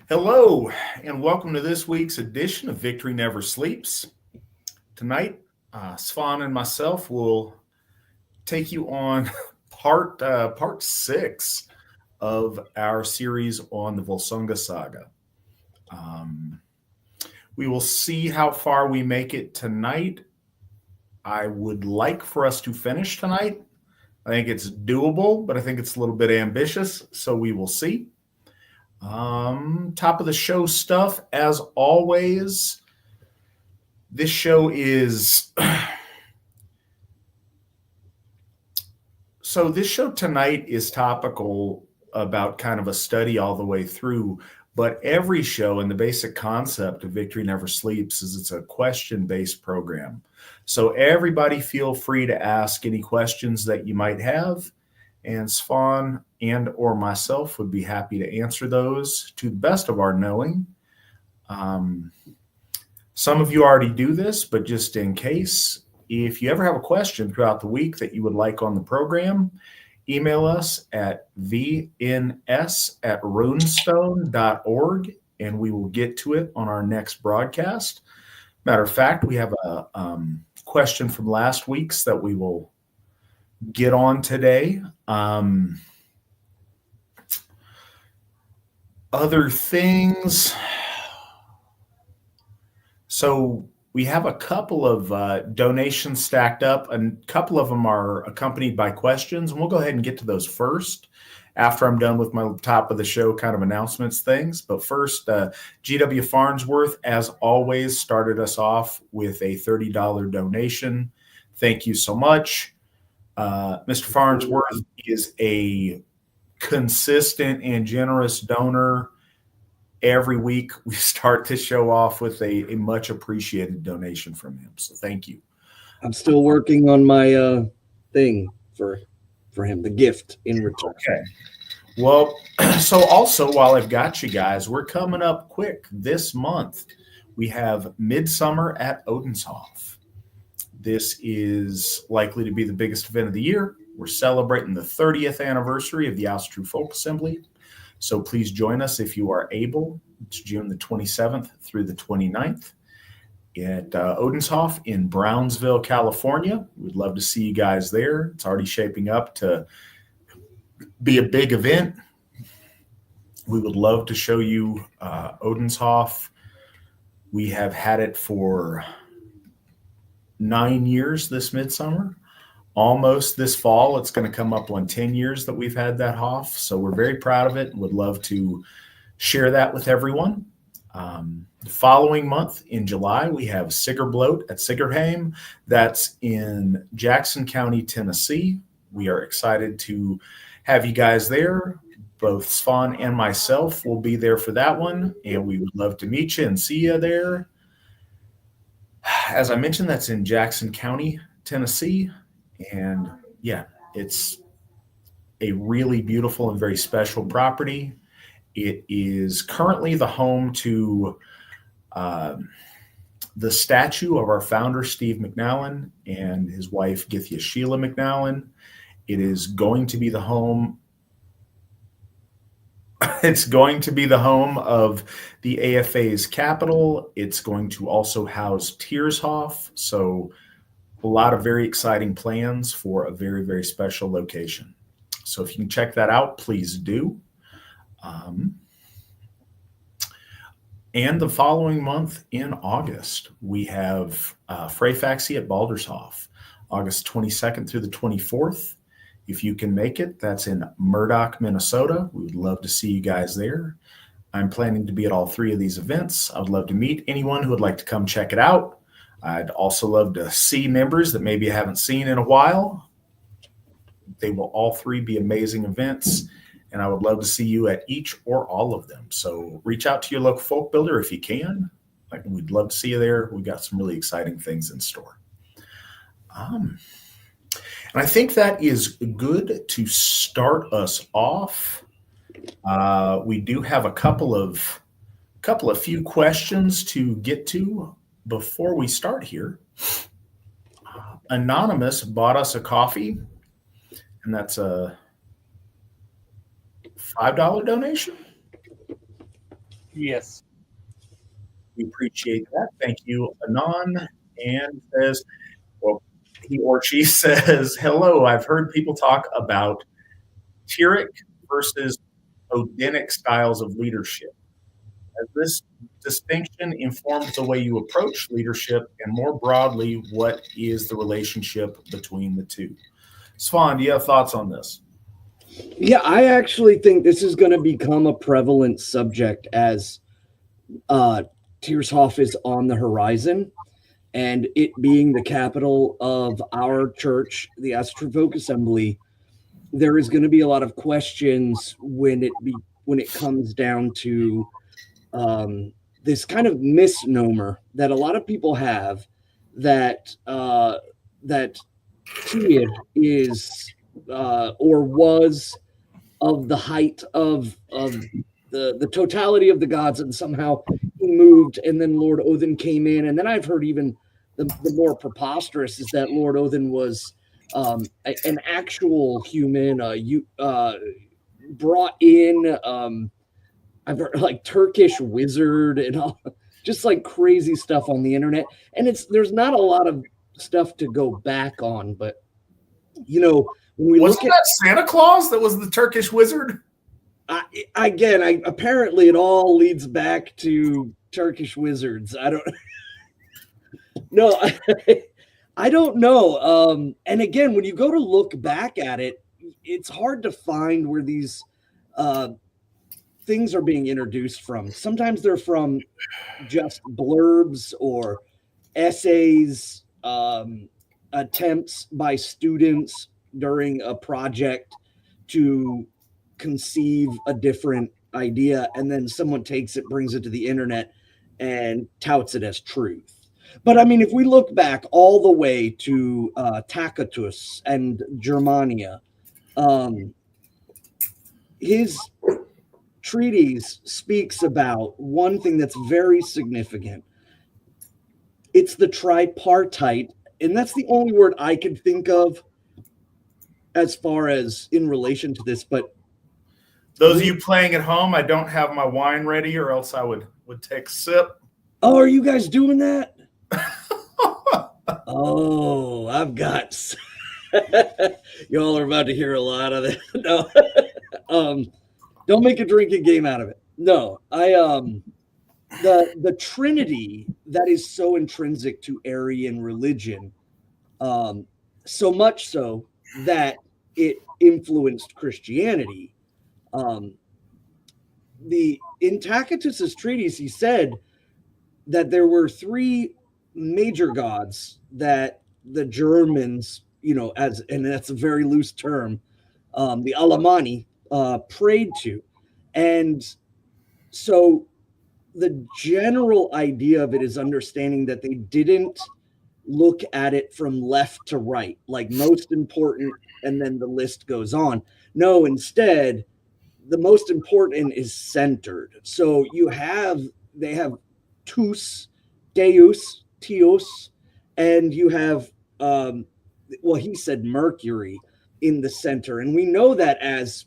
Hello, and welcome to this week's edition of Victory Never Sleeps. Tonight, Svan and myself will take you on part six of our series on the Völsunga Saga. We will see how far we make it tonight. I would like for us to finish tonight. I think it's doable, but I think it's a little bit ambitious, so we will see. Top of the show stuff, as always. This show is so this show tonight is topical about kind of a study all the way through, but every show and the basic concept of Victory Never Sleeps is it's a question-based program. So everybody feel free to ask any questions that you might have, and Svan and or myself would be happy to answer those to the best of our knowing. Some of you already do this, but just in case, if you ever have a question throughout the week that you would like on the program, email us at vns@runestone.org, and we will get to it on our next broadcast. Matter of fact, we have a question from last week's that we will get on today. Other things. So we have a couple of donations stacked up. A couple of them are accompanied by questions, and we'll go ahead and get to those first after I'm done with my top of the show kind of announcements things. But first, GW Farnsworth, as always, started us off with a $30 donation. Thank you so much. Mr. Farnsworth is a consistent and generous donor. Every week we start to show off with a much appreciated donation from him. So thank you. I'm still working on my thing for him, the gift in return. Okay. Well, so also while I've got you guys, we're coming up quick this month. We have Midsummer at Odenshof. This is likely to be the biggest event of the year. We're celebrating the 30th anniversary of the Asatru Folk Assembly. So please join us if you are able. It's June the 27th through the 29th at Odenshof in Brownsville, California. We'd love to see you guys there. It's already shaping up to be a big event. We would love to show you Odenshof. We have had it for 9 years this midsummer. Almost this fall, it's going to come up on 10 years that we've had that Hof. So we're very proud of it and would love to share that with everyone. The following month in July, we have Sigurd at Sigurdheim. That's in Jackson County, Tennessee. We are excited to have you guys there. Both Svan and myself will be there for that one, and we would love to meet you and see you there. As I mentioned, that's in Jackson County, Tennessee. And yeah, it's a really beautiful and very special property. It is currently the home to the statue of our founder, Steve McNallen, and his wife, Githya Sheila McNallen. It is going to be the home. It's going to be the home of the AFA's capital. It's going to also house Tiershof. So a lot of very exciting plans for a very, very special location. So if you can check that out, please do. And the following month in August, we have Freyfaxi at Baldershof, August 22nd through the 24th. If you can make it, that's in Murdoch, Minnesota. We would love to see you guys there. I'm planning to be at all three of these events. I would love to meet anyone who would like to come check it out. I'd also love to see members that maybe I haven't seen in a while. They will all three be amazing events, and I would love to see you at each or all of them. So reach out to your local folk builder if you can. We'd love to see you there. We've got some really exciting things in store. And I think that is good to start us off. We do have a couple of few questions to get to before we start here. Anonymous bought us a coffee, and that's a $5 donation. Yes. We appreciate that. Thank you, Anon. And says, well, he or she says, hello, I've heard people talk about Tyrrhic versus Odinic styles of leadership. As this distinction informs the way you approach leadership, and more broadly, what is the relationship between the two? Svan, do you have thoughts on this? Yeah, I actually think this is going to become a prevalent subject as Tiershoff is on the horizon, and it being the capital of our church, the Asatru Folk Assembly. There is going to be a lot of questions when it comes down to this kind of misnomer that a lot of people have that that Tyr is or was of the height of the totality of the gods, and somehow he moved, and then Lord Odin came in, and then I've heard even the more preposterous is that Lord Odin was an actual human, brought in. I've heard like Turkish wizard and all, just like crazy stuff on the internet, and there's not a lot of stuff to go back on, but when we Wasn't look at that Santa Claus that was the Turkish wizard? Apparently it all leads back to Turkish wizards. I don't no, I don't know. And again, when you go to look back at it, it's hard to find where these things are being introduced from. Sometimes they're from just blurbs or essays, attempts by students during a project to conceive a different idea, and then someone takes it, brings it to the internet, and touts it as truth. But I mean, if we look back all the way to Tacitus and Germania, his treatise speaks about one thing that's very significant. It's the tripartite, and that's the only word I could think of as far as in relation to this. But those of you playing at home, I don't have my wine ready, or else I would take a sip. Oh, are you guys doing that? Oh, I've got y'all are about to hear a lot of that. No, don't make a drinking game out of it. No, the Trinity that is so intrinsic to Aryan religion, so much so that it influenced Christianity. In Tacitus's treatise, he said that there were three major gods that the Germans, and that's a very loose term, the Alemanni prayed to. And so the general idea of it is understanding that they didn't look at it from left to right, like most important, and then the list goes on. No, instead, the most important is centered. So they have Tus, Deus, Theos, and you have, he said Mercury in the center. And we know that as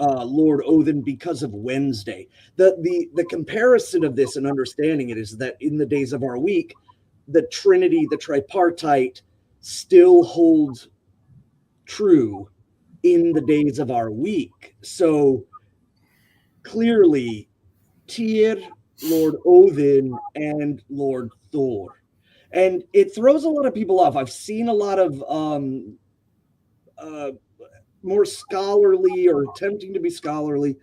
Lord Odin because of Wednesday. The comparison of this and understanding it is that in the days of our week, the Trinity, the tripartite, still holds true in the days of our week. So clearly, Tyr, Lord Odin, and Lord Thor. And it throws a lot of people off. I've seen a lot of more scholarly or attempting to be scholarly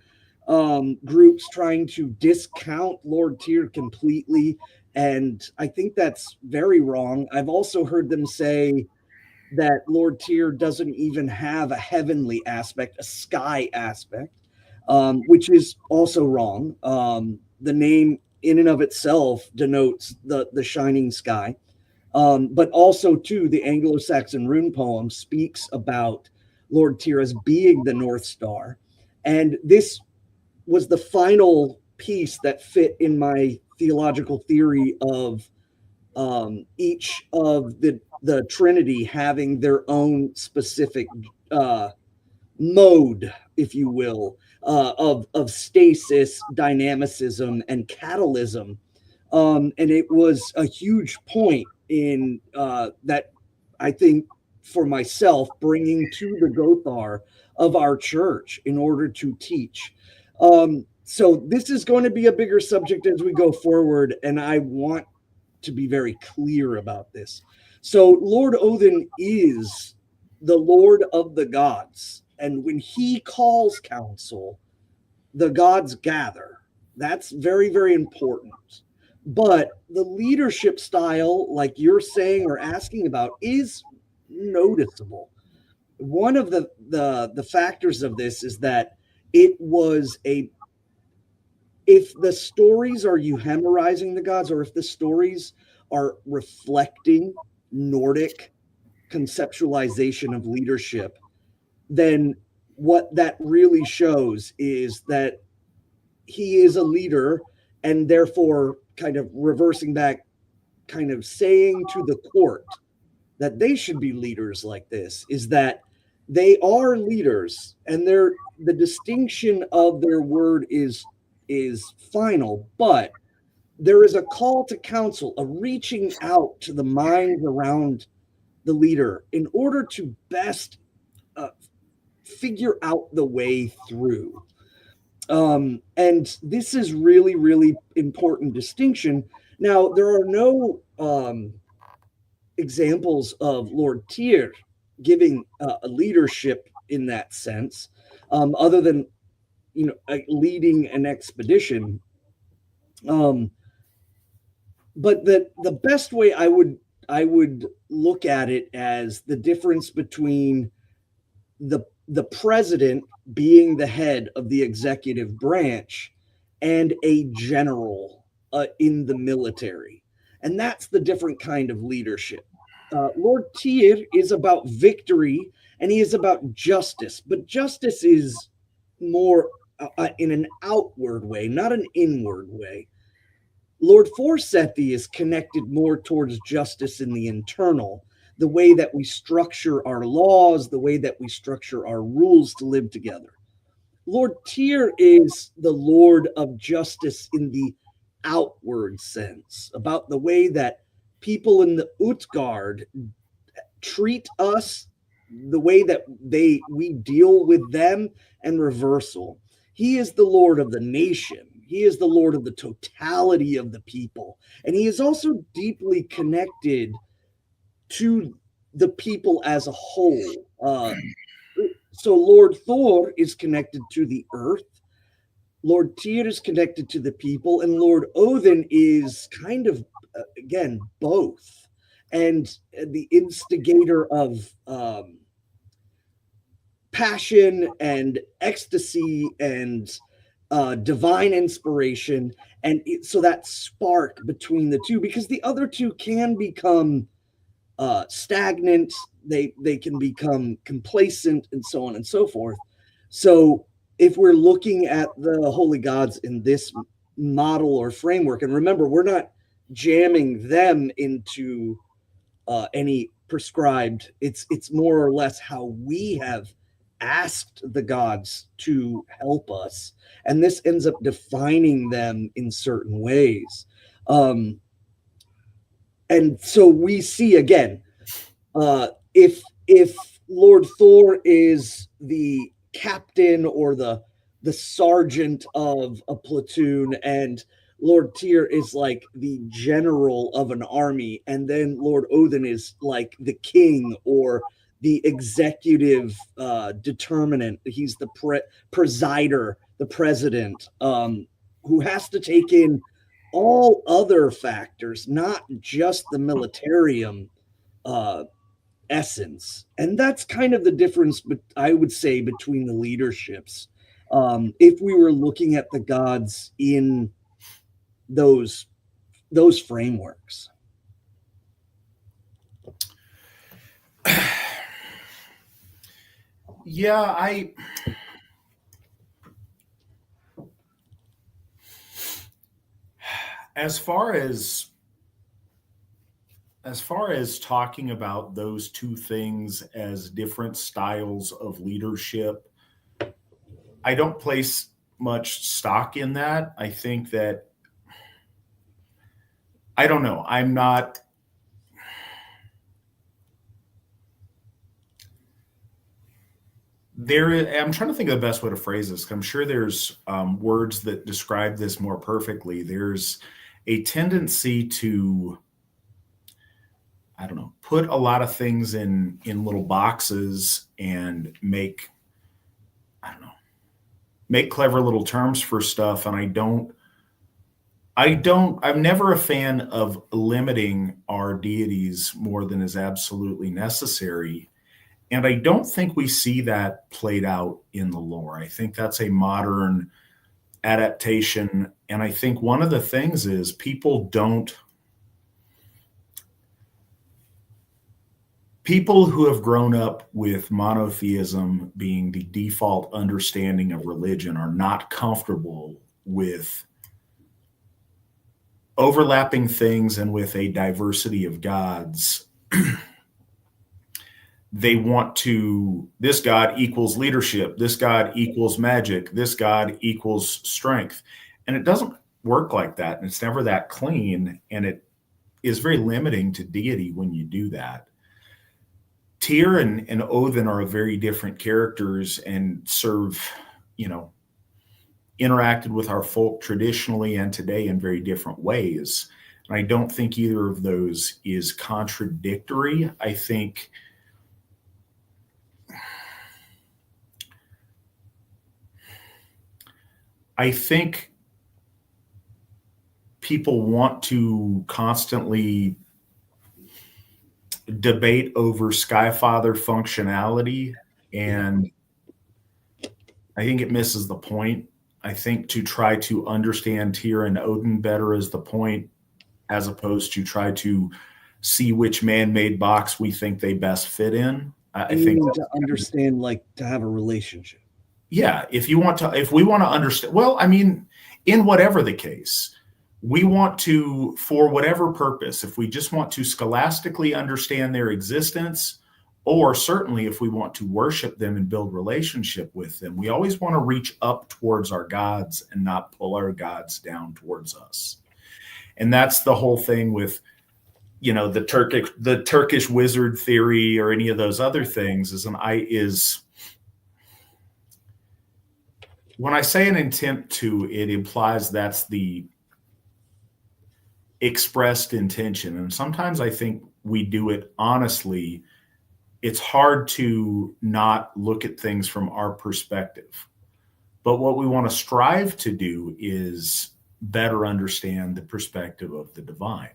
groups trying to discount Lord Tyr completely. And I think that's very wrong. I've also heard them say that Lord Tyr doesn't even have a heavenly aspect, a sky aspect, which is also wrong. The name in and of itself denotes the shining sky. But also, too, the Anglo-Saxon rune poem speaks about Lord Tyr as being the North Star. And this was the final piece that fit in my theological theory of each of the Trinity having their own specific mode, if you will, of stasis, dynamicism, and catalysm. And it was a huge point in that, I think, for myself, bringing to the Gothar of our church in order to teach. So this is going to be a bigger subject as we go forward, and I want to be very clear about this. So Lord Odin is the Lord of the gods, and when he calls council, the gods gather. That's very, very important. But the leadership style, like you're saying or asking about, is noticeable. One of the factors of this is that it was a if the stories are euhemerizing the gods, or if the stories are reflecting Nordic conceptualization of leadership, then what that really shows is that he is a leader, and therefore kind of reversing back, kind of saying to the court that they should be leaders like this, is that they are leaders, and the distinction of their word is final, but there is a call to counsel, a reaching out to the minds around the leader in order to best figure out the way through. And this is really, really important distinction. Now, there are no examples of Lord Tyr giving a leadership in that sense, other than leading an expedition. But the best way I would look at it as the difference between the president being the head of the executive branch and a general in the military. And that's the different kind of leadership. Lord Tyr is about victory, and he is about justice, but justice is more in an outward way, not an inward way. Lord Forsethi is connected more towards justice in the internal, the way that we structure our laws, the way that we structure our rules to live together. Lord Tyr is the Lord of justice in the outward sense, about the way that people in the Utgard treat us, the way that we deal with them, and reversal. He is the Lord of the nation. He is the Lord of the totality of the people. And he is also deeply connected to the people as a whole. So Lord Thor is connected to the earth. Lord Tyr is connected to the people, and Lord Odin is kind of, again, both. And the instigator of passion and ecstasy and divine inspiration. And so that spark between the two, because the other two can become stagnant, they can become complacent, and so on and so forth. So if we're looking at the holy gods in this model or framework, and remember, we're not jamming them into any prescribed, it's more or less how we have asked the gods to help us, and this ends up defining them in certain ways. And so we see again, if Lord Thor is the captain or the sergeant of a platoon, and Lord Tyr is like the general of an army, and then Lord Odin is like the king or the executive determinant. He's the presider, the president, who has to take in all other factors, not just the militarium essence. And that's kind of the difference, but I would say, between the leaderships. If we were looking at the gods in those frameworks. Yeah, as far as talking about those two things as different styles of leadership, I don't place much stock in that. I think that, I don't know. I'm not, I'm trying to think of the best way to phrase this. I'm sure there's words that describe this more perfectly. There's a tendency to, I don't know, put a lot of things in little boxes and make, I don't know, make clever little terms for stuff. And I'm never a fan of limiting our deities more than is absolutely necessary. And I don't think we see that played out in the lore. I think that's a modern adaptation. And I think one of the things is people who have grown up with monotheism being the default understanding of religion are not comfortable with overlapping things and with a diversity of gods. They want to, this god equals leadership, this god equals magic, this god equals strength. And it doesn't work like that. And it's never that clean. And it is very limiting to deity when you do that. Tyr and Odin are very different characters and serve, interacted with our folk traditionally and today in very different ways. And I don't think either of those is contradictory. I think people want to constantly debate over Skyfather functionality, and I think it misses the point. I think to try to understand Tyr and Odin better is the point, as opposed to try to see which man-made box we think they best fit in. I think to understand, like, to have a relationship. Yeah, if we want to understand, well, I mean, in whatever the case, we want to, for whatever purpose, if we just want to scholastically understand their existence, or certainly if we want to worship them and build relationship with them, we always want to reach up towards our gods and not pull our gods down towards us. And that's the whole thing with, the Turkish wizard theory or any of those other things when I say an intent to, it implies that's the expressed intention. And sometimes I think we do it honestly. It's hard to not look at things from our perspective. But what we want to strive to do is better understand the perspective of the divine.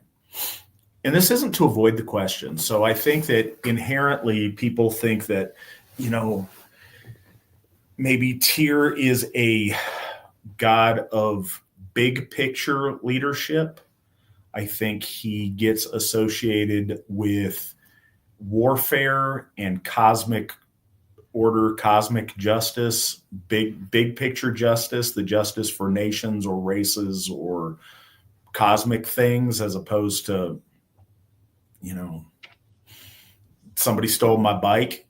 And this isn't to avoid the question. So I think that inherently people think that, maybe Tyr is a god of big picture leadership. I think he gets associated with warfare and cosmic order, cosmic justice, big picture justice, the justice for nations or races or cosmic things, as opposed to, somebody stole my bike.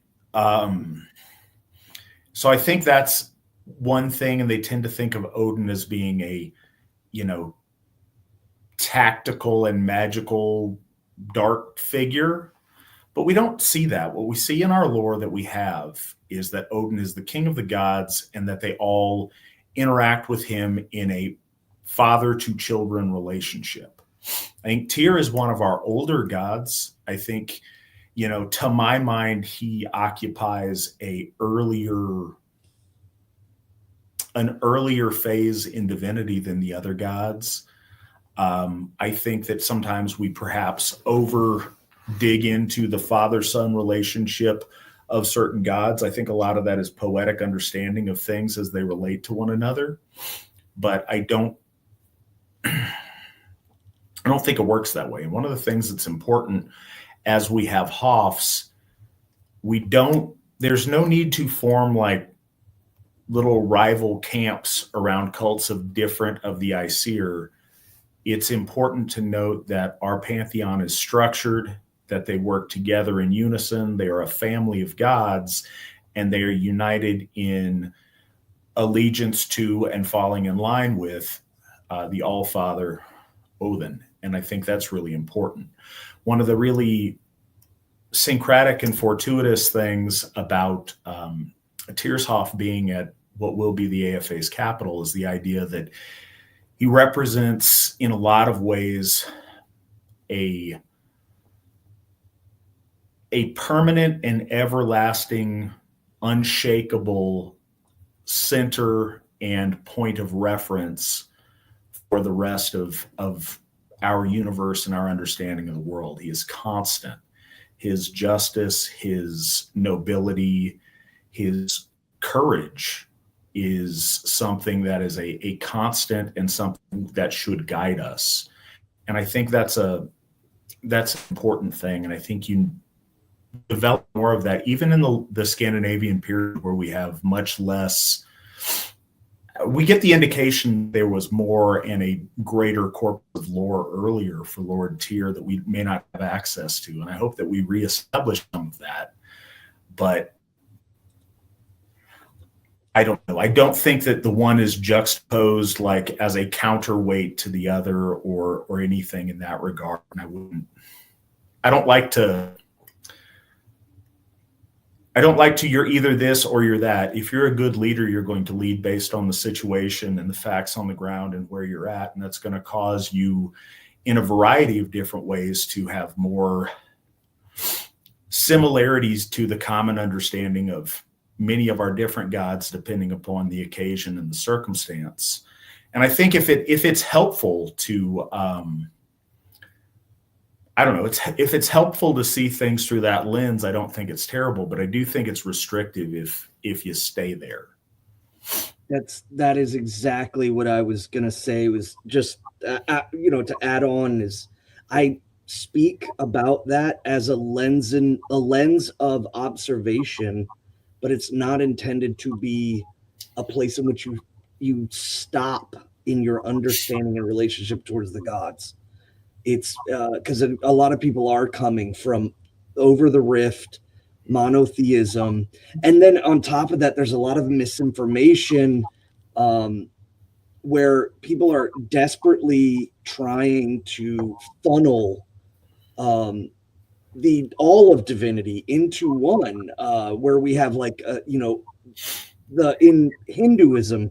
So I think that's one thing, and they tend to think of Odin as being a, tactical and magical dark figure. But we don't see that. What we see in our lore that we have is that Odin is the king of the gods and that they all interact with him in a father to children relationship. I think Tyr is one of our older gods. I think, to my mind, he occupies an earlier phase in divinity than the other gods. I think that sometimes we perhaps over dig into the father-son relationship of certain gods. I think a lot of that is poetic understanding of things as they relate to one another. But I don't think it works that way. And one of the things that's important as we have Hoffs, there's no need to form like little rival camps around cults of different of the Aesir. It's important to note that our pantheon is structured, that they work together in unison. They are a family of gods, and they are united in allegiance to and falling in line with the All-Father Odin. And I think that's really important. One of the really syncretic and fortuitous things about Tiershoff being at what will be the AFA's capital is the idea that he represents, in a lot of ways, a permanent and everlasting, unshakable center and point of reference for the rest of our universe and our understanding of the world. He is constant. His justice, his nobility, his courage is something that is a constant and something that should guide us. And I think that's an important thing. And I think you develop more of that, even in the Scandinavian period, where we have much less. We get the indication there was more and a greater corpus of lore earlier for Lord Tyr that we may not have access to. And I hope that we reestablish some of that. But I don't know. I don't think that the one is juxtaposed like as a counterweight to the other or anything in that regard. And I don't like to you're either this or you're that. If you're a good leader, you're going to lead based on the situation and the facts on the ground and where you're at. And that's going to cause you in a variety of different ways to have more similarities to the common understanding of many of our different gods, depending upon the occasion and the circumstance. And I think if it's helpful to, I don't know, if it's helpful to see things through that lens, I don't think it's terrible, but I do think it's restrictive if you stay there. That is exactly what I was going to say. Was just, to add on is I speak about that as a lens of observation, but it's not intended to be a place in which you stop in your understanding and relationship towards the gods. It's because a lot of people are coming from over the rift, monotheism, and then on top of that, there's a lot of misinformation where people are desperately trying to funnel all of divinity into one, where we have in Hinduism,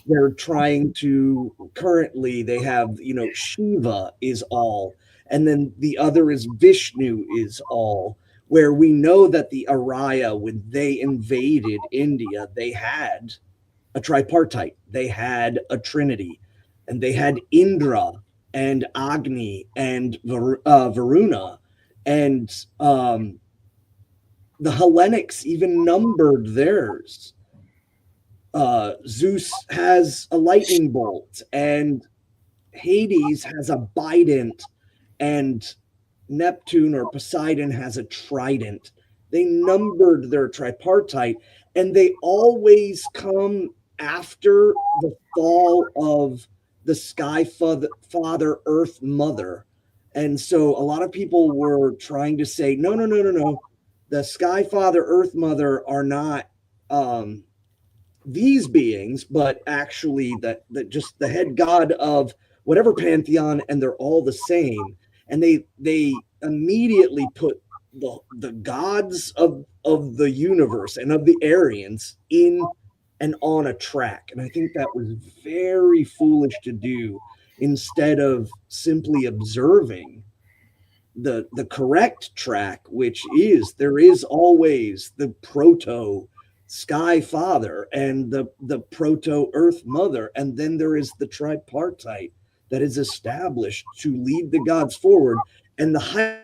they're trying to currently they have, Shiva is all, and then the other is Vishnu is all, where we know that the Arya, when they invaded India, they had a tripartite, they had a trinity, and they had Indra and Agni and Varuna, and the Hellenics even numbered theirs. Zeus has a lightning bolt, and Hades has a bident, and Neptune or Poseidon has a trident. They numbered their tripartite, and they always come after the fall of the Sky Father, Earth Mother. And so a lot of people were trying to say, no. The Sky Father, Earth Mother are not these beings, but actually that just the head god of whatever pantheon, and they're all the same. And they immediately put the gods of the universe and of the Aryans in and on a track. And I think that was very foolish to do, instead of simply observing the correct track, which is there is always the proto Sky Father and the proto Earth Mother, and then there is the tripartite that is established to lead the gods forward. And the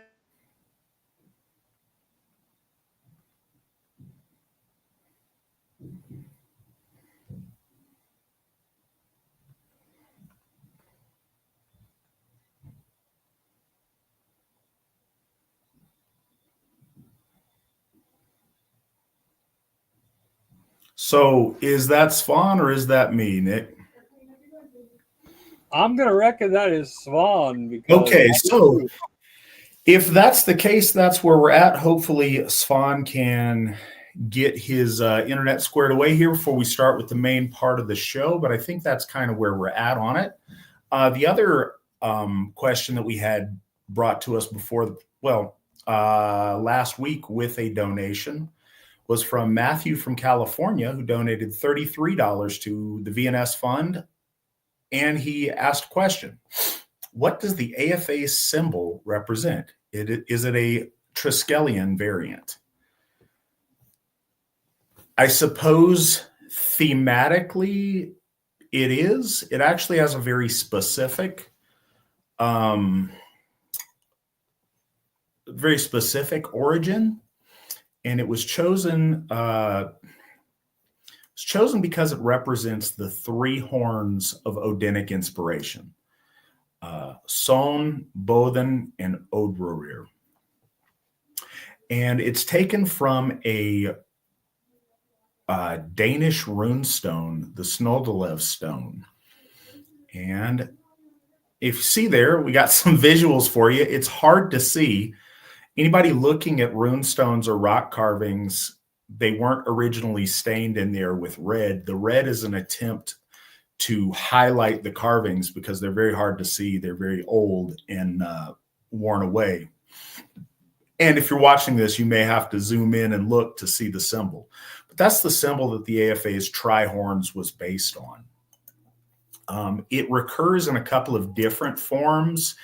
So is that Svan or is that me, Nick? I'm going to reckon that is Svan. Because okay, so if that's the case, that's where we're at. Hopefully Svan can get his internet squared away here before we start with the main part of the show, but I think that's kind of where we're at on it. The other question that we had brought to us before, last week with a donation was from Matthew from California, who donated $33 to the VNS Fund. And he asked a question: what does the AFA symbol represent? Is it a Triskelion variant? I suppose thematically it is. It actually has a very specific, origin, and it was chosen. Because it represents the three horns of Odinic inspiration: Son, Boden, and Odrorir. And it's taken from a Danish rune stone, the Snodelev stone. And if you see there, we got some visuals for you. It's hard to see. Anybody looking at rune stones or rock carvings, they weren't originally stained in there with red. The red is an attempt to highlight the carvings because they're very hard to see. They're very old and worn away. And if you're watching this, you may have to zoom in and look to see the symbol. But that's the symbol that the AFA's Trihorns was based on. It recurs in a couple of different forms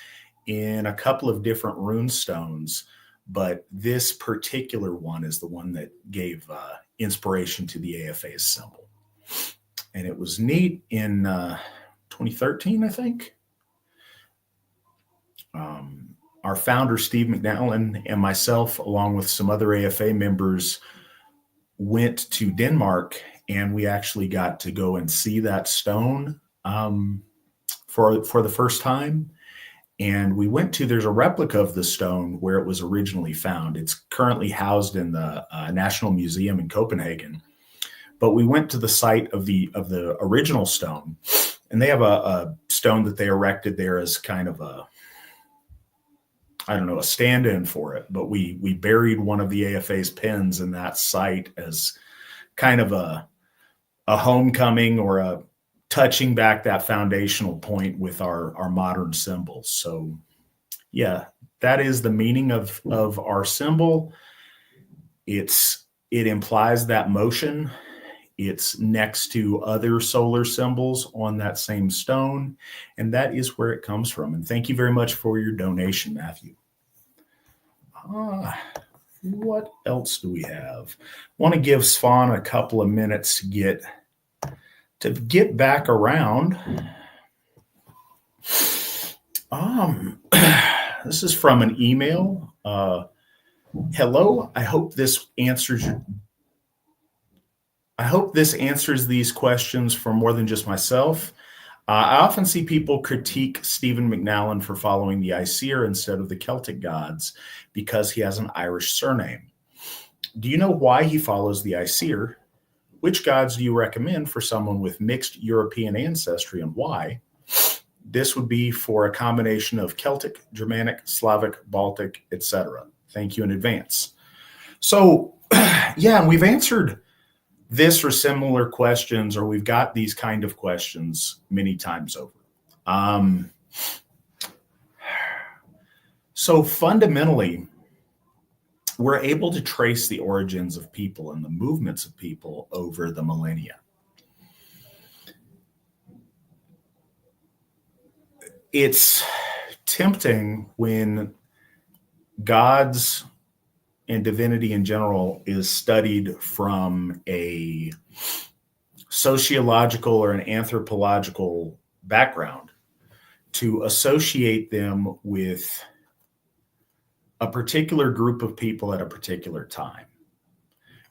in a couple of different rune stones, but this particular one is the one that gave inspiration to the AFA's symbol. And it was neat in 2013, I think. Our founder, Steve McNallen, and myself, along with some other AFA members, went to Denmark, and we actually got to go and see that stone for the first time. And we went to, there's a replica of the stone where it was originally found. It's currently housed in the National Museum in Copenhagen. But we went to the site of the original stone, and they have a stone that they erected there as kind of a stand-in for it. But we buried one of the AFA's pins in that site as kind of a homecoming or a touching back that foundational point with our modern symbols. So yeah, that is the meaning of our symbol. It implies that motion. It's next to other solar symbols on that same stone, and that is where it comes from. And thank you very much for your donation, Matthew. What else do we have? I want to give Svan a couple of minutes to get back around. This is from an email. Hello, I hope this answers these questions for more than just myself. I often see people critique Stephen McNallen for following the Aesir instead of the Celtic gods because he has an Irish surname. Do you know why he follows the Aesir? Which gods do you recommend for someone with mixed European ancestry, and why? This would be for a combination of Celtic, Germanic, Slavic, Baltic, etc. Thank you in advance. So, yeah, we've answered this or similar questions, or we've got these kind of questions many times over. So fundamentally, we're able to trace the origins of people and the movements of people over the millennia. It's tempting when gods and divinity in general is studied from a sociological or an anthropological background to associate them with a particular group of people at a particular time.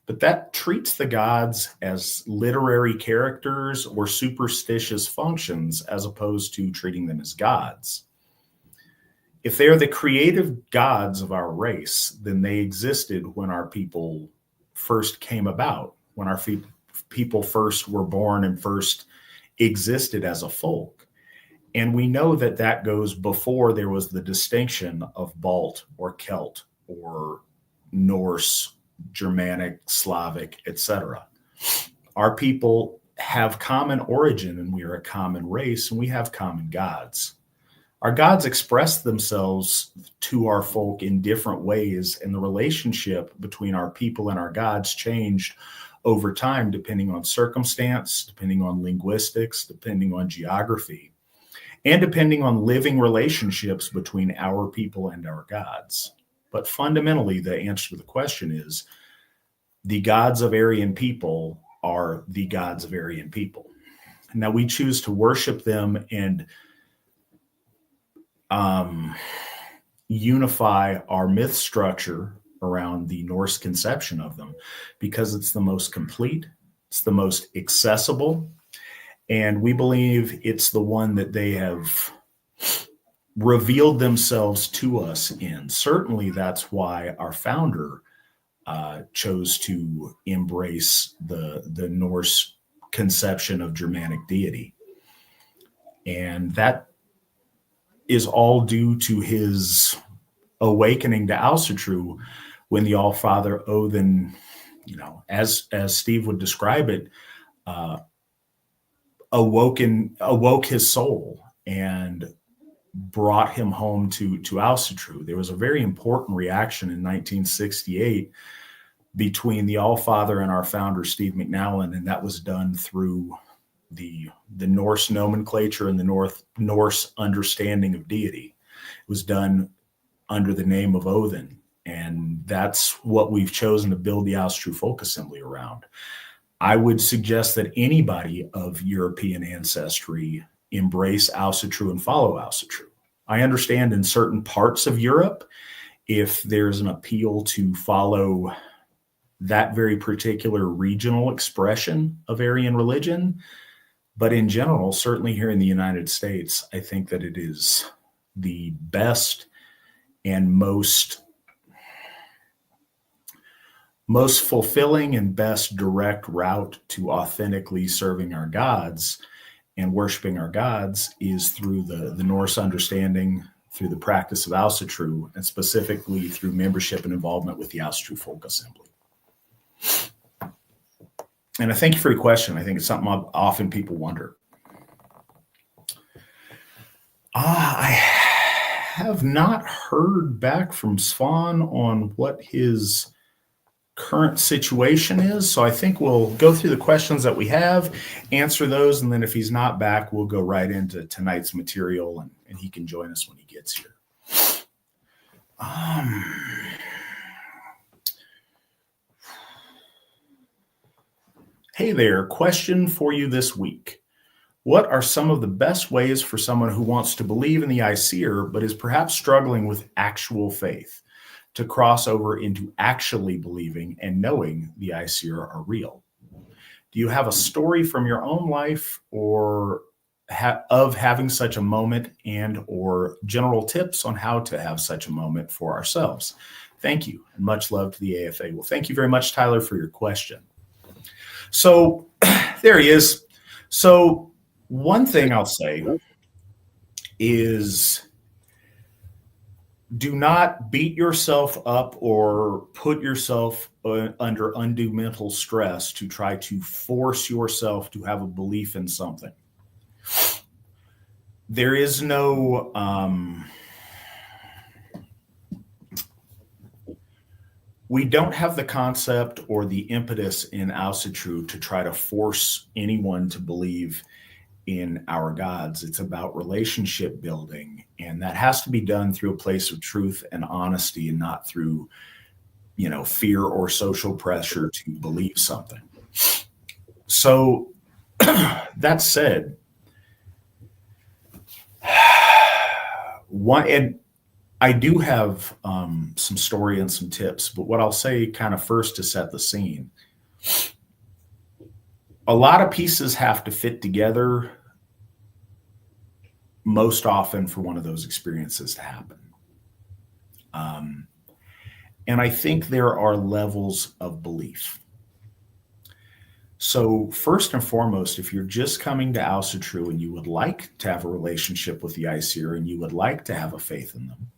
But that treats the gods as literary characters or superstitious functions as opposed to treating them as gods. If they're the creative gods of our race, then they existed when our people first came about, when our people first were born and first existed as a folk. And we know that that goes before there was the distinction of Balt or Celt or Norse, Germanic, Slavic, etc. Our people have common origin, and we are a common race, and we have common gods. Our gods express themselves to our folk in different ways, and the relationship between our people and our gods changed over time, depending on circumstance, depending on linguistics, depending on geography, and depending on living relationships between our people and our gods. But fundamentally, the answer to the question is the gods of Aryan people are the gods of Aryan people. Now, we choose to worship them and unify our myth structure around the Norse conception of them because it's the most complete, it's the most accessible, and we believe it's the one that they have revealed themselves to us in. Certainly, that's why our founder chose to embrace the Norse conception of Germanic deity. And that is all due to his awakening to Asatru when the All-Father Odin, as Steve would describe it, awoke his soul and brought him home to Asatru. There was a very important reaction in 1968 between the All-Father and our founder, Steve McNowlin, and that was done through the Norse nomenclature and the Norse understanding of deity. It was done under the name of Odin, and that's what we've chosen to build the Asatru Folk Assembly around. I would suggest that anybody of European ancestry embrace Asatru and follow Asatru. I understand in certain parts of Europe, if there's an appeal to follow that very particular regional expression of Aryan religion, but in general, certainly here in the United States, I think that it is the best and most fulfilling and best direct route to authentically serving our gods and worshiping our gods is through the Norse understanding, through the practice of Asatru, and specifically through membership and involvement with the Asatru Folk Assembly. And I thank you for your question. I think it's something often people wonder. I have not heard back from Svan on what his current situation is. So I think we'll go through the questions that we have, answer those, and then if he's not back, we'll go right into tonight's material and he can join us when he gets here. Hey there, question for you this week. What are some of the best ways for someone who wants to believe in the Aesir but is perhaps struggling with actual faith to cross over into actually believing and knowing the Aesir are real? Do you have a story from your own life or of having such a moment and or general tips on how to have such a moment for ourselves? Thank you, and much love to the AFA. Well, thank you very much, Tyler, for your question. So there he is. So one thing I'll say is do not beat yourself up or put yourself under undue mental stress to try to force yourself to have a belief in something. There is no we don't have the concept or the impetus in Asatru to try to force anyone to believe in our gods. It's about relationship building, and that has to be done through a place of truth and honesty and not through, fear or social pressure to believe something. So that said, and I do have some story and some tips, but what I'll say kind of first to set the scene, a lot of pieces have to fit together most often for one of those experiences to happen. And I think there are levels of belief. So first and foremost, if you're just coming to Asatru and you would like to have a relationship with the Aesir and you would like to have a faith in them,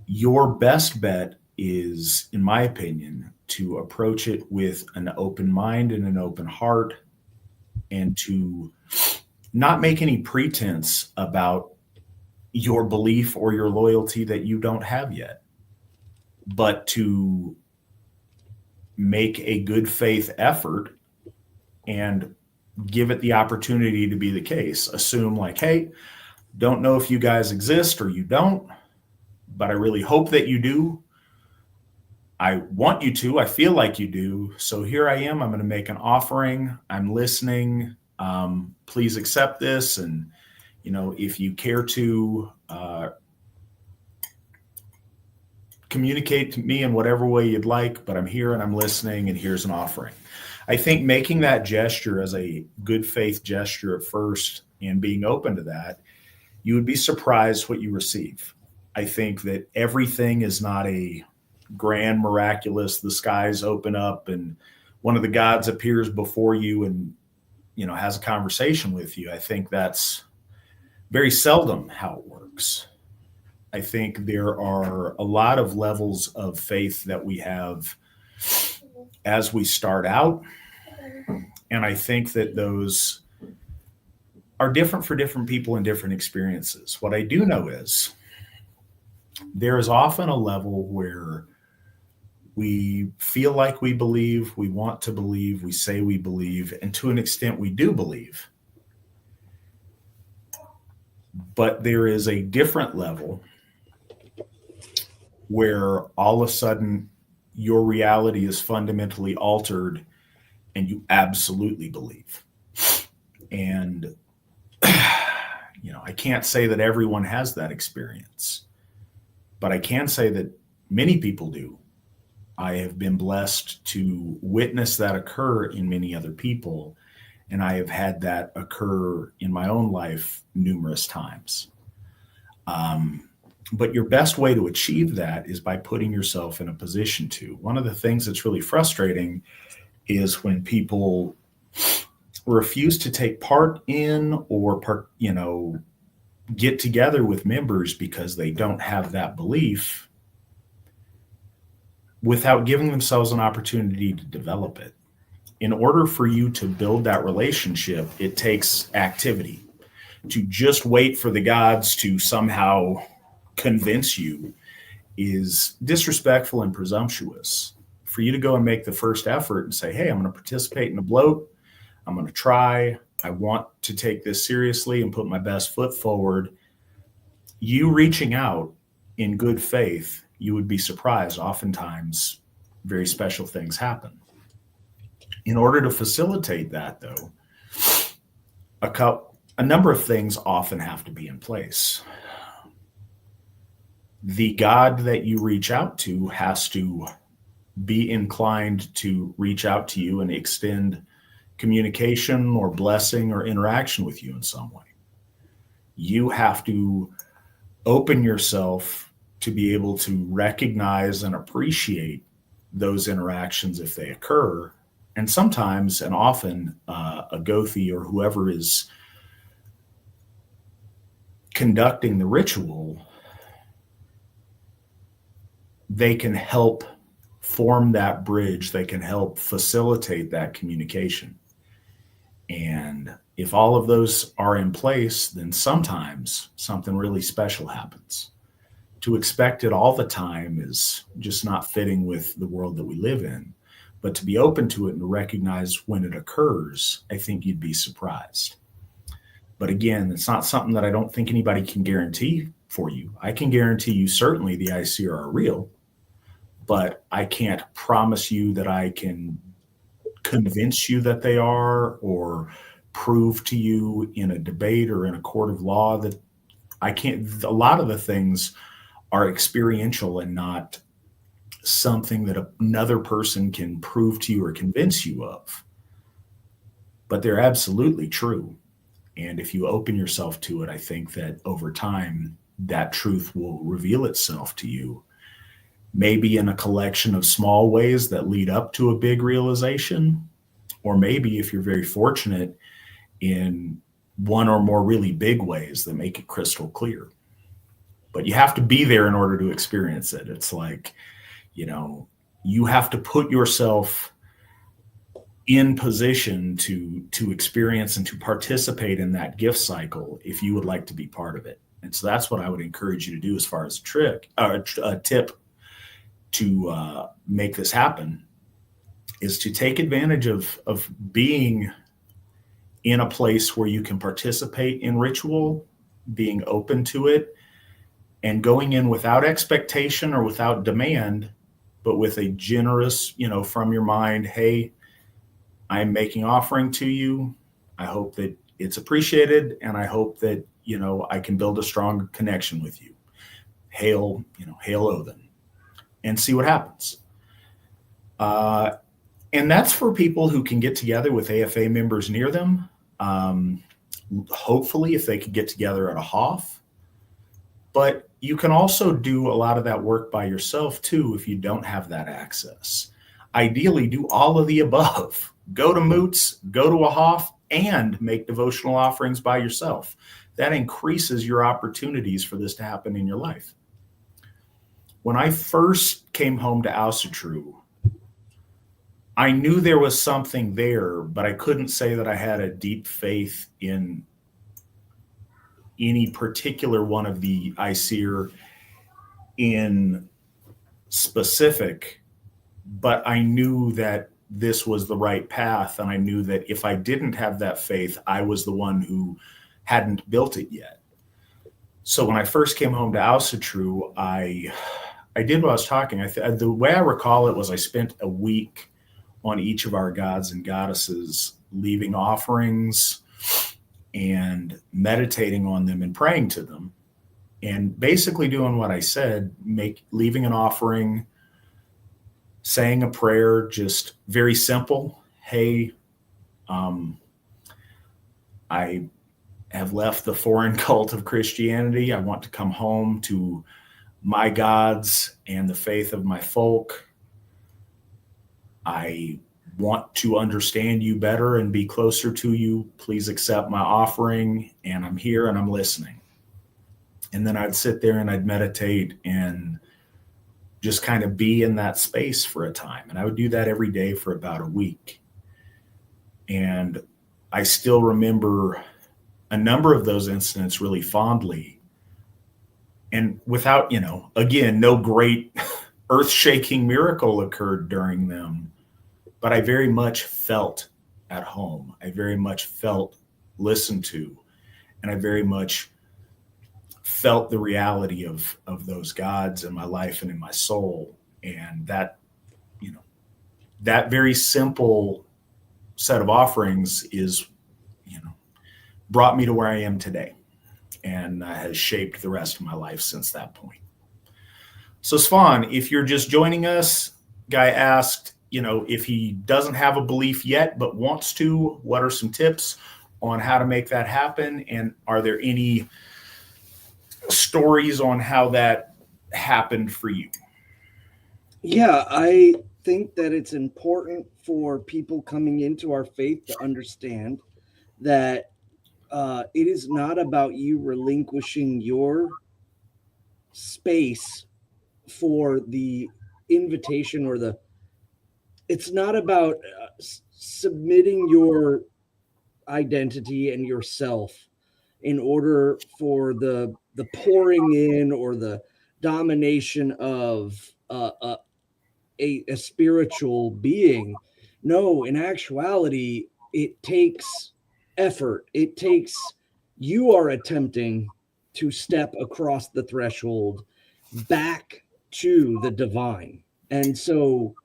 your best bet is, in my opinion, to approach it with an open mind and an open heart, and to not make any pretense about your belief or your loyalty that you don't have yet, but to make a good faith effort and give it the opportunity to be the case. Assume like, hey, don't know if you guys exist or you don't, but I really hope that you do. I want you to. I feel like you do. So here I am. I'm going to make an offering. I'm listening. Please accept this. And, if you care to communicate to me in whatever way you'd like, but I'm here and I'm listening, and here's an offering. I think making that gesture as a good faith gesture at first and being open to that, you would be surprised what you receive. I think that everything is not a grand, miraculous, the skies open up and one of the gods appears before you and, has a conversation with you. I think that's very seldom how it works. I think there are a lot of levels of faith that we have as we start out. And I think that those are different for different people and different experiences. What I do know is there is often a level where we feel like we believe, we want to believe, we say we believe, and to an extent we do believe. But there is a different level where all of a sudden your reality is fundamentally altered and you absolutely believe. And, I can't say that everyone has that experience, but I can say that many people do. I have been blessed to witness that occur in many other people, and I have had that occur in my own life numerous times. But your best way to achieve that is by putting yourself in a position to. One of the things that's really frustrating is when people refuse to take part in or get together with members because they don't have that belief without giving themselves an opportunity to develop it. In order for you to build that relationship, it takes activity. To just wait for the gods to somehow convince you is disrespectful and presumptuous. For you to go and make the first effort and say, hey, I'm going to participate in a bloat. I'm going to try. I want to take this seriously and put my best foot forward. You reaching out in good faith, you would be surprised. Oftentimes, very special things happen. In order to facilitate that, though, a number of things often have to be in place. The God that you reach out to has to be inclined to reach out to you and extend communication or blessing or interaction with you in some way. You have to open yourself to be able to recognize and appreciate those interactions if they occur. And sometimes and often a Gothi or whoever is conducting the ritual, they can help form that bridge. They can help facilitate that communication. And if all of those are in place, then sometimes something really special happens. To expect it all the time is just not fitting with the world that we live in. But to be open to it and to recognize when it occurs, I think you'd be surprised. But again, it's not something that I don't think anybody can guarantee for you. I can guarantee you certainly the ICR are real, but I can't promise you that I can convince you that they are or prove to you in a debate or in a court of law that I can't. A lot of the things are experiential and not something that another person can prove to you or convince you of. But they're absolutely true. And if you open yourself to it, I think that over time, that truth will reveal itself to you. Maybe in a collection of small ways that lead up to a big realization, or maybe if you're very fortunate in one or more really big ways that make it crystal clear. But you have to be there in order to experience it. It's like, You have to put yourself in position to experience and to participate in that gift cycle if you would like to be part of it. And so that's what I would encourage you to do as far as a tip to make this happen, is to take advantage of being in a place where you can participate in ritual, being open to it, and going in without expectation or without demand, but with a generous, from your mind, hey, I'm making offering to you. I hope that it's appreciated, and I hope that, I can build a strong connection with you. Hail Odin, and see what happens. And that's for people who can get together with AFA members near them. Hopefully, if they could get together at a Hof. But you can also do a lot of that work by yourself too if you don't have that access. Ideally, do all of the above. Go to moots, go to a Hof, and make devotional offerings by yourself. That increases your opportunities for this to happen in your life. When I first came home to Asatru, I knew there was something there, but I couldn't say that I had a deep faith in any particular one of the Aesir in specific, but I knew that this was the right path, and I knew that if I didn't have that faith, I was the one who hadn't built it yet. So when I first came home to Asatru, I did what I was talking. The way I recall it was I spent a week on each of our gods and goddesses, leaving offerings and meditating on them and praying to them, and basically doing what I said, leaving an offering, saying a prayer, just very simple. Hey, I have left the foreign cult of Christianity. I want to come home to my gods and the faith of my folk. I want to understand you better and be closer to you. Please accept my offering, and I'm here and I'm listening. And then I'd sit there and I'd meditate and just kind of be in that space for a time. And I would do that every day for about a week. And I still remember a number of those incidents really fondly. And without, again, no great earth-shaking miracle occurred during them, but I very much felt at home. I very much felt listened to, and I very much felt the reality of those gods in my life and in my soul. And that, that very simple set of offerings is, brought me to where I am today, and has shaped the rest of my life since that point. So Svan, if you're just joining us, Guy asked, if he doesn't have a belief yet but wants to, what are some tips on how to make that happen? And are there any stories on how that happened for you? Yeah, I think that it's important for people coming into our faith to understand that it is not about you relinquishing your space for the invitation it's not about submitting your identity and yourself in order for the pouring in or the domination of a spiritual being. No, in actuality, it takes effort. You are attempting to step across the threshold back to the divine. And so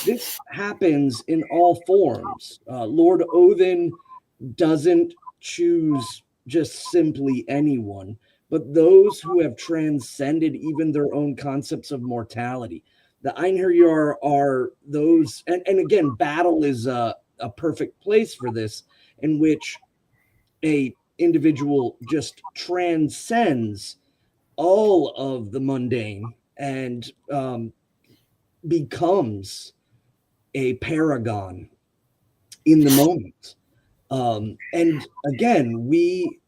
this happens in all forms. Lord Odin doesn't choose just simply anyone, but those who have transcended even their own concepts of mortality. The Einherjar are those, and again, battle is a perfect place for this, in which a individual just transcends all of the mundane and becomes a paragon in the moment. And again, we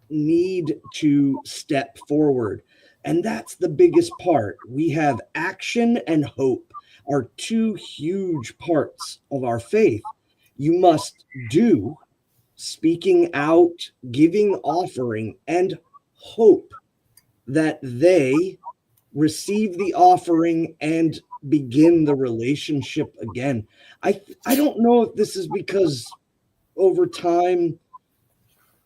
need to step forward. And that's the biggest part. We have action and hope are two huge parts of our faith. You must do, speaking out, giving offering, and hope that they receive the offering and begin the relationship again. I don't know if this is because over time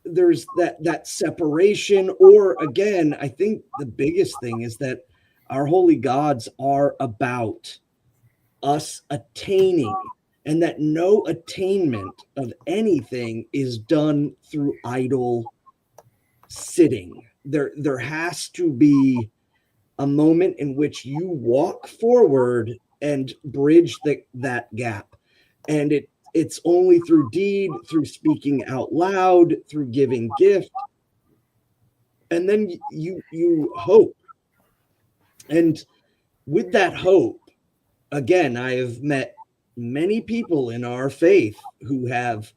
there's that separation, or again, I think the biggest thing is that our holy gods are about us attaining, and that no attainment of anything is done through idle sitting. There has to be a moment in which you walk forward and bridge that gap. And it's only through deed, through speaking out loud, through giving gift. And then you hope. And with that hope, again, I have met many people in our faith who have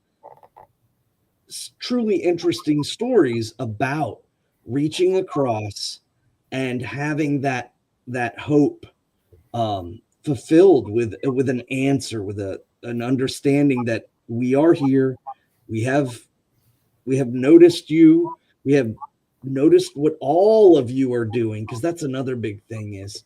truly interesting stories about reaching across and having that hope fulfilled with an answer, with an understanding that we are here, we have noticed you, we have noticed what all of you are doing, because that's another big thing is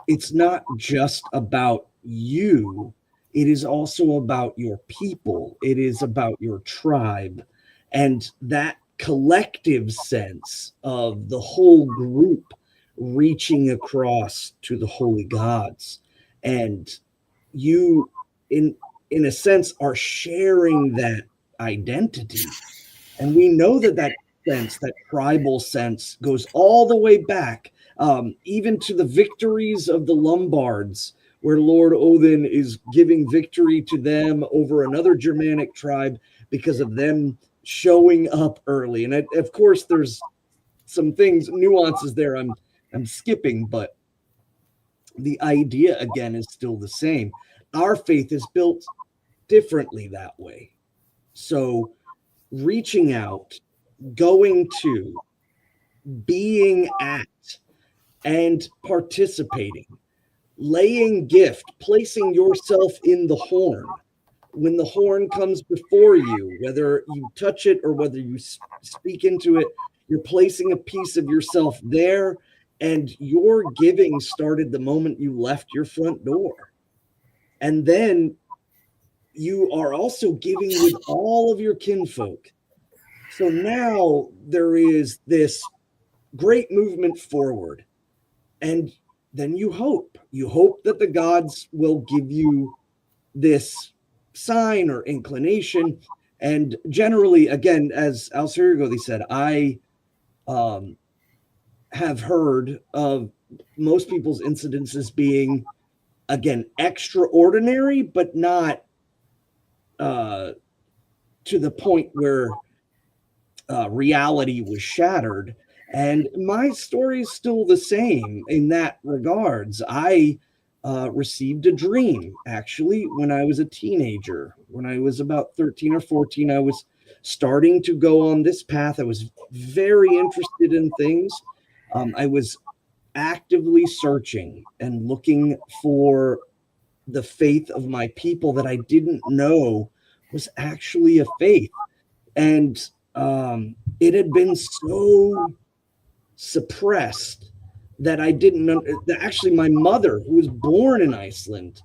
it's not just about you, it is also about your people, it is about your tribe, and that collective sense of the whole group reaching across to the holy gods. And you in a sense are sharing that identity. And we know that sense, that tribal sense, goes all the way back, even to the victories of the Lombards, where Lord Odin is giving victory to them over another Germanic tribe because of them showing up early. And of course, there's some nuances there I'm skipping, but the idea again is still the same. Our faith is built differently that way. So reaching out, going to, being at, and participating, laying gift, placing yourself in the horn. When the horn comes before you, whether you touch it or whether you speak into it, you're placing a piece of yourself there, and your giving started the moment you left your front door. And then you are also giving with all of your kinfolk. So now there is this great movement forward. And then you hope that the gods will give you this sign or inclination. And generally, again, as Al-Sirigodi said, I have heard of most people's incidences being, again, extraordinary, but not to the point where reality was shattered. And my story is still the same in that regards. I received a dream, actually, when I was a teenager. When I was about 13 or 14, I was starting to go on this path. I was very interested in things. I was actively searching and looking for the faith of my people that I didn't know was actually a faith. And it had been so suppressed that I didn't know. Actually, my mother, who was born in Iceland,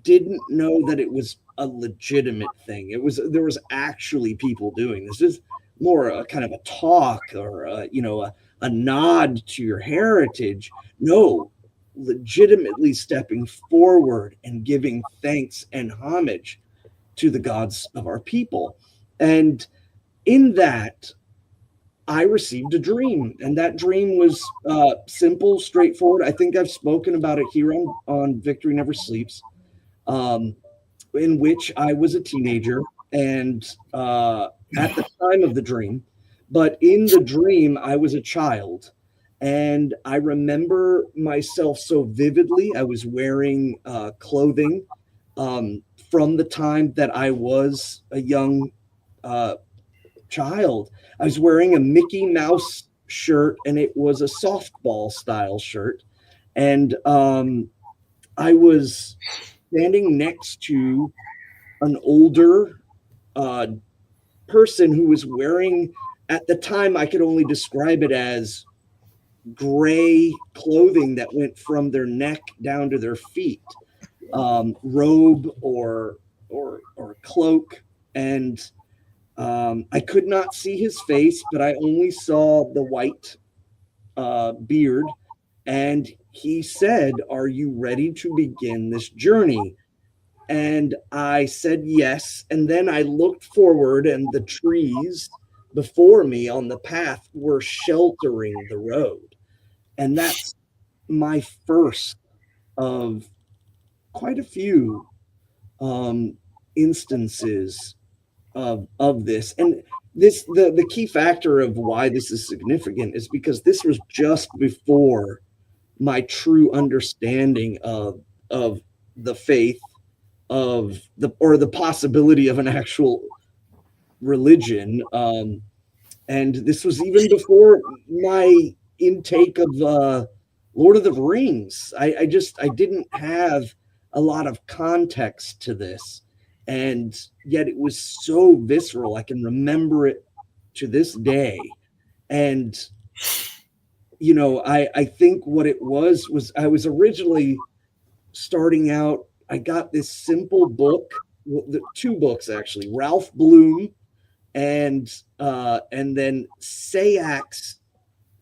didn't know that it was a legitimate thing. There was actually people doing this. This is more a kind of a talk or a nod to your heritage. No, legitimately stepping forward and giving thanks and homage to the gods of our people. And in that, I received a dream, and that dream was simple, straightforward. I think I've spoken about it here on Victory Never Sleeps, in which I was a teenager, and at the time of the dream, but in the dream, I was a child, and I remember myself so vividly. I was wearing clothing from the time that I was a young child. I was wearing a Mickey Mouse shirt, and it was a softball style shirt. And I was standing next to an older person who was wearing, at the time, I could only describe it as gray clothing that went from their neck down to their feet, robe or cloak. And I could not see his face, but I only saw the white beard. And he said, "Are you ready to begin this journey?" And I said yes. And then I looked forward, and the trees before me on the path were sheltering the road. And that's my first of quite a few instances of this. And this, the key factor of why this is significant is because this was just before my true understanding of the faith, of the possibility of an actual religion. And this was even before my intake of Lord of the Rings. I didn't have a lot of context to this, and yet it was so visceral. I can remember it to this day. And I think what it was I was originally starting out. I got this simple book, two books actually, Ralph Bloom and then Sayak's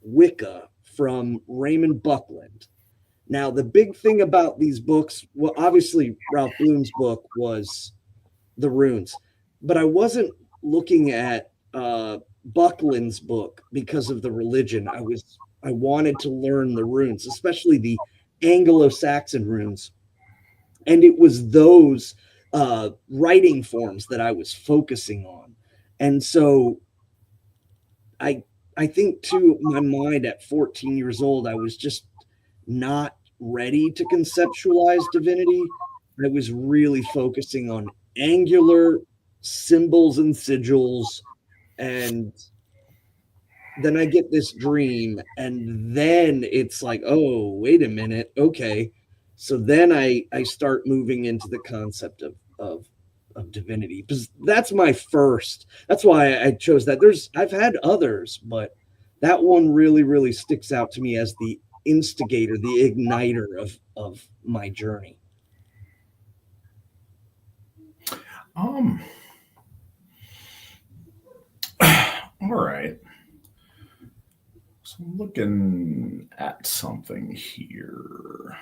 Wicca from Raymond Buckland. Now, the big thing about these books, well, obviously Ralph Bloom's book was the runes, but I wasn't looking at Buckland's book because of the religion. I wanted to learn the runes, especially the Anglo-Saxon runes. And it was those writing forms that I was focusing on. And so I think too, my mind at 14 years old, I was just not ready to conceptualize divinity. I was really focusing on angular symbols and sigils. And then I get this dream, and then it's like, oh, wait a minute. Okay. So then I start moving into the concept of divinity, because that's my first. That's why I chose that. I've had others, but that one really, really sticks out to me as the instigator, the igniter of my journey. All right. So I'm looking at something here.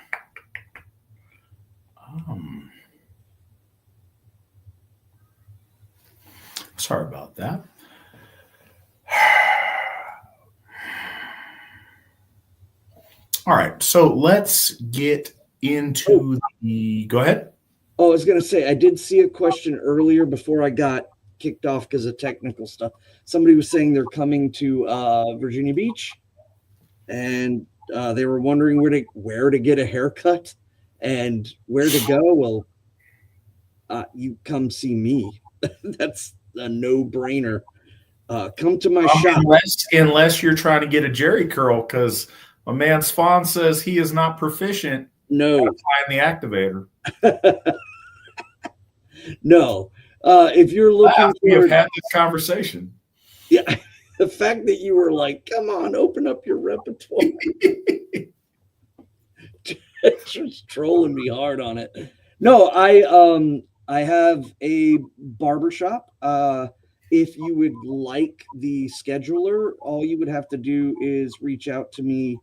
Sorry about that. All right, so let's get into the. Go ahead. Oh, I was going to say, I did see a question earlier before I got kicked off because of technical stuff. Somebody was saying they're coming to Virginia Beach, and they were wondering where to get a haircut and where to go. Well, you come see me. That's a no-brainer. Come to my shop. Unless you're trying to get a Jerry curl, because my man Svan says he is not proficient. No, applying the activator. No, if you're looking we have had this conversation. Yeah, the fact that you were like, "Come on, open up your repertoire," just trolling me hard on it. No, I have a barbershop. If you would like the scheduler, all you would have to do is reach out to me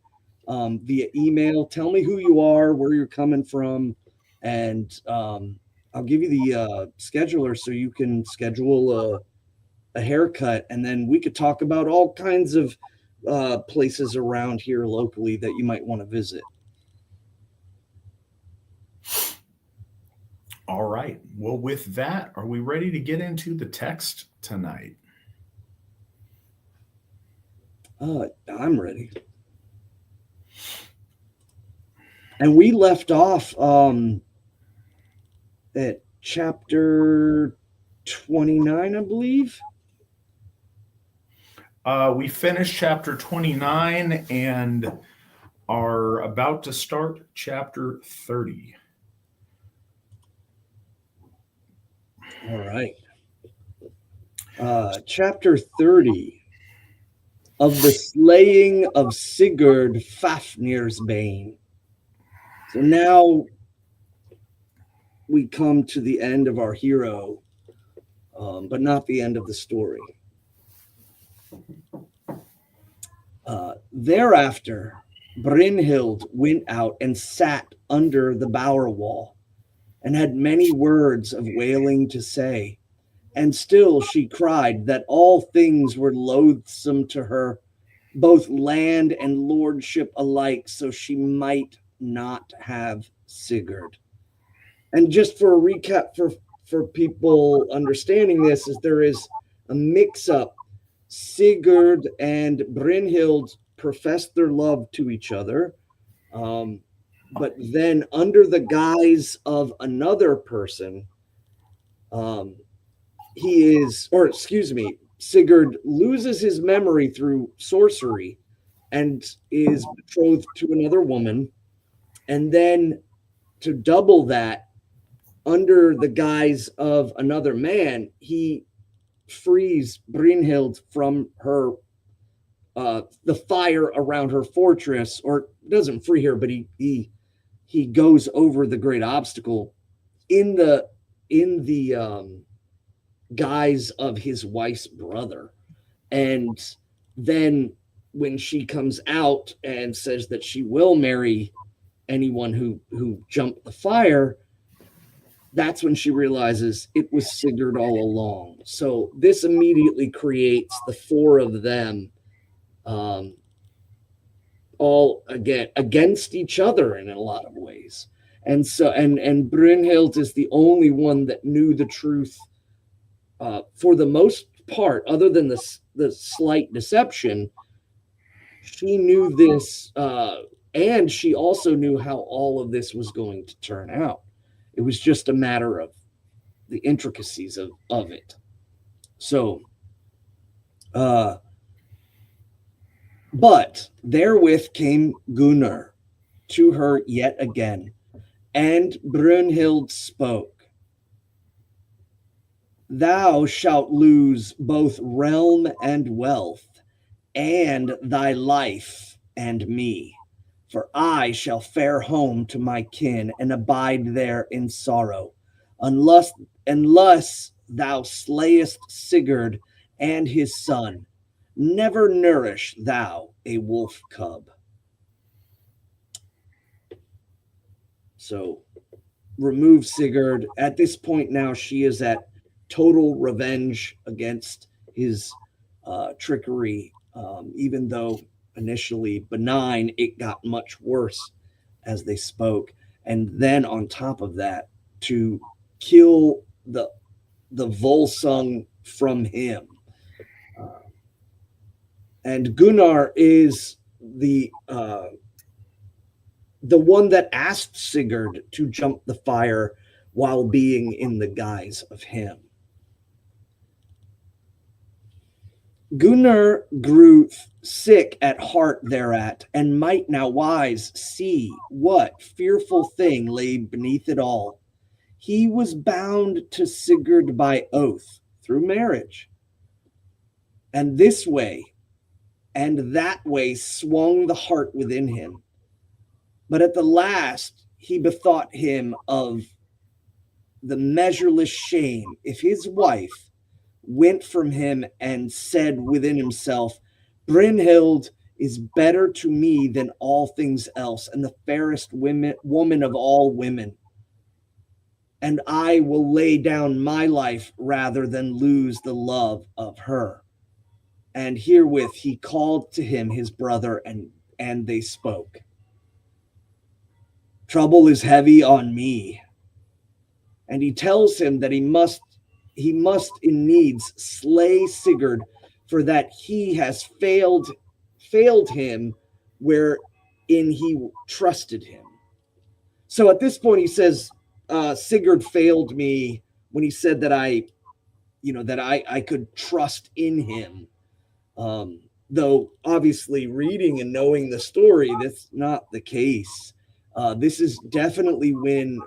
via email. Tell me who you are, where you're coming from, and I'll give you the scheduler so you can schedule a haircut, and then we could talk about all kinds of places around here locally that you might want to visit. All right. Well, with that, are we ready to get into the text tonight? I'm ready. And we left off at chapter 29, I believe. We finished chapter 29 and are about to start chapter 30. All right. Chapter 30 of the slaying of Sigurd Fafnir's Bane. So now we come to the end of our hero, but not the end of the story. Thereafter, Brynhild went out and sat under the bower wall and had many words of wailing to say. And still she cried that all things were loathsome to her, both land and lordship alike, so she might not have Sigurd. And just for a recap for people understanding this, is there is a mix-up. Sigurd and Brynhild professed their love to each other, but then under the guise of another person, Sigurd loses his memory through sorcery and is betrothed to another woman. And then to double that, under the guise of another man, he frees Brynhild from her the fire around her fortress, or doesn't free her, but he goes over the great obstacle in the guise of his wife's brother. And then when she comes out and says that she will marry anyone who jumped the fire, that's when she realizes it was Sigurd all along. So this immediately creates the four of them all against each other in a lot of ways. And so and Brynhild is the only one that knew the truth for the most part, other than the slight deception. She knew this, and she also knew how all of this was going to turn out. It was just a matter of the intricacies of it. So, but therewith came Gunnar to her yet again, and Brynhild spoke. Thou shalt lose both realm and wealth, and thy life and me. For I shall fare home to my kin and abide there in sorrow, unless thou slayest Sigurd and his son. Never nourish thou a wolf cub. So remove Sigurd. At this point now, she is at total revenge against his trickery, even though initially benign, it got much worse as they spoke. And then on top of that, to kill the Völsung from him. And Gunnar is the one that asked Sigurd to jump the fire while being in the guise of him. Gunnar grew sick at heart thereat, and might now wise see what fearful thing lay beneath it all. He was bound to Sigurd by oath through marriage, and this way and that way swung the heart within him. But at the last he bethought him of the measureless shame if his wife went from him and said within himself, Brynhild is better to me than all things else, and the fairest woman of all women. And I will lay down my life rather than lose the love of her. And herewith he called to him his brother, and they spoke. Trouble is heavy on me. And he tells him that he must in needs slay Sigurd, for that he has failed him wherein he trusted him. So at this point he says, Sigurd failed me when he said that I could trust in him. Though obviously reading and knowing the story, that's not the case. This is definitely when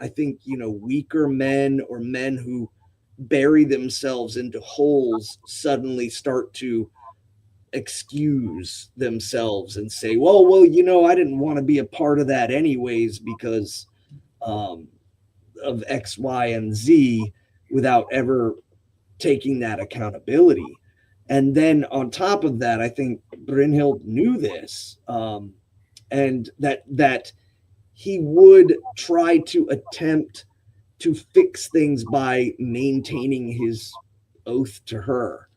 I think, weaker men or men who bury themselves into holes suddenly start to excuse themselves and say, well, I didn't want to be a part of that anyways because um, of X, Y, and Z, without ever taking that accountability. And then on top of that, I think Brynhild knew this, and that he would try to attempt to fix things by maintaining his oath to her,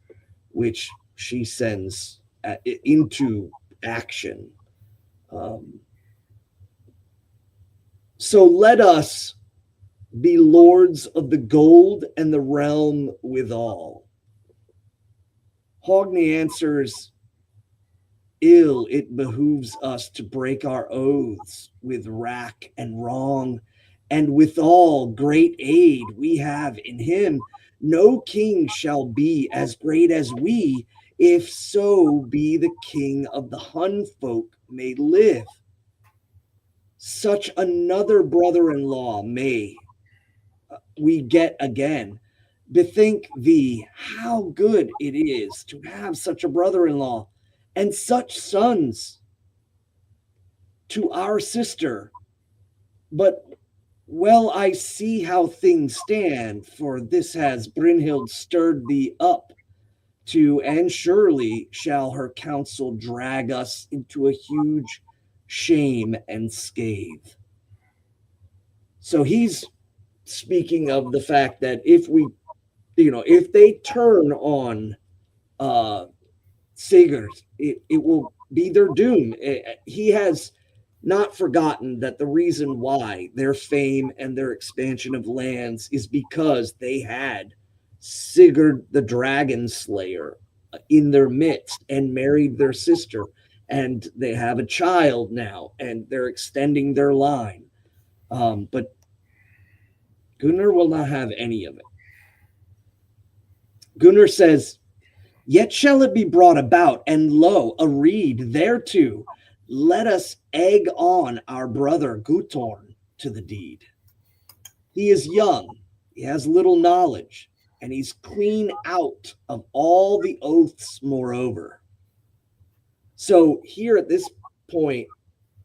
which she sends into action. So let us be lords of the gold and the realm withal. Hogni answers, ill it behooves us to break our oaths with wrack and wrong, and withal great aid we have in him. No king shall be as great as we, if so be the king of the Hun folk may live. Such another brother-in-law may we get again. Bethink thee how good it is to have such a brother-in-law and such sons to our sister. But well, I see how things stand, for this has Brynhild stirred thee up to, and surely shall her counsel drag us into a huge shame and scathe. So he's speaking of the fact that if they turn on Sigurd, it will be their doom. He has not forgotten that the reason why their fame and their expansion of lands is because they had Sigurd the Dragon Slayer in their midst and married their sister, and they have a child now, and they're extending their line. But Gunnar will not have any of it. Gunnar says, yet shall it be brought about, and lo, a reed thereto. Let us egg on our brother Guttorm to the deed. He is young, he has little knowledge, and he's clean out of all the oaths, moreover. So here at this point,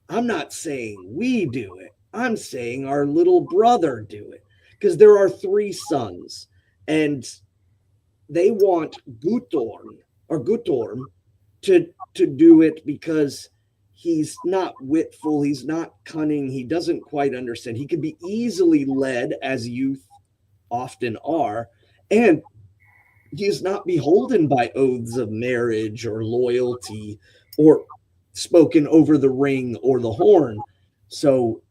I'm not saying we do it. I'm saying our little brother do it. Because there are 3 sons, and they want Guttorm to do it because he's not witful, he's not cunning, he doesn't quite understand. He can be easily led, as youth often are, and he is not beholden by oaths of marriage or loyalty or spoken over the ring or the horn. So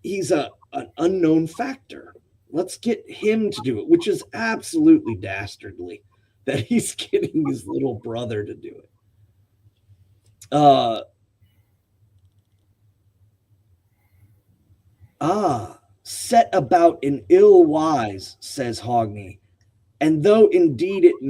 he's an unknown factor. Let's get him to do it, which is absolutely dastardly that he's getting his little brother to do it. Set about in ill wise, says Hogni, and though indeed it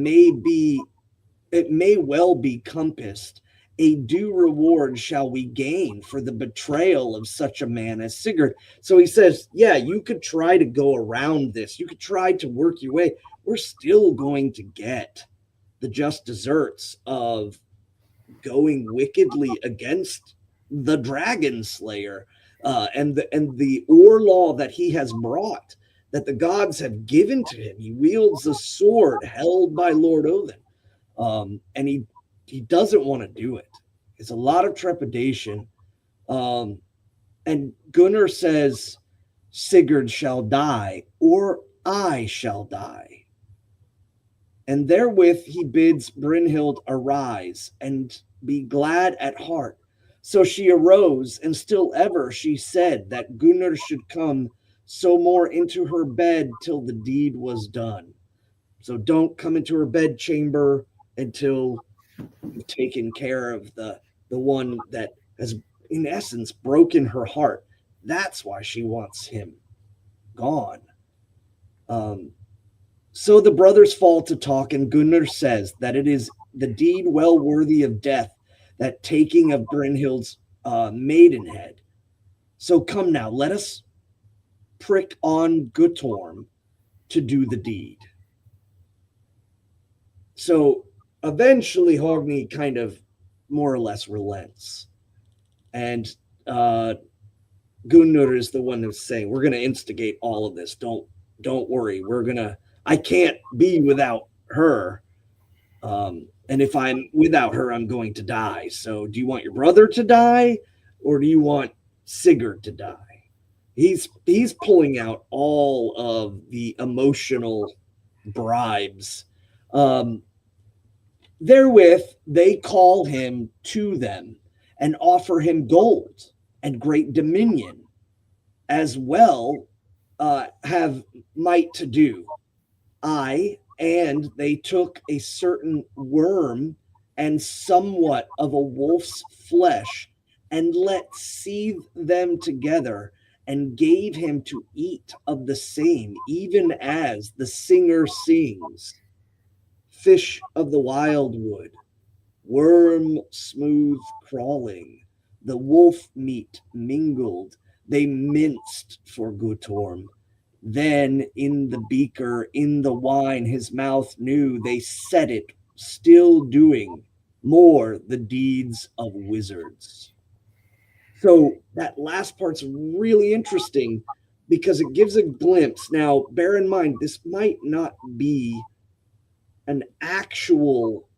may well be compassed, a due reward shall we gain for the betrayal of such a man as Sigurd. So he says, yeah, you could try to go around this. You could try to work your way. We're still going to get the just deserts of going wickedly against the Dragon Slayer and the Or law that he has brought, that the gods have given to him. He wields a sword held by Lord Odin. And he doesn't want to do it. It's a lot of trepidation. And Gunnar says, Sigurd shall die, or I shall die. And therewith he bids Brynhild arise and be glad at heart. So she arose, and still ever she said that Gunnar should come so more into her bed till the deed was done. So don't come into her bed chamber until you've taken care of the one that has, in essence, broken her heart. That's why she wants him gone. So the brothers fall to talk, and Gunnar says that it is the deed well worthy of death, that taking of Brynhild's maidenhead. So come now, let us prick on Guttorm to do the deed. So eventually Hogni kind of more or less relents. And Gunnar is the one who's saying, we're going to instigate all of this. Don't worry. I can't be without her. And if I'm without her, I'm going to die. So do you want your brother to die, or do you want Sigurd to die? He's pulling out all of the emotional bribes. Therewith, they call him to them and offer him gold and great dominion, as well have might to do. And they took a certain worm and somewhat of a wolf's flesh, and let seethe them together, and gave him to eat of the same, even as the singer sings. Fish of the wildwood, worm smooth crawling, the wolf meat mingled, they minced for Guttorm. Then in the beaker, in the wine, his mouth knew, they set it, still doing more the deeds of wizards. So that last part's really interesting because it gives a glimpse. Now, bear in mind, this might not be an actual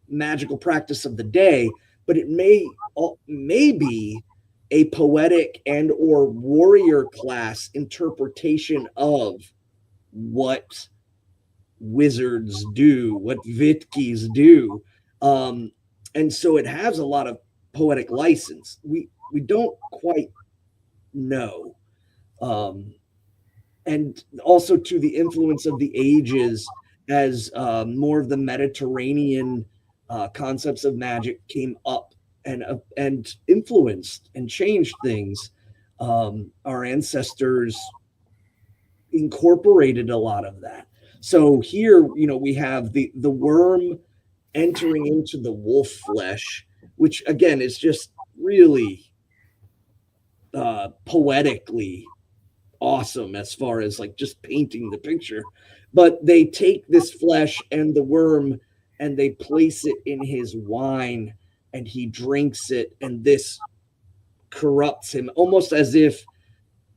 magical practice of the day, but it may be a poetic and or warrior class interpretation of what wizards do, what Vitkis do. And so it has a lot of poetic license. We don't quite know. And also to the influence of the ages as more of the Mediterranean concepts of magic came up and influenced and changed things. Our ancestors incorporated a lot of that. So here, we have the worm entering into the wolf flesh, which again is just really poetically awesome as far as like just painting the picture. But they take this flesh and the worm and they place it in his wine, and he drinks it, and this corrupts him, almost as if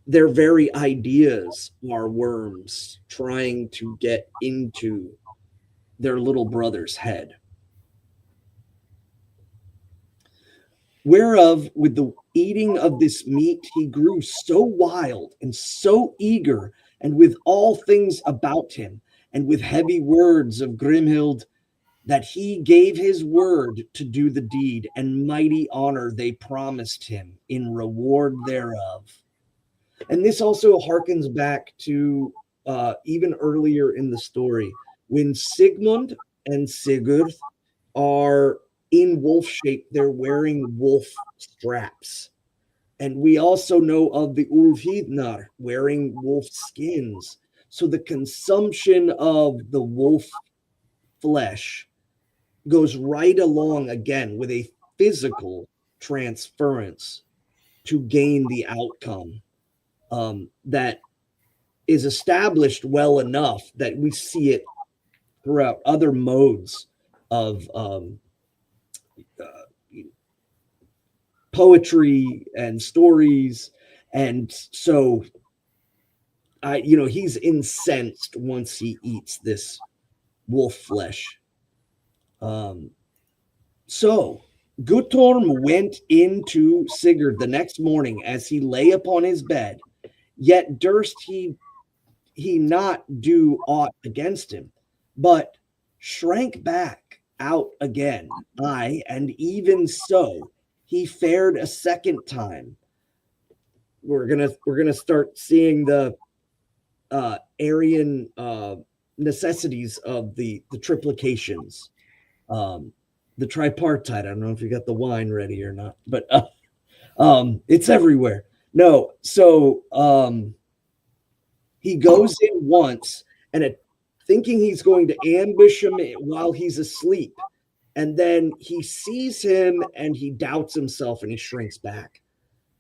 their very ideas are worms trying to get into their little brother's head. Whereof with the eating of this meat he grew so wild and so eager, and with all things about him, and with heavy words of Grimhild, that he gave his word to do the deed, and mighty honor they promised him in reward thereof. And this also harkens back to even earlier in the story, when Sigmund and Sigurd are in wolf shape, they're wearing wolf straps. And we also know of the Ulfhidnar wearing wolf skins. So the consumption of the wolf flesh goes right along again with a physical transference to gain the outcome that is established well enough that we see it throughout other modes of poetry and stories. And so he's incensed once he eats this wolf flesh. So Guttorm went into Sigurd the next morning as he lay upon his bed, yet durst he not do aught against him, but shrank back out again. And even so he fared a second time. We're gonna start seeing the Aryan necessities of the triplications, the tripartite. I don't know if you got the wine ready or not, but it's everywhere. No, so he goes in once, and thinking he's going to ambush him while he's asleep. And then he sees him and he doubts himself and he shrinks back.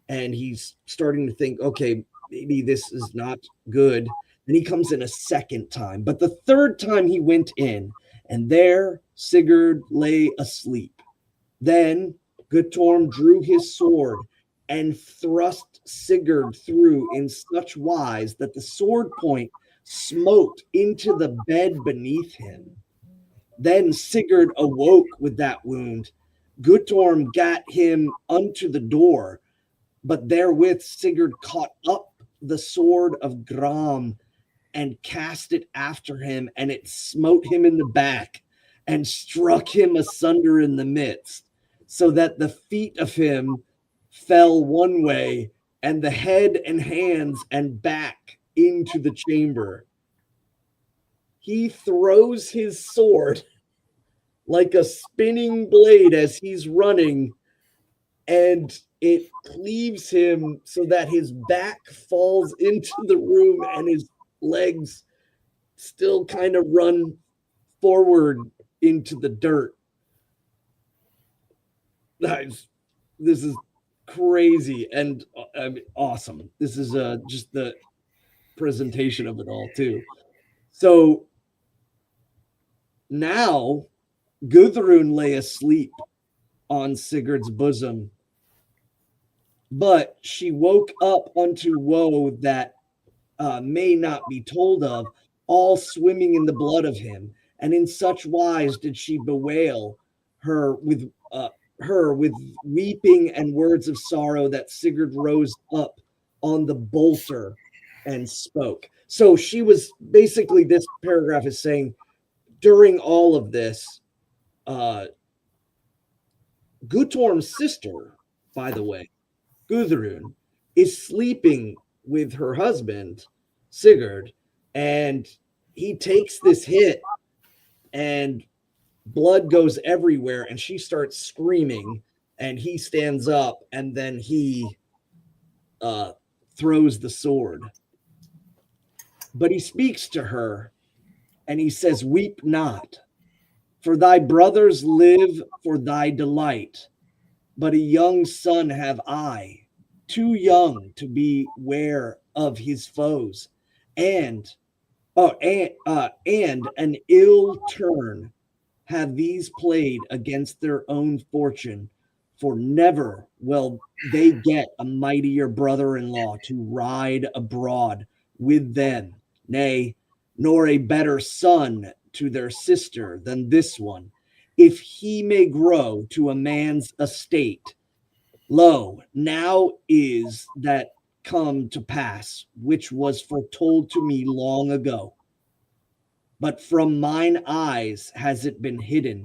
And he's starting to think, okay, maybe this is not good. And he comes in a second time. But the third time he went in, and there Sigurd lay asleep. Then Guttorm drew his sword and thrust Sigurd through in such wise that the sword point smote into the bed beneath him. Then Sigurd awoke with that wound. Guttorm gat him unto the door, but therewith Sigurd caught up the sword of Gram and cast it after him, and it smote him in the back and struck him asunder in the midst, so that the feet of him fell one way, and the head and hands and back into the chamber. He throws his sword like a spinning blade as he's running, and it cleaves him so that his back falls into the room and his legs still kind of run forward into the dirt. This is crazy and awesome. This is just the presentation of it all too. So now Gudrun lay asleep on Sigurd's bosom, but she woke up unto woe that may not be told of, all swimming in the blood of him. And in such wise did she bewail her with weeping and words of sorrow that Sigurd rose up on the bolter and spoke. So she was basically, this paragraph is saying, during all of this, Guttorm's sister, by the way, Gudrun, is sleeping with her husband, Sigurd, and he takes this hit and blood goes everywhere and she starts screaming and he stands up and then he throws the sword. But he speaks to her and he says, "Weep not, for thy brothers live for thy delight, but a young son have I, too young to be ware of his foes, and an ill turn have these played against their own fortune, for never will they get a mightier brother-in-law to ride abroad with them, nay, nor a better son to their sister than this one, if he may grow to a man's estate. Lo, now is that come to pass, which was foretold to me long ago. But from mine eyes has it been hidden.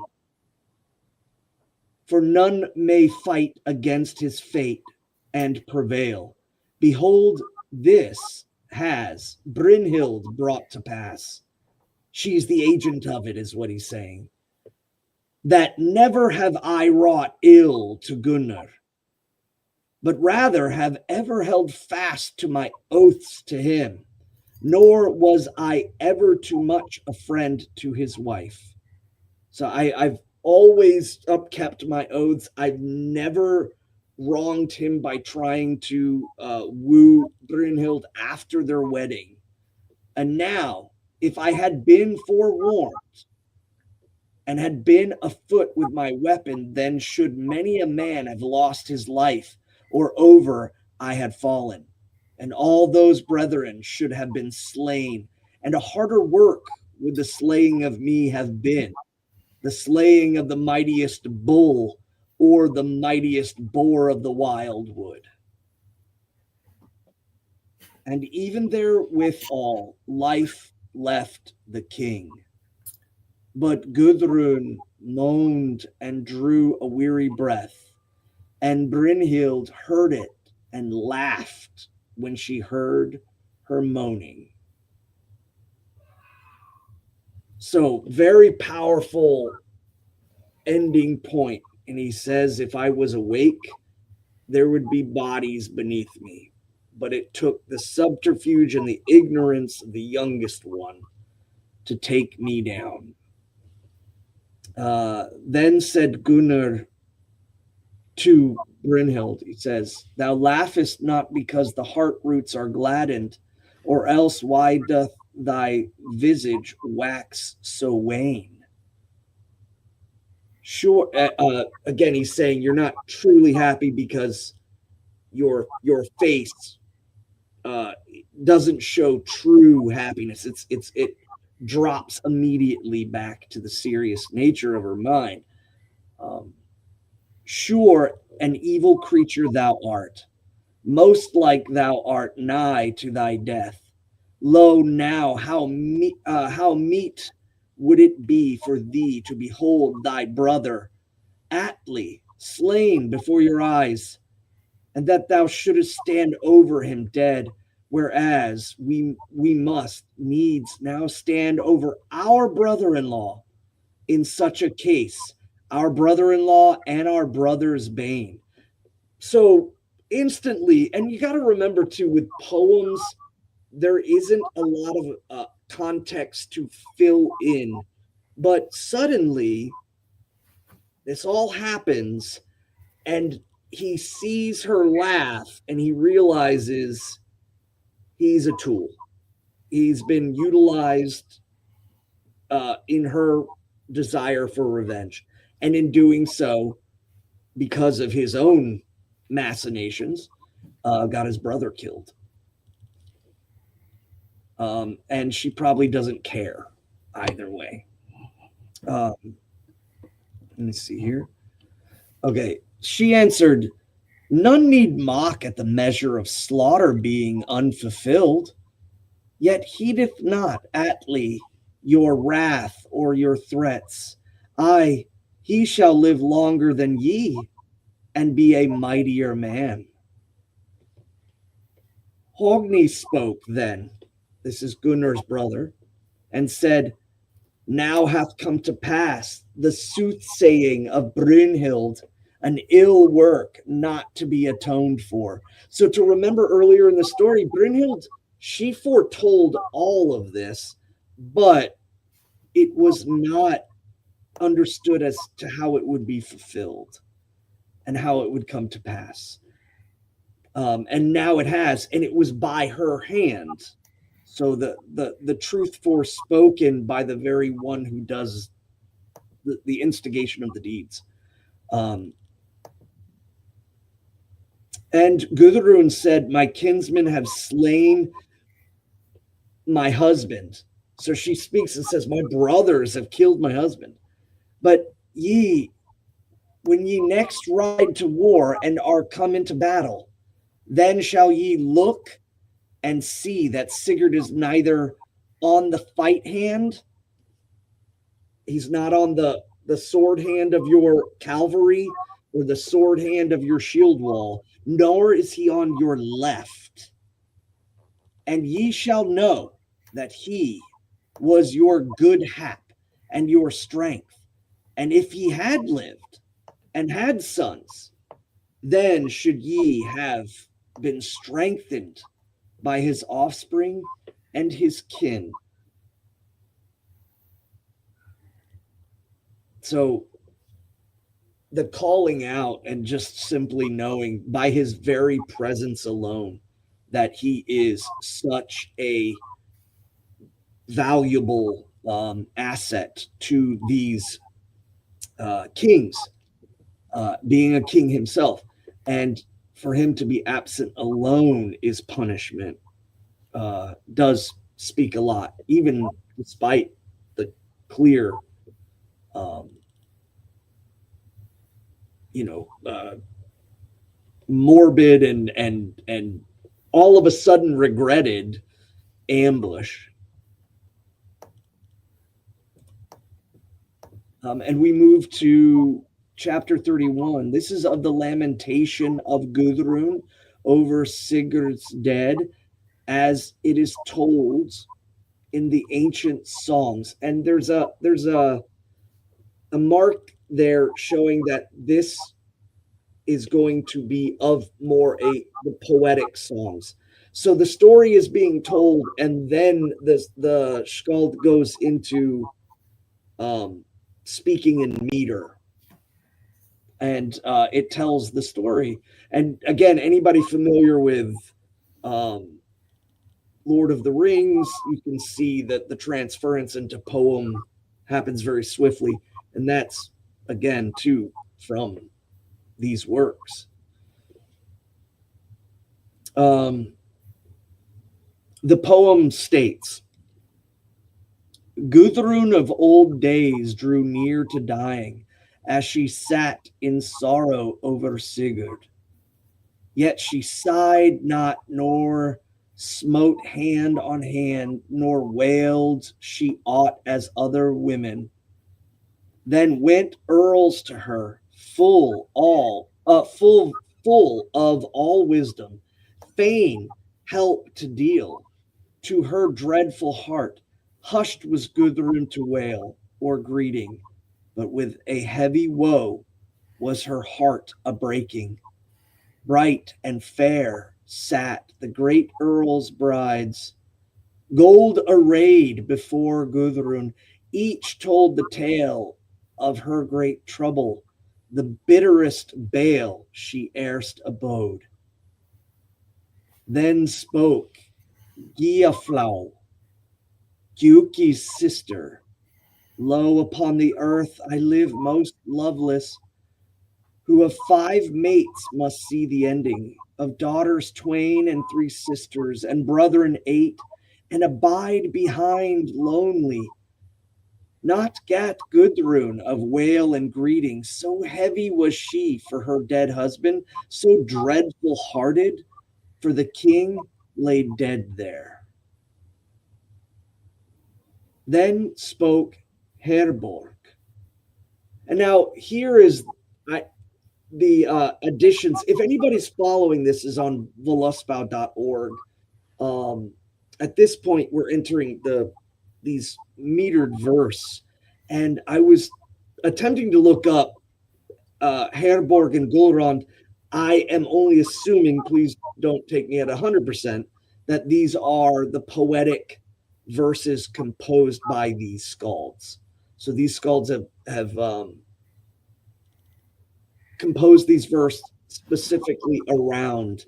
For none may fight against his fate and prevail. Behold, this has Brynhild brought to pass. She's the agent of it, is what he's saying. That never have I wrought ill to Gunnar, but rather have ever held fast to my oaths to him, nor was I ever too much a friend to his wife. So I've always upkept my oaths. I've never wronged him by trying to woo Brynhild after their wedding. And now, if I had been forewarned and had been afoot with my weapon, then should many a man have lost his life, or over I had fallen, and all those brethren should have been slain, and a harder work would the slaying of me have been, the slaying of the mightiest bull, or the mightiest boar of the wildwood. And even therewithal life left the king. But Gudrun moaned and drew a weary breath, and Brynhild heard it and laughed when she heard her moaning. So, very powerful ending point. And he says, if I was awake, there would be bodies beneath me. But it took the subterfuge and the ignorance of the youngest one to take me down. Then said Gunnar to Brynhild, he says, thou laughest not because the heart roots are gladdened, or else why doth thy visage wax so wan? Sure. Again, he's saying you're not truly happy because your face doesn't show true happiness. It drops immediately back to the serious nature of her mind. Sure, an evil creature thou art, most like thou art nigh to thy death. Lo, now how meet would it be for thee to behold thy brother Atli slain before your eyes, and that thou shouldest stand over him dead, whereas we must needs now stand over our brother-in-law in such a case, our brother-in-law and our brother's bane. So instantly, and you got to remember too, with poems, there isn't a lot of context to fill in, but suddenly this all happens and he sees her laugh and he realizes he's a tool. He's been utilized in her desire for revenge. And in doing so, because of his own machinations, got his brother killed. And she probably doesn't care either way. Let me see here. Okay. She answered, none need mock at the measure of slaughter being unfulfilled, yet heedeth not Atli your wrath or your threats. Aye, he shall live longer than ye and be a mightier man. Hogni spoke then, this is Gunnar's brother, and said, now hath come to pass the soothsaying of Brynhild, an ill work not to be atoned for. So to remember earlier in the story, Brynhild, she foretold all of this, but it was not understood as to how it would be fulfilled and how it would come to pass. And now it has, and it was by her hand. So the truth forespoken by the very one who does the instigation of the deeds. And Gudrun said, my kinsmen have slain my husband. So she speaks and says, my brothers have killed my husband. But ye, when ye next ride to war and are come into battle, then shall ye look and see that Sigurd is neither on the fight hand, he's not on the sword hand of your cavalry or the sword hand of your shield wall, nor is he on your left. And ye shall know that he was your good hap and your strength. And if he had lived and had sons, then should ye have been strengthened by his offspring and his kin. So the calling out and just simply knowing by his very presence alone that he is such a valuable asset to these kings, being a king himself. And for him to be absent alone is punishment, does speak a lot, even despite the clear, morbid and all of a sudden regretted ambush. And we move to chapter 31. This is of the lamentation of Gudrun over Sigurd's dead, as it is told in the ancient songs. And there's a mark there showing that this is going to be of more the poetic songs. So the story is being told, and then the Skald goes into speaking in meter, and it tells the story. And again, anybody familiar with Lord of the Rings, you can see that the transference into poem happens very swiftly, and that's again too from these works. The poem states, Gudrun of old days drew near to dying as she sat in sorrow over Sigurd. Yet she sighed not, nor smote hand on hand, nor wailed she aught as other women. Then went earls to her, full of all wisdom, fain help to deal. To her dreadful heart, hushed was Gudrun to wail or greeting, but with a heavy woe was her heart a breaking. Bright and fair sat the great earl's brides, gold arrayed before Gudrun. Each told the tale of her great trouble, the bitterest bale she erst abode. Then spoke Giaflau, Giuki's sister. Lo, upon the earth I live most loveless, who of 5 mates must see the ending, of daughters 2 and 3 sisters, and brethren 8, and abide behind lonely. Not gat Gudrun of wail and greeting, so heavy was she for her dead husband, so dreadful hearted, for the king lay dead there. Then spoke Herborg. And now here is the additions. If anybody's following this, is on volusbau.org. At this point, we're entering these metered verse, and I was attempting to look up Herborg and Gulrond. I am only assuming, please don't take me at 100%, that these are the poetic verses composed by these skalds. So these skalds have composed these verses specifically around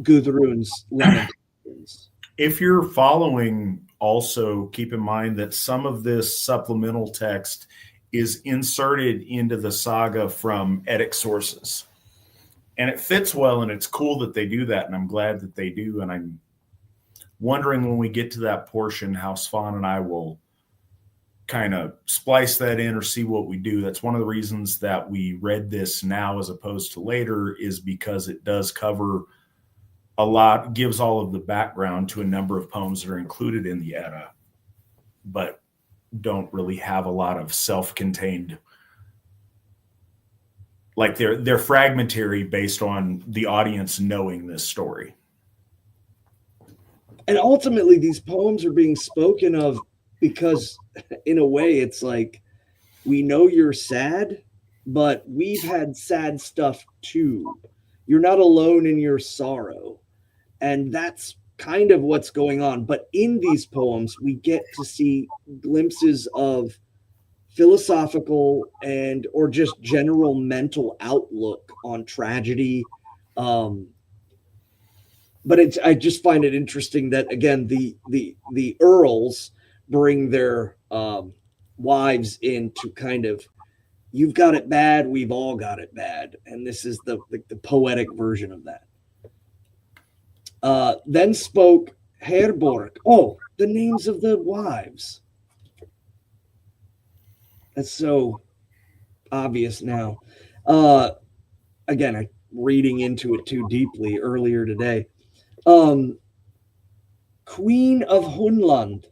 Gudrun's lamentations. If you're following, also keep in mind that some of this supplemental text is inserted into the saga from Edic sources. And it fits well, and it's cool that they do that, and I'm glad that they do. And I'm wondering when we get to that portion how Svan and I will kind of splice that in or see what we do. That's one of the reasons that we read this now as opposed to later, is because it does cover a lot, gives all of the background to a number of poems that are included in the Edda, but don't really have a lot of self-contained, like they're fragmentary based on the audience knowing this story. And ultimately, these poems are being spoken of because, in a way, it's like, we know you're sad, but we've had sad stuff too. You're not alone in your sorrow. And that's kind of what's going on. But in these poems, we get to see glimpses of philosophical and or just general mental outlook on tragedy. But I just find it interesting that, again, the earls bring their wives in to kind of, you've got it bad, we've all got it bad, and this is the poetic version of that. Then spoke Herborg. Oh, the names of the wives. That's so obvious now. Again, I'm reading into it too deeply earlier today. Queen of Hunland,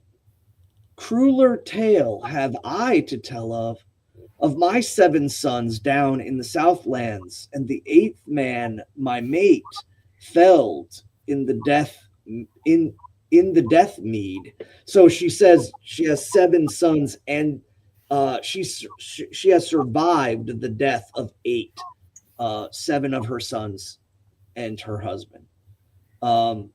crueler tale have I to tell of my 7 sons down in the Southlands, and the 8th man, my mate, felled in the death mead. So she says she has 7 sons, and she has survived the death of 8, 7 of her sons and her husband. Felled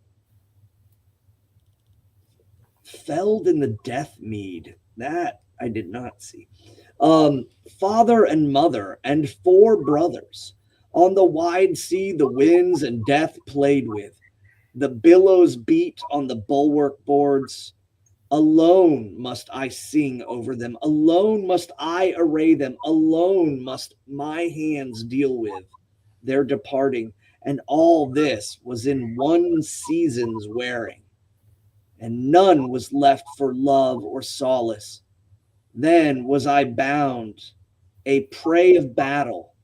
in the death mead. That I did not see. Father and mother and 4 brothers. On the wide sea, the winds and death played with. The billows beat on the bulwark boards. Alone must I sing over them. Alone must I array them. Alone must my hands deal with their departing. And all this was in one season's wearing. And none was left for love or solace. Then was I bound, a prey of battle,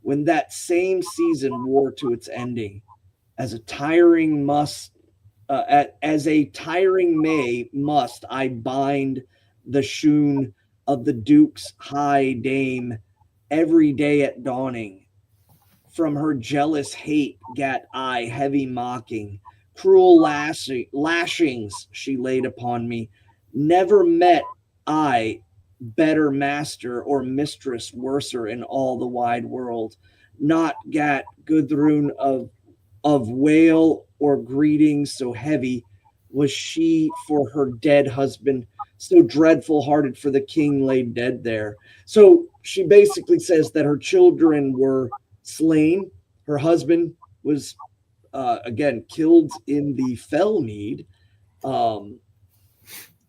when that same season wore to its ending, as a tiring May must I bind the shoon of the Duke's high dame every day at dawning. From her jealous hate gat I heavy mocking, cruel lashings she laid upon me. Never met I better master or mistress worser in all the wide world. Not gat Gudrun of wail or greeting so heavy was she for her dead husband, so dreadful hearted for the king lay dead there. So she basically says that her children were slain. Her husband was again killed in the fell mead.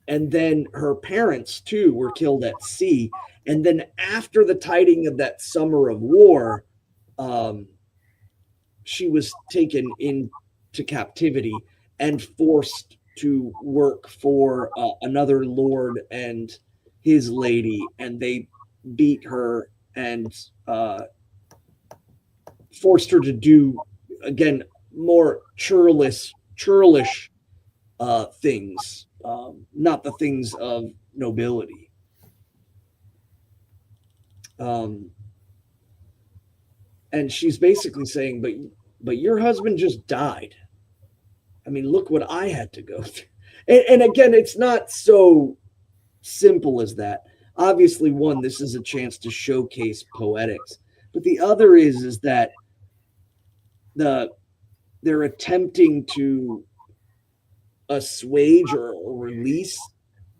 And then her parents too were killed at sea. And then after the tiding of that summer of war, she was taken into captivity and forced to work for another lord and his lady, and they beat her and forced her to do again more churlish things, not the things of nobility. And she's basically saying, but your husband just died. I mean, look what I had to go through. And again, it's not so simple as that. Obviously, one, this is a chance to showcase poetics, but the other is that they're attempting to assuage or release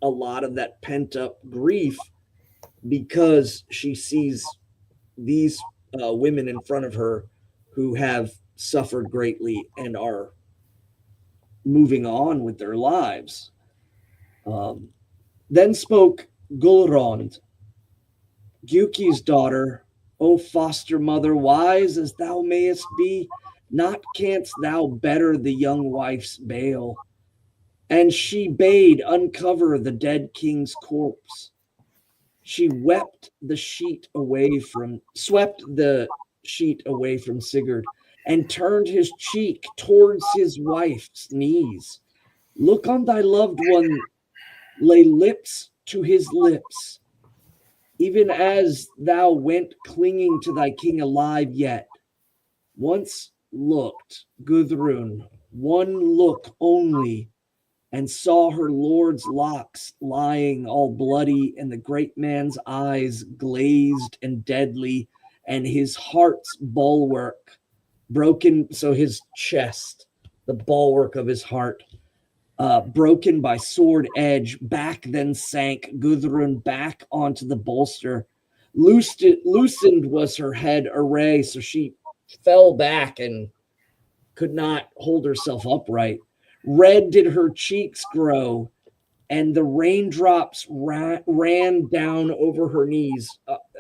a lot of that pent up grief because she sees these women in front of her who have suffered greatly and are moving on with their lives. Then spoke Gulrond, Gyuki's daughter, O foster mother, wise as thou mayest be, not canst thou better the young wife's bale. And she bade uncover the dead king's corpse. She swept the sheet away from Sigurd and turned his cheek towards his wife's knees. Look on thy loved one, lay lips to his lips, even as thou went clinging to thy king alive yet. Once looked Gudrun, one look only, and saw her lord's locks lying all bloody, and the great man's eyes glazed and deadly, and his heart's bulwark broken. So his chest, the bulwark of his heart, broken by sword edge, back then sank Gudrun back onto the bolster. Loosened was her head array, so she fell back and could not hold herself upright. Red did her cheeks grow, and the raindrops ran down over her knees.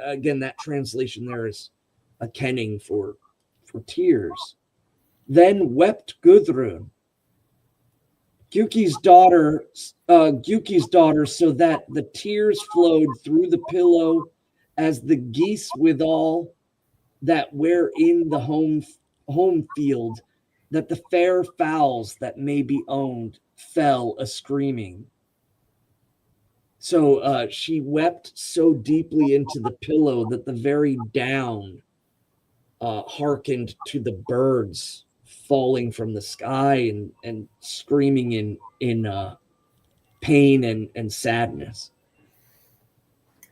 Again, that translation there is a kenning for tears. Then wept Gudrun, Gyuki's daughter, so that the tears flowed through the pillow as the geese withal that were in the home field, that the fair fowls that may be owned fell a screaming. So she wept so deeply into the pillow that the very down hearkened to the birds falling from the sky and screaming in pain and sadness.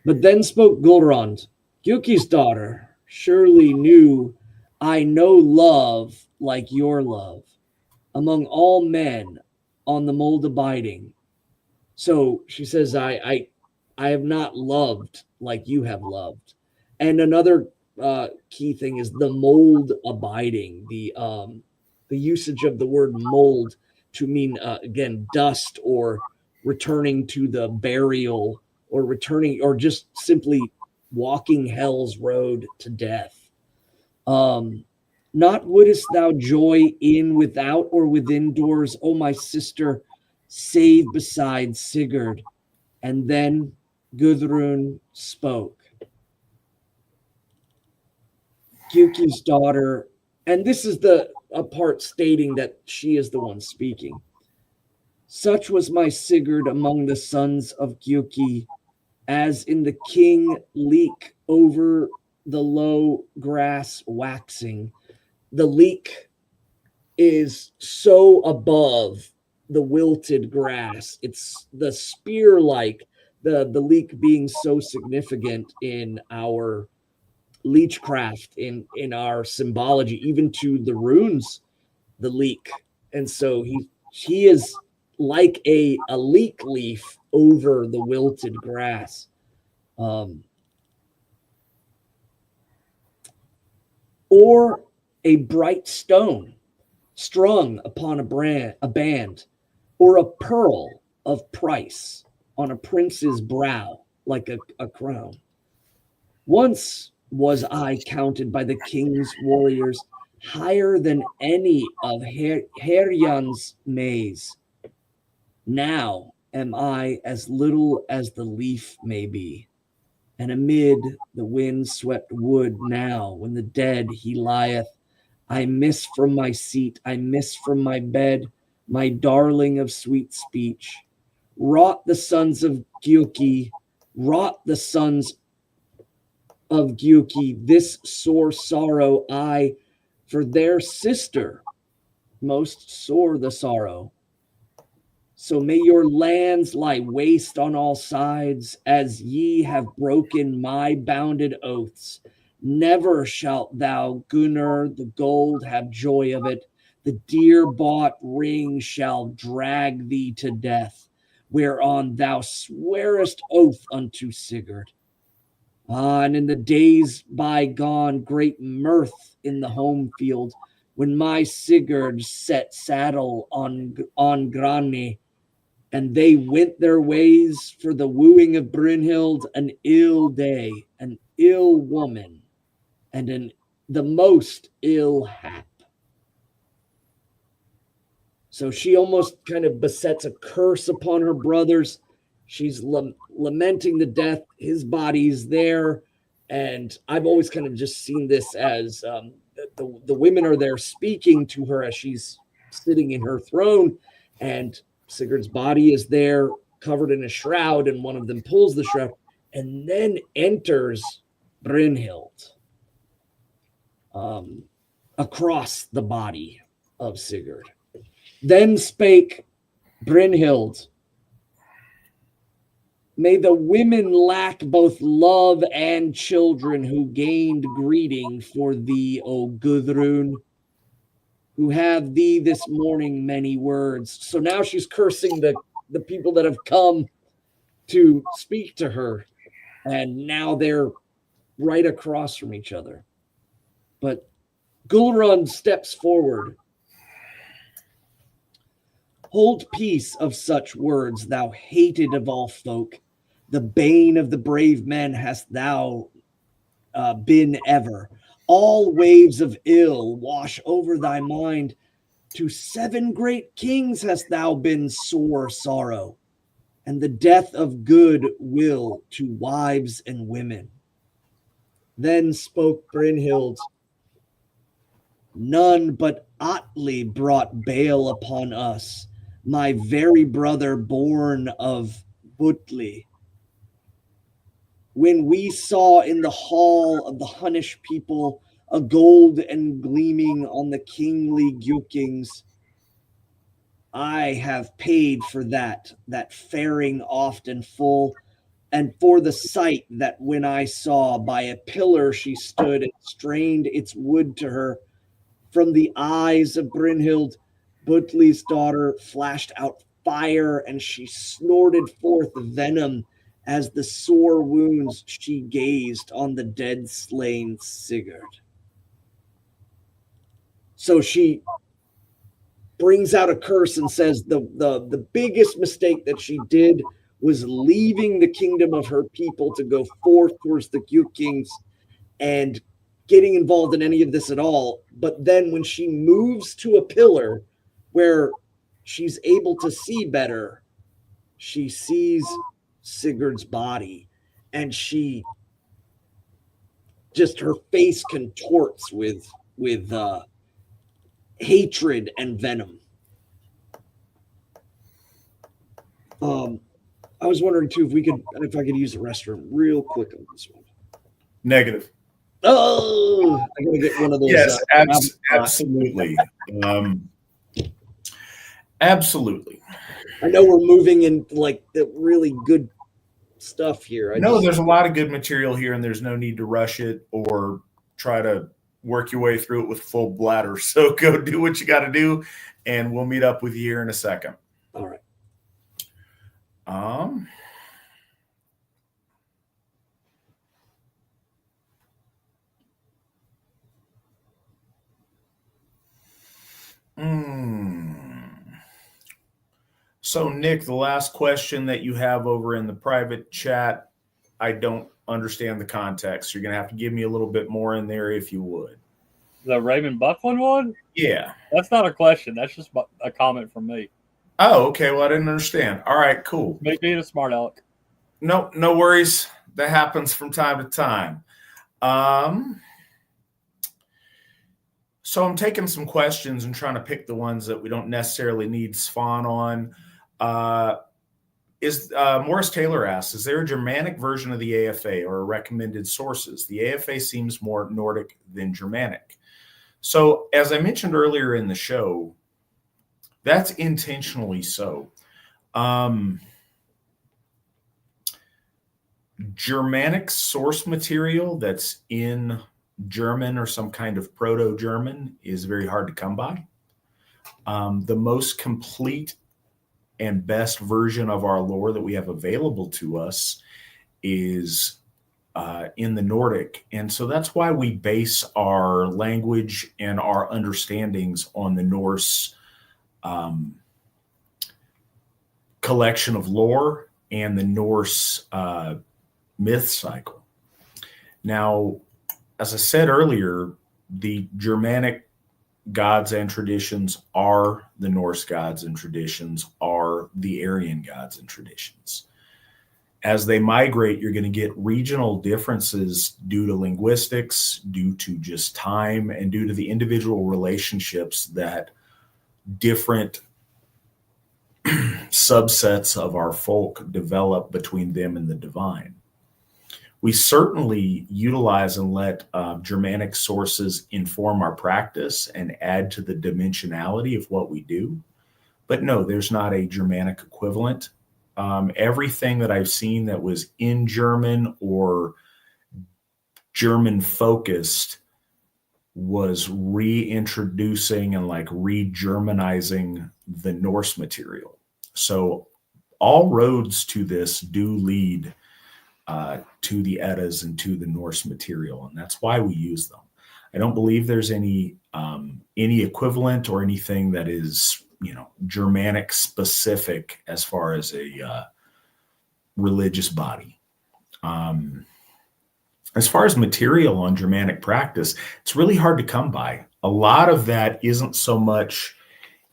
But then spoke Gulrond, Gyuki's daughter, surely knew I no love like your love. among all men on the mold abiding. So she says, I have not loved like you have loved. And another key thing is the mold abiding, the usage of the word mold to mean again dust, or returning to the burial, or returning, or just simply walking hell's road to death. Um, Not wouldest thou joy in without or within doors, O my sister, save beside Sigurd. And then Gudrun spoke. Gyuki's daughter, and this is the a part stating that she is the one speaking. Such was my Sigurd among the sons of Gyuki, as in the king leek over the low grass waxing. The leek is so above the wilted grass. It's the spear like, the leek being so significant in our leechcraft, in our symbology, even to the runes, the leek. And so he is like a leek leaf over the wilted grass. Or a bright stone strung upon a band, or a pearl of price on a prince's brow, like a crown. Once was I counted by the king's warriors higher than any of Herjan's maize. Now am I as little as the leaf may be. And amid the wind-swept wood now, when the dead he lieth, I miss from my seat, I miss from my bed, my darling of sweet speech. Wrought the sons of Gyuki, wrought the sons of Gyuki, this sore sorrow I, for their sister, most sore the sorrow. So may your lands lie waste on all sides, as ye have broken my bounded oaths. Never shalt thou, Gunnar, the gold, have joy of it. The dear-bought ring shall drag thee to death, whereon thou swearest oath unto Sigurd. Ah, and in the days bygone, great mirth in the home field, when my Sigurd set saddle on Grani, and they went their ways for the wooing of Brynhild, an ill day, an ill woman, and the most ill hap. So she almost kind of besets a curse upon her brothers. She's lamenting the death. His body's there. And I've always kind of just seen this as the women are there speaking to her as she's sitting in her throne, and Sigurd's body is there covered in a shroud, and one of them pulls the shroud, and then enters Brynhild across the body of Sigurd. Then spake Brynhild, may the women lack both love and children who gained greeting for thee, O Gudrun, who have thee this morning many words. So now she's cursing the people that have come to speak to her, and now they're right across from each other. But Gulrun steps forward. Hold peace of such words, thou hated of all folk. The bane of the brave men hast thou been ever. All waves of ill wash over thy mind. To 7 great kings hast thou been sore sorrow, and the death of good will to wives and women. Then spoke Brynhild, none but Atli brought bale upon us, my very brother born of Butli. When we saw in the hall of the Hunnish people a gold and gleaming on the kingly Gyukings, I have paid for that faring oft and full, and for the sight that when I saw by a pillar she stood and strained its wood to her, from the eyes of Brynhild, Butli's daughter flashed out fire, and she snorted forth venom as the sore wounds she gazed on the dead slain Sigurd. So she brings out a curse and says the biggest mistake that she did was leaving the kingdom of her people to go forth towards the Gyukings and getting involved in any of this at all. But then when she moves to a pillar where she's able to see better, she sees Sigurd's body, and she just, her face contorts with hatred and venom. I was wondering too if I could use the restroom real quick on this one. Negative. Oh, I gotta get one of those. Yes, absolutely. Absolutely. I know we're moving in like the really good stuff here. There's a lot of good material here, and there's no need to rush it or try to work your way through it with full bladder. So go do what you got to do, and we'll meet up with you here in a second. All right. So, Nick, the last question that you have over in the private chat, I don't understand the context. You're going to have to give me a little bit more in there if you would. The Raymond Buckland one? Yeah. That's not a question. That's just a comment from me. Oh, okay. Well, I didn't understand. All right, cool. Me being a smart aleck. No worries. That happens from time to time. So I'm taking some questions and trying to pick the ones that we don't necessarily need Svan on. Morris Taylor asks, is there a Germanic version of the AFA or recommended sources? The AFA seems more Nordic than Germanic. So as I mentioned earlier in the show, that's intentionally so. Germanic source material that's in German or some kind of Proto-German is very hard to come by. The most complete and best version of our lore that we have available to us is in the Nordic. And so that's why we base our language and our understandings on the Norse collection of lore and the Norse myth cycle. Now, as I said earlier, the Germanic gods and traditions are the Norse gods and traditions are the Aryan gods and traditions. As they migrate, you're going to get regional differences due to linguistics, due to just time, and due to the individual relationships that different subsets of our folk develop between them and the divine. We certainly utilize and let Germanic sources inform our practice and add to the dimensionality of what we do. But no, there's not a Germanic equivalent. Everything that I've seen that was in German or German focused was reintroducing and like re-Germanizing the Norse material. So all roads to this do lead to the Eddas and to the Norse material, and that's why we use them. I don't believe there's any equivalent or anything that is, Germanic specific as far as a religious body. As far as material on Germanic practice, it's really hard to come by. A lot of that isn't so much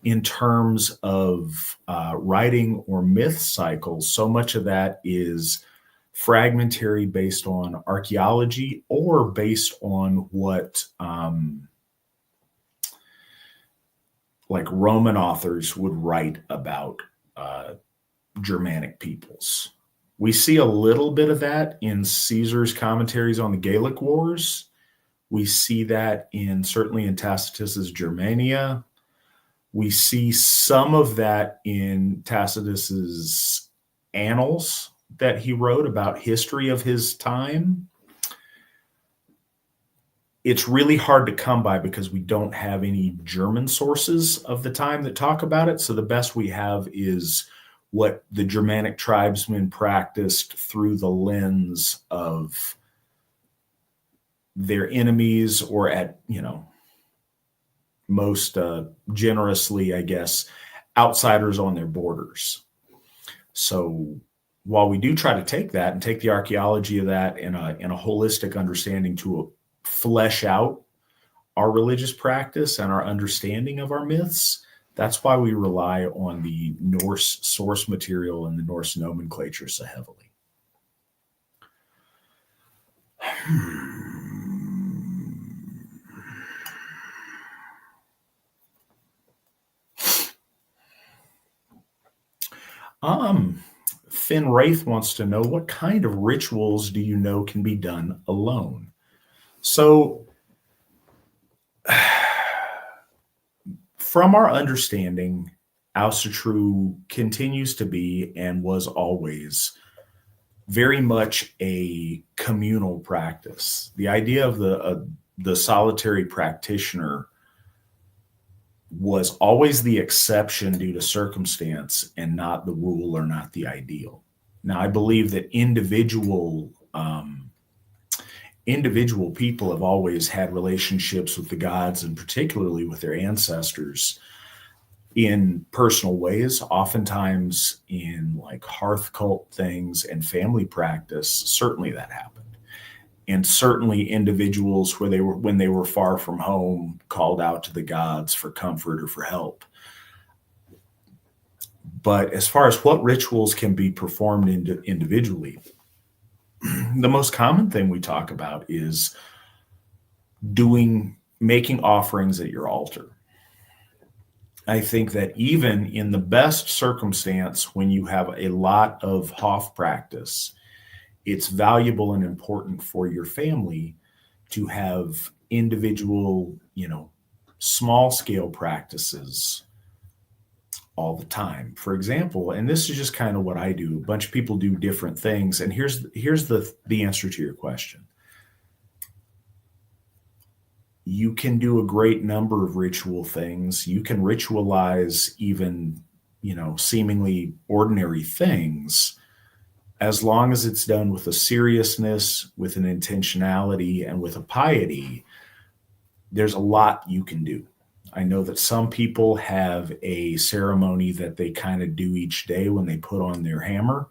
in terms of writing or myth cycles. So much of that is fragmentary based on archaeology or based on what like Roman authors would write about Germanic peoples. We see a little bit of that in Caesar's commentaries on the Gallic Wars. We see that certainly in Tacitus's Germania. We see some of that in Tacitus's annals that he wrote about history of his time. it's really hard to come by because we don't have any German sources of the time that talk about it. So the best we have is what the Germanic tribesmen practiced through the lens of their enemies, or at, most generously, I guess, outsiders on their borders. So while we do try to take that and take the archaeology of that in a holistic understanding to flesh out our religious practice and our understanding of our myths, that's why we rely on the Norse source material and the Norse nomenclature so heavily. Finn Wraith wants to know, what kind of rituals do you know can be done alone? So, from our understanding, Asatru continues to be and was always very much a communal practice. The idea of the solitary practitioner was always the exception due to circumstance and not the rule or not the ideal. Now, I believe that individual people have always had relationships with the gods, and particularly with their ancestors, in personal ways, oftentimes in like hearth cult things and family practice. Certainly that happened. And certainly individuals when they were far from home, called out to the gods for comfort or for help. But as far as what rituals can be performed individually, the most common thing we talk about is making offerings at your altar. I think that even in the best circumstance, when you have a lot of Hof practice, it's valuable and important for your family to have individual, small scale practices all the time. For example, and this is just kind of what I do, a bunch of people do different things. And here's the answer to your question. You can do a great number of ritual things. You can ritualize even, seemingly ordinary things, as long as it's done with a seriousness, with an intentionality, and with a piety. There's a lot you can do. I know that some people have a ceremony that they kind of do each day when they put on their hammer.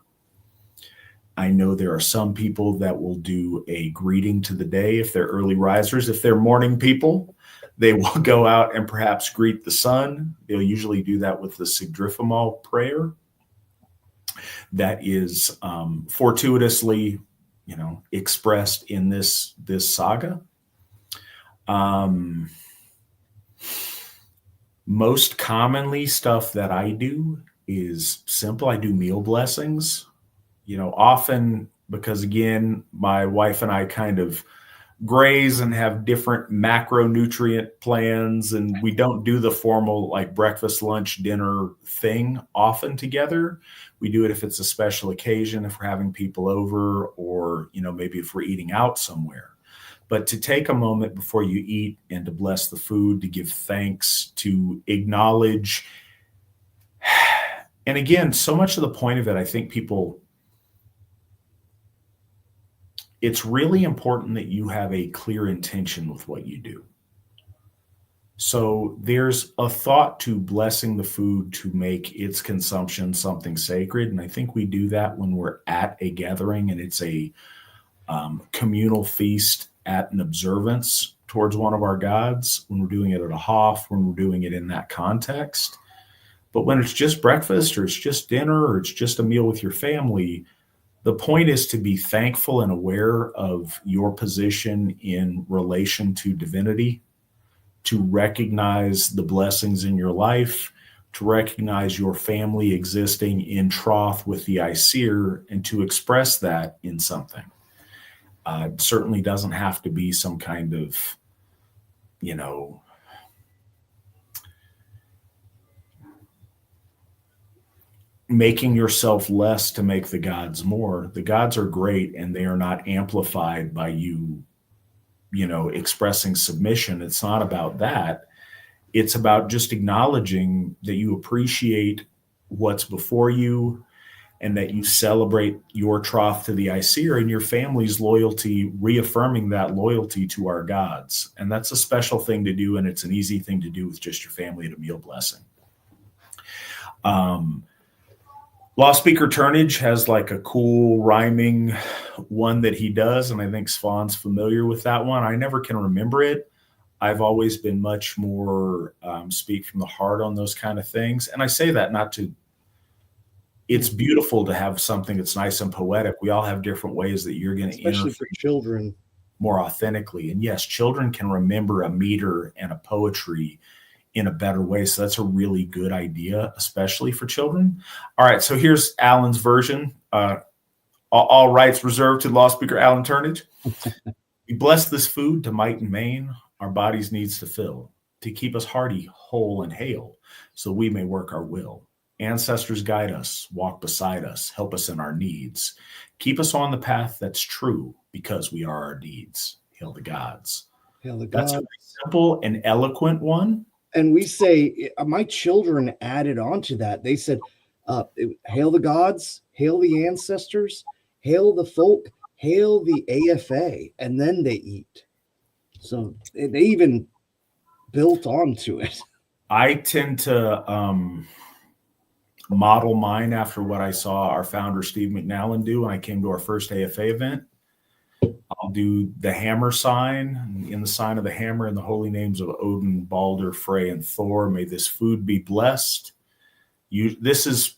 I know there are some people that will do a greeting to the day if they're early risers. If they're morning people, they will go out and perhaps greet the sun. They'll usually do that with the Sigdrifamal prayer. That is fortuitously, expressed in this saga. Most commonly, stuff that I do is simple. I do meal blessings. Often because, again, my wife and I kind of graze and have different macronutrient plans, and we don't do the formal like breakfast, lunch, dinner thing often together. We do it if it's a special occasion, if we're having people over, or, maybe if we're eating out somewhere. But to take a moment before you eat and to bless the food, to give thanks, to acknowledge. And again, so much of the point of it, I think it's really important that you have a clear intention with what you do. So there's a thought to blessing the food to make its consumption something sacred. And I think we do that when we're at a gathering and it's a communal feast at an observance towards one of our gods, when we're doing it at a Hof, when we're doing it in that context. But when it's just breakfast, or it's just dinner, or it's just a meal with your family, the point is to be thankful and aware of your position in relation to divinity, to recognize the blessings in your life, to recognize your family existing in troth with the Aesir, and to express that in something. It certainly doesn't have to be some kind of, making yourself less to make the gods more. The gods are great, and they are not amplified by you, expressing submission. It's not about that. It's about just acknowledging that you appreciate what's before you and that you celebrate your troth to the Aesir and your family's loyalty, reaffirming that loyalty to our gods. And that's a special thing to do, and it's an easy thing to do with just your family at a meal blessing. Law Speaker Turnage has like a cool rhyming one that he does, and I think Svan's familiar with that one. I never can remember it. I've always been much more speak from the heart on those kind of things. And I say that not to, it's beautiful to have something that's nice and poetic. We all have different ways that you're going to especially for children, more authentically. And yes, children can remember a meter and a poetry in a better way. So that's a really good idea, especially for children. All right, so here's Alan's version. All rights reserved to Law Speaker Alan Turnage. We bless this food to might and main, our bodies needs to fill, to keep us hearty, whole, and hale, so we may work our will. Ancestors guide us, walk beside us, help us in our needs. Keep us on the path that's true, because we are our deeds. Hail the gods. Hail the gods. That's a simple and eloquent one. And we say, my children added on to that. They said, hail the gods, hail the ancestors, hail the folk, hail the AFA, and then they eat. So they even built onto it. I tend to model mine after what I saw our founder, Steve McNallen, do when I came to our first AFA event. I'll do the hammer sign, in the sign of the hammer, in the holy names of Odin, Balder, Frey, and Thor. May this food be blessed. This is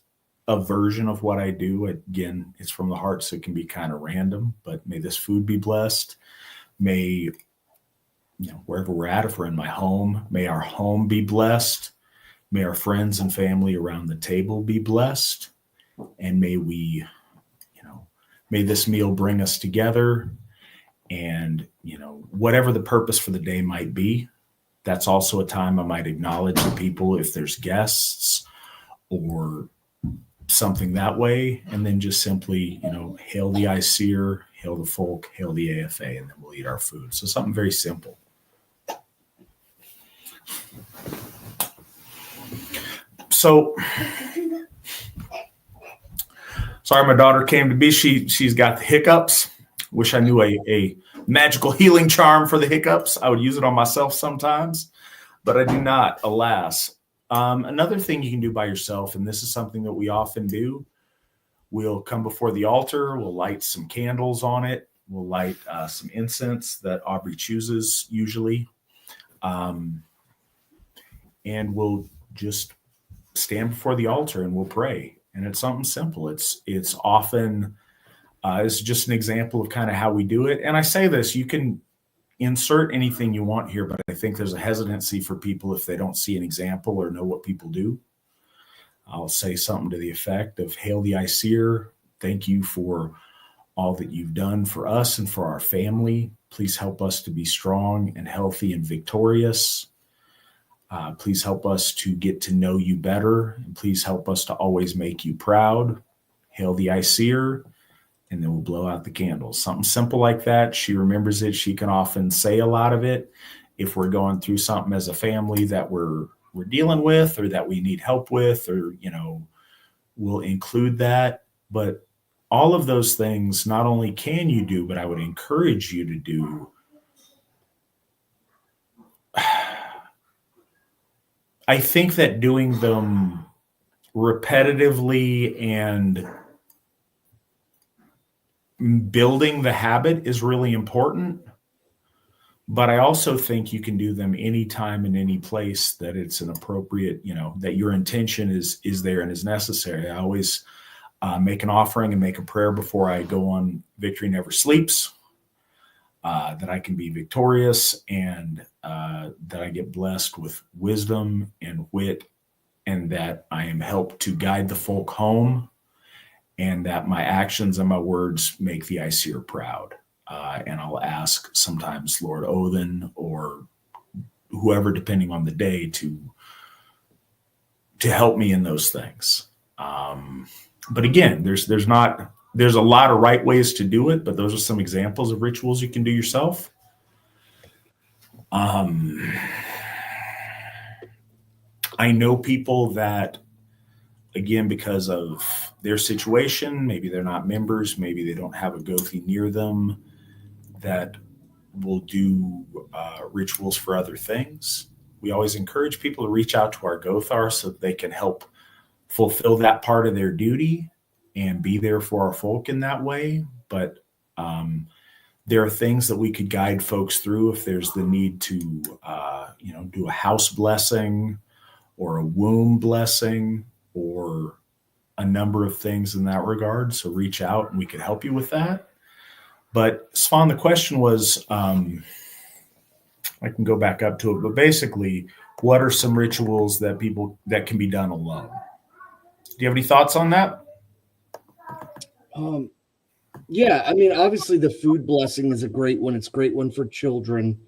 a version of what I do. Again, it's from the heart, so it can be kind of random, but may this food be blessed. May, wherever we're at, if we're in my home, may our home be blessed. May our friends and family around the table be blessed. And may we, may this meal bring us together. And, whatever the purpose for the day might be, that's also a time I might acknowledge the people if there's guests or something that way. And then just simply, hail the Aesir, hail the folk, hail the AFA, and then we'll eat our food. So something very simple. So, sorry, my daughter came to me. She's got the hiccups. Wish I knew a magical healing charm for the hiccups. I would use it on myself sometimes, but I do not, alas. Another thing you can do by yourself, and this is something that we often do, we'll come before the altar, we'll light some candles on it, we'll light some incense that Aubrey chooses usually, and we'll just stand before the altar and we'll pray. And it's something simple. It's often, this is just an example of kind of how we do it. And I say this, you can insert anything you want here, but I think there's a hesitancy for people if they don't see an example or know what people do. I'll say something to the effect of, hail the Aesir. Thank you for all that you've done for us and for our family. Please help us to be strong and healthy and victorious. Please help us to get to know you better. And please help us to always make you proud. Hail the Aesir. And then we'll blow out the candles. Something simple like that. She remembers it. She can often say a lot of it. If we're going through something as a family that we're dealing with or that we need help with, or, we'll include that. But all of those things, not only can you do, but I would encourage you to do. I think that doing them repetitively and building the habit is really important, but I also think you can do them anytime in any place that it's an appropriate, that your intention is there and is necessary. I always make an offering and make a prayer before I go on Victory Never Sleeps, that I can be victorious and that I get blessed with wisdom and wit, and that I am helped to guide the folk home, and that my actions and my words make the Aesir proud. And I'll ask sometimes Lord Odin or whoever, depending on the day, to help me in those things. But again, there's a lot of right ways to do it, but those are some examples of rituals you can do yourself. Um, I know people that, again, because of their situation, maybe they're not members, maybe they don't have a Gothi near them, that will do rituals for other things. We always encourage people to reach out to our Gothar so that they can help fulfill that part of their duty and be there for our folk in that way. But there are things that we could guide folks through if there's the need to, do a house blessing or a womb blessing or a number of things in that regard. So reach out and we could help you with that. But Svan, the question was, I can go back up to it, but basically, what are some rituals that can be done alone? Do you have any thoughts on that? Yeah, I mean, obviously the food blessing is a great one. It's a great one for children.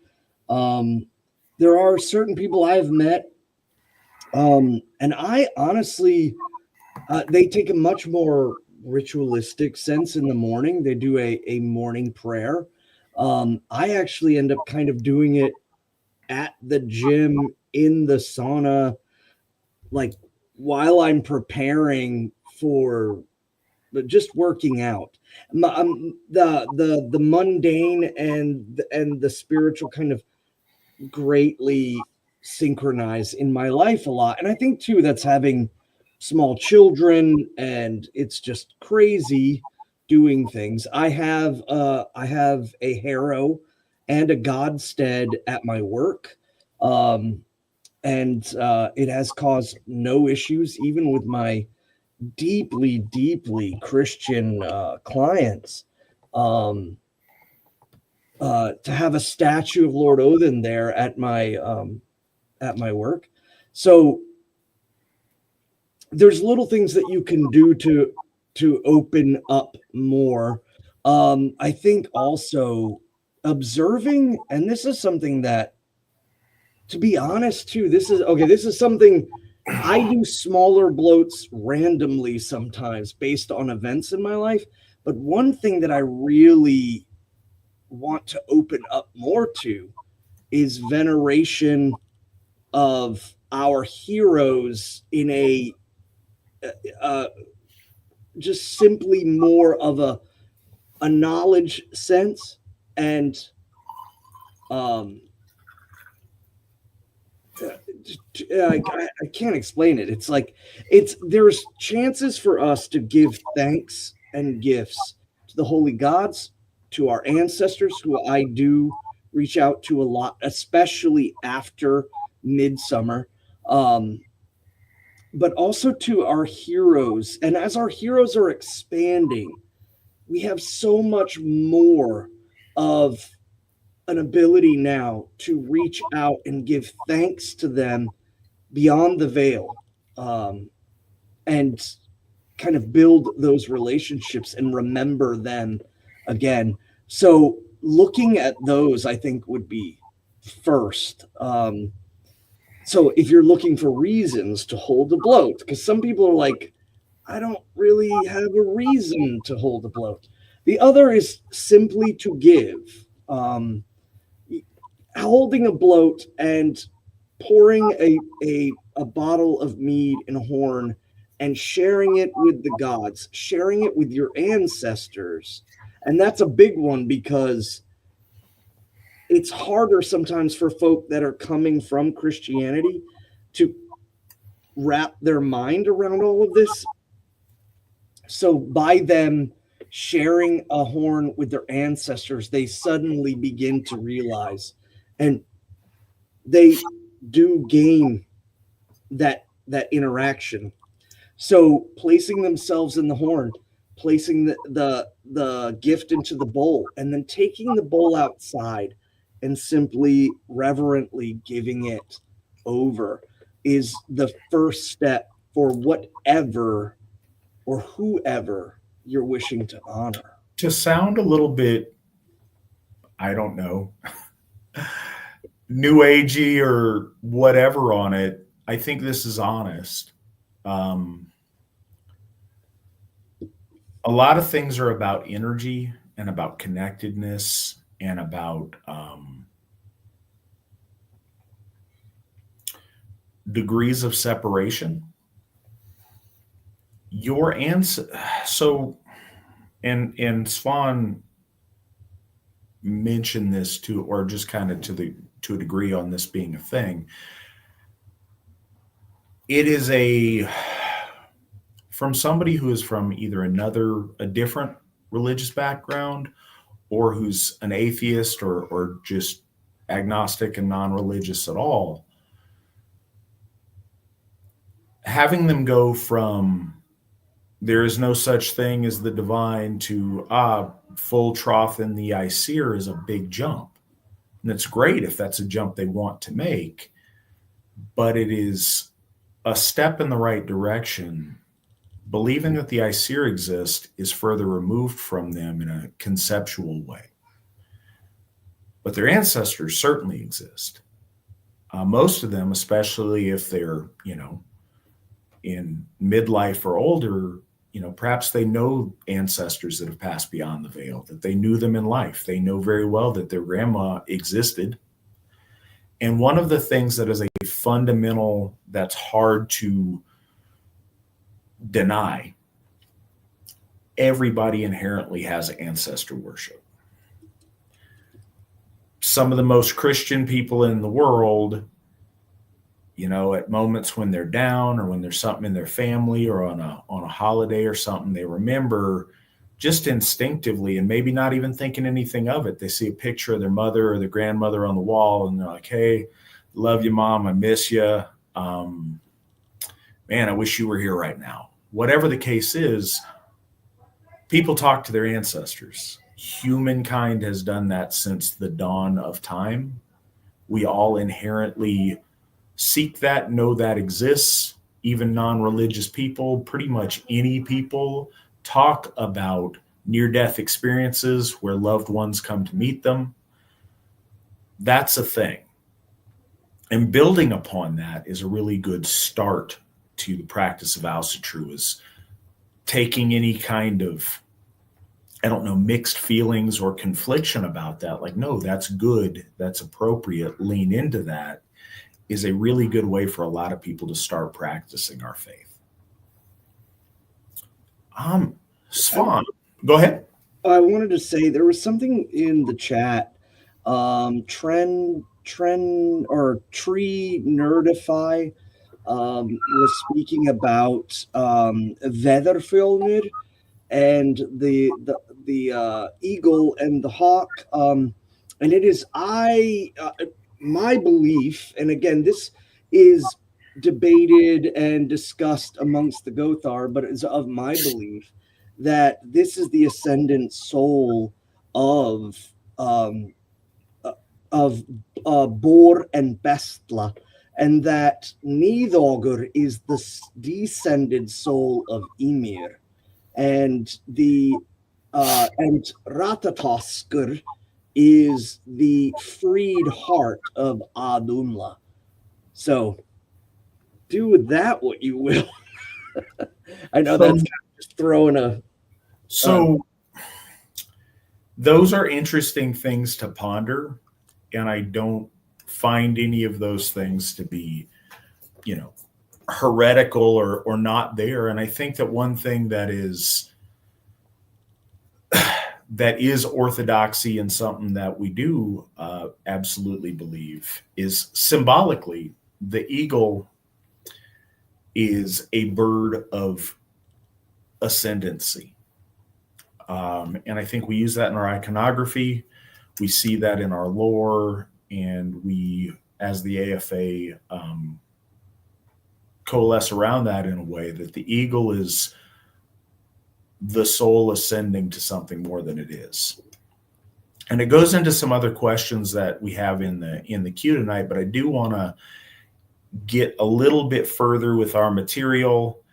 There are certain people I've met, and I honestly, they take a much more ritualistic sense in the morning. They do a morning prayer. I actually end up kind of doing it at the gym in the sauna, like while I'm preparing for just working out. The mundane and the spiritual kind of greatly synchronize in my life a lot. And I think too that's having small children and it's just crazy doing things. I have a harrow and a godstead at my work. And it has caused no issues even with my deeply Christian clients. To have a statue of Lord Odin there at my work. So there's little things that you can do to open up more. I think also observing, and this is something that, to be honest, too, this is something I do smaller bloats randomly sometimes based on events in my life. But one thing that I really want to open up more to is veneration of our heroes in a just simply more of a knowledge sense. And I can't explain it. It's like there's chances for us to give thanks and gifts to the holy gods, to our ancestors, who I do reach out to a lot, especially after midsummer, but also to our heroes. And as our heroes are expanding, we have so much more of an ability now to reach out and give thanks to them beyond the veil, and kind of build those relationships and remember them again. So looking at those, I think, would be first. So if you're looking for reasons to hold a bloat, because some people are like, I don't really have a reason to hold a bloat. The other is simply to give. Holding a bloat and pouring a bottle of mead in a horn and sharing it with the gods, sharing it with your ancestors. And that's a big one because it's harder sometimes for folk that are coming from Christianity to wrap their mind around all of this. So by them sharing a horn with their ancestors, they suddenly begin to realize, and they do gain that interaction. So placing themselves in the horn, placing the gift into the bowl, and then taking the bowl outside and simply reverently giving it over is the first step for whatever or whoever you're wishing to honor. To sound a little bit, I don't know, new agey or whatever on it, I think this is honest. A lot of things are about energy and about connectedness and about degrees of separation. Your so and Svan mentioned this too, or just kind of to a degree on this being a thing. It is from somebody who is from either a different religious background, or who's an atheist, or just agnostic and non-religious at all. Having them go from there is no such thing as the divine to full troth in the Aesir is a big jump. And it's great if that's a jump they want to make, but it is a step in the right direction. Believing that the Aesir exist is further removed from them in a conceptual way. But their ancestors certainly exist. Most of them, especially if they're, in midlife or older, perhaps they know ancestors that have passed beyond the veil, that they knew them in life. They know very well that their grandma existed. And one of the things that is a fundamental that's hard to deny, everybody inherently has ancestor worship. Some of the most Christian people in the world, at moments when they're down or when there's something in their family or on a holiday or something, they remember just instinctively, and maybe not even thinking anything of it. They see a picture of their mother or their grandmother on the wall, and they're like, "Hey, love you, Mom. I miss you. Man, I wish you were here right now." Whatever the case is, people talk to their ancestors. Humankind has done that since the dawn of time. We all inherently seek that, know that exists. Even non-religious people, pretty much any people, talk about near-death experiences where loved ones come to meet them. That's a thing. And building upon that is a really good start to the practice of Asatru, is taking any kind of, mixed feelings or confliction about that. Like, no, that's good. That's appropriate. Lean into that is a really good way for a lot of people to start practicing our faith. Svan, go ahead. I wanted to say there was something in the chat. Tree Nerdify was speaking about Veðurfjölnir and the eagle and the hawk. And it is my belief, and again, this is debated and discussed amongst the Gothar, but it's of my belief that this is the ascendant soul of Bor and Bestla, and that Nidogr is the descended soul of Ymir, and and Ratatoskr is the freed heart of Adumla. So do with that what you will. I know that's kind of just throwing a... So those are interesting things to ponder, and I don't find any of those things to be, heretical or not there. And I think that one thing that is orthodoxy and something that we do absolutely believe is symbolically, the eagle is a bird of ascendancy. And I think we use that in our iconography. We see that in our lore, and we, as the AFA, coalesce around that in a way that the eagle is the soul ascending to something more than it is. And it goes into some other questions that we have in the queue tonight, but I do want to get a little bit further with our material.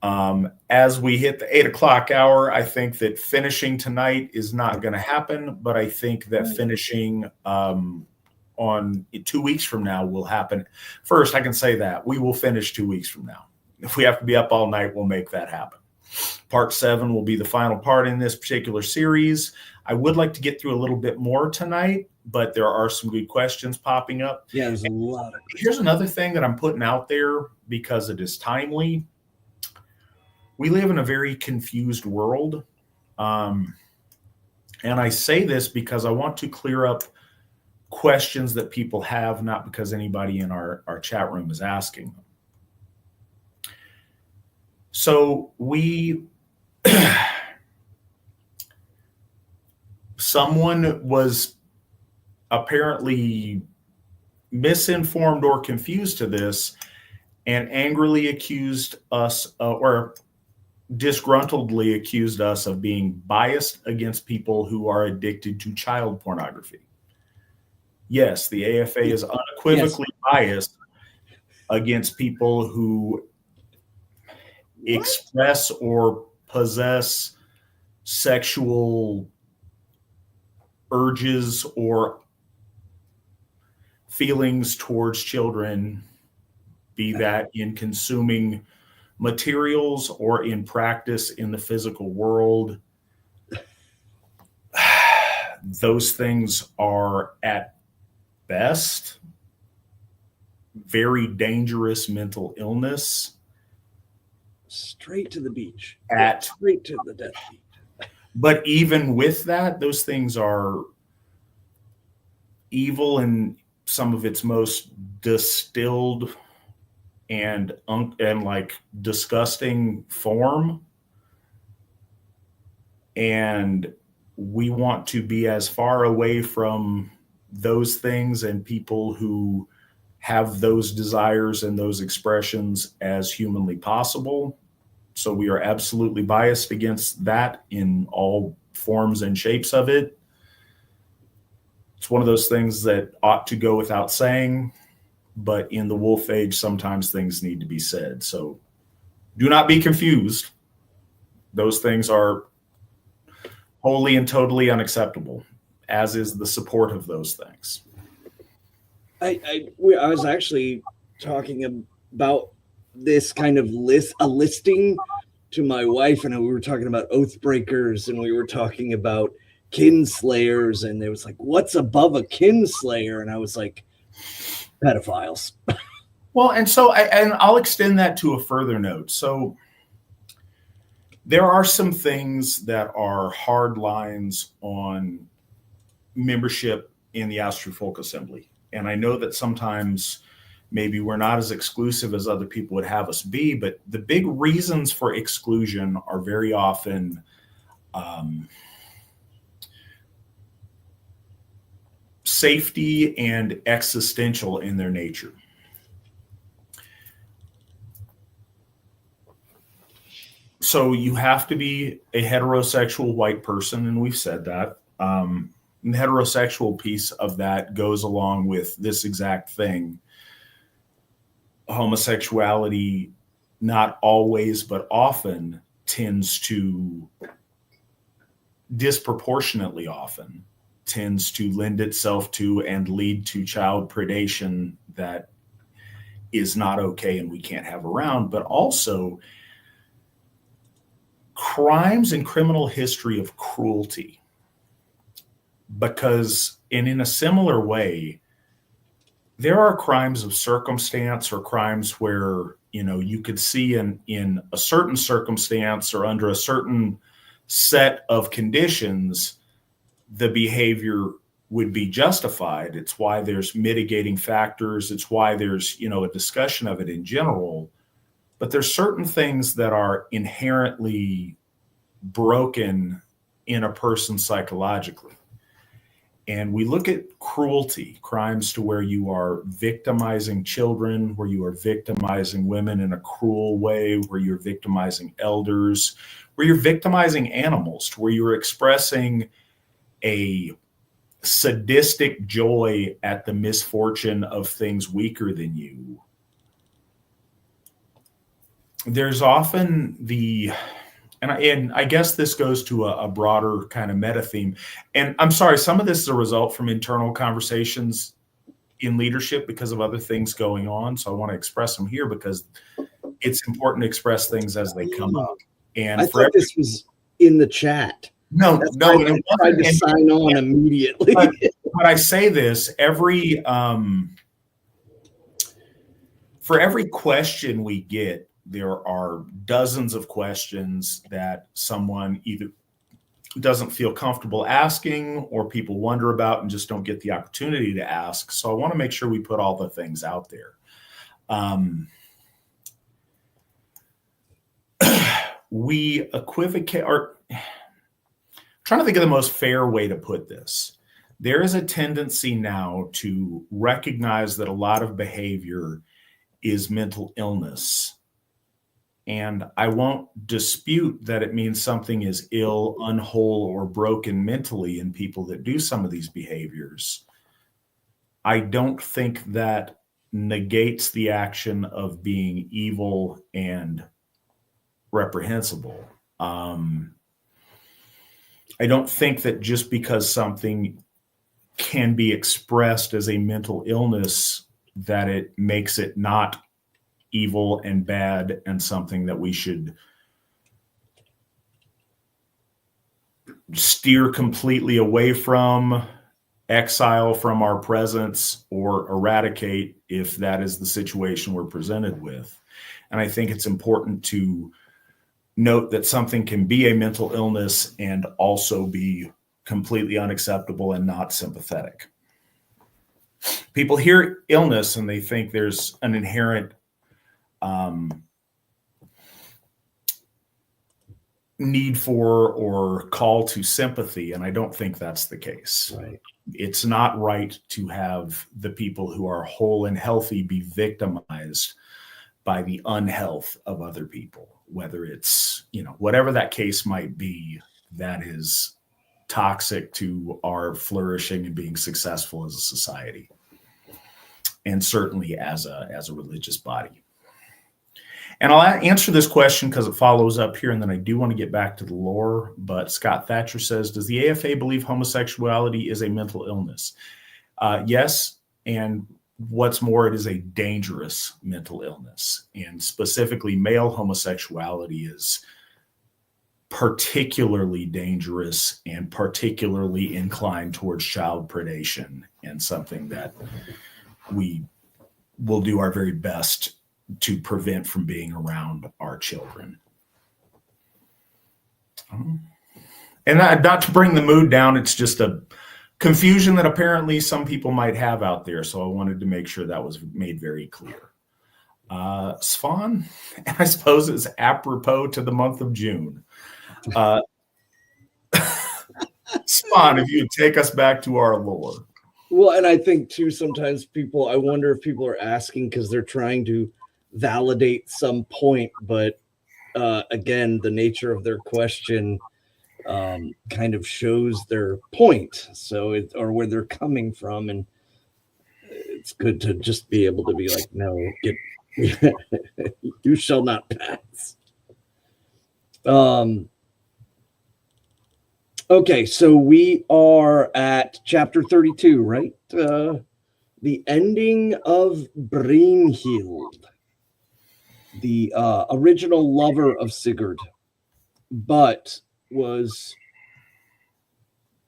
As we hit the 8 o'clock hour, I think that finishing tonight is not going to happen, but I think that finishing on 2 weeks from now will happen. First, I can say that we will finish 2 weeks from now. If we have to be up all night, we'll make that happen. Part 7 will be the final part in this particular series. I would like to get through a little bit more tonight, but there are some good questions popping up. Yeah, there's a lot of questions. Here's another thing that I'm putting out there because it is timely. We live in a very confused world. And I say this because I want to clear up questions that people have, not because anybody in our chat room is asking them. So someone was apparently misinformed or confused to this and angrily accused us or disgruntledly accused us of being biased against people who are addicted to child pornography. Yes, the AFA is unequivocally biased against people who express or possess sexual urges or feelings towards children, be that in consuming materials or in practice in the physical world. Those things are at best very dangerous mental illness. Straight to the beach. Straight to the death beach. But even with that, those things are evil in some of its most distilled and like disgusting form. And we want to be as far away from those things and people who have those desires and those expressions as humanly possible. So we are absolutely biased against that in all forms and shapes of it. It's one of those things that ought to go without saying, but in the wolf age, sometimes things need to be said. So do not be confused. Those things are wholly and totally unacceptable, as is the support of those things. I was actually talking about this kind of listing to my wife, and we were talking about oath breakers, and we were talking about kinslayers, and it was like, what's above a kinslayer? And I was like, pedophiles. Well, and so I'll extend that to a further note. So there are some things that are hard lines on membership in the Asatru Folk Assembly. And I know that sometimes maybe we're not as exclusive as other people would have us be, but the big reasons for exclusion are very often safety and existential in their nature. So you have to be a heterosexual white person, and we've said that. The heterosexual piece of that goes along with this exact thing. Homosexuality, not always, but often, tends to disproportionately often tends to lend itself to and lead to child predation that is not okay and we can't have around, but also crimes and criminal history of cruelty. Because, and in a similar way, there are crimes of circumstance or crimes where, you know, you could see in a certain circumstance or under a certain set of conditions, the behavior would be justified. It's why there's mitigating factors. It's why there's, you know, a discussion of it in general. But there's certain things that are inherently broken in a person psychologically. And we look at cruelty, crimes to where you are victimizing children, where you are victimizing women in a cruel way, where you're victimizing elders, where you're victimizing animals, to where you're expressing a sadistic joy at the misfortune of things weaker than you. There's often and I guess this goes to a broader kind of meta theme. And I'm sorry, some of this is a result from internal conversations in leadership because of other things going on. So I want to express them here because it's important to express things as they come up. And I thought this was in the chat. No, That's no, why I tried to sign on immediately. But I say this for every question we get, there are dozens of questions that someone either doesn't feel comfortable asking or people wonder about and just don't get the opportunity to ask. So I want to make sure we put all the things out there. We equivocate, or trying to think of the most fair way to put this. There is a tendency now to recognize that a lot of behavior is mental illness. And I won't dispute that it means something is ill, unwhole, or broken mentally in people that do some of these behaviors. I don't think that negates the action of being evil and reprehensible. I don't think that just because something can be expressed as a mental illness, that it makes it not evil and bad and something that we should steer completely away from, exile from our presence, or eradicate if that is the situation we're presented with. And I think it's important to note that something can be a mental illness and also be completely unacceptable and not sympathetic. People hear illness and they think there's an inherent need for or call to sympathy, and I don't think that's the case. Right. It's not right to have the people who are whole and healthy be victimized by the unhealth of other people, whether it's, whatever that case might be, that is toxic to our flourishing and being successful as a society, and certainly as a religious body. And I'll answer this question because it follows up here, and then I do want to get back to the lore. But Scott Thatcher says, does the AFA believe homosexuality is a mental illness? Yes, and what's more, it is a dangerous mental illness. And specifically, male homosexuality is particularly dangerous and particularly inclined towards child predation, and something that we will do our very best to prevent from being around our children. And not to bring the mood down, it's just a confusion that apparently some people might have out there. So I wanted to make sure that was made very clear. Svan, I suppose it's apropos to the month of June. Svan, if you would take us back to our lore. Well, and I think too, sometimes I wonder if people are asking because they're trying to validate some point, but again, the nature of their question kind of shows their point, or where they're coming from, and it's good to just be able to be like, no, you shall not pass. Okay, so we are at chapter 32, right? The ending of Brynhild, the original lover of Sigurd, but was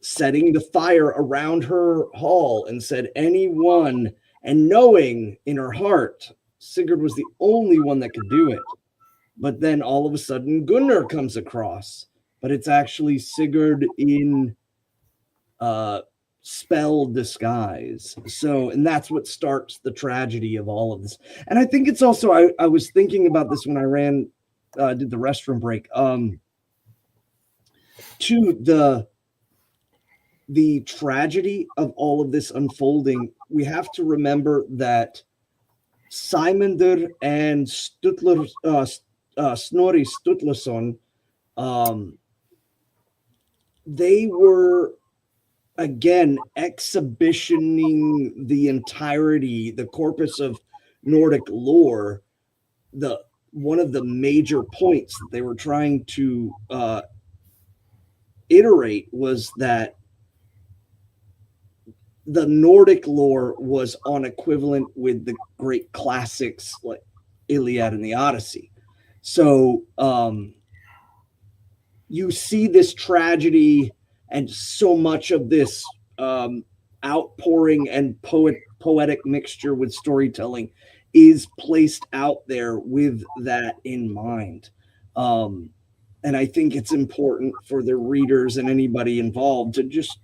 setting the fire around her hall and said anyone, and knowing in her heart Sigurd was the only one that could do it. But then all of a sudden Gunnar comes across, but it's actually Sigurd in spell disguise. So, and that's what starts the tragedy of all of this. And I think it's also, I was thinking about this when I did the restroom break, to the tragedy of all of this unfolding. We have to remember that Simundur and Snorri Sturluson, they were again exhibitioning the entirety, the corpus of Nordic lore. One of the major points that they were trying to iterate was that the Nordic lore was on equivalent with the great classics like Iliad and the Odyssey. So you see this tragedy and so much of this outpouring and poetic mixture with storytelling is placed out there with that in mind. And I think it's important for the readers and anybody involved to just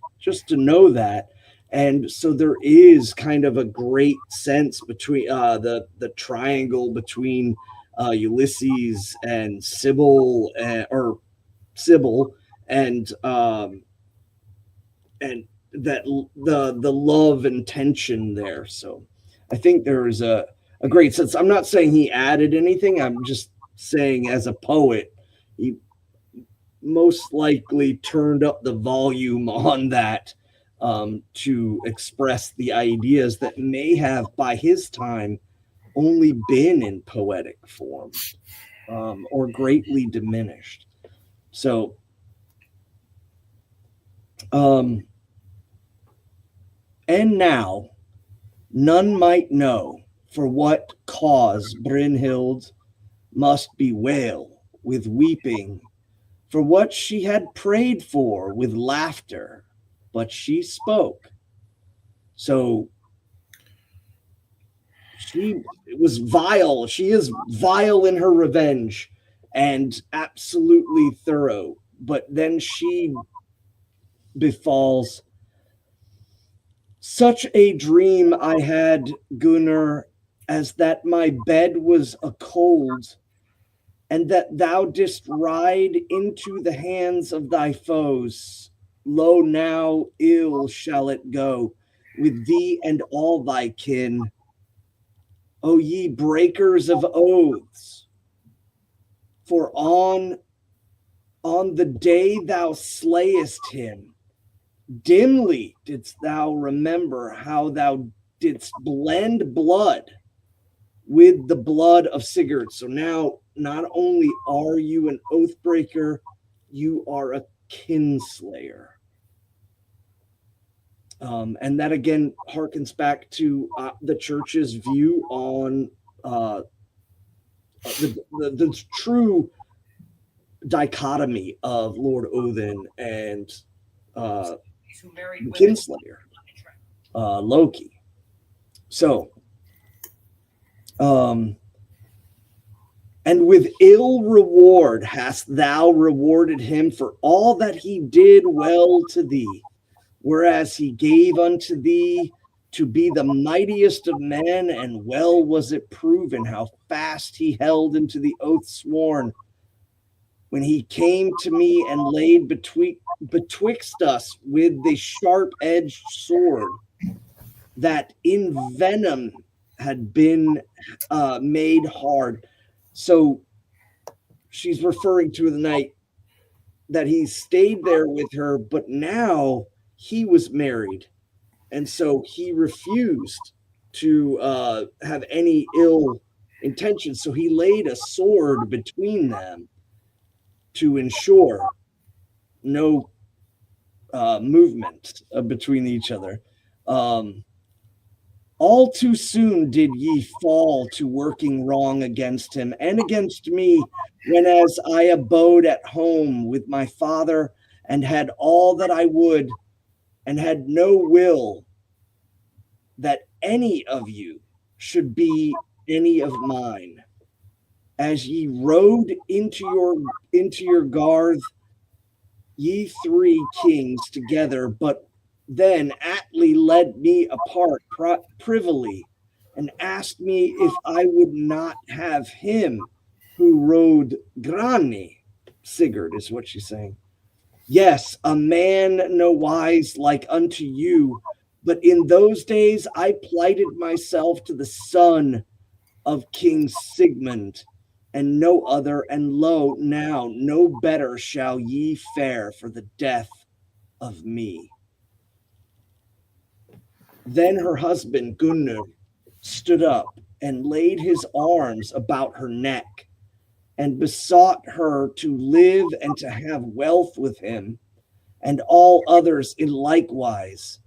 to know that. And so there is kind of a great sense between the triangle between Ulysses and Sybil, or Sybil, and that the love and tension there. So I think there is a great sense. I'm not saying he added anything. I'm just saying as a poet, he most likely turned up the volume on that to express the ideas that may have by his time only been in poetic form or greatly diminished. So and now none might know for what cause Brynhild must bewail with weeping, for what she had prayed for with laughter, but she spoke. So she was vile. She is vile in her revenge and absolutely thorough. But then she befalls such a dream I had, Gunnar, as that my bed was a cold, and that thou didst ride into the hands of thy foes. Lo, now ill shall it go with thee and all thy kin. O ye breakers of oaths, for on the day thou slayest him, dimly didst thou remember how thou didst blend blood with the blood of Sigurd. So now not only are you an oath breaker, you are a kinslayer. And that again harkens back to the church's view on the true dichotomy of Lord Odin and the kinslayer, Loki. So, and with ill reward hast thou rewarded him for all that he did well to thee, whereas he gave unto thee to be the mightiest of men, and well was it proven how fast he held into the oath sworn, when he came to me and laid betwixt us with the sharp-edged sword that in venom had been made hard. So she's referring to the night that he stayed there with her, but now he was married. And so he refused to have any ill intention. So he laid a sword between them to ensure no movement between each other. All too soon did ye fall to working wrong against him and against me, when as I abode at home with my father and had all that I would, and had no will that any of you should be any of mine. As ye rode into your garth, ye three kings together, but then Atli led me apart privily and asked me if I would not have him who rode Grani. Sigurd is what she's saying. Yes, a man no wise like unto you, but in those days I plighted myself to the son of King Sigmund, and no other, and lo, now no better shall ye fare for the death of me. Then her husband Gunnar stood up and laid his arms about her neck and besought her to live and to have wealth with him, and all others in likewise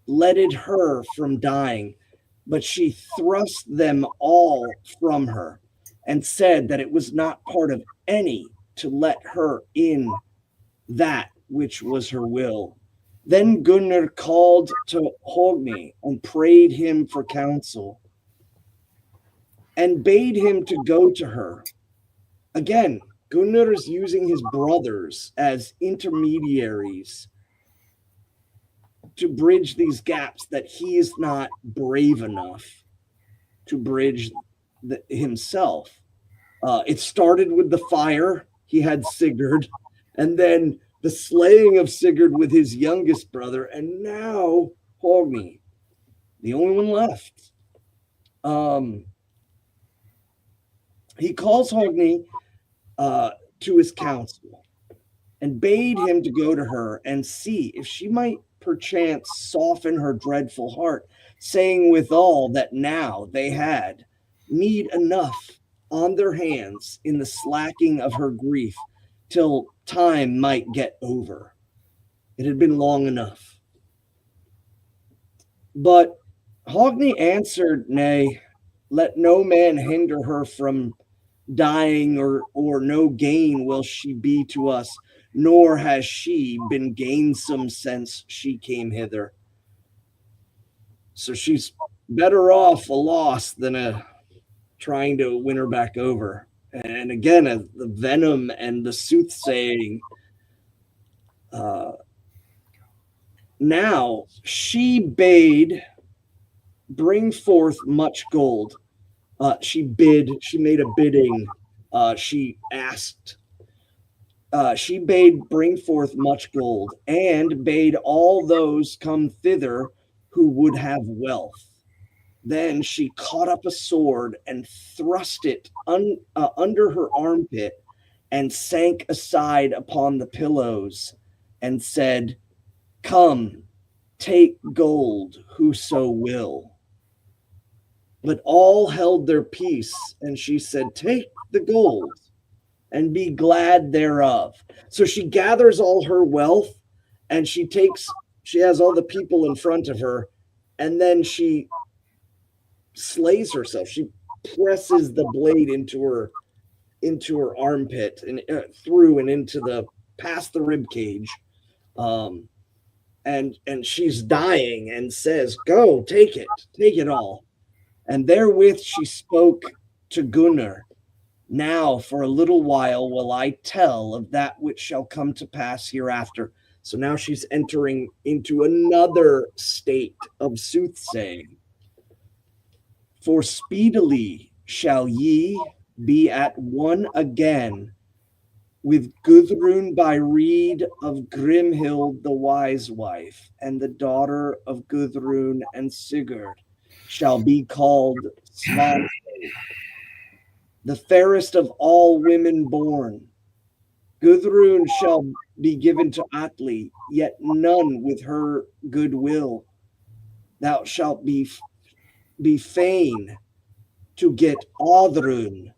leaded her from dying, but she thrust them all from her and said that it was not part of any to let her in that which was her will. Then Gunnar called to Hogni and prayed him for counsel and bade him to go to her. Again, Gunnar is using his brothers as intermediaries to bridge these gaps that he is not brave enough to bridge himself. It started with the fire. He had Sigurd, and then the slaying of Sigurd with his youngest brother, and now Hogni, the only one left. He calls Hogni to his council and bade him to go to her and see if she might perchance soften her dreadful heart, saying withal that now they had need enough on their hands in the slacking of her grief till time might get over. It had been long enough. But Hogni answered, nay, let no man hinder her from dying, or no gain will she be to us, nor has she been gainsome since she came hither. So she's better off a loss than a trying to win her back over. And again, the venom and the soothsaying. Now she bade bring forth much gold. She made a bidding. She asked. She bade bring forth much gold, and bade all those come thither who would have wealth. Then she caught up a sword and thrust it under her armpit, and sank aside upon the pillows, and said, come, take gold, whoso will. But all held their peace, and she said, take the gold, and be glad thereof. So she gathers all her wealth, and she has all the people in front of her, and then she slays herself. She presses the blade into her armpit and through and into past the rib cage. And she's dying and says, go, take it all. And therewith she spoke to Gunnar, now for a little while will I tell of that which shall come to pass hereafter. So now she's entering into another state of soothsaying. For speedily shall ye be at one again with Gudrun by reed of Grimhild the wise wife, and the daughter of Gudrun and Sigurd shall be called Svan, the fairest of all women born. Gudrun shall be given to Atli, yet none with her goodwill. Thou shalt be fain to get Oddrun,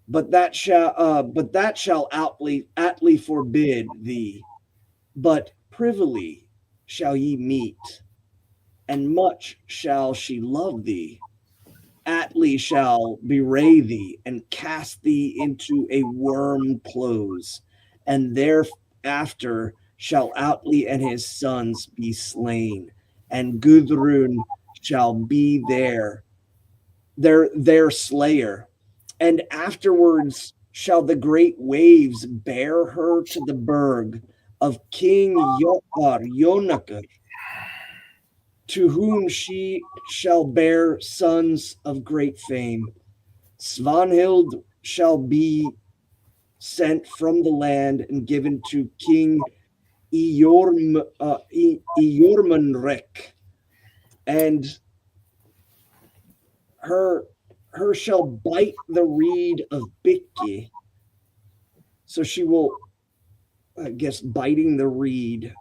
but that shall Atli forbid thee. But privily shall ye meet, and much shall she love thee. Atli shall bewray thee and cast thee into a worm close, and thereafter shall Atli and his sons be slain, and Gudrun shall be their slayer. And afterwards shall the great waves bear her to the burg of King Jonakr, to whom she shall bear sons of great fame. Svanhild shall be sent from the land and given to King Eormenrek, and her shall bite the reed of Bikki. So she will, I guess, biting the reed,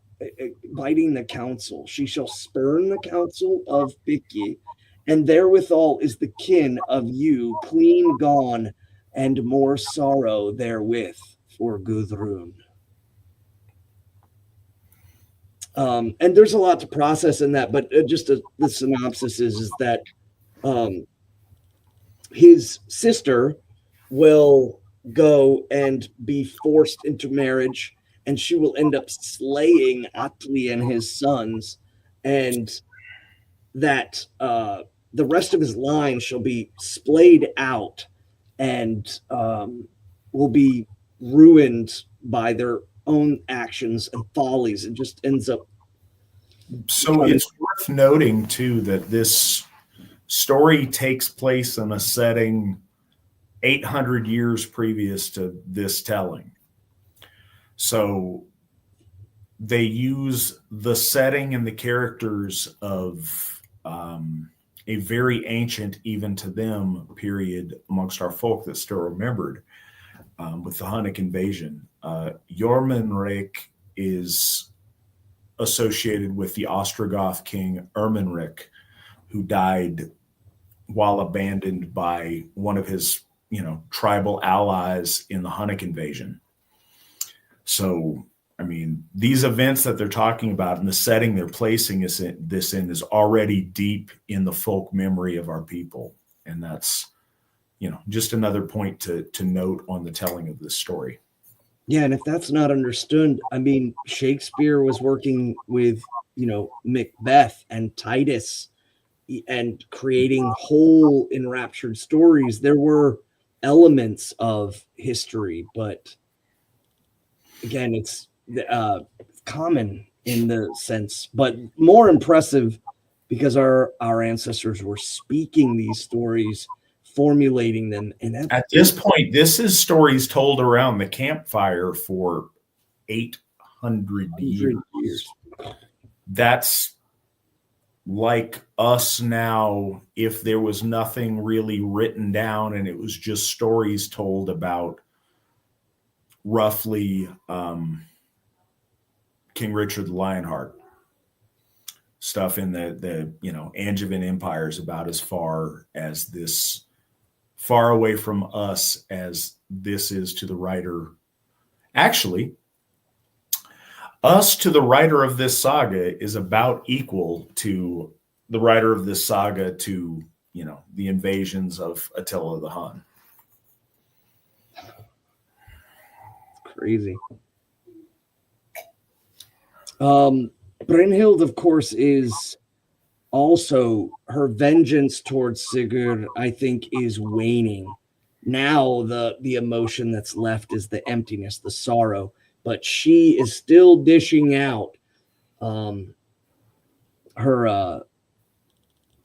biting the counsel. She shall spurn the counsel of Bikki, and therewithal is the kin of you clean gone, and more sorrow therewith for Gudrun. And there's a lot to process in that, but the synopsis is that his sister will go and be forced into marriage, and she will end up slaying Atli and his sons, and that the rest of his line shall be splayed out and will be ruined by their own actions and follies. It just ends up. So it's worth noting too that this story takes place in a setting 800 years previous to this telling. So they use the setting and the characters of a very ancient, even to them, period amongst our folk that's still remembered with the Hunnic invasion. Jormunrek is associated with the Ostrogoth king Ermenric, who died while abandoned by one of his, tribal allies in the Hunnic invasion. So, I mean, these events that they're talking about and the setting they're placing this in is already deep in the folk memory of our people. And that's, just another point to note on the telling of this story. Yeah, and if that's not understood, I mean, Shakespeare was working with, Macbeth and Titus and creating whole enraptured stories. There were elements of history, but again, it's common in the sense, but more impressive because our ancestors were speaking these stories, formulating them. And at this point, this is stories told around the campfire for 800 years. That's like us now if there was nothing really written down and it was just stories told about roughly King Richard the Lionheart. Stuff in the Angevin Empire is about as far away from us as this is to the writer. Actually, us to the writer of this saga is about equal to the writer of this saga to, the invasions of Attila the Hun. Crazy. Brynhild, of course, is also her vengeance towards Sigurd, I think, is waning. Now the emotion that's left is the emptiness, the sorrow, but she is still dishing out her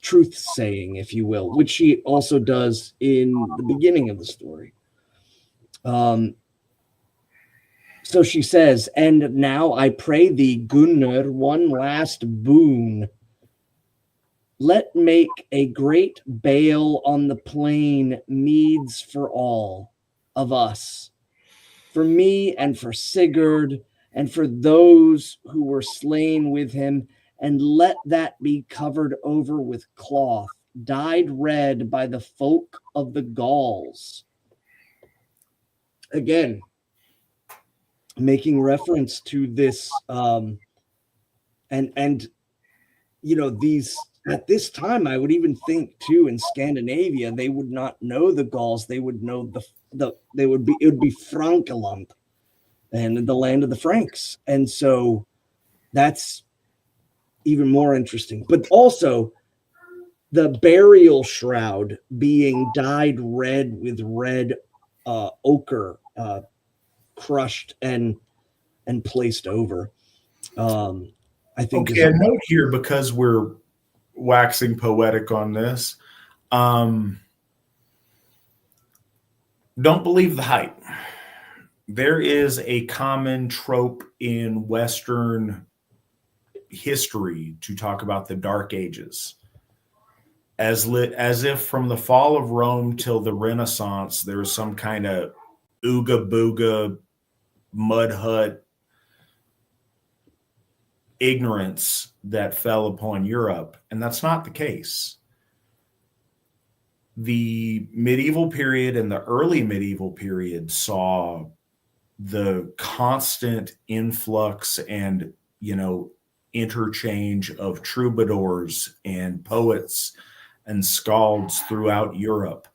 truth saying, if you will, which she also does in the beginning of the story. So she says, "And now I pray thee, Gunnar, one last boon. Let make a great bale on the plain, meads for all of us, for me and for Sigurd, and for those who were slain with him, and let that be covered over with cloth, dyed red by the folk of the Gauls." Again, making reference to this, these at this time, I would even think too in Scandinavia, they would not know the Gauls. They would know it would be Frankeland and the land of the Franks. And so that's even more interesting. But also the burial shroud being dyed red with red ochre, crushed and placed over. I think a note here, because we're waxing poetic on this. Don't believe the hype. There is a common trope in Western history to talk about the Dark Ages as if from the fall of Rome till the Renaissance there was some kind of ooga booga mud hut ignorance that fell upon Europe, and that's not the case. The medieval period and the early medieval period saw the constant influx and, interchange of troubadours and poets and skalds throughout Europe.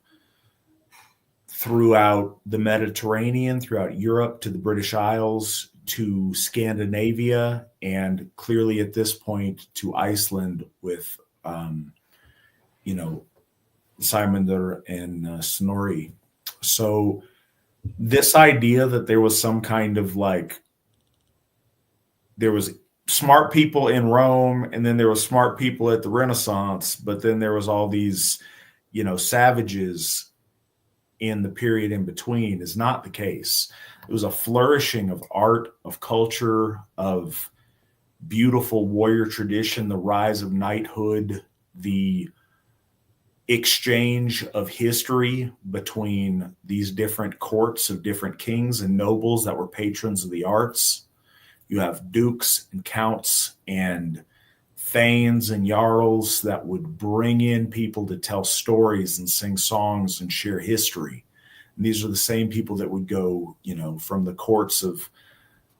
throughout the Mediterranean, throughout Europe, to the British Isles, to Scandinavia, and clearly at this point to Iceland with, Simondur and Snorri. So this idea that there was some kind of there was smart people in Rome, and then there was smart people at the Renaissance, but then there was all these, savages in the period in between is not the case. It was a flourishing of art, of culture, of beautiful warrior tradition, the rise of knighthood, the exchange of history between these different courts of different kings and nobles that were patrons of the arts. You have dukes and counts and thanes and jarls that would bring in people to tell stories and sing songs and share history. And these are the same people that would go, from the courts of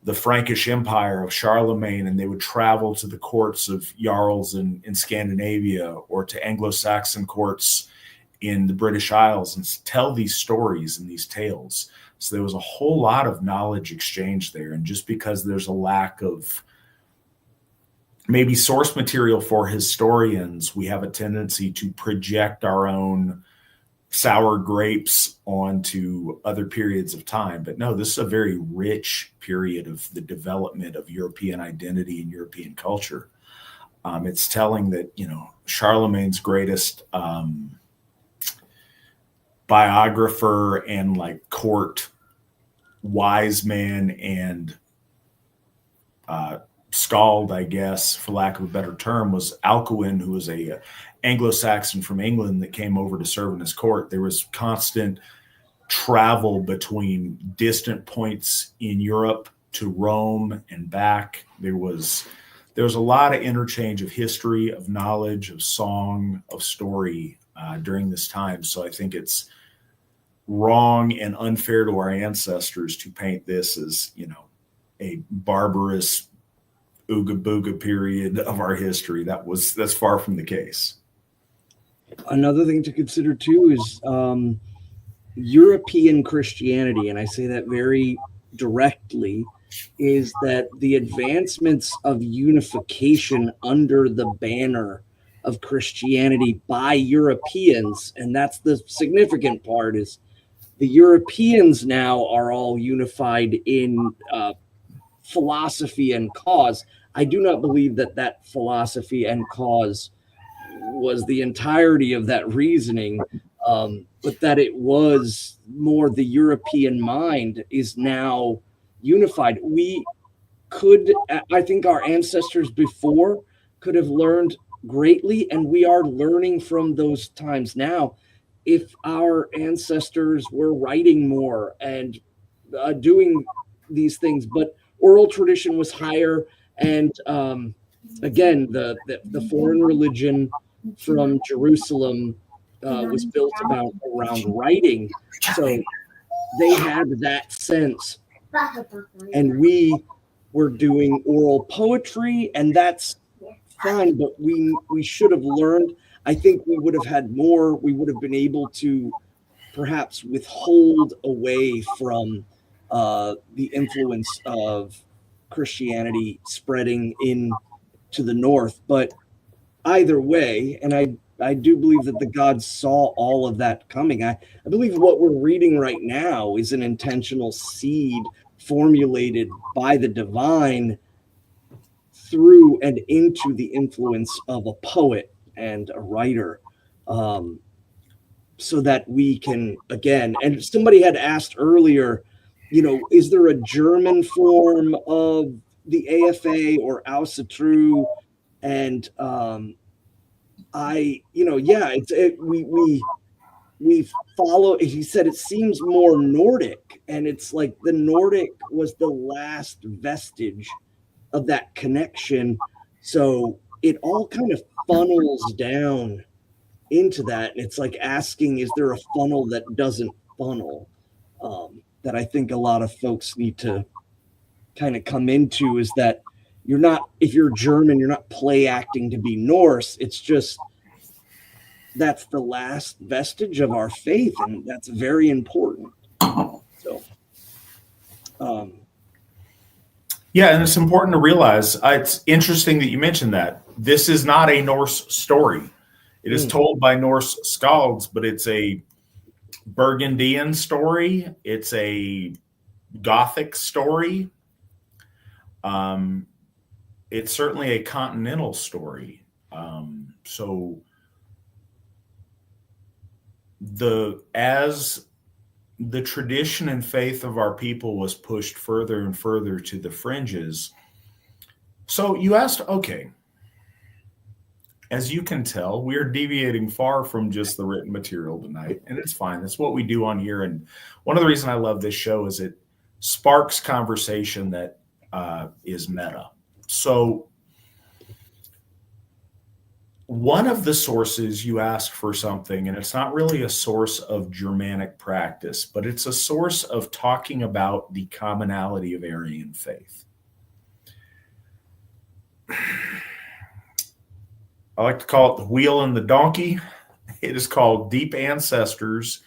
the Frankish Empire of Charlemagne, and they would travel to the courts of jarls in Scandinavia or to Anglo-Saxon courts in the British Isles and tell these stories and these tales. So there was a whole lot of knowledge exchange there. And just because there's a lack of maybe source material for historians, we have a tendency to project our own sour grapes onto other periods of time. But no, this is a very rich period of the development of European identity and European culture. It's telling that, Charlemagne's greatest biographer and court wise man and scald, I guess, for lack of a better term, was Alcuin, who was a Anglo-Saxon from England that came over to serve in his court. There was constant travel between distant points in Europe to Rome and back. There was a lot of interchange of history, of knowledge, of song, of story during this time. So I think it's wrong and unfair to our ancestors to paint this as, a barbarous ooga booga period of our history. That's far from the case. Another thing to consider too is European Christianity, and I say that very directly, is that the advancements of unification under the banner of Christianity by Europeans, and that's the significant part, is the Europeans now are all unified in philosophy and cause. I do not believe that philosophy and cause was the entirety of that reasoning, but that it was more the European mind is now unified. I think our ancestors before could have learned greatly, and we are learning from those times now. If our ancestors were writing more and doing these things, but oral tradition was higher, and again, the foreign religion from Jerusalem was built around writing, so they had that sense, and we were doing oral poetry, and that's fine, but we should have learned. I think we would have had more. We would have been able to perhaps withhold away from the influence of Christianity spreading into the north. But either way, and I do believe that the gods saw all of that coming. I believe what we're reading right now is an intentional seed formulated by the divine through and into the influence of a poet and a writer, so that we can, again, and somebody had asked earlier, is there a German form of the AFA or Asatru? And we follow. He said it seems more Nordic, and it's like the Nordic was the last vestige of that connection. So it all kind of funnels down into that. And it's like asking, is there a funnel that doesn't funnel? That I think a lot of folks need to kind of come into, is that if you're German, you're not play acting to be Norse. It's just that's the last vestige of our faith, and that's very important. So, yeah, and it's important to realize it's interesting that you mentioned that. This is not a Norse story. It is told by Norse skalds, but it's a Burgundian story. It's a Gothic story. It's certainly a continental story. So as the tradition and faith of our people was pushed further and further to the fringes. So you asked, okay, as you can tell, we're deviating far from just the written material tonight, and it's fine. That's what we do on here. And one of the reasons I love this show is it sparks conversation that is meta. So one of the sources you ask for something, and it's not really a source of Germanic practice, but it's a source of talking about the commonality of Aryan faith. I like to call it the wheel and the donkey. It is called Deep Ancestors.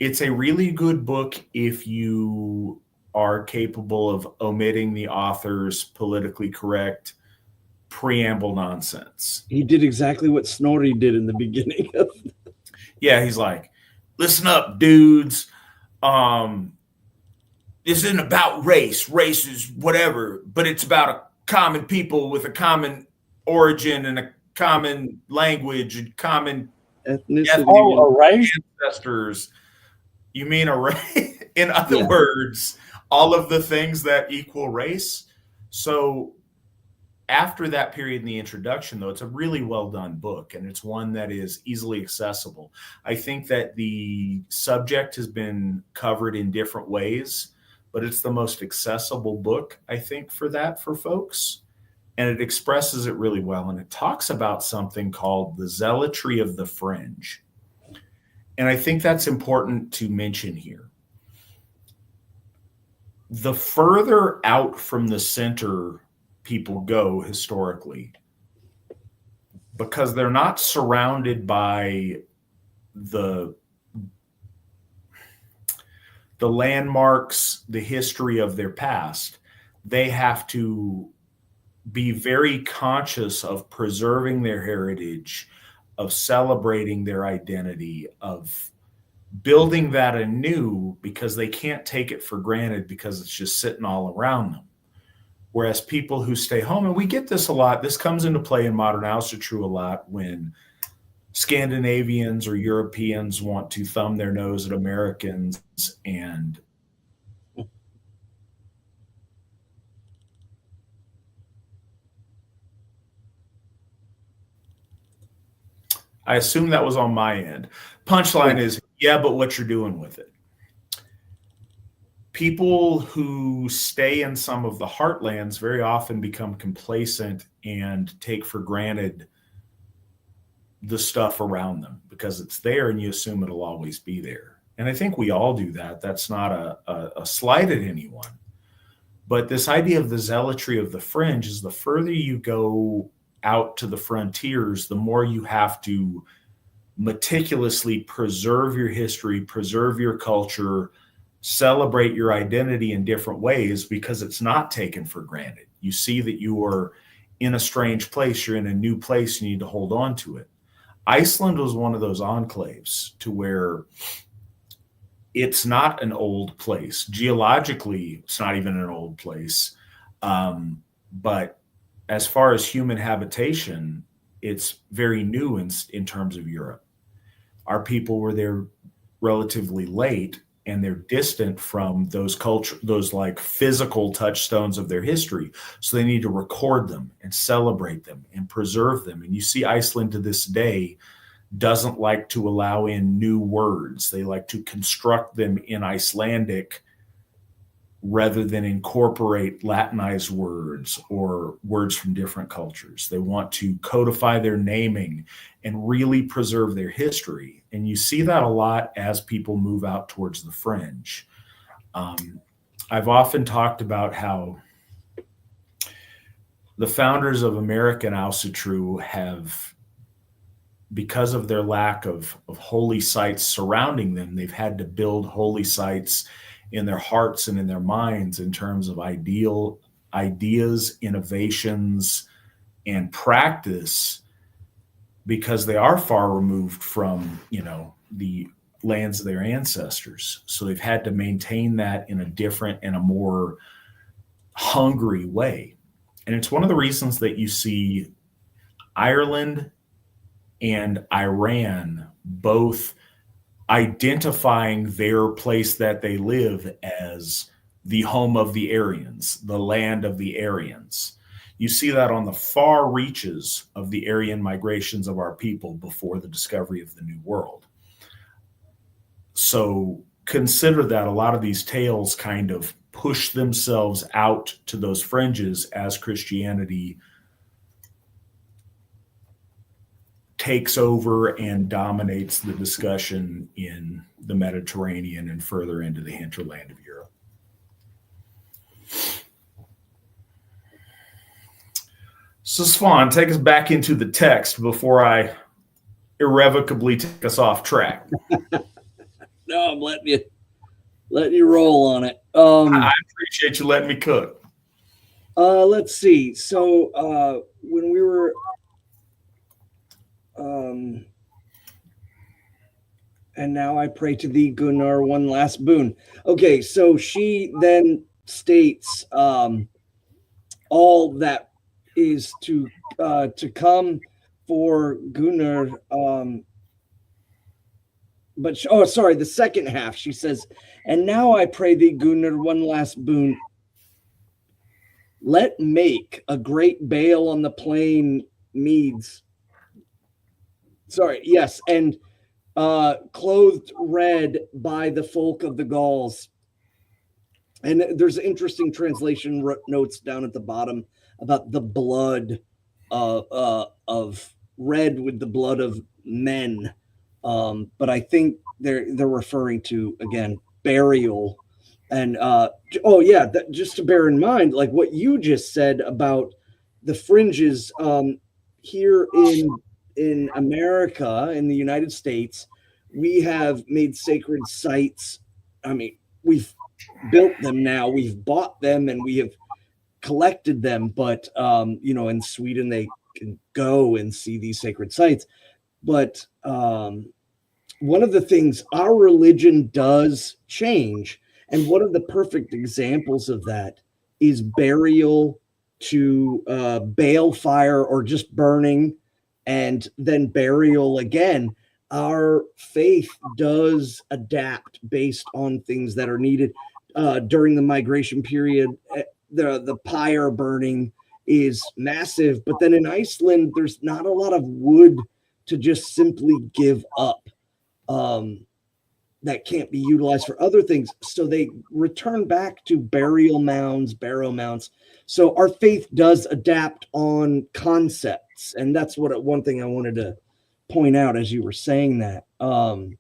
It's a really good book if you are capable of omitting the author's politically correct preamble nonsense. he did exactly what Snorri did in the beginning. Yeah, he's like, listen up, dudes. This isn't about race. Race is whatever, but it's about a common people with a common origin and a common language and common Ethnicity. Oh, a race? ancestors. You mean a race? In other words, all of the things that equal race. So after that period in the introduction, though, it's a really well done book, and it's one that is easily accessible. I think that the subject has been covered in different ways, but it's the most accessible book, I think, for folks. And it expresses it really well. And it talks about something called the zealotry of the fringe. And I think that's important to mention here. The further out from the center people go historically, because they're not surrounded by the landmarks, the history of their past, they have to be very conscious of preserving their heritage, of celebrating their identity, of building that anew, because they can't take it for granted because it's just sitting all around them. Whereas people who stay home, and we get this a lot, this comes into play in modern Asatru a lot when Scandinavians or Europeans want to thumb their nose at Americans, and I assume that was on my end. Punchline is, yeah, but what you're doing with it. People who stay in some of the heartlands very often become complacent and take for granted the stuff around them because it's there and you assume it'll always be there. And I think we all do that. That's not a slight at anyone. But this idea of the zealotry of the fringe is the further you go out to the frontiers, the more you have to meticulously preserve your history, preserve your culture, celebrate your identity in different ways because it's not taken for granted. You see that you are in a strange place, you're in a new place, you need to hold on to it. Iceland was one of those enclaves to where it's not an old place. Geologically, it's not even an old place. But as far as human habitation, it's very new in terms of Europe. Our people were there relatively late, and they're distant from those like physical touchstones of their history. So they need to record them and celebrate them and preserve them. And you see Iceland to this day doesn't like to allow in new words. They like to construct them in Icelandic rather than incorporate Latinized words or words from different cultures. They want to codify their naming and really preserve their history. And you see that a lot as people move out towards the fringe. I've often talked about how the founders of American Asatru have because of their lack of holy sites surrounding them, they've had to build holy sites in their hearts and in their minds in terms of ideas, innovations, and practice, because they are far removed from, the lands of their ancestors. So they've had to maintain that in a different and a more hungry way. And it's one of the reasons that you see Ireland and Iran both identifying their place that they live as the home of the Aryans, the land of the Aryans. You see that on the far reaches of the Aryan migrations of our people before the discovery of the New World. So consider that a lot of these tales kind of push themselves out to those fringes as Christianity takes over and dominates the discussion in the Mediterranean and further into the hinterland of Europe. So Svan, take us back into the text before I irrevocably take us off track. No, I'm letting you roll on it. I appreciate you letting me cook. Let's see. So when we were and now I pray to thee, Gunnar, one last boon. Okay, so she then states all that is to come for Gunnar. The second half, she says, and now I pray thee, Gunnar, one last boon. Let make a great bale on the plain meads. And clothed red by the folk of the Gauls. And there's interesting translation notes down at the bottom about the blood of red with the blood of men. But I think they're referring to, again, burial. And just to bear in mind, like what you just said about the fringes here in America, in the United States, we have made sacred sites. I mean, we've built them now, we've bought them, and we have collected them. But, in Sweden, they can go and see these sacred sites. But one of the things our religion does change, and one of the perfect examples of that is burial to balefire or just burning, and then burial again. Our faith does adapt based on things that are needed. During the migration period, the pyre burning is massive, but then in Iceland, there's not a lot of wood to just simply give up that can't be utilized for other things. So they return back to barrow mounds. So our faith does adapt on concepts. And that's one thing I wanted to point out as you were saying that. And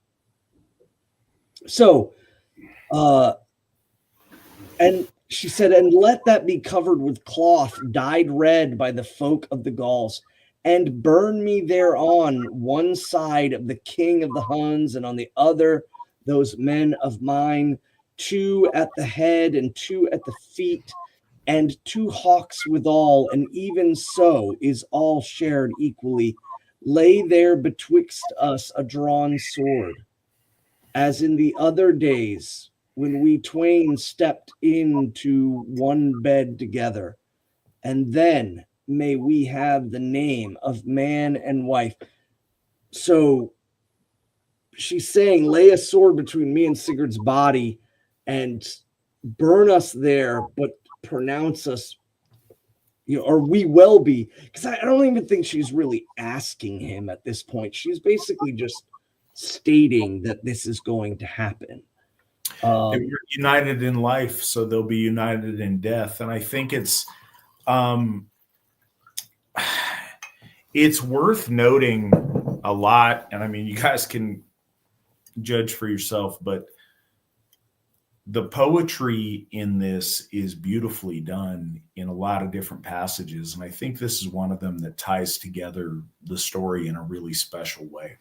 she said, and let that be covered with cloth dyed red by the folk of the Gauls, and burn me thereon one side of the king of the Huns, and on the other those men of mine, 2 at the head and 2 at the feet, and 2 hawks withal, and even so is all shared equally. Lay there betwixt us a drawn sword, as in the other days when we twain stepped into one bed together, and then may we have the name of man and wife. So she's saying, lay a sword between me and Sigurd's body and burn us there, but pronounce us, or we will be. Because I don't even think she's really asking him at this point. She's basically just stating that this is going to happen. They're united in life, so they'll be united in death. And I think it's worth noting a lot. And I mean, you guys can judge for yourself, but the poetry in this is beautifully done in a lot of different passages, and I think this is one of them that ties together the story in a really special way.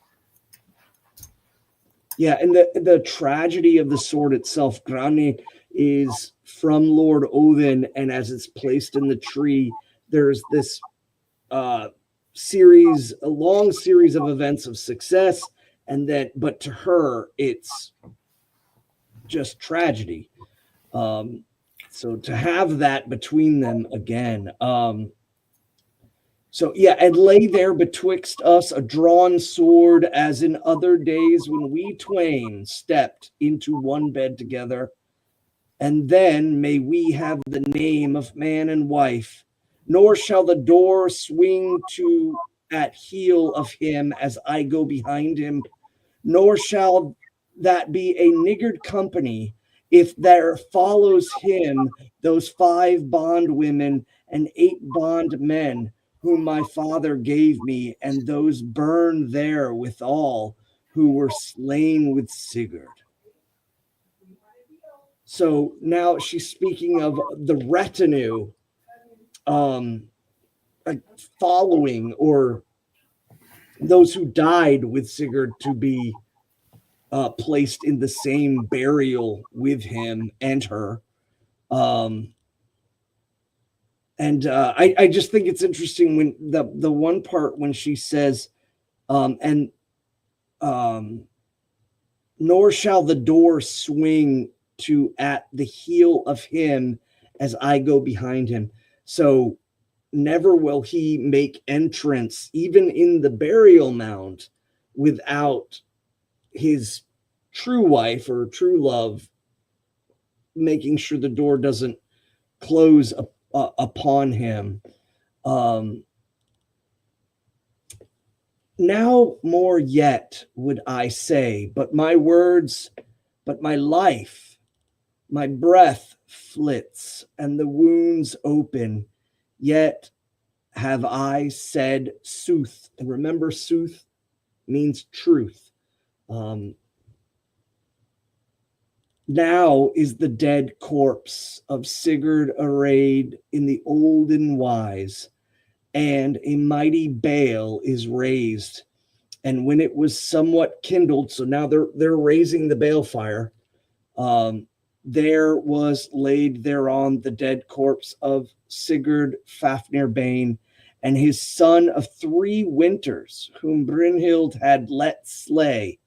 Yeah, and the tragedy of the sword itself, Grani, is from Lord Odin, and as it's placed in the tree, there's this a long series of events of success, and then, but to her, it's just tragedy. So to have that between them again. So yeah, and lay there betwixt us a drawn sword, as in other days when we twain stepped into one bed together. And then may we have the name of man and wife, nor shall the door swing to at heel of him as I go behind him, nor shall that be a niggard company if there follows him those 5 bondwomen and 8 bondmen whom my father gave me, and those burn there withal who were slain with Sigurd. So now she's speaking of the retinue following, or those who died with Sigurd, to be placed in the same burial with him and her. I just think it's interesting when the one part when she says, nor shall the door swing to at the heel of him as I go behind him. So never will he make entrance, even in the burial mound, without his true wife or true love making sure the door doesn't close upon him. Now more yet would I say, but my words, but my life, my breath flits, and the wounds open, yet have I said sooth. And remember, sooth means truth. Now is the dead corpse of Sigurd arrayed in the olden wise, and a mighty bale is raised. And when it was somewhat kindled, so now they're raising the bale fire, there was laid thereon the dead corpse of Sigurd Fafnir Bane, and his son of 3 winters, whom Brynhild had let slay,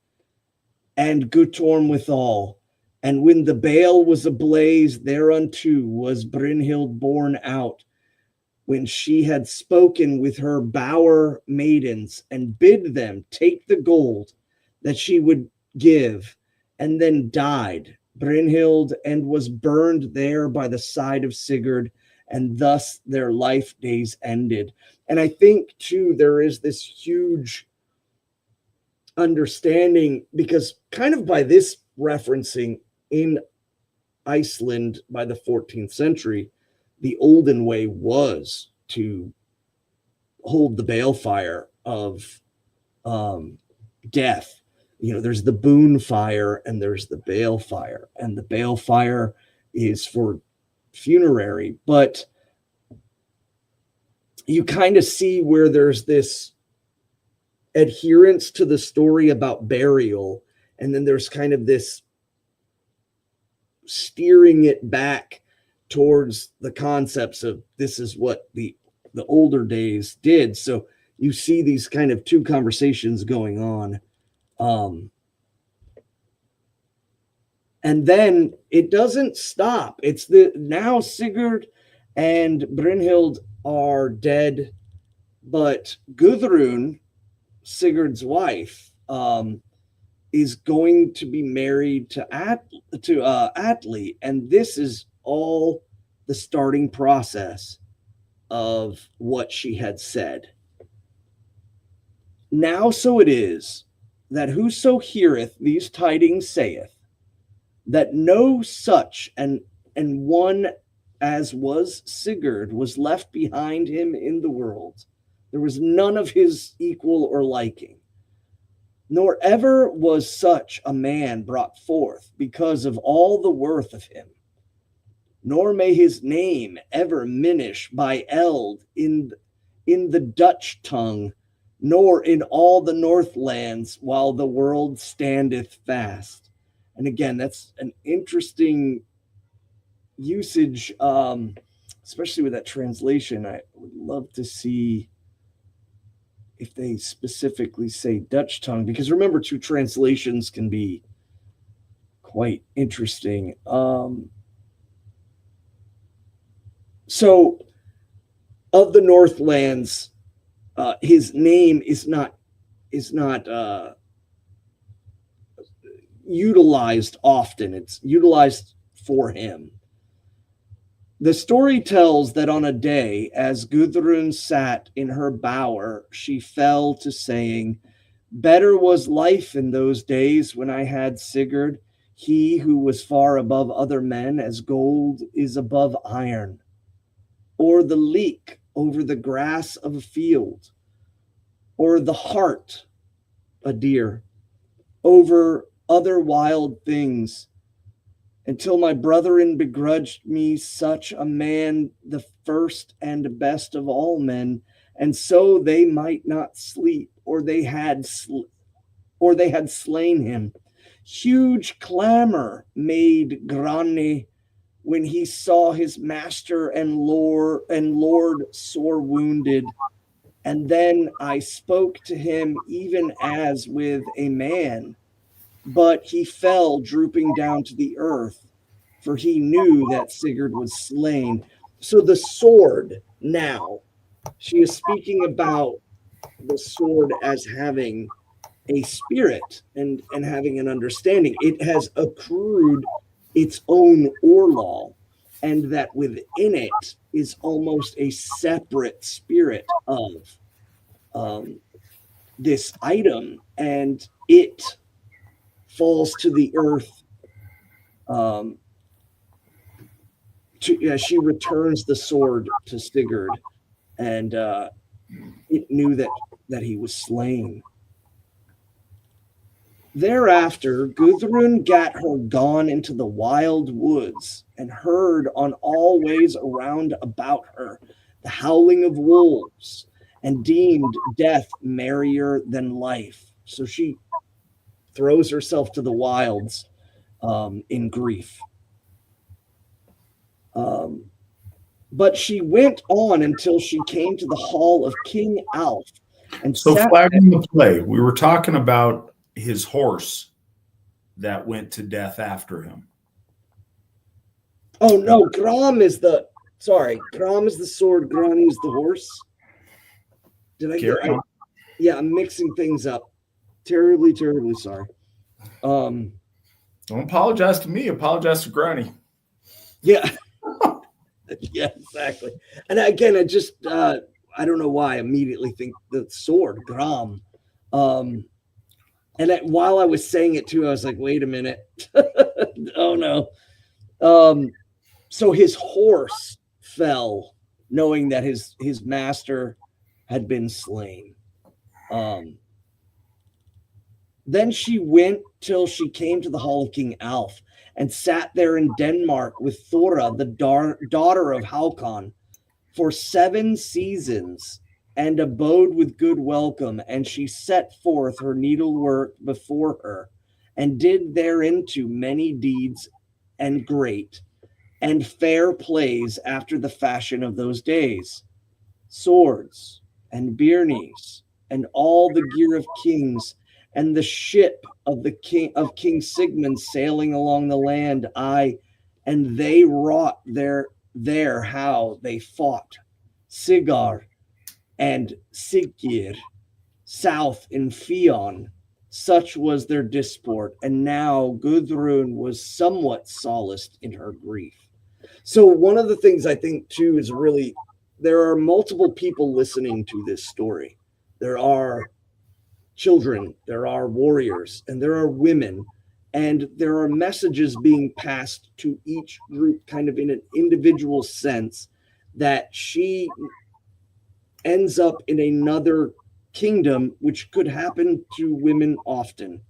and Guttorm withal. And when the bale was ablaze, thereunto was Brynhild borne out, when she had spoken with her bower maidens, and bid them take the gold that she would give, and then died Brynhild, and was burned there by the side of Sigurd, and thus their life days ended. And I think, too, there is this huge understanding, because kind of by this referencing, in Iceland by the 14th century, the olden way was to hold the balefire of death. You know, there's the boon fire and there's the balefire, and the balefire is for funerary. But you kind of see where there's this adherence to the story about burial, and then there's kind of this steering it back towards the concepts of this is what the older days did. So you see these kind of 2 conversations going on. And then it doesn't stop. It's now Sigurd and Brynhild are dead, but Gudrun, Sigurd's wife, is going to be married to Atli, and this is all the starting process of what she had said. Now so it is that whoso heareth these tidings saith that no such and one as was Sigurd was left behind him in the world. There was none of his equal or liking. nor ever was such a man brought forth because of all the worth of him, nor may his name ever minish by eld in the Dutch tongue, nor in all the Northlands while the world standeth fast. And again, that's an interesting usage, especially with that translation. I would love to see if they specifically say Dutch tongue, because remember, two translations can be quite interesting. So of the Northlands, his name is not utilized often. It's utilized for him. The story tells that on a day, as Gudrun sat in her bower, she fell to saying, "Better was life in those days when I had Sigurd, he who was far above other men, as gold is above iron, or the leek over the grass of a field, or the hart, a deer, over other wild things, until my brethren begrudged me such a man, the first and best of all men, and so they might not sleep, or they had slain him. Huge clamor made Grane when he saw his master and lord sore wounded. And then I spoke to him even as with a man, but he fell drooping down to the earth, for he knew that Sigurd was slain." So the sword now, she is speaking about the sword as having a spirit and having an understanding. It has accrued its own orlaw, and that within it is almost a separate spirit of this item, and it falls to the earth. She returns the sword to Sigurd, and it knew that he was slain. Thereafter, Gudrun gat her gone into the wild woods, and heard on all ways around about her the howling of wolves, and deemed death merrier than life. So she throws herself to the wilds in grief. But she went on until she came to the hall of King Alf. And so flagging the play, we were talking about his horse that went to death after him. Oh no, Gram is the sword, Grani is the horse. Did I get it? Yeah, I'm mixing things up. Terribly sorry. Don't apologize to me, apologize to Granny. Yeah. Yeah, exactly. And again, I just I don't know why I immediately think the sword, Gram. And while I was saying it too, I was like, wait a minute. Oh no. So his horse fell, knowing that his master had been slain. Then she went till she came to the hall of King Alf, and sat there in Denmark with Thora, the daughter of Haukon, for 7 seasons, and abode with good welcome. And she set forth her needlework before her, and did thereinto many deeds and great, and fair plays after the fashion of those days, swords and byrnies, and all the gear of kings, and the ship of King Sigmund sailing along the land. And they wrought there how they fought Sigurd and Siggeir south in Fionn. Such was their disport, and now Gudrun was somewhat solaced in her grief. So one of the things I think too is really, there are multiple people listening to this story. There are children, there are warriors, and there are women, and there are messages being passed to each group kind of in an individual sense, that she ends up in another kingdom, which could happen to women often.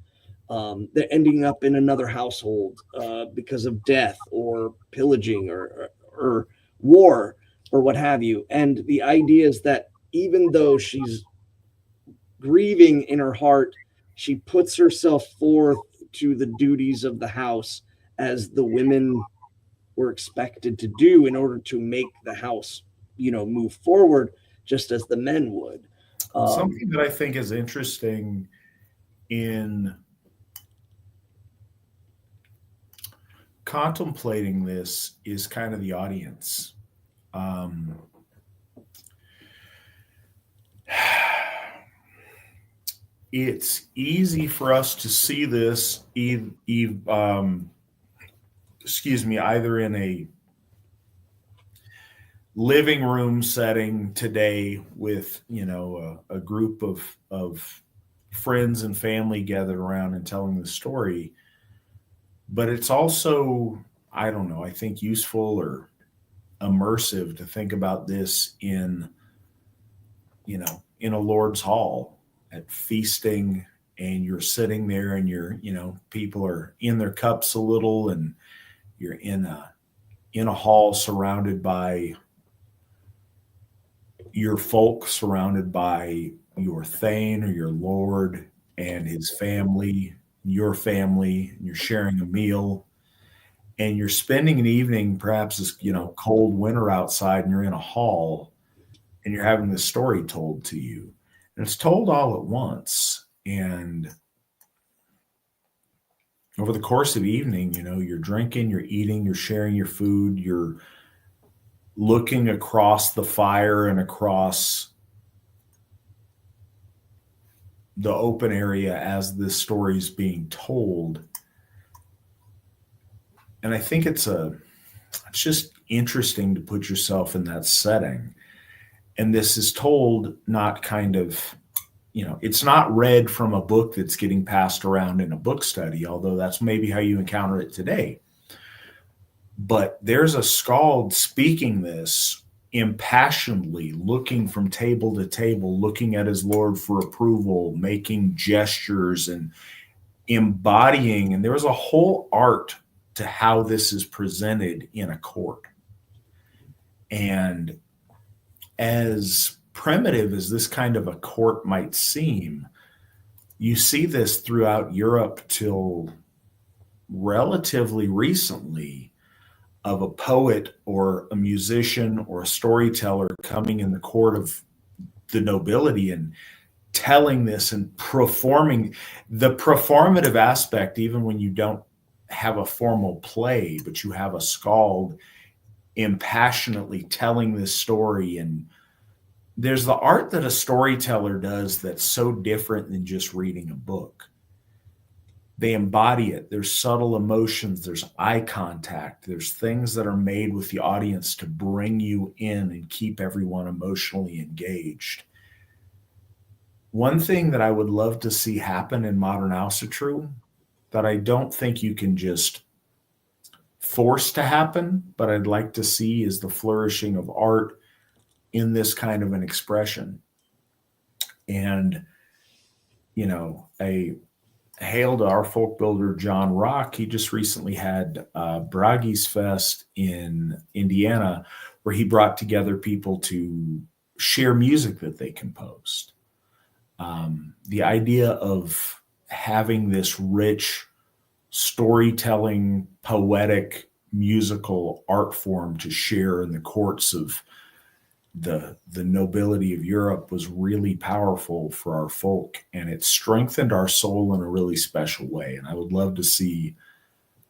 They're ending up in another household because of death or pillaging or war or what have you. And the idea is that even though she's grieving in her heart, she puts herself forth to the duties of the house as the women were expected to do in order to make the house, move forward, just as the men would. Something that I think is interesting in contemplating this is kind of the audience. It's easy for us to see this, either in a living room setting today with a group of friends and family gathered around and telling the story, but it's also, I don't know, I think useful or immersive to think about this in a Lord's Hall at feasting, and you're sitting there and people are in their cups a little, and you're in a hall surrounded by your folk, surrounded by your Thane or your Lord and his family, your family, and you're sharing a meal, and you're spending an evening, perhaps it's cold winter outside, and you're in a hall and you're having this story told to you, and it's told all at once. And over the course of the evening, you're drinking, you're eating, you're sharing your food, you're looking across the fire and across the open area as this story is being told. And I think it's just interesting to put yourself in that setting. And this is told not kind of, it's not read from a book that's getting passed around in a book study, although that's maybe how you encounter it today. But there's a skald speaking this impassionedly, looking from table to table, looking at his Lord for approval, making gestures and embodying. And there is a whole art to how this is presented in a court. And as primitive as this kind of a court might seem, you see this throughout Europe till relatively recently, of a poet or a musician or a storyteller coming in the court of the nobility and telling this and performing the performative aspect, even when you don't have a formal play, but you have a skald impassionately telling this story. And there's the art that a storyteller does that's so different than just reading a book. They embody it. There's subtle emotions. There's eye contact. There's things that are made with the audience to bring you in and keep everyone emotionally engaged. One thing that I would love to see happen in modern Asatru that I don't think you can just force to happen, but I'd like to see is the flourishing of art in this kind of an expression. And, a hail to our folk builder, John Rock. He just recently had Bragi's Fest in Indiana, where he brought together people to share music that they composed. The idea of having this rich storytelling, poetic, musical art form to share in the courts of the nobility of Europe was really powerful for our folk, and it strengthened our soul in a really special way. And I would love to see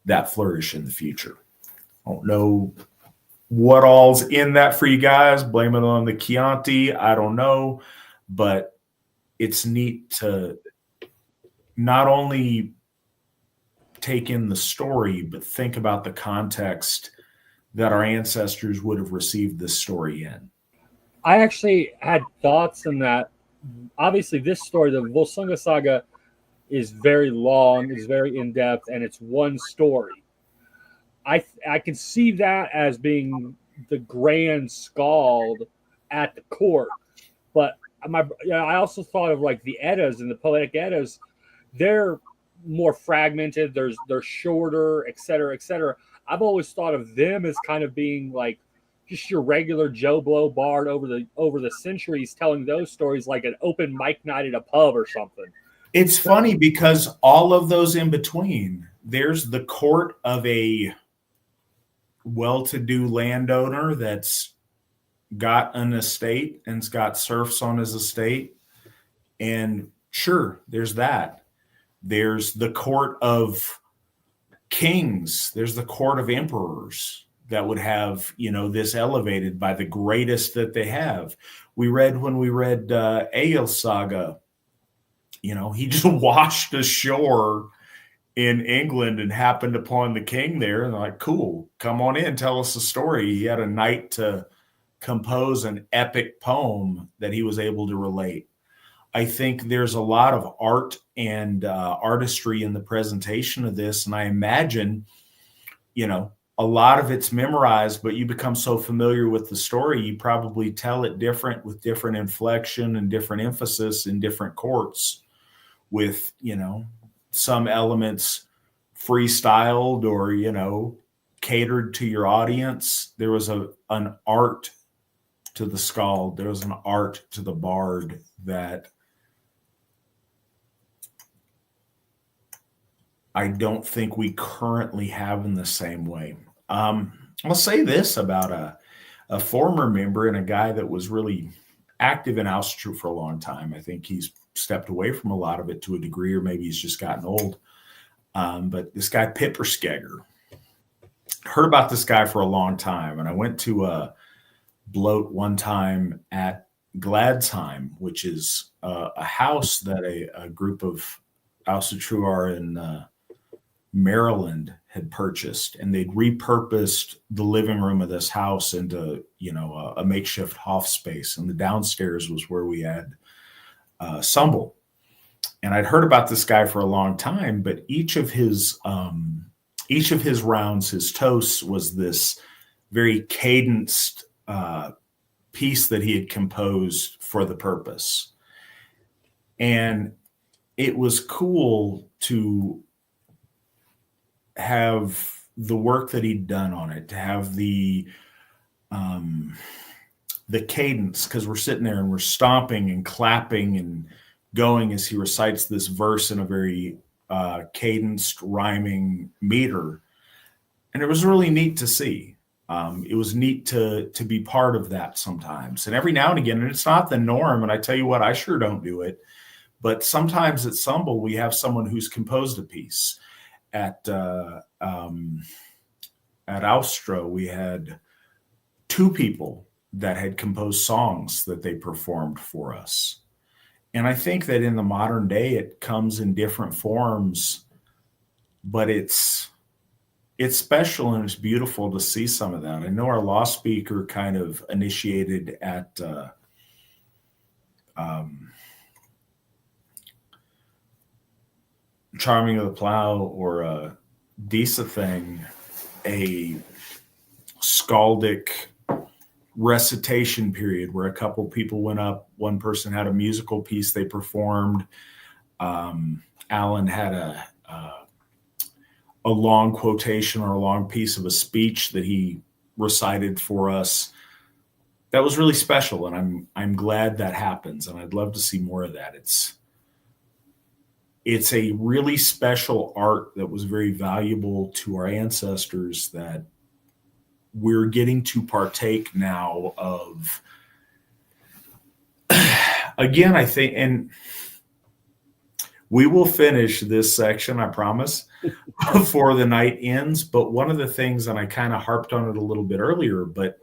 that flourish in the future. I don't know what all's in that for you guys. Blame it on the Chianti. I don't know, but it's neat to not only take in the story, but think about the context that our ancestors would have received this story in. I actually had thoughts on that. Obviously, this story, the Völsunga Saga, is very long, is very in-depth, and it's one story. I can see that as being the grand skald at the court, but I also thought of like the Eddas and the poetic Eddas. They're more fragmented. They're shorter, et cetera, et cetera. I've always thought of them as kind of being like just your regular Joe Blow bard over the centuries, telling those stories like an open mic night at a pub or something. It's funny because all of those in between, there's the court of a well-to-do landowner that's got an estate and's got serfs on his estate. And sure, there's that. There's the court of kings. There's the court of emperors that would have, this elevated by the greatest that they have. When we read Egil Saga, he just washed ashore in England and happened upon the king there. And they're like, cool, come on in, tell us a story. He had a night to compose an epic poem that he was able to relate. I think there's a lot of art and artistry in the presentation of this. And I imagine, a lot of it's memorized, but you become so familiar with the story, you probably tell it different with different inflection and different emphasis in different courts with, some elements freestyled or, catered to your audience. There was an art to the skald. There was an art to the bard that I don't think we currently have in the same way. I'll say this about a former member and a guy that was really active in Asatru for a long time. I think he's stepped away from a lot of it to a degree, or maybe he's just gotten old. But this guy, Pipperskeger, heard about this guy for a long time. And I went to a bloat one time at Gladsheim, which is a house that a group of Asatru are in Maryland had purchased, and they'd repurposed the living room of this house into, a makeshift Hof space. And the downstairs was where we had Symbol. And I'd heard about this guy for a long time, but each of his rounds, his toasts, was this very cadenced piece that he had composed for the purpose. And it was cool to have the work that he'd done on it, to have the cadence, because we're sitting there and we're stomping and clapping and going as he recites this verse in a very cadenced, rhyming meter. And it was really neat to see. It was neat to be part of that sometimes. And every now and again, and it's not the norm, and I tell you what, I sure don't do it, but sometimes at Symbol, we have someone who's composed a piece. At Austro, we had two people that had composed songs that they performed for us. And I think that in the modern day, it comes in different forms, but it's special and it's beautiful to see some of that. I know our law speaker kind of initiated at Charming of the Plow or Disa thing, a skaldic recitation period where a couple people went up. One person had a musical piece they performed. Alan had a long quotation or a long piece of a speech that he recited for us. That was really special, and I'm glad that happens, and I'd love to see more of that. It's a really special art that was very valuable to our ancestors that we're getting to partake now of. Again, I think, and we will finish this section, I promise, before the night ends. But one of the things, and I kind of harped on it a little bit earlier, but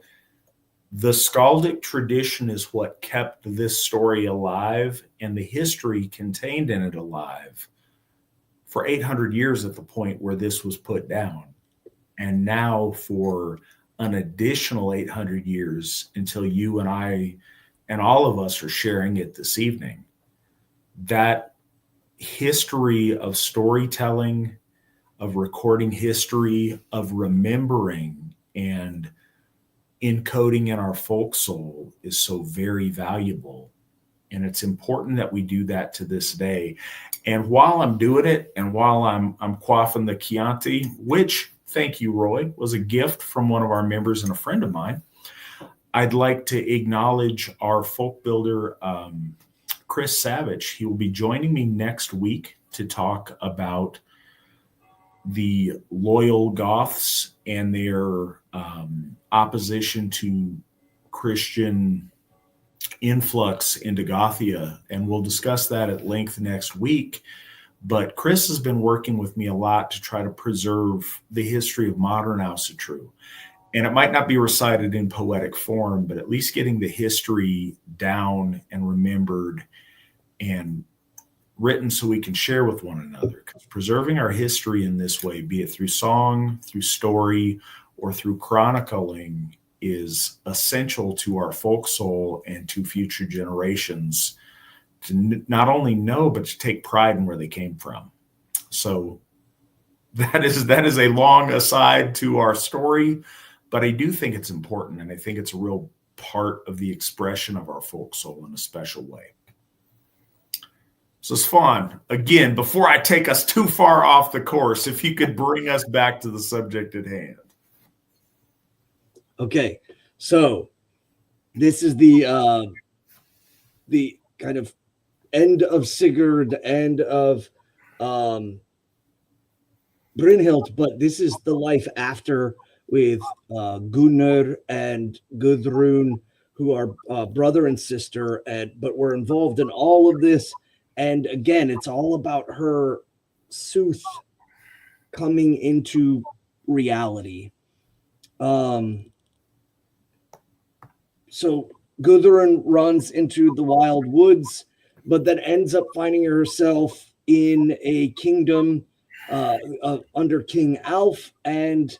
the skaldic tradition is what kept this story alive and the history contained in it alive for 800 years at the point where this was put down. And now for an additional 800 years until you and I and all of us are sharing it this evening. That history of storytelling, of recording history, of remembering and encoding in our folk soul is so very valuable. And it's important that we do that to this day. And while I'm doing it, and while I'm quaffing the Chianti, which, thank you, Roy, was a gift from one of our members and a friend of mine, I'd like to acknowledge our folk builder, Chris Savage. He will be joining me next week to talk about the loyal Goths and their opposition to Christian influx into Gothia. And we'll discuss that at length next week. But Chris has been working with me a lot to try to preserve the history of modern Asatru. And it might not be recited in poetic form, but at least getting the history down and remembered and written so we can share with one another. Because preserving our history in this way, be it through song, through story, or through chronicling, is essential to our folk soul and to future generations to not only know, but to take pride in where they came from. So that is a long aside to our story, but I do think it's important, and I think it's a real part of the expression of our folk soul in a special way. So Svan, again, before I take us too far off the course, if you could bring us back to the subject at hand. Okay, so this is the kind of end of Sigurd, end of Brynhild, but this is the life after with Gunnar and Gudrun, who are brother and sister, but were involved in all of this. And again, it's all about her sooth coming into reality. So Gudrun runs into the wild woods, but then ends up finding herself in a kingdom under King Alf, and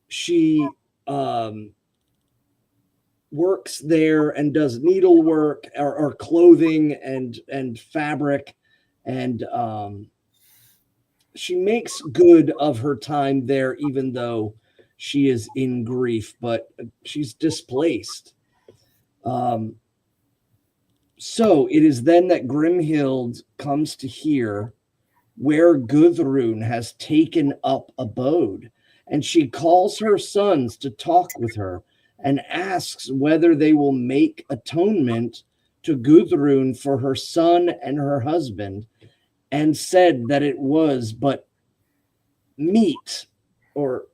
she works there and does needlework or clothing and fabric, and she makes good of her time there, even though she is in grief, but she's displaced. So it is then that Grimhild comes to hear where Gudrun has taken up abode, and she calls her sons to talk with her and asks whether they will make atonement to Gudrun for her son and her husband, and said that it was but meet, or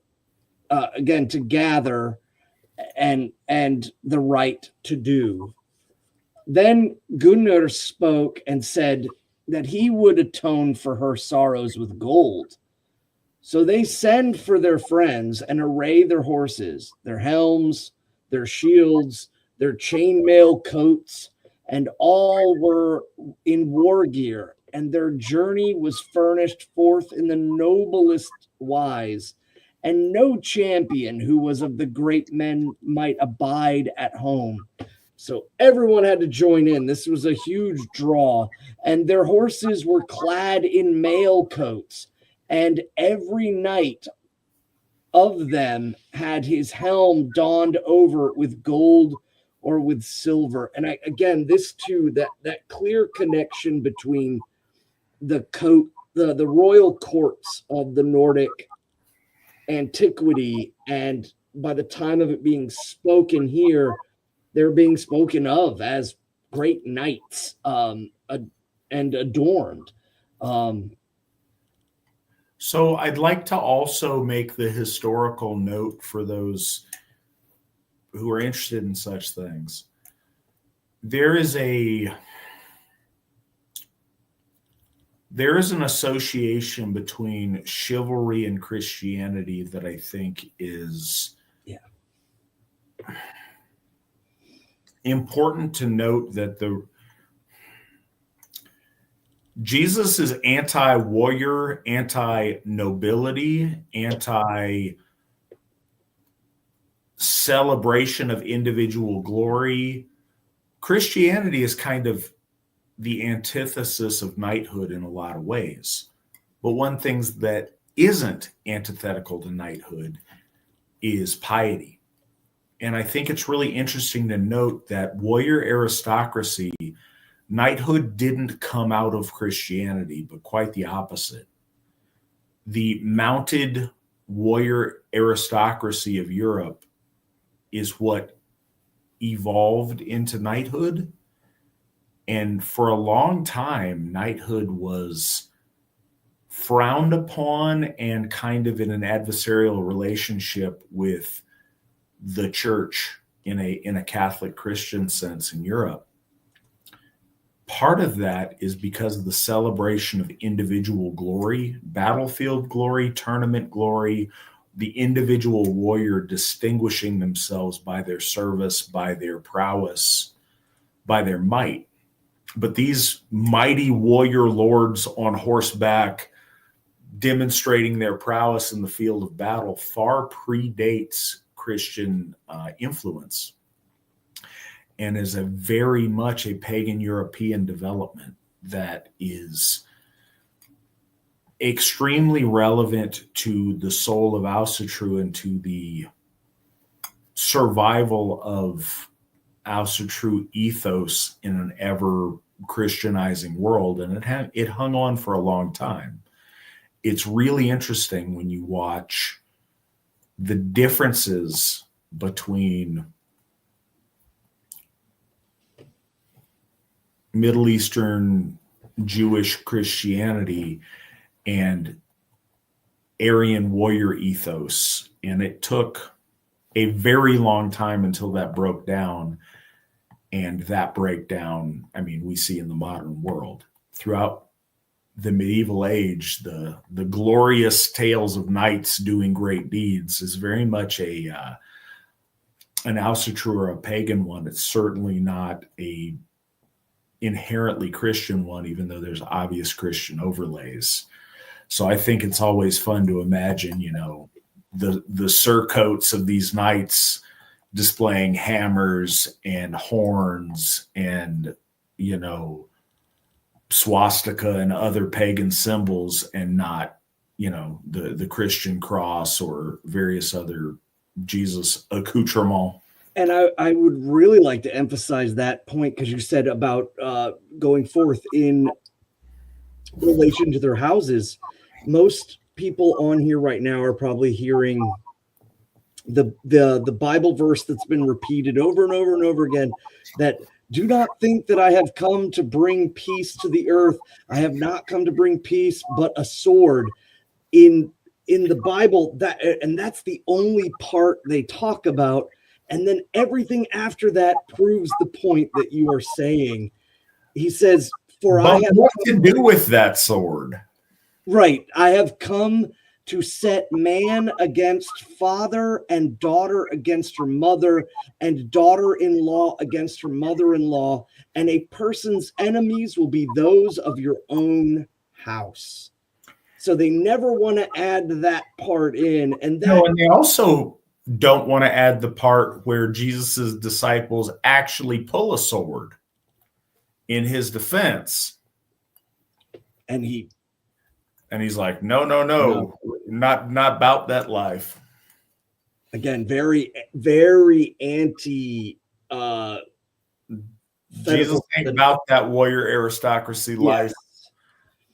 again, to gather and the right to do. Then Gunnar spoke and said that he would atone for her sorrows with gold. So they send for their friends and array their horses, their helms, their shields, their chainmail coats, and all were in war gear, and their journey was furnished forth in the noblest wise, and no champion who was of the great men might abide at home. So everyone had to join in. This was a huge draw, and their horses were clad in mail coats, and every knight of them had his helm donned over with gold or with silver. And again, this too, that clear connection between the coat, the royal courts of the Nordic antiquity, and by the time of it being spoken here, they're being spoken of as great knights and adorned. So I'd like to also make the historical note for those who are interested in such things. There is an association between chivalry and Christianity that I think is important to note, that Jesus is anti-warrior, anti-nobility, anti-celebration of individual glory. Christianity is kind of the antithesis of knighthood in a lot of ways. But one thing that isn't antithetical to knighthood is piety. And I think it's really interesting to note that warrior aristocracy knighthood didn't come out of Christianity, but quite the opposite. The mounted warrior aristocracy of Europe is what evolved into knighthood. And for a long time, knighthood was frowned upon and kind of in an adversarial relationship with the church in a Catholic Christian sense in Europe. Part of that is because of the celebration of individual glory, battlefield glory, tournament glory, the individual warrior distinguishing themselves by their service, by their prowess, by their might. But these mighty warrior lords on horseback demonstrating their prowess in the field of battle far predates Christian influence, and is a very much a pagan European development that is extremely relevant to the soul of Asatru and to the survival of Asatru ethos in an ever Christianizing world. And it hung on for a long time. It's really interesting when you watch the differences between Middle Eastern Jewish Christianity and Aryan warrior ethos. And it took a very long time until that broke down. And that breakdown, I mean, we see in the modern world. Throughout the medieval age, the glorious tales of knights doing great deeds is very much an Asatru or a pagan one. It's certainly not a inherently Christian one, even though there's obvious Christian overlays. So I think it's always fun to imagine, the surcoats of these knights displaying hammers and horns and, swastika and other pagan symbols, and not, the Christian cross or various other Jesus accoutrements. And I would really like to emphasize that point, because you said about going forth in relation to their houses. Most people on here right now are probably hearing the Bible verse that's been repeated over and over and over again, that do not think that I have come to bring peace to the earth. I have not come to bring peace, but a sword. In the Bible, that's the only part they talk about. And then everything after that proves the point that you are saying. He says, "For I have what to do with that sword?" Right. I have come to set man against father, and daughter against her mother, and daughter-in-law against her mother-in-law, and a person's enemies will be those of your own house. So they never want to add that part in. And they also don't want to add the part where Jesus's disciples actually pull a sword in his defense. And he's like, no, not about that life. Again, very, very anti Jesus ain't about that warrior aristocracy life.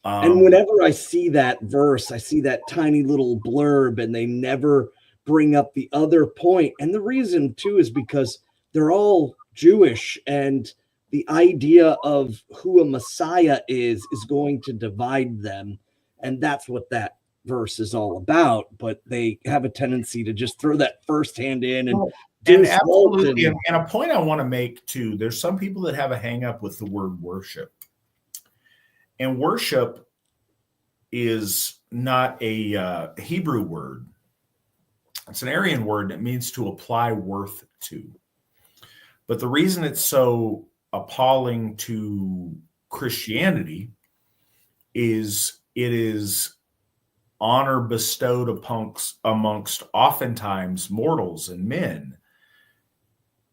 And whenever I see that verse, I see that tiny little blurb, and they never bring up the other point. And the reason too is because they're all Jewish, and the idea of who a Messiah is going to divide them. And that's what that verse is all about. But they have a tendency to just throw that firsthand in and absolutely. And a point I want to make too, there's some people that have a hang up with the word worship. And worship is not a Hebrew word. It's an Aryan word that means to apply worth to. But the reason it's so appalling to Christianity is it is honor bestowed amongst oftentimes mortals and men.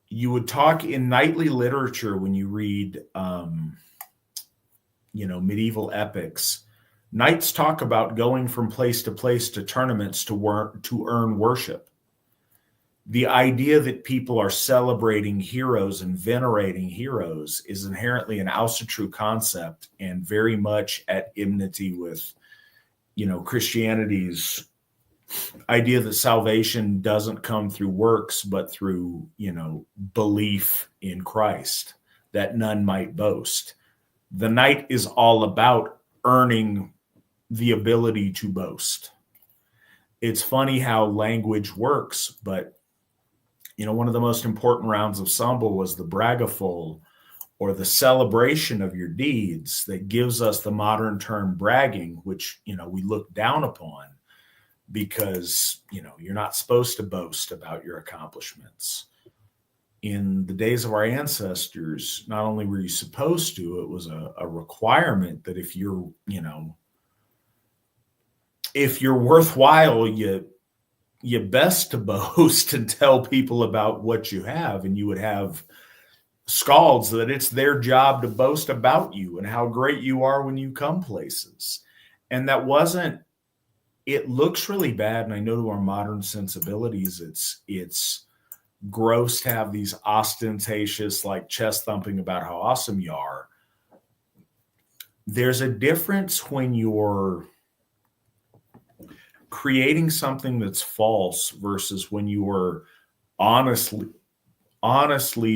You would talk in knightly literature when you read medieval epics. Knights talk about going from place to place to tournaments to earn worship. the idea that people are celebrating heroes and venerating heroes is inherently an Asatru concept and very much at enmity with, Christianity's idea that salvation doesn't come through works, but through, belief in Christ, that none might boast. The night is all about earning the ability to boast. It's funny how language works, but one of the most important rounds of Sambal was the bragafol, or the celebration of your deeds, that gives us the modern term bragging, which, we look down upon because, you're not supposed to boast about your accomplishments. In the days of our ancestors, not only were you supposed to, it was a requirement that if you're worthwhile, you best to boast and tell people about what you have. And you would have scalds that it's their job to boast about you and how great you are when you come places. And that wasn't, it looks really bad. And I know to our modern sensibilities, it's gross to have these ostentatious, like, chest thumping about how awesome you are. There's a difference when you're creating something that's false versus when you are honestly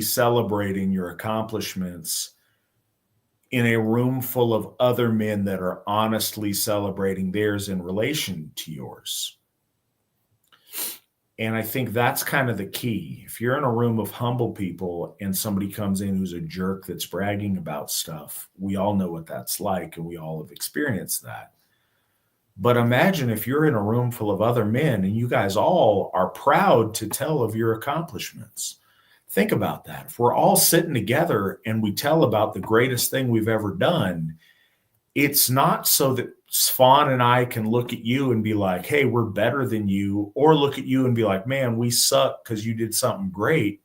celebrating your accomplishments in a room full of other men that are honestly celebrating theirs in relation to yours. And I think that's kind of the key. If you're in a room of humble people and somebody comes in who's a jerk that's bragging about stuff, we all know what that's like, and we all have experienced that. But imagine if you're in a room full of other men and you guys all are proud to tell of your accomplishments. Think about that. If we're all sitting together and we tell about the greatest thing we've ever done, it's not so that Svan and I can look at you and be like, hey, we're better than you, or look at you and be like, man, we suck because you did something great.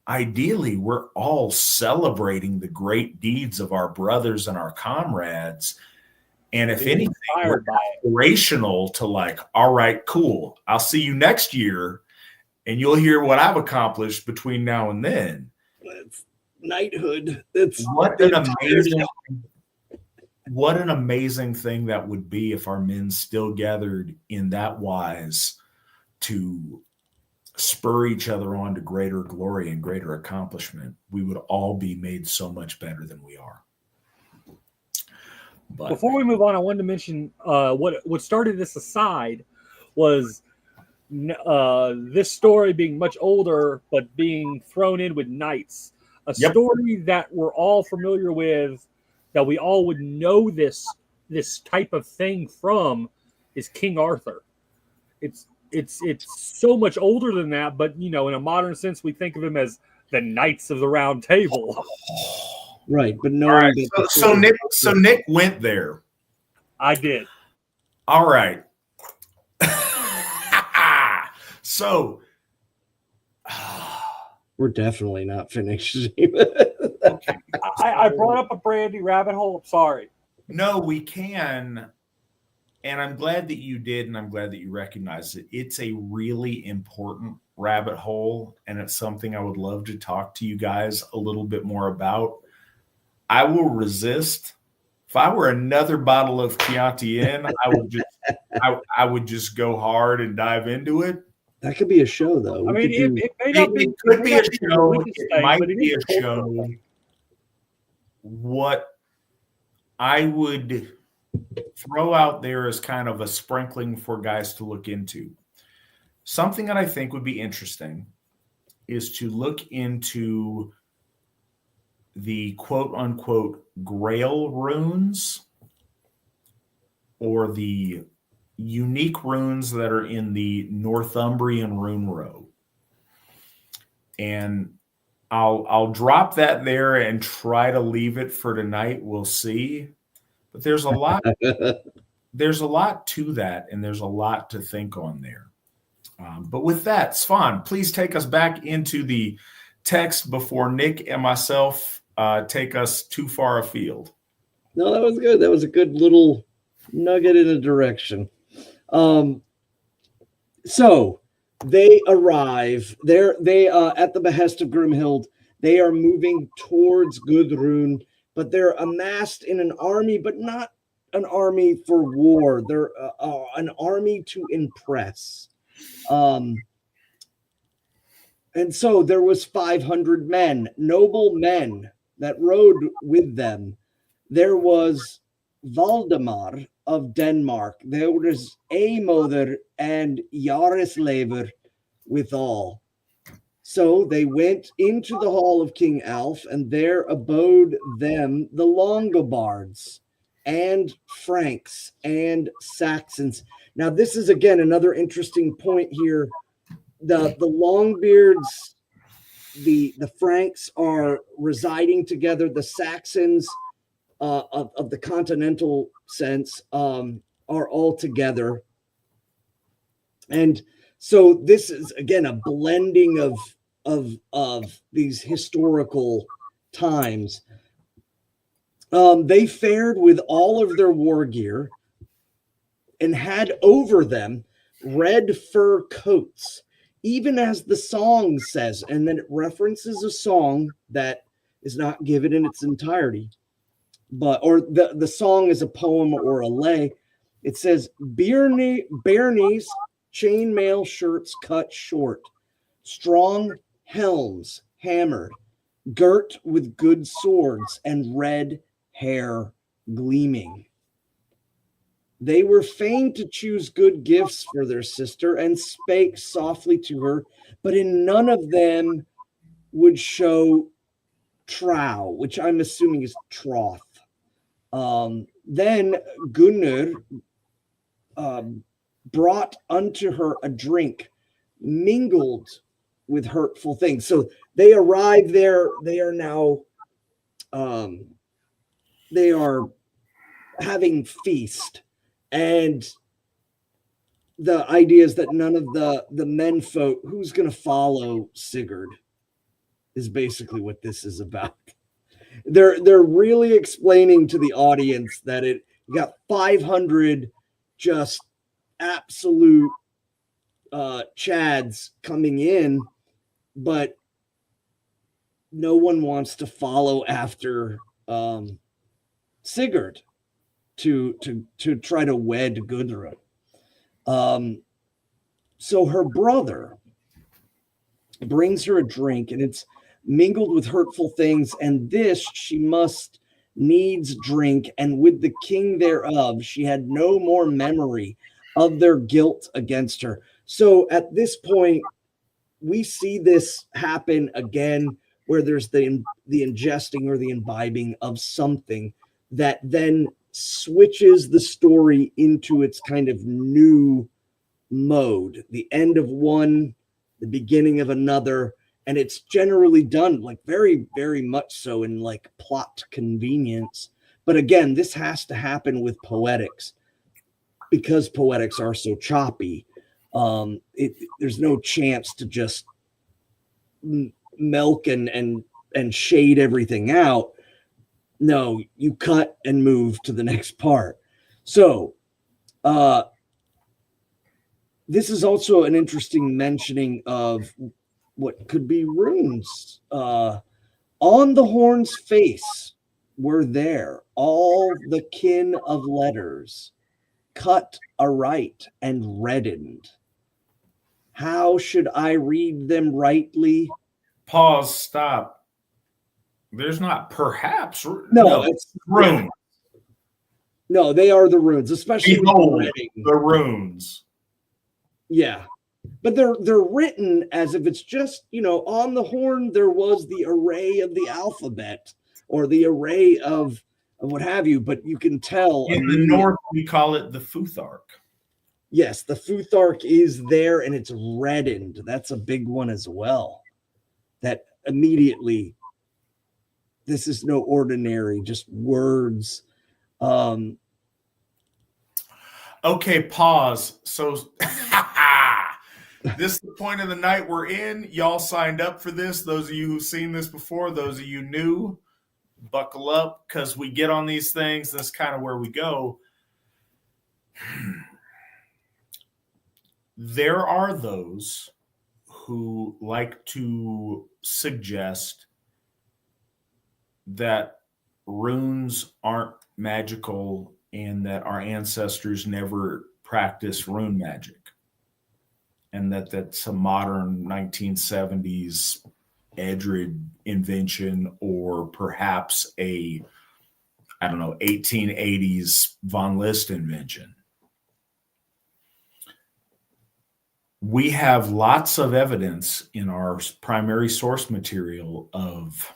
Ideally, we're all celebrating the great deeds of our brothers and our comrades. And if anything, we're inspirational to, like, all right, cool, I'll see you next year and you'll hear what I've accomplished between now and then. It's knighthood. What an amazing thing that would be if our men still gathered in that wise to spur each other on to greater glory and greater accomplishment. We would all be made so much better than we are. But before we move on, I wanted to mention what started this aside was this story being much older, but being thrown in with knights. A story that we're all familiar with, that we all would know this type of thing from, is King Arthur. It's so much older than that, but in a modern sense, we think of him as the Knights of the Round Table. Right, but no. Right. So Nick went there. I did. All right. So we're definitely not finished. Okay. I brought up a brandy rabbit hole. I'm sorry. No, we can. And I'm glad that you did, and I'm glad that you recognize it. It's a really important rabbit hole, and it's something I would love to talk to you guys a little bit more about. I will resist. If I were another bottle of Chianti in, I would just go hard and dive into it. That could be a show, though. I mean, it may not be. It could be a show. It might be a show. What I would throw out there as kind of a sprinkling for guys to look into. Something that I think would be interesting is to look into the quote unquote Grail runes, or the unique runes that are in the Northumbrian rune row. And I'll drop that there and try to leave it for tonight. We'll see. But there's a lot to that, and there's a lot to think on there. But with that, Svan, please take us back into the text before Nick and myself take us too far afield. No, that was good. That was a good little nugget in a direction. So they arrive. They at the behest of Grimhild, they are moving towards Gudrun, but they're amassed in an army, but not an army for war. They're an army to impress. And so there was 500 men, noble men that rode with them. There was Valdemar of Denmark. There was Aemother and Jarislever withal. So they went into the hall of King Alf, and there abode them the Longobards and Franks and Saxons. Now, this is again another interesting point here. The Longbeards, the Franks are residing together. The Saxons of the continental sense are all together. And so this is again a blending of these historical times. They fared with all of their war gear and had over them red fur coats, even as the song says, and then it references a song that is not given in its entirety, or the song is a poem or a lay. It says, Bernies chainmail shirts cut short, strong helms hammered, girt with good swords, and red hair gleaming. They were fain to choose good gifts for their sister, and spake softly to her, but in none of them would show trow, which I'm assuming is troth. Then Gunnar brought unto her a drink mingled with hurtful things. So they arrive there. They are now, they are having feast. And the idea is that none of the menfolk, who's going to follow Sigurd, is basically what this is about. They're really explaining to the audience that you got 500 just absolute chads coming in, but no one wants to follow after Sigurd to try to wed Gudrun. So her brother brings her a drink, and it's mingled with hurtful things, and this she must needs drink, and with the king thereof she had no more memory of their guilt against her. So at this point, we see this happen again, where there's the ingesting or the imbibing of something that then switches the story into its kind of new mode, the end of one, the beginning of another. And it's generally done like very, very much so in like plot convenience. But again, this has to happen with poetics because poetics are so choppy. There's no chance to just milk and shade everything out. No, you cut and move to the next part. So this is also an interesting mentioning of what could be runes. On the horn's face were there all the kin of letters, cut aright and reddened. How should I read them rightly? Pause, stop. There's not perhaps. No, it's runes. No, they are the runes, especially Behold, the runes. Yeah. But they're written as if it's just, on the horn there was the array of the alphabet or the array of what have you, but you can tell. In the north, we call it the Futhark. Yes, the Futhark is there, and it's reddened. That's a big one as well. That immediately, this is no ordinary, just words. Okay, pause. So this is the point of the night we're in. Y'all signed up for this. Those of you who've seen this before, those of you new, buckle up because we get on these things. That's kind of where we go. there are those who like to suggest that runes aren't magical and that our ancestors never practiced rune magic, and that that's a modern 1970s Edred invention, or perhaps a, I don't know, 1880s von List invention. We have lots of evidence in our primary source material of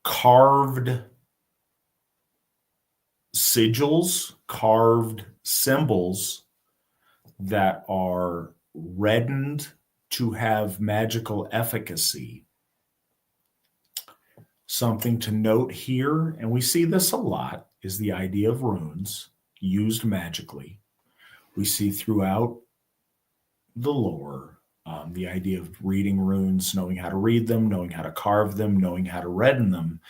carved sigils, carved symbols that are reddened to have magical efficacy. Something to note here, and we see this a lot, is the idea of runes used magically. We see throughout the lore the idea of reading runes, knowing how to read them, knowing how to carve them, knowing how to redden them.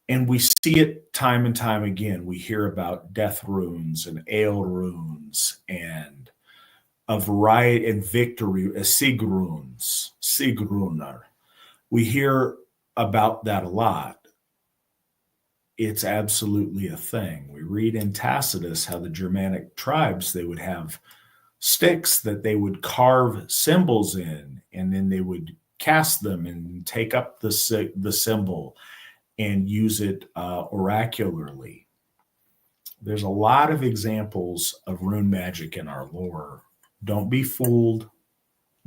And we see it time and time again. We hear about death runes and ale runes and a variety, and victory, sigrunes, sigrunar. We hear about that a lot. It's absolutely a thing. We read in Tacitus how the Germanic tribes, they would have sticks that they would carve symbols in, and then they would cast them and take up the symbol and use it oracularly. There's a lot of examples of rune magic in our lore. Don't be fooled.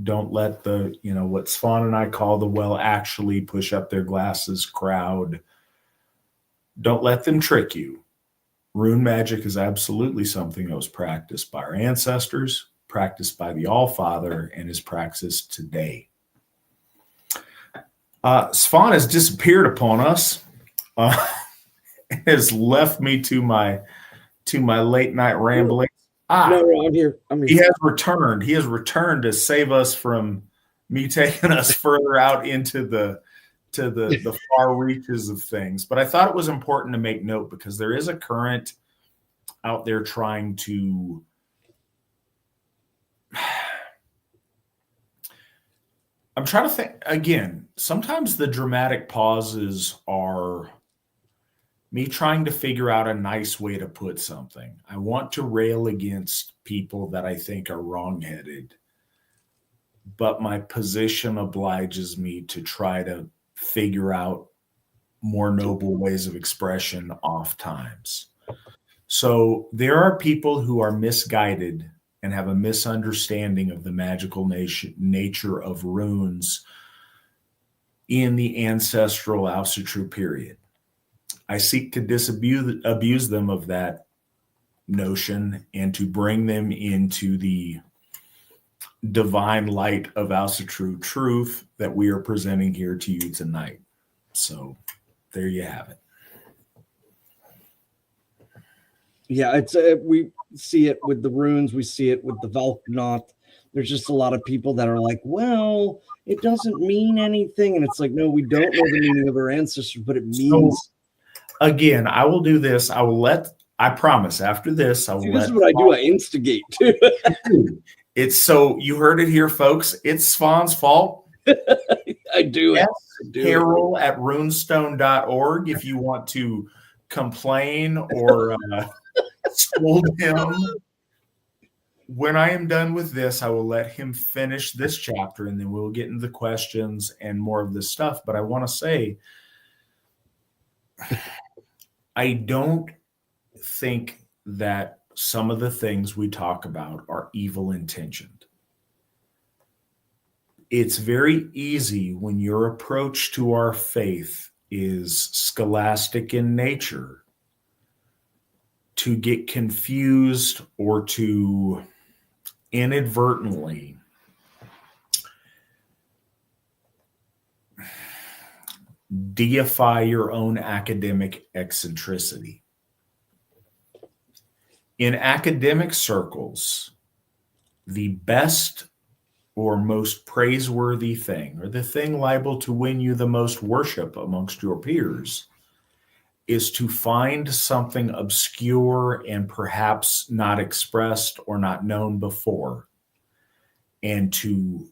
Don't let the, what Svan and I call the well actually push up their glasses crowd. Don't let them trick you. Rune magic is absolutely something that was practiced by our ancestors, practiced by the Allfather, and is practiced today. Svan has disappeared upon us. Has left me to my late night rambling. No, I'm here. He has returned. He has returned to save us from me taking us further out into the far reaches of things. But I thought it was important to make note, because there is a current out there trying to I'm trying to think again. Sometimes the dramatic pauses are me trying to figure out a nice way to put something. I want to rail against people that I think are wrongheaded, but my position obliges me to try to figure out more noble ways of expression oft times. So there are people who are misguided and have a misunderstanding of the magical nature of runes in the ancestral Asatru period. I seek to disabuse them of that notion and to bring them into the divine light of Asatru truth that we are presenting here to you tonight. So there you have it. Yeah, it's we see it with the runes, we see it with the Valknot. There's just a lot of people that are like, well, it doesn't mean anything. And it's like, no, we don't know the meaning of our ancestors, but it means. So, again, I will do this. I promise after this, I will this is what I do. I instigate too. It's so you heard it here, folks. It's Svan's fault. I do. Carol at runestone.org if you want to complain or scold him. When I am done with this, I will let him finish this chapter, and then we'll get into the questions and more of this stuff. But I want to say, I don't think that some of the things we talk about are evil intentioned. It's very easy when your approach to our faith is scholastic in nature to get confused or to inadvertently deify your own academic eccentricity. In academic circles, the best or most praiseworthy thing, or the thing liable to win you the most worship amongst your peers, is to find something obscure and perhaps not expressed or not known before, and to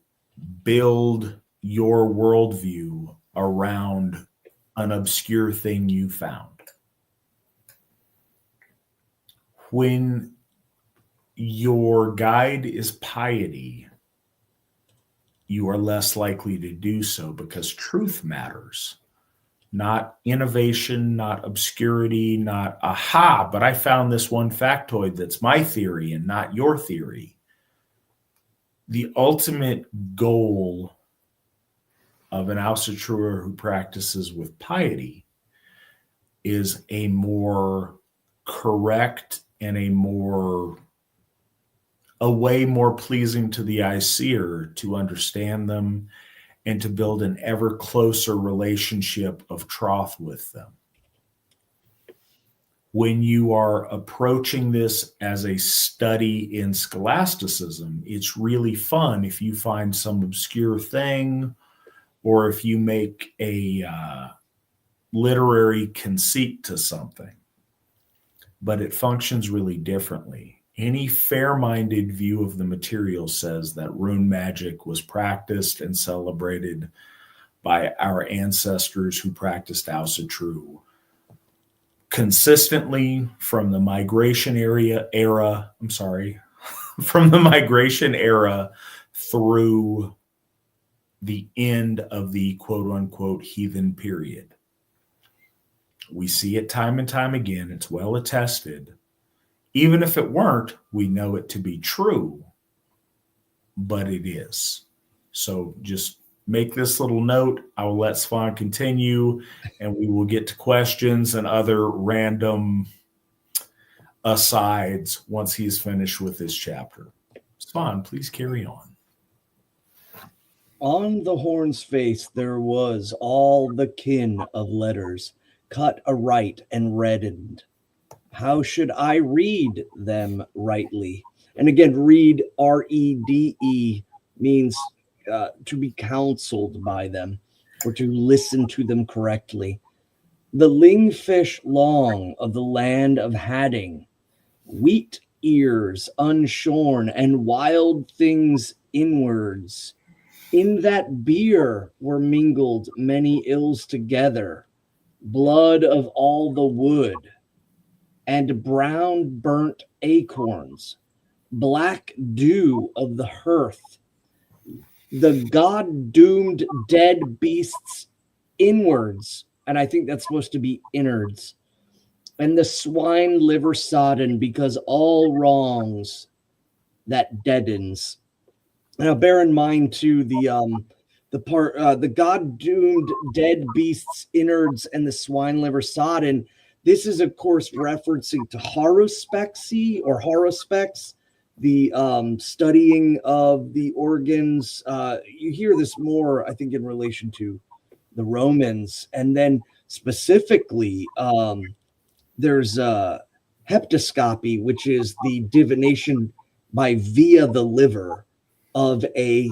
build your worldview around an obscure thing you found. When your guide is piety, you are less likely to do so because truth matters, not innovation, not obscurity, not aha, but I found this one factoid that's my theory and not your theory. The ultimate goal of an Asatru who practices with piety is a more correct and a way more pleasing to the eye seer to understand them and to build an ever closer relationship of troth with them. When you are approaching this as a study in scholasticism, it's really fun if you find some obscure thing or if you make a literary conceit to something. But it functions really differently. Any fair-minded view of the material says that rune magic was practiced and celebrated by our ancestors who practiced Asatru consistently from the migration era through the end of the quote-unquote heathen period. We see it time and time again. It's well attested. Even if it weren't, we know it to be true, but it is. So just make this little note. I will let Svan continue, and we will get to questions and other random asides once he's finished with this chapter. Svan, please carry on. On the horn's face there was all the kin of letters, cut aright and reddened. How should I read them rightly? And again, read, R-E-D-E, means to be counseled by them or to listen to them correctly. The lingfish long of the land of Hadding, wheat ears unshorn and wild things inwards. In that beer were mingled many ills together, blood of all the wood, and brown burnt acorns, black dew of the hearth, the god-doomed dead beasts inwards, and I think that's supposed to be innards, and the swine liver sodden, because all wrongs that deadens. Now bear in mind too the god-doomed dead beasts innards and the swine liver sodden. This is, of course, referencing to horospexy or horospex, the studying of the organs. You hear this more, I think, in relation to the Romans. And then specifically, there's heptoscopy, which is the divination by via the liver of a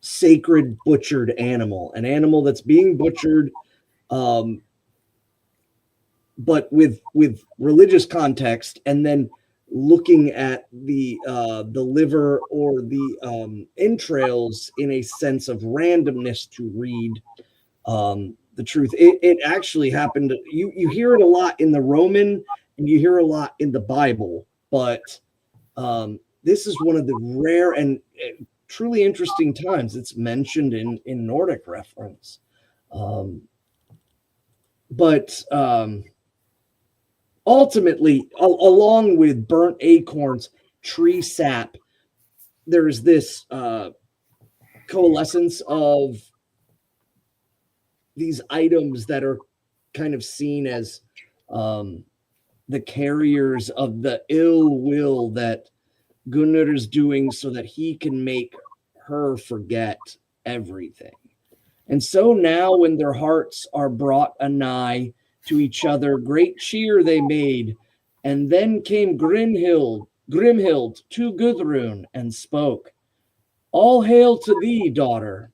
sacred butchered animal, an animal that's being butchered, but with religious context, and then looking at the liver or the entrails in a sense of randomness to read the truth. It actually happened. You hear it a lot in the Roman, and you hear a lot in the Bible, but this is one of the rare and truly interesting times it's mentioned in Nordic reference. But ultimately, along with burnt acorns, tree sap, there's this coalescence of these items that are kind of seen as the carriers of the ill will that Gunnar is doing so that he can make her forget everything. And so now when their hearts are brought anigh to each other, great cheer they made. And then came Grimhild to Gudrun and spoke, "All hail to thee, daughter.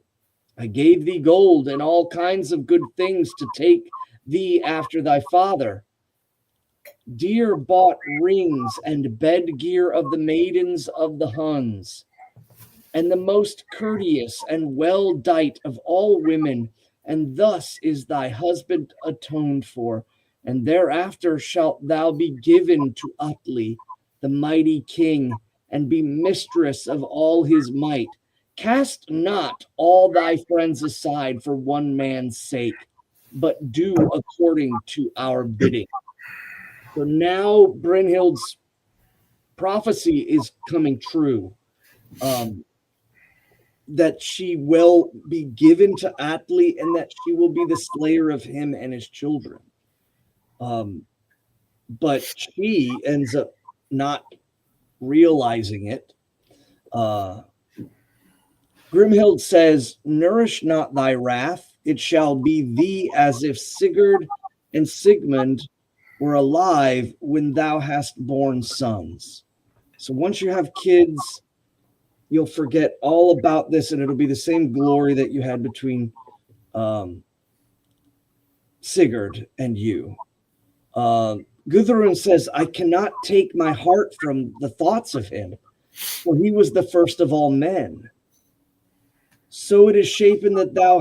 I gave thee gold and all kinds of good things to take thee after thy father. Dear bought rings and bed gear of the maidens of the Huns, and the most courteous and well dight of all women, and thus is thy husband atoned for, and thereafter shalt thou be given to Atli, the mighty king, and be mistress of all his might. Cast not all thy friends aside for one man's sake, but do according to our bidding. So now Brynhild's prophecy is coming true. That she will be given to Atli and that she will be the slayer of him and his children. But she ends up not realizing it. Grimhild says, nourish not thy wrath, it shall be thee as if Sigurd and Sigmund were alive when thou hast borne sons. So once you have kids, you'll forget all about this, and it'll be the same glory that you had between Sigurd and you. Gudrun says, I cannot take my heart from the thoughts of him, for he was the first of all men. So it is shapen that thou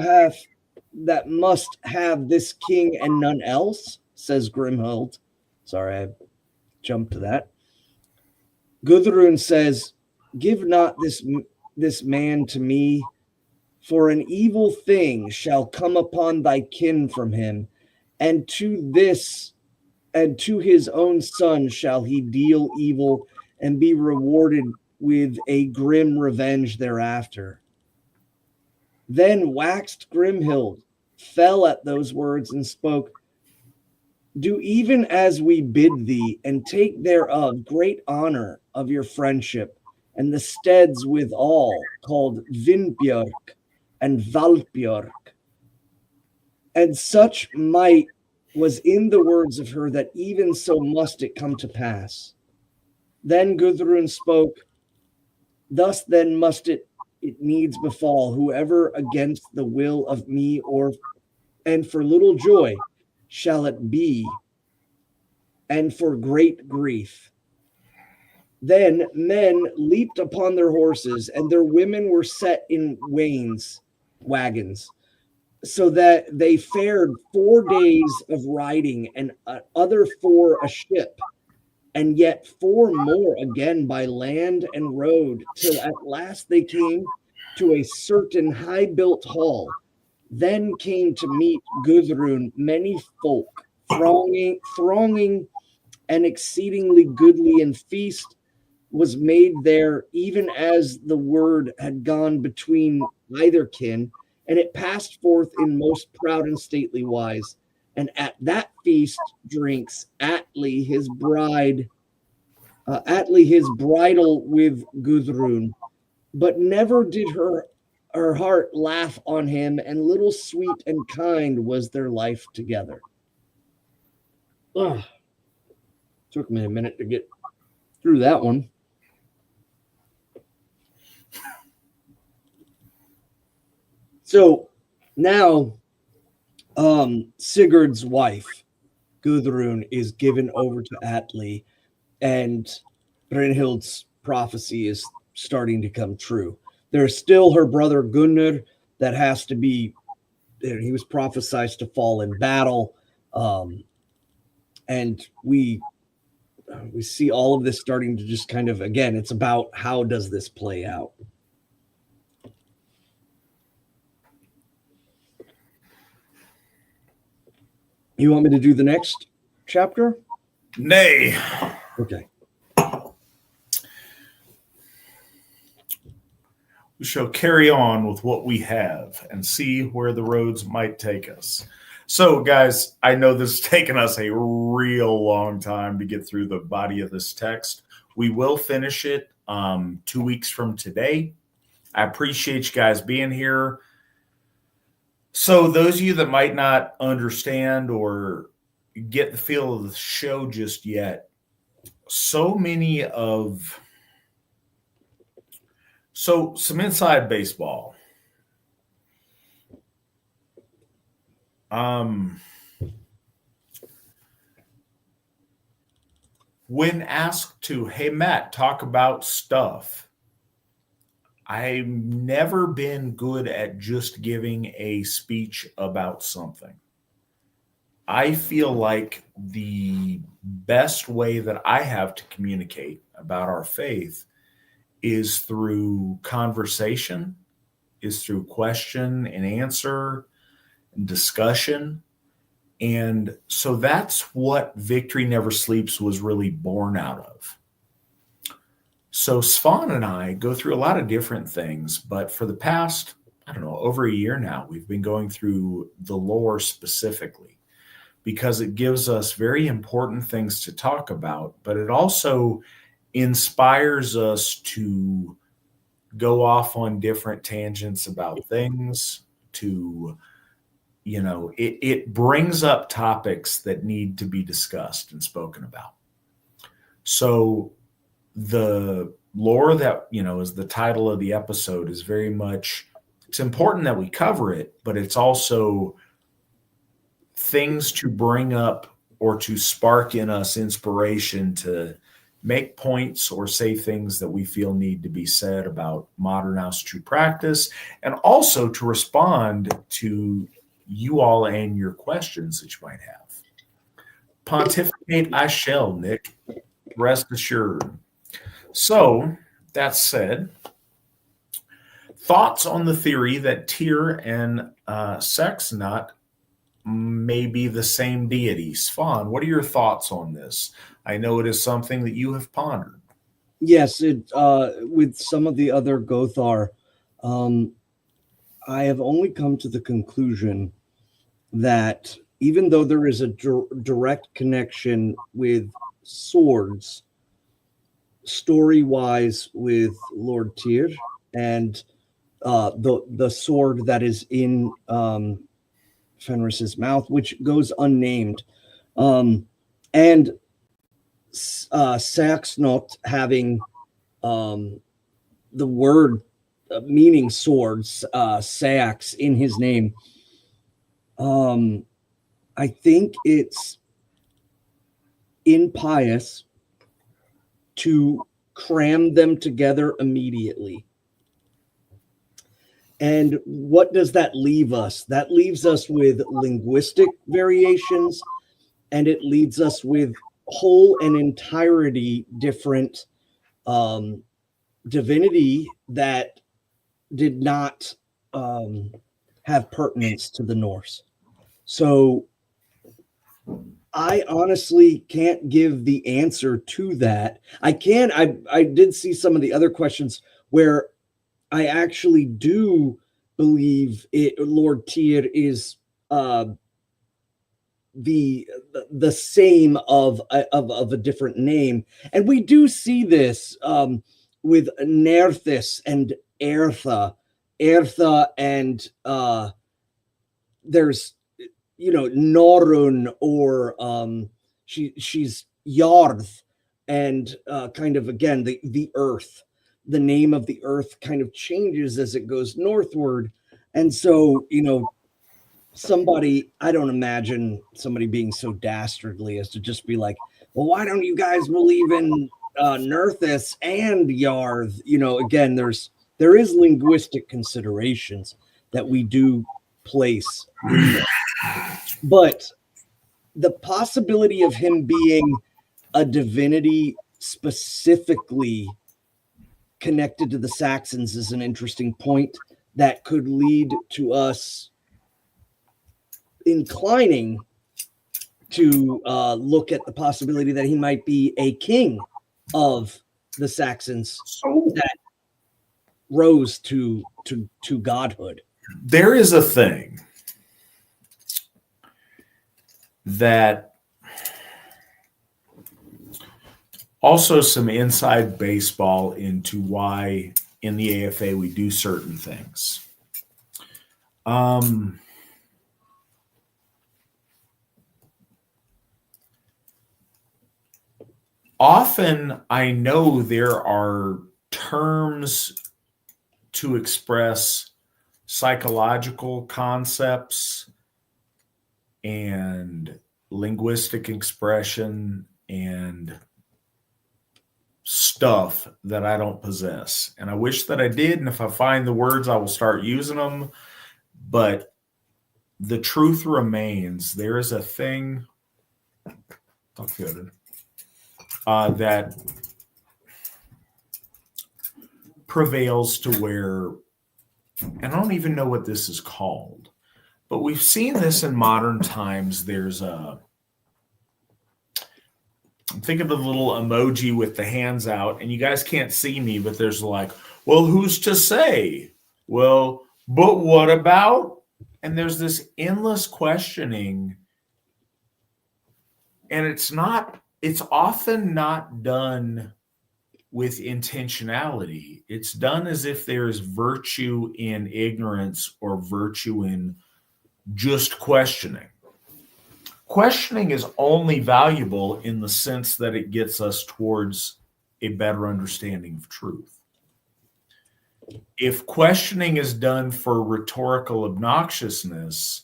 that must have this king and none else, says Grimhild. Sorry, I jumped to that. Gudrun says, give not this man to me, for an evil thing shall come upon thy kin from him, and to his own son shall he deal evil and be rewarded with a grim revenge thereafter. Then waxed Grimhild, fell at those words, and spoke, do even as we bid thee, and take thereof great honor of your friendship, and the steads withal, called Vinbjörk and Valbjörk. And such might was in the words of her that even so must it come to pass. Then Gudrun spoke, thus then must it needs befall, whoever against the will of me and for little joy shall it be, and for great grief. Then men leaped upon their horses, and their women were set in wagons, so that they fared 4 days of riding, and other 4 a ship, and yet 4 more again by land and road, till at last they came to a certain high-built hall. Then came to meet Gudrun many folk, thronging and exceedingly goodly, and feast was made there, even as the word had gone between either kin, and it passed forth in most proud and stately wise. And at that feast drinks Atli his bridal with Gudrun, but never did her heart laugh on him, and little sweet and kind was their life together. Ugh. Took me a minute to get through that one. So now Sigurd's wife, Gudrun, is given over to Atli, and Brynhild's prophecy is starting to come true. There's still her brother Gunnar that has to be, he was prophesied to fall in battle. And we see all of this starting to just kind of, again, it's about how does this play out? You want me to do the next chapter? Nay. Okay. We shall carry on with what we have and see where the roads might take us. So, guys, I know this has taken us a real long time to get through the body of this text. We will finish it 2 weeks from today. I appreciate you guys being here. So those of you that might not understand or get the feel of the show just yet, some inside baseball. when asked to, hey, Matt, talk about stuff, I've never been good at just giving a speech about something. I feel like the best way that I have to communicate about our faith is through conversation, is through question and answer and discussion. And so that's what Victory Never Sleeps was really born out of. So Svan and I go through a lot of different things, but for the past, I don't know, over a year now, we've been going through the lore specifically because it gives us very important things to talk about, but it also inspires us to go off on different tangents about things, to, it brings up topics that need to be discussed and spoken about. So the lore that, is the title of the episode is very much, it's important that we cover it, but it's also things to bring up or to spark in us inspiration to make points or say things that we feel need to be said about modern Asatru practice, and also to respond to you all and your questions that you might have. Pontificate I shall, Nick. Rest assured. So, that said, thoughts on the theory that Tyr and Sexnut may be the same deity. Svan, what are your thoughts on this? I know it is something that you have pondered. Yes, with some of the other Gothar, I have only come to the conclusion that even though there is a direct connection with swords, story-wise, with Lord Tyr and the sword that is in Fenris's mouth, which goes unnamed, and Saxnot having the word meaning swords, Sax, in his name. I think it's impious to cram them together immediately. And what does that leave us? That leaves us with linguistic variations, and it leaves us with whole and entirety different divinity that did not have pertinence to the Norse. So I honestly can't give the answer to that. I did see some of the other questions where I actually do believe Lord Tyr is the same of a different name, and we do see this with Nerthus and Ertha, and there's Norun, or she's Yarth, and kind of again the earth. The name of the earth kind of changes as it goes northward. And so, I don't imagine somebody being so dastardly as to just be like, well, why don't you guys believe in Nerthus and Yarth? Again, there is linguistic considerations that we do place in there. But the possibility of him being a divinity specifically connected to the Saxons is an interesting point that could lead to us inclining to look at the possibility that he might be a king of the Saxons that rose to godhood. There is a thing that also some inside baseball into why in the AFA we do certain things. Often I know there are terms to express psychological concepts and linguistic expression and stuff that I don't possess. And I wish that I did. And if I find the words, I will start using them. But the truth remains, there is a thing that prevails to where, and I don't even know what this is called, but we've seen this in modern times. Think of the little emoji with the hands out, and you guys can't see me, but there's like, well, who's to say? Well, but what about? And there's this endless questioning, and it's often not done with intentionality. It's done as if there is virtue in ignorance or virtue in just questioning. Questioning is only valuable in the sense that it gets us towards a better understanding of truth. If questioning is done for rhetorical obnoxiousness,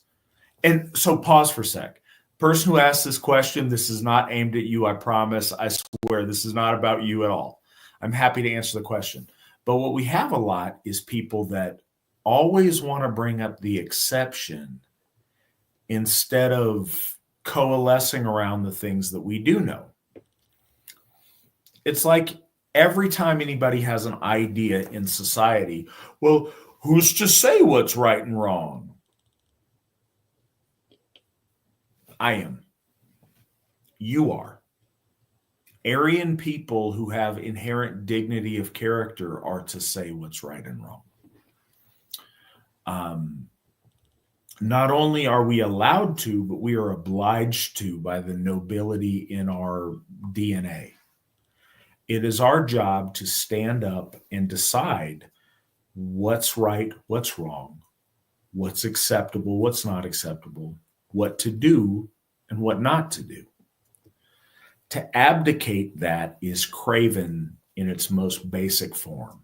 and so pause for a sec. Person who asked this question, this is not aimed at you, I promise. I swear, this is not about you at all. I'm happy to answer the question. But what we have a lot is people that always want to bring up the exception instead of coalescing around the things that we do know. It's like every time anybody has an idea in society, well, who's to say what's right and wrong? I am. You are. Aryan people who have inherent dignity of character are to say what's right and wrong. Not only are we allowed to, but we are obliged to by the nobility in our DNA. It is our job to stand up and decide what's right, what's wrong, what's acceptable, what's not acceptable, what to do and what not to do. To abdicate that is craven in its most basic form.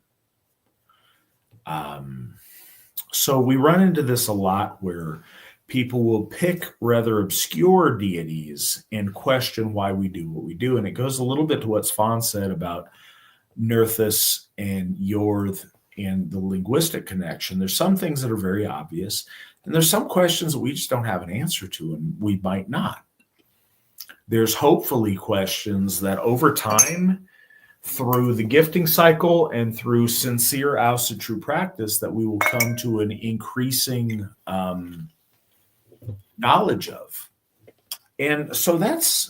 So we run into this a lot where people will pick rather obscure deities and question why we do what we do. And it goes a little bit to what Svan said about Nerthus and Yorth and the linguistic connection. There's some things that are very obvious, and there's some questions that we just don't have an answer to, and we might not. There's hopefully questions that over time, through the gifting cycle and through sincere Asatru practice, that we will come to an increasing knowledge of. And so that's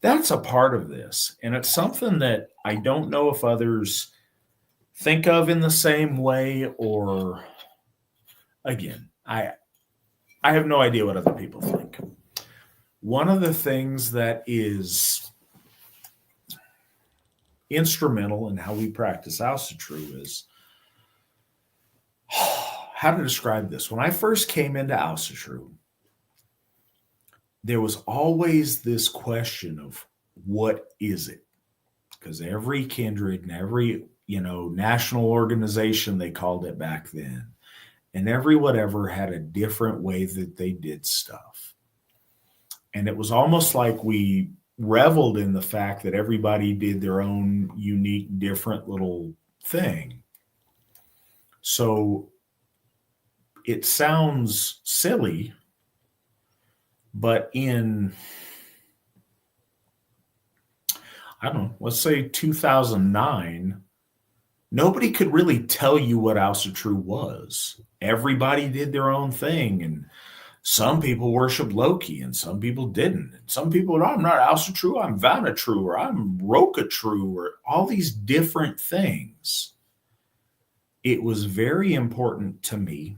a part of this. And it's something that I don't know if others think of in the same way, or again, I have no idea what other people think. One of the things that is instrumental in how we practice Asatru is how to describe this. When I first came into Asatru, there was always this question of what is it? Because every kindred and every, national organization, they called it back then, and every whatever had a different way that they did stuff. And it was almost like we reveled in the fact that everybody did their own unique, different little thing. So it sounds silly, but in, let's say 2009, nobody could really tell you what Asatru was. Everybody did their own thing, and some people worshiped Loki, and some people didn't. And some people, I'm not Asatru, I'm Vanatru, or I'm Rokatru, or all these different things. It was very important to me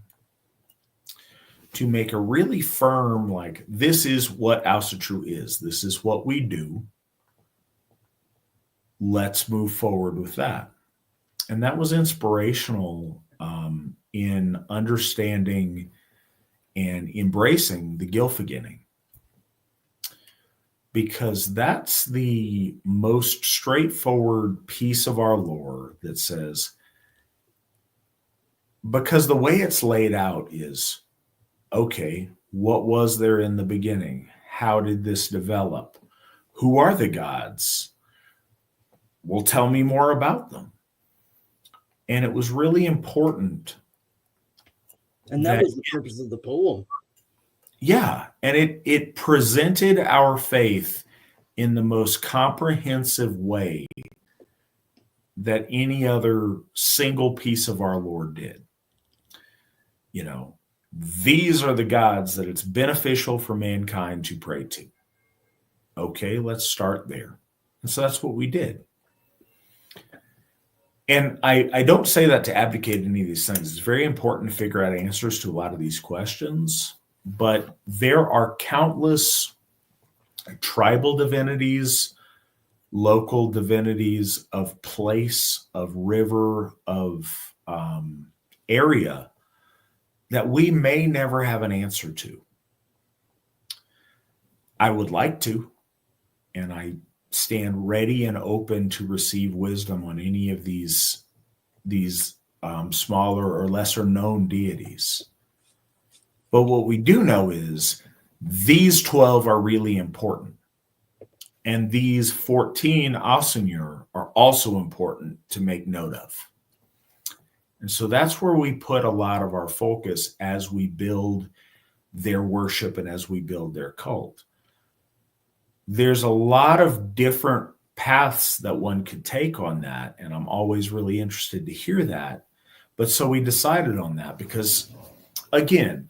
to make a really firm, like, this is what Asatru is. This is what we do. Let's move forward with that. And that was inspirational in understanding and embracing the Gylfaginning, because that's the most straightforward piece of our lore that says, because the way it's laid out is, okay, what was there in the beginning? How did this develop? Who are the gods? Well, tell me more about them. And it was really important. And that was the purpose of the poem. Yeah. And it presented our faith in the most comprehensive way that any other single piece of our Lord did. You know, these are the gods that it's beneficial for mankind to pray to. Okay, let's start there. And so that's what we did. And I don't say that to advocate any of these things. It's very important to figure out answers to a lot of these questions. But there are countless tribal divinities, local divinities of place, of river, of area that we may never have an answer to. I would like to, and I stand ready and open to receive wisdom on any of these smaller or lesser known deities. But what we do know is these 12 are really important. And these 14 Asatru are also important to make note of. And so that's where we put a lot of our focus as we build their worship and as we build their cult. There's a lot of different paths that one could take on that, and I'm always really interested to hear that. But so we decided on that because, again,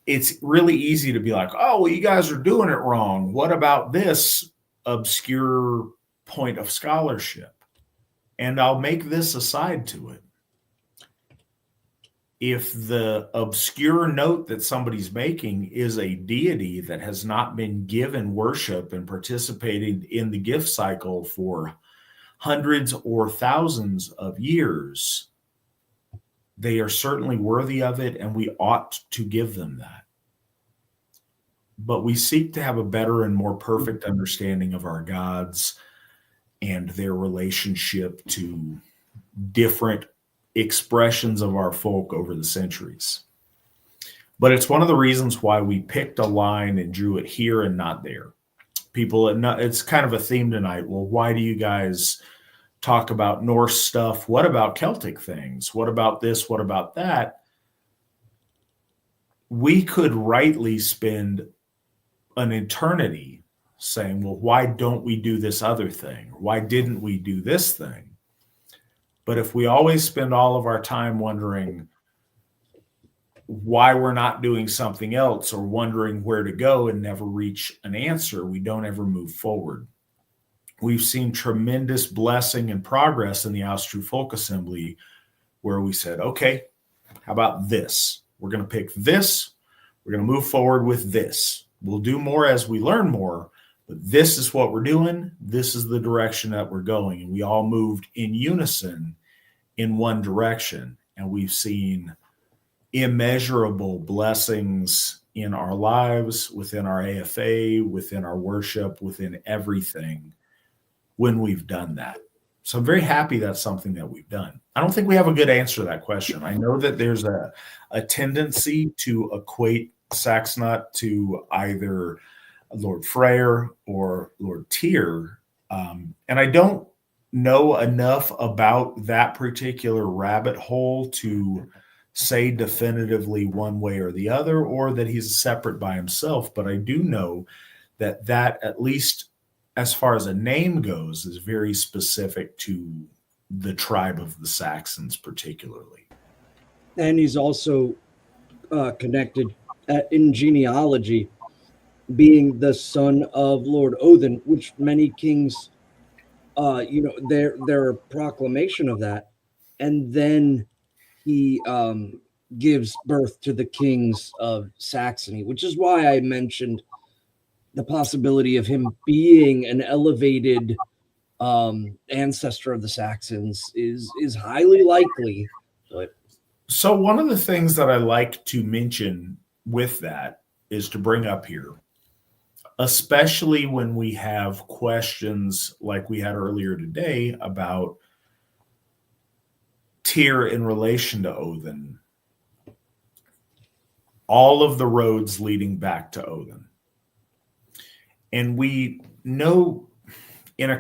it's really easy to be like, oh, well, you guys are doing it wrong. What about this obscure point of scholarship? And I'll make this aside to it. If the obscure note that somebody's making is a deity that has not been given worship and participated in the gift cycle for hundreds or thousands of years, they are certainly worthy of it, and we ought to give them that. But we seek to have a better and more perfect understanding of our gods and their relationship to different expressions of our folk over the centuries. But it's one of the reasons why we picked a line and drew it here and not there. People, it's kind of a theme tonight. Well, why do you guys talk about Norse stuff? What about Celtic things? What about this? What about that? We could rightly spend an eternity saying, well, why don't we do this other thing? Why didn't we do this thing? But if we always spend all of our time wondering why we're not doing something else or wondering where to go and never reach an answer, we don't ever move forward. We've seen tremendous blessing and progress in the Asatru Folk Assembly where we said, okay, how about this? We're going to pick this. We're going to move forward with this. We'll do more as we learn more, but this is what we're doing. This is the direction that we're going. And we all moved in unison in one direction. And we've seen immeasurable blessings in our lives, within our AFA, within our worship, within everything when we've done that. So I'm very happy that's something that we've done. I don't think we have a good answer to that question. I know that there's a tendency to equate Saxnut to either Lord Freyr or Lord Tyr. And I don't know enough about that particular rabbit hole to say definitively one way or the other, or that he's separate by himself. But I do know that at least as far as a name goes, is very specific to the tribe of the Saxons particularly. And he's also connected in genealogy, being the son of Lord Odin, which many kings, their proclamation of that. And then he gives birth to the kings of Saxony, which is why I mentioned the possibility of him being an elevated ancestor of the Saxons is highly likely. But so one of the things that I like to mention with that is to bring up here, especially when we have questions like we had earlier today about Tyr in relation to Odin, all of the roads leading back to Odin. And we know in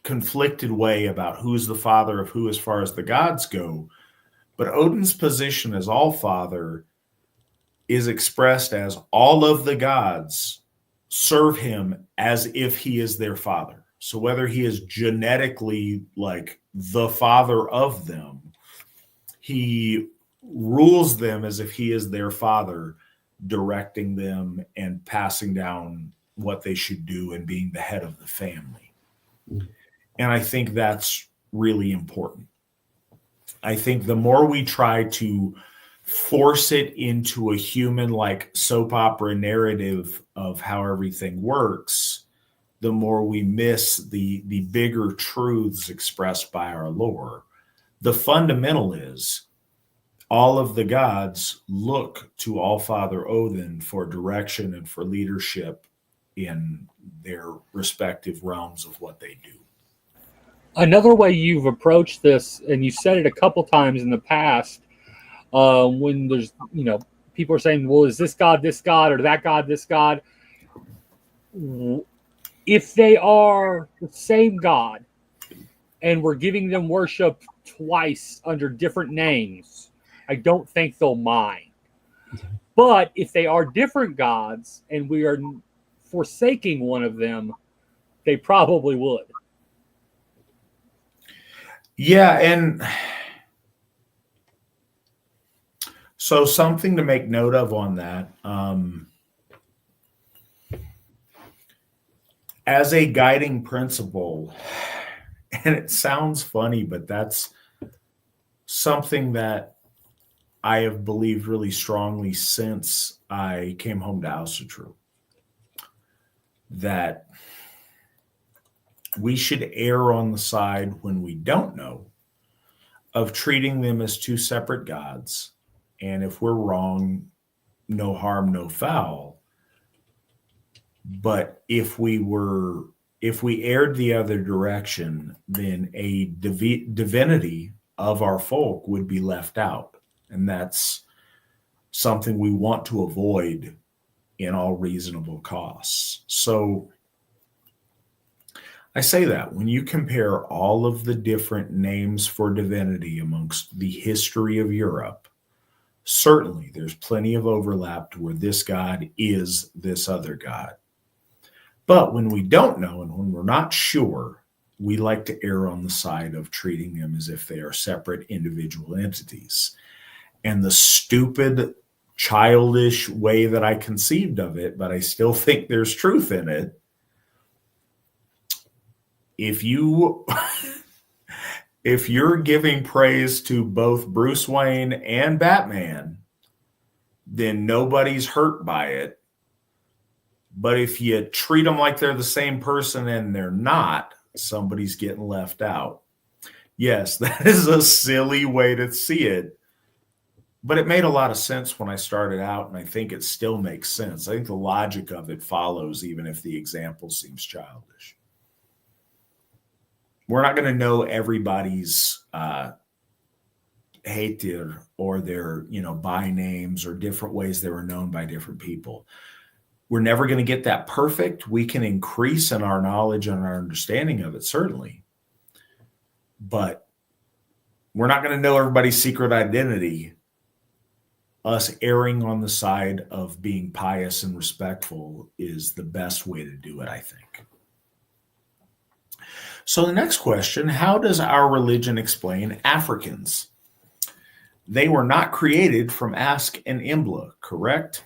conflicted way about who's the father of who as far as the gods go. But Odin's position as all father is expressed as all of the gods serve him as if he is their father. So whether he is genetically like the father of them, he rules them as if he is their father, directing them and passing down what they should do and being the head of the family. And I think that's really important. I think the more we try to force it into a human like soap opera narrative of how everything works, the more we miss the bigger truths expressed by our lore. The fundamental is all of the gods look to All-Father Odin for direction and for leadership in their respective realms of what they do. Another way you've approached this, and you said it a couple times in the past, when there's, people are saying, well, is this god, or that god, this god? If they are the same god and we're giving them worship twice under different names, I don't think they'll mind. But if they are different gods and we are forsaking one of them, they probably would. Yeah, and so something to make note of on that. As a guiding principle, and it sounds funny, but that's something that I have believed really strongly since I came home to Asatru, that we should err on the side when we don't know of treating them as two separate gods. And if we're wrong, no harm, no foul. But if we erred the other direction, then a divinity of our folk would be left out. And that's something we want to avoid in all reasonable costs. So I say that when you compare all of the different names for divinity amongst the history of Europe, certainly there's plenty of overlap to where this god is this other god. But when we don't know and when we're not sure, we like to err on the side of treating them as if they are separate individual entities. And the stupid, childish way that I conceived of it, but I still think there's truth in it. If you're giving praise to both Bruce Wayne and Batman, then nobody's hurt by it. But if you treat them like they're the same person and they're not, somebody's getting left out. Yes, that is a silly way to see it. But it made a lot of sense when I started out, and I think it still makes sense. I think the logic of it follows, even if the example seems childish. We're not going to know everybody's hatir or their, by names or different ways they were known by different people. We're never going to get that perfect. We can increase in our knowledge and our understanding of it, certainly. But we're not going to know everybody's secret identity. Us erring on the side of being pious and respectful is the best way to do it, I think. So the next question, how does our religion explain Africans? They were not created from Ask and Imbla, correct?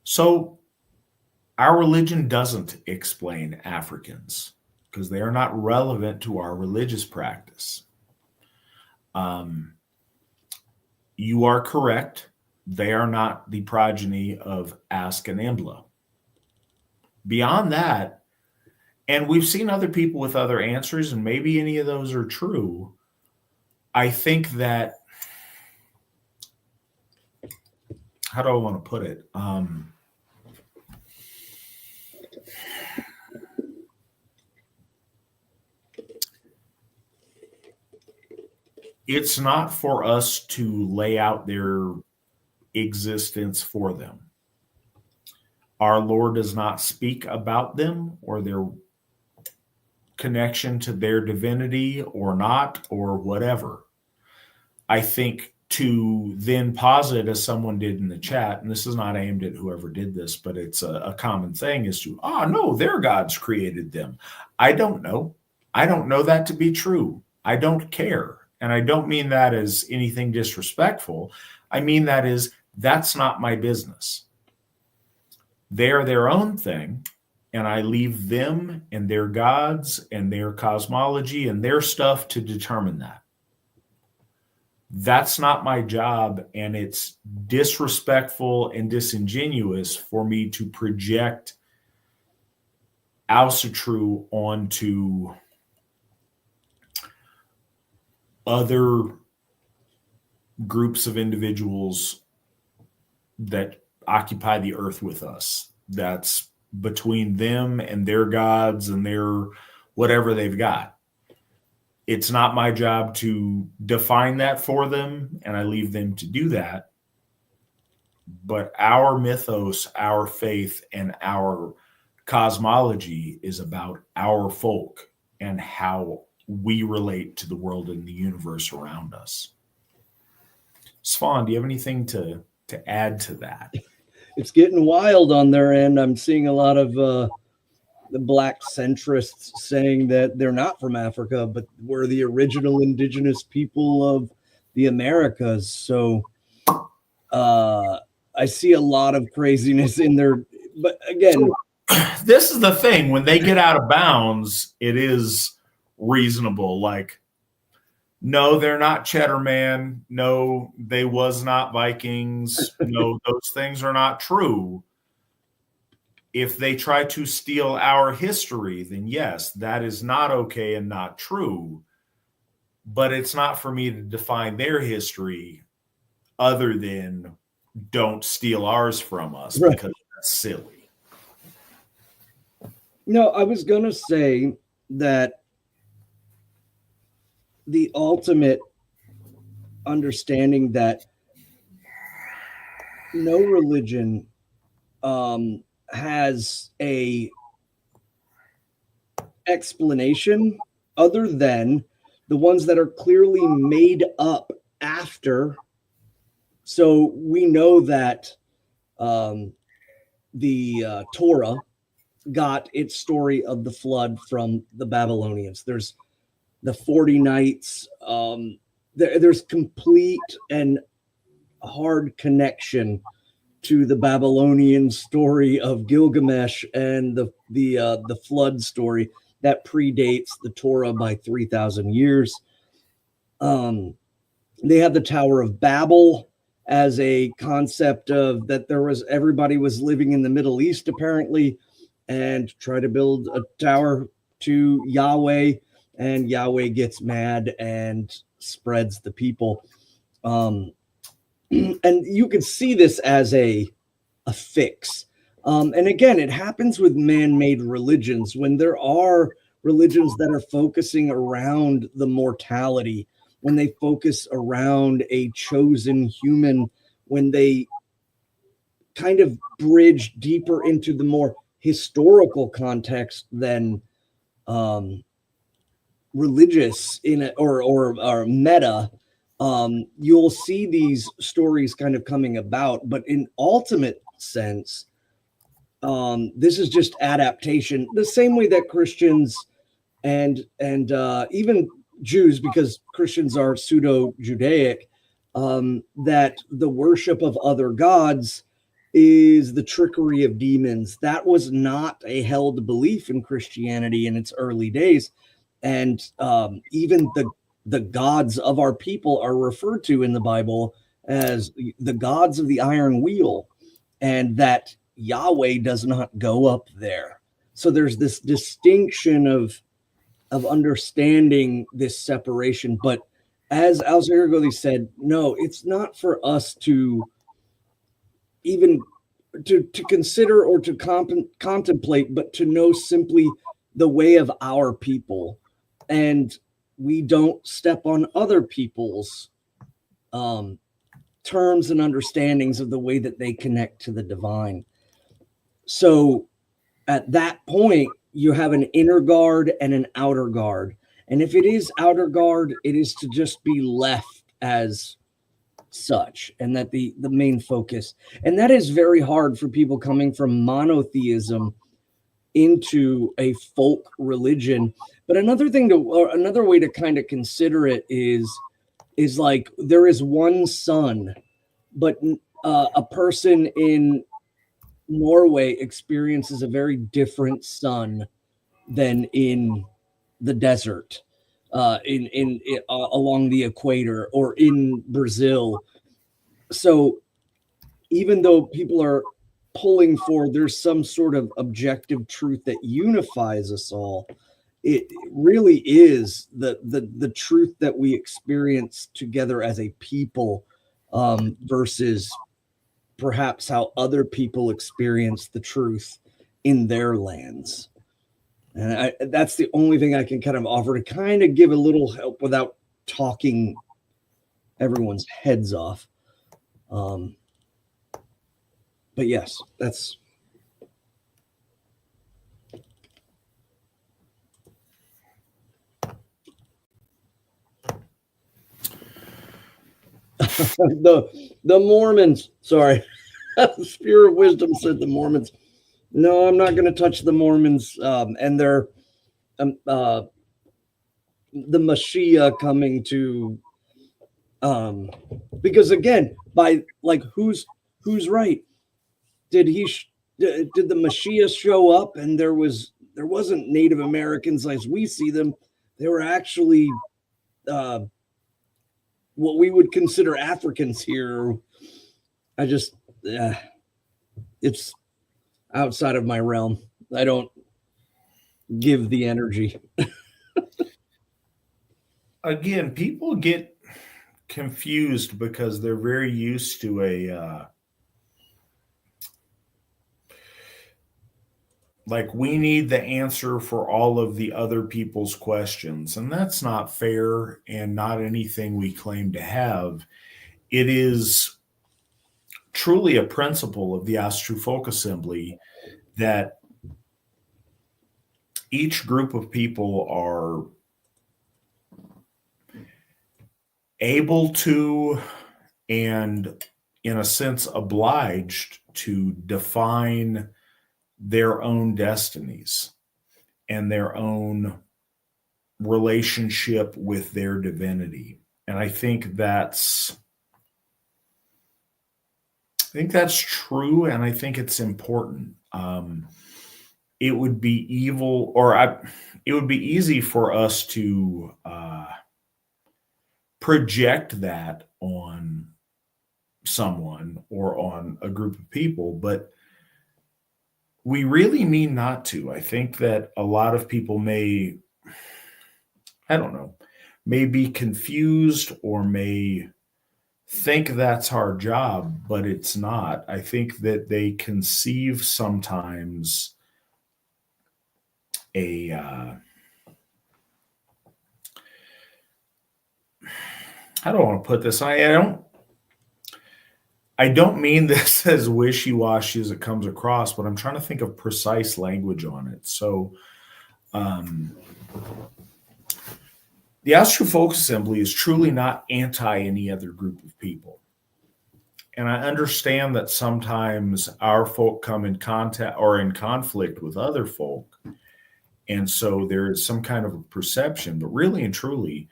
So our religion doesn't explain Africans because they are not relevant to our religious practice. You are correct. They are not the progeny of Ask and Imbla. Beyond that, and we've seen other people with other answers, and maybe any of those are true. I think that, how do I want to put it? It's not for us to lay out their existence for them. Our Lord does not speak about them or their connection to their divinity or not, or whatever. I think to then posit, as someone did in the chat, and this is not aimed at whoever did this, but it's a common thing, is to, no, their gods created them. I don't know. I don't know that to be true. I don't care. And I don't mean that as anything disrespectful. I mean that as, that's not my business. They're their own thing, and I leave them and their gods and their cosmology and their stuff to determine that. That's not my job, and it's disrespectful and disingenuous for me to project Asatru onto other groups of individuals that occupy the earth with us. That's between them and their gods and their whatever they've got. It's not my job to define that for them, and I leave them to do that. But our mythos, our faith, and our cosmology is about our folk and how we relate to the world and the universe around us. Svan, do you have anything to add to that? It's getting wild on their end. I'm seeing a lot of the black centrists saying that they're not from Africa, but we're the original indigenous people of the Americas. So I see a lot of craziness in there. But again, this is the thing. When they get out of bounds, it is reasonable. Like, no, they're not Cheddar Man. No, they was not Vikings. No, those things are not true. If they try to steal our history, then yes, that is not okay and not true. But it's not for me to define their history other than don't steal ours from us, right? Because that's silly. No, I was going to say that the ultimate understanding that no religion has a explanation other than the ones that are clearly made up after. So we know that the Torah got its story of the flood from the Babylonians. There's the 40 nights. There's complete and hard connection to the Babylonian story of Gilgamesh and the flood story that predates the Torah by 3,000 years. They have the Tower of Babel as a concept of that everybody was living in the Middle East apparently and try to build a tower to Yahweh, and Yahweh gets mad and spreads the people. And you can see this as a fix. And again, it happens with man-made religions when there are religions that are focusing around the mortality, when they focus around a chosen human, when they kind of bridge deeper into the more historical context than religious or meta. You'll see these stories kind of coming about, but in ultimate sense, this is just adaptation, the same way that Christians and even Jews, because Christians are pseudo-Judaic, that the worship of other gods is the trickery of demons. That was not a held belief in Christianity in its early days. And even the gods of our people are referred to in the Bible as the gods of the iron wheel, and that Yahweh does not go up there. So there's this distinction of understanding this separation. But as Al-Zargoli said, no, it's not for us to even to consider or to contemplate, but to know simply the way of our people. And we don't step on other people's terms and understandings of the way that they connect to the divine. So at that point, you have an inner guard and an outer guard. And if it is outer guard, it is to just be left as such, and that the main focus. And that is very hard for people coming from monotheism into a folk religion. But another way to kind of consider it is like there is one sun, but a person in Norway experiences a very different sun than in the desert, in along the equator, or in Brazil. So even though people are pulling for there's some sort of objective truth that unifies us all, it really is the truth that we experience together as a people, versus perhaps how other people experience the truth in their lands. And that's the only thing I can kind of offer to kind of give a little help without talking everyone's heads off. But yes, that's the Mormons. Sorry, the Spirit of Wisdom said the Mormons. No, I'm not going to touch the Mormons and their the Mashiach coming to, because again, by like who's right? Did the Mashiach show up and there wasn't Native Americans as we see them? They were actually what we would consider Africans here. I just it's outside of my realm. I don't give the energy. Again, people get confused because they're very used to like we need the answer for all of the other people's questions. And that's not fair and not anything we claim to have. It is truly a principle of the Asatru Folk Assembly that each group of people are able to, and in a sense obliged to, define their own destinies and their own relationship with their divinity. And I think that's true, and I think it's important. It would be it would be easy for us to project that on someone or on a group of people, but we really mean not to. I think that a lot of people may be confused or may think that's our job, but it's not. I think that they conceive sometimes how do I want to put this? I don't mean this as wishy-washy as it comes across, but I'm trying to think of precise language on it. So the Asatru Folk Assembly is truly not anti any other group of people. And I understand that sometimes our folk come in contact or in conflict with other folk. And so there is some kind of a perception, but really and truly,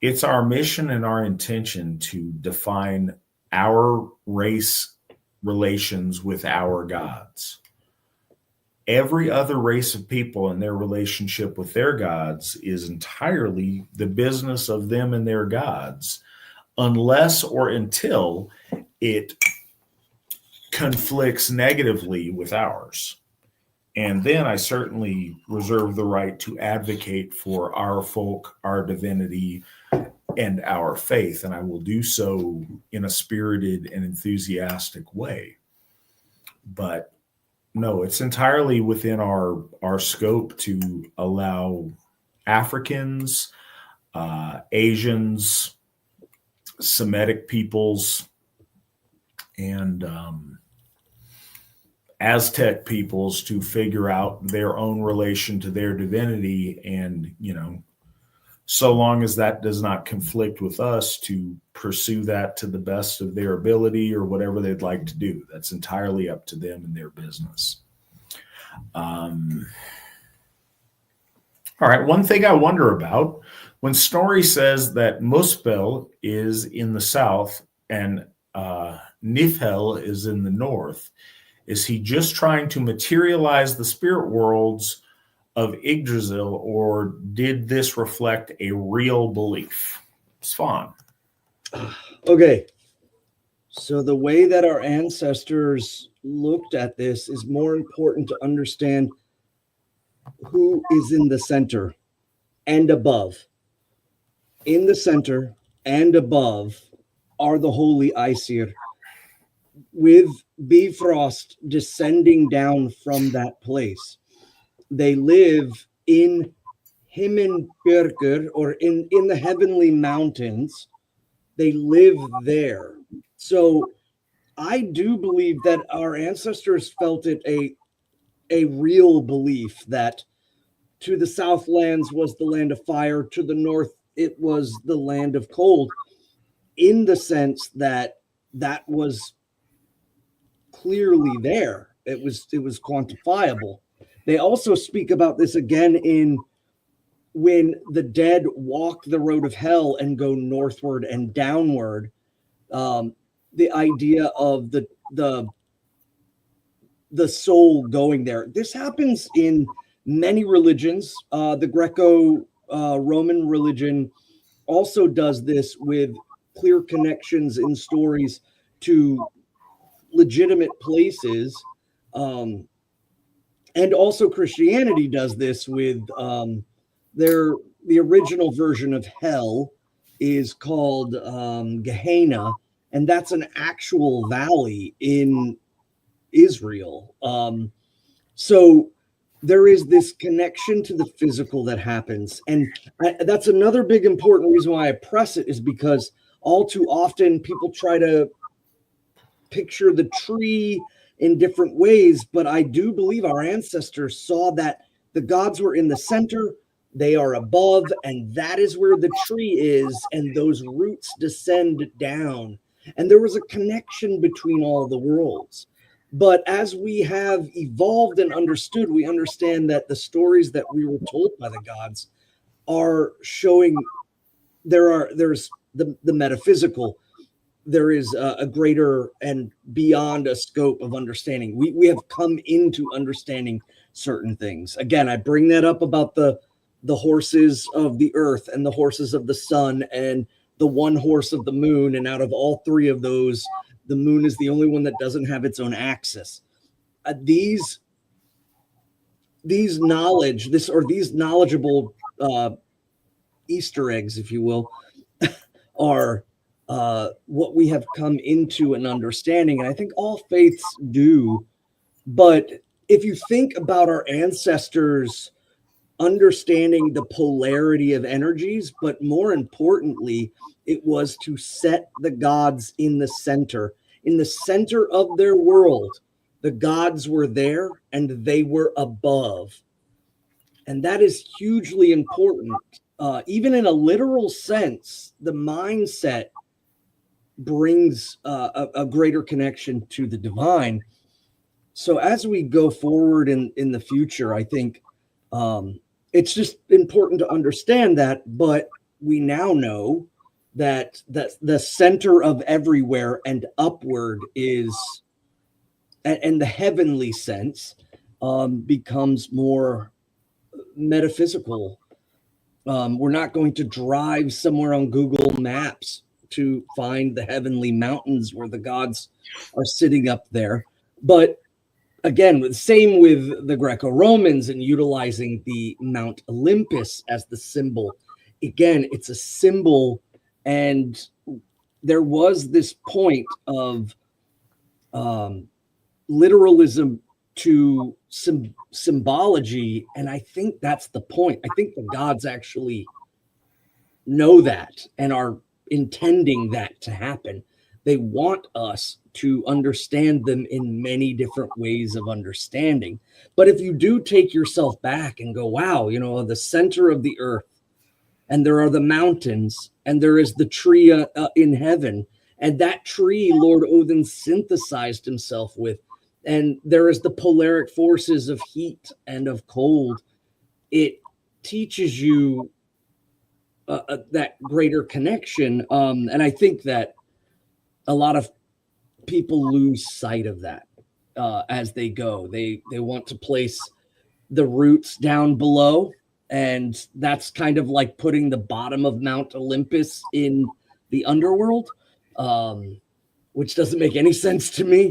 it's our mission and our intention to define our race relations with our gods. Every other race of people and their relationship with their gods is entirely the business of them and their gods, unless or until it conflicts negatively with ours. And then I certainly reserve the right to advocate for our folk, our divinity, and our faith, and I will do so in a spirited and enthusiastic way. But no, it's entirely within our scope to allow Africans, Asians, Semitic peoples, and Aztec peoples to figure out their own relation to their divinity. And, so long as that does not conflict with us, to pursue that to the best of their ability or whatever they'd like to do. That's entirely up to them and their business. All right. One thing I wonder about, when Snorri says that Muspel is in the south and Niflhel is in the north, is he just trying to materialize the spirit worlds of Yggdrasil, or did this reflect a real belief? Svan. Okay. So the way that our ancestors looked at this is more important to understand who is in the center and above. In the center and above are the holy Aesir, with Bifrost descending down from that place. They live in Himmelbjörgur, or in the heavenly mountains. They live there. So I do believe that our ancestors felt it a real belief that to the southlands was the land of fire, to the north it was the land of cold, in the sense that that was clearly there. It was quantifiable. They also speak about this again in when the dead walk the road of hell and go northward and downward. The idea of the soul going there. This happens in many religions. The Greco-Roman religion also does this with clear connections in stories to legitimate places. And also Christianity does this with the original version of hell is called Gehenna, and that's an actual valley in Israel. So there is this connection to the physical that happens. And that's another big important reason why I press it, is because all too often people try to picture the tree in different ways, but I do believe our ancestors saw that the gods were in the center, they are above, and that is where the tree is, and those roots descend down. And there was a connection between all the worlds. But as we have evolved and understood, we understand that the stories that we were told by the gods are showing there's the metaphysical. There is a greater and beyond a scope of understanding. We have come into understanding certain things. Again, I bring that up about the horses of the earth and the horses of the sun and the one horse of the moon. And out of all three of those, the moon is the only one that doesn't have its own axis. These knowledgeable Easter eggs, if you will, are what we have come into an understanding. And I think all faiths do. But if you think about our ancestors understanding the polarity of energies, but more importantly, it was to set the gods in the center of their world. The gods were there and they were above. And that is hugely important. Even in a literal sense, the mindset brings a greater connection to the divine. So as we go forward in the future, I think it's just important to understand that, but we now know that the center of everywhere and upward is, and the heavenly sense becomes more metaphysical. We're not going to drive somewhere on Google Maps to find the heavenly mountains where the gods are sitting up there. But again, same with the Greco-Romans and utilizing the Mount Olympus as the symbol. Again, it's a symbol, and there was this point of literalism to symbology, and I think that's the point. I think the gods actually know that and are intending that to happen. They want us to understand them in many different ways of understanding. But if you do take yourself back and go, wow, the center of the earth, and there are the mountains, and there is the tree in heaven, and that tree Lord Odin synthesized himself with, and there is the polaric forces of heat and of cold. It teaches you that greater connection, and I think that a lot of people lose sight of that as they go. They want to place the roots down below, and that's kind of like putting the bottom of Mount Olympus in the underworld, which doesn't make any sense to me.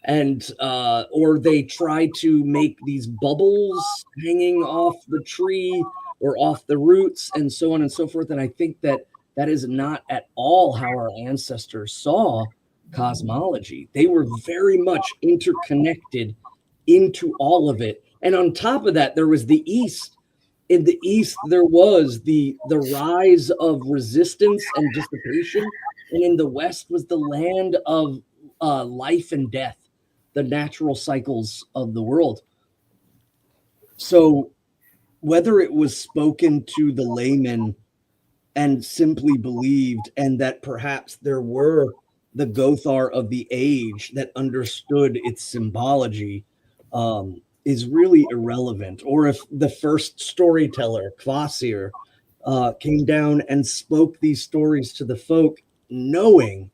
And or they try to make these bubbles hanging off the tree or off the roots and so on and so forth. And I think that that is not at all how our ancestors saw cosmology. They were very much interconnected into all of it. And on top of that, there was the East. In the East, there was the rise of resistance and dissipation. And in the West was the land of life and death, the natural cycles of the world. So whether it was spoken to the layman and simply believed, and that perhaps there were the Gothar of the age that understood its symbology, is really irrelevant. Or if the first storyteller, Kvasir, came down and spoke these stories to the folk, knowing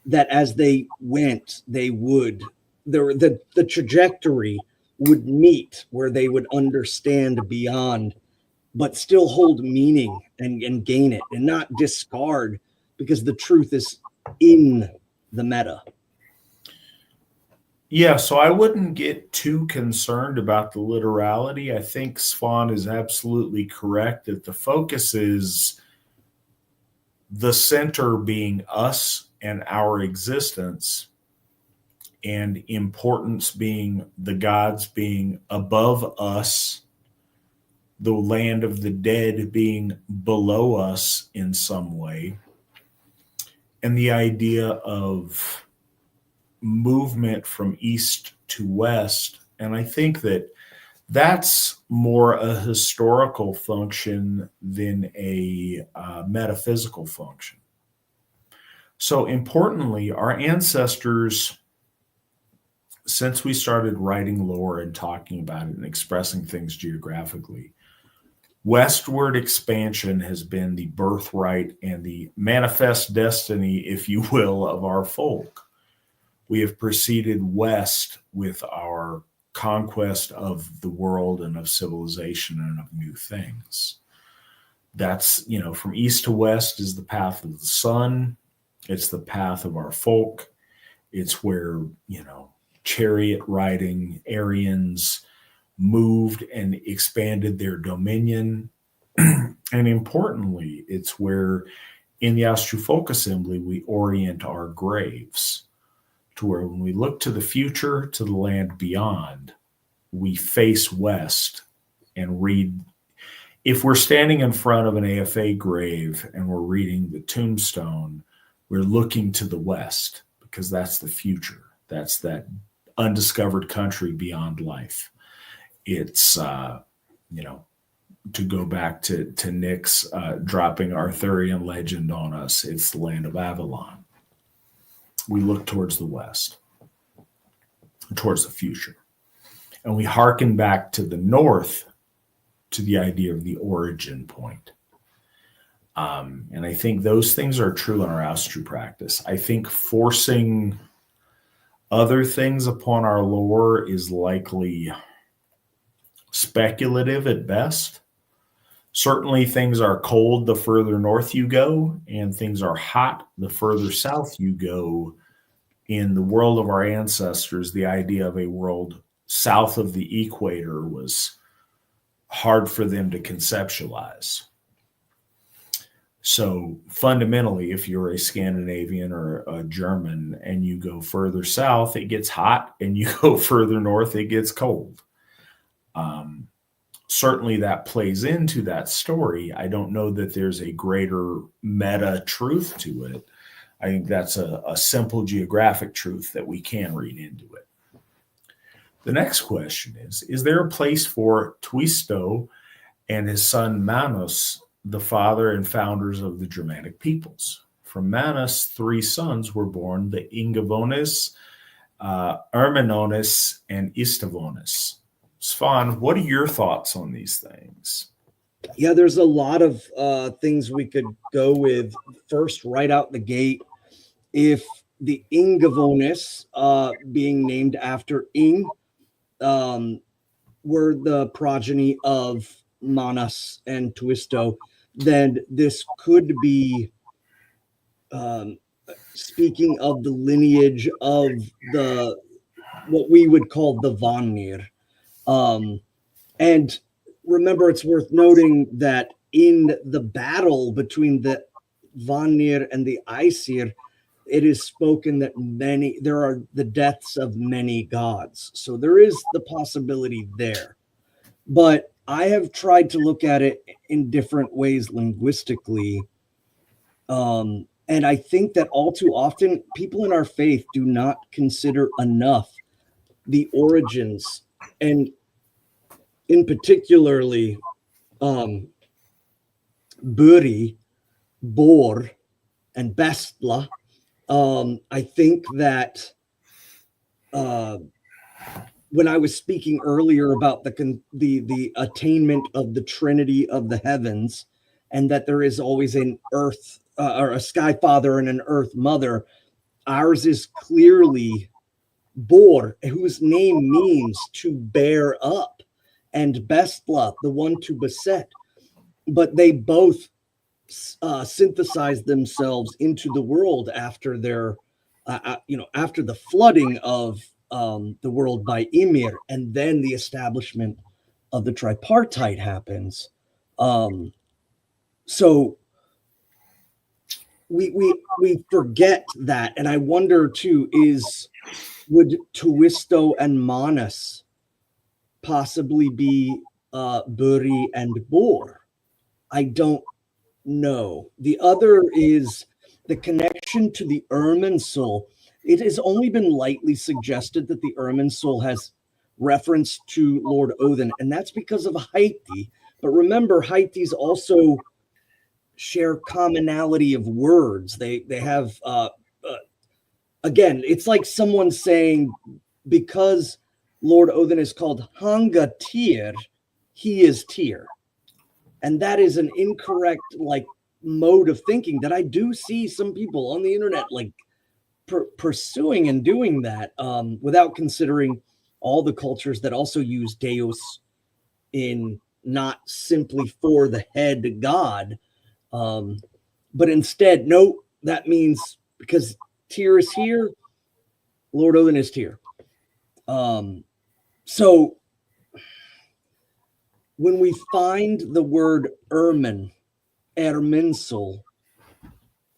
that as they went, they would, the trajectory would meet where they would understand beyond, but still hold meaning and gain it and not discard, because the truth is in the meta. Yeah, so I wouldn't get too concerned about the literality. I think Svan is absolutely correct that the focus is the center being us and our existence, and importance being the gods being above us, the land of the dead being below us in some way, and the idea of movement from east to west. And I think that that's more a historical function than a metaphysical function. So importantly, our ancestors, since we started writing lore and talking about it and expressing things geographically, westward expansion has been the birthright and the manifest destiny, if you will, of our folk. We have proceeded west with our conquest of the world and of civilization and of new things. That's, from east to west is the path of the sun. It's the path of our folk. It's where, chariot riding Aryans moved and expanded their dominion. And importantly, it's where in the Asatru folk assembly, we orient our graves to where when we look to the future, to the land beyond, we face west and read. If we're standing in front of an AFA grave and we're reading the tombstone, we're looking to the west because that's the future. That's that undiscovered country beyond life. It's, to go back to Nick's dropping Arthurian legend on us, it's the land of Avalon. We look towards the west, towards the future. And we hearken back to the north to the idea of the origin point. And I think those things are true in our Asatru practice. I think forcing other things upon our lore is likely speculative at best. Certainly things are cold the further north you go, and things are hot the further south you go. In the world of our ancestors, the idea of a world south of the equator was hard for them to conceptualize. So fundamentally, if you're a Scandinavian or a German and you go further south, it gets hot, and you go further north, it gets cold. Certainly that plays into that story. I don't know that there's a greater meta truth to it. I think that's a simple geographic truth that we can read into it. The next question is there a place for Twisto and his son Manus, the father and founders of the Germanic peoples? From Manus, 3 sons were born, the Ingavones, Erminones, and Istavones. Svan, what are your thoughts on these things? Yeah, there's a lot of things we could go with. First, right out the gate, if the Ingavones, being named after Ing, were the progeny of Manas and Twisto, then this could be speaking of the lineage of the what we would call the Vanir. And remember, it's worth noting that in the battle between the Vanir and the Aesir, it is spoken that there are the deaths of many gods. So there is the possibility there. But I have tried to look at it in different ways linguistically. And I think that all too often, people in our faith do not consider enough the origins, and in particularly Buri, Bor, and Bestla. I think that when I was speaking earlier about the attainment of the Trinity of the heavens, and that there is always an earth or a sky father and an earth mother, ours is clearly Bor, whose name means to bear up, and Bestla, the one to beset. But they both synthesized themselves into the world after their, after the flooding of the world by Ymir, and then the establishment of the tripartite happens. So we forget that, and I wonder too, would Twisto and Manas possibly be Buri and Bor? I don't know. The other is the connection to the Irminsul. It has only been lightly suggested that the Irminsul has reference to Lord Odin, and that's because of Haiti. But remember, Haitis also share commonality of words. They have again, it's like someone saying, because Lord Odin is called Hanga Tyr, he is Tyr. And that is an incorrect mode of thinking that I do see some people on the internet pursuing and doing that without considering all the cultures that also use Deus in not simply for the head god, but instead, no, that means because Tyr is here, Lord Odin is Tyr. So when we find the word Erminsul,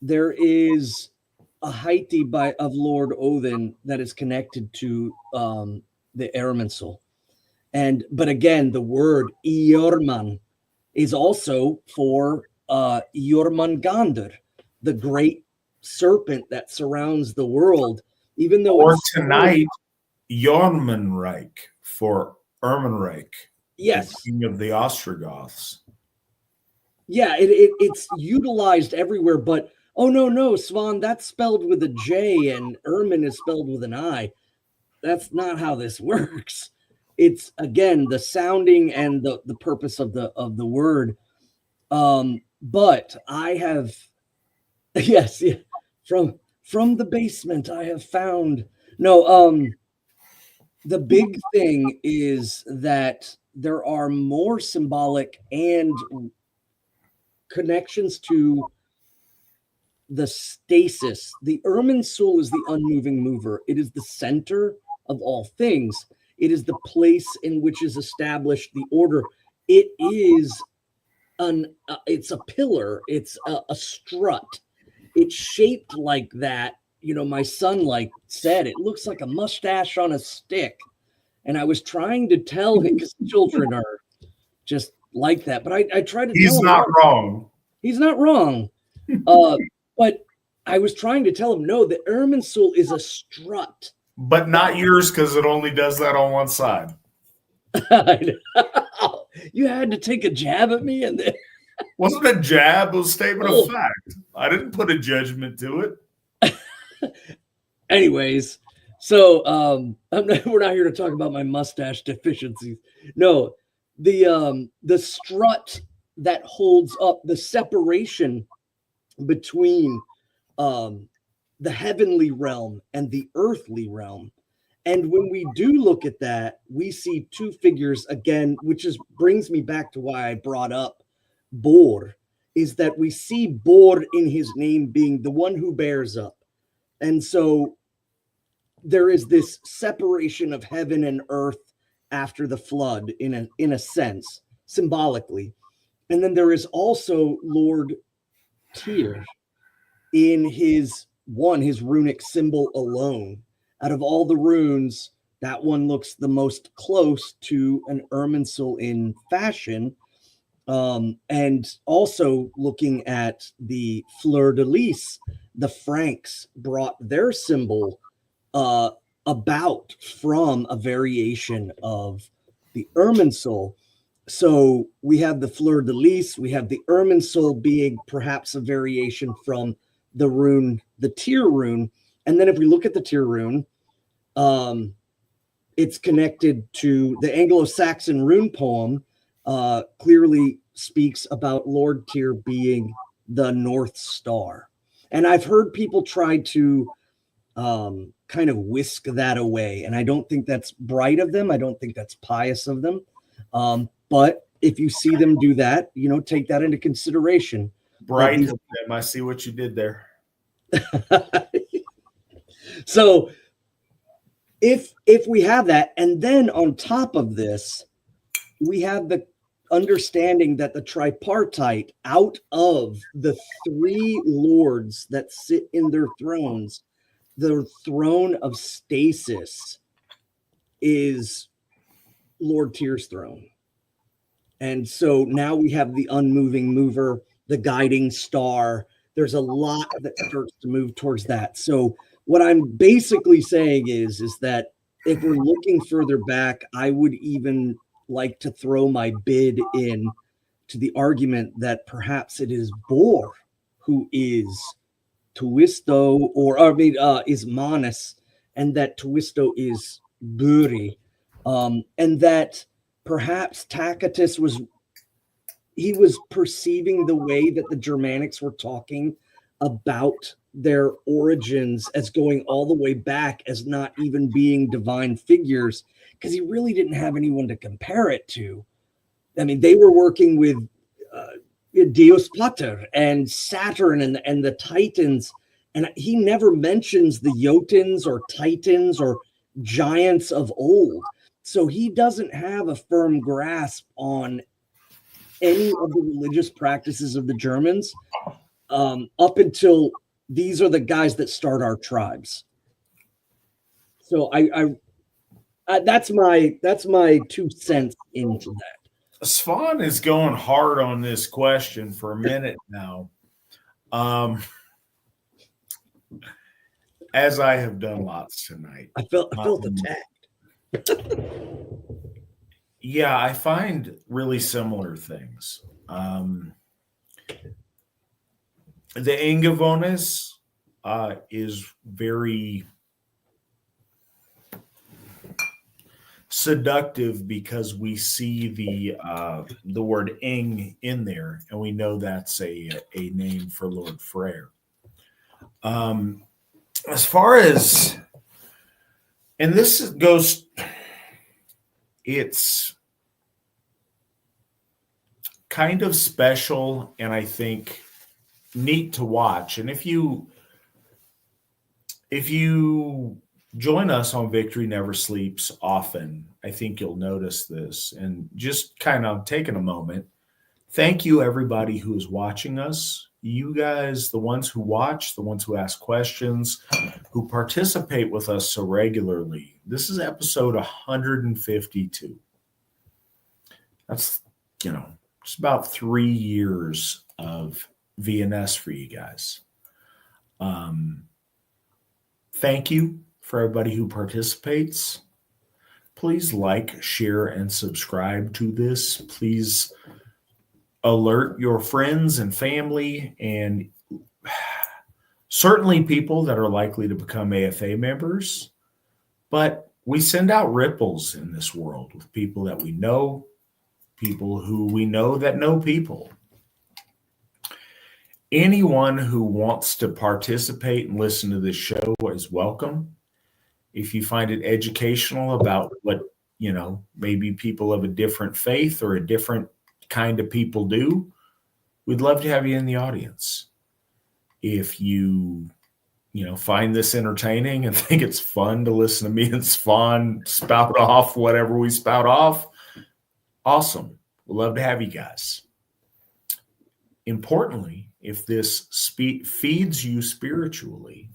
there is a Haiti of Lord Odin that is connected to the Erminsul. But again, the word Iorman is also for Jormungandr, the great serpent that surrounds the world. Even though or tonight, Jormunreich for Ermenreich, yes, the king of the Ostrogoths. Yeah, it's utilized everywhere, but oh no, Svan, that's spelled with a J and Ermin is spelled with an I. That's not how this works. It's again the sounding and the purpose of the word. But I have yes, yeah, from the basement I have found the big thing is that there are more symbolic and connections to the stasis. The Irminsul is the unmoving mover. It is the center of all things. It is the place in which is established the order. It is it's a pillar. It's a strut. It's shaped like that. My son said it looks like a mustache on a stick. And I was trying to tell him, because children are just like that. But I tried to tell him. He's not wrong. He's not wrong. But I was trying to tell him, no, the Irminsul is a strut. But not yours, because it only does that on one side. You had to take a jab at me, and then Wasn't a jab, it was a statement of fact. I didn't put a judgment to it. Anyways, so we're not here to talk about my mustache deficiencies. No, the strut that holds up the separation between the heavenly realm and the earthly realm. And when we do look at that, we see two figures again, which brings me back to why I brought up Bor, is that we see Bor in his name being the one who bears up. And so there is this separation of heaven and earth after the flood in a sense, symbolically. And then there is also Lord Tyr in his runic symbol alone. Out of all the runes, that one looks the most close to an Irminsul in fashion. And also looking at the fleur de lis, the Franks brought their symbol about from a variation of the Irminsul. So we have the fleur de lis, we have the Irminsul being perhaps a variation from the rune, the Tyr rune. And then if we look at the Tyr rune, it's connected to the Anglo-Saxon rune poem, clearly speaks about Lord Tyr being the North Star. And I've heard people try to kind of whisk that away. And I don't think that's bright of them. I don't think that's pious of them. But if you see them do that, take that into consideration. Bright of them. I see what you did there. So if we have that, and then on top of this, we have the understanding that the tripartite, out of the three lords that sit in their thrones, the throne of stasis is Lord Tyr's throne. And so now we have the unmoving mover, the guiding star. There's a lot that starts to move towards that. So what I'm basically saying is that if we're looking further back, I would even like to throw my bid in to the argument that perhaps it is Bor who is Tuisto, is Manus, and that Tuisto is Buri, and that perhaps Tacitus was perceiving the way that the Germanics were talking about their origins as going all the way back as not even being divine figures, because he really didn't have anyone to compare it to. I mean, they were working with Deus Pater and Saturn and the Titans, and he never mentions the Jotuns or Titans or giants of old. So he doesn't have a firm grasp on any of the religious practices of the Germans up until these are the guys that start our tribes. So I that's my 2 cents into that. Svan is going hard on this question for a minute now. As I have done lots tonight. I felt attacked. Yeah, I find really similar things. The Angavonis is very seductive because we see the word Ing in there, and we know that's a name for Lord Freyr. As far as, and this goes, it's kind of special and I think neat to watch. And if you join us on Victory Never Sleeps often, I think you'll notice this. And just kind of taking a moment, thank you everybody who is watching us. You guys, the ones who watch, the ones who ask questions, who participate with us so regularly. This is episode 152. That's, just about 3 years of VNS for you guys. Thank you for everybody who participates. Please like, share, and subscribe to this. Please alert your friends and family, and certainly people that are likely to become AFA members. But we send out ripples in this world with people that we know, people who we know that know people. Anyone who wants to participate and listen to this show is welcome. If you find it educational about what, maybe people of a different faith or a different kind of people do, we'd love to have you in the audience. If you find this entertaining and think it's fun to listen to me and Svan spout off whatever we spout off, awesome. We'd love to have you guys. Importantly, if this feeds you spiritually,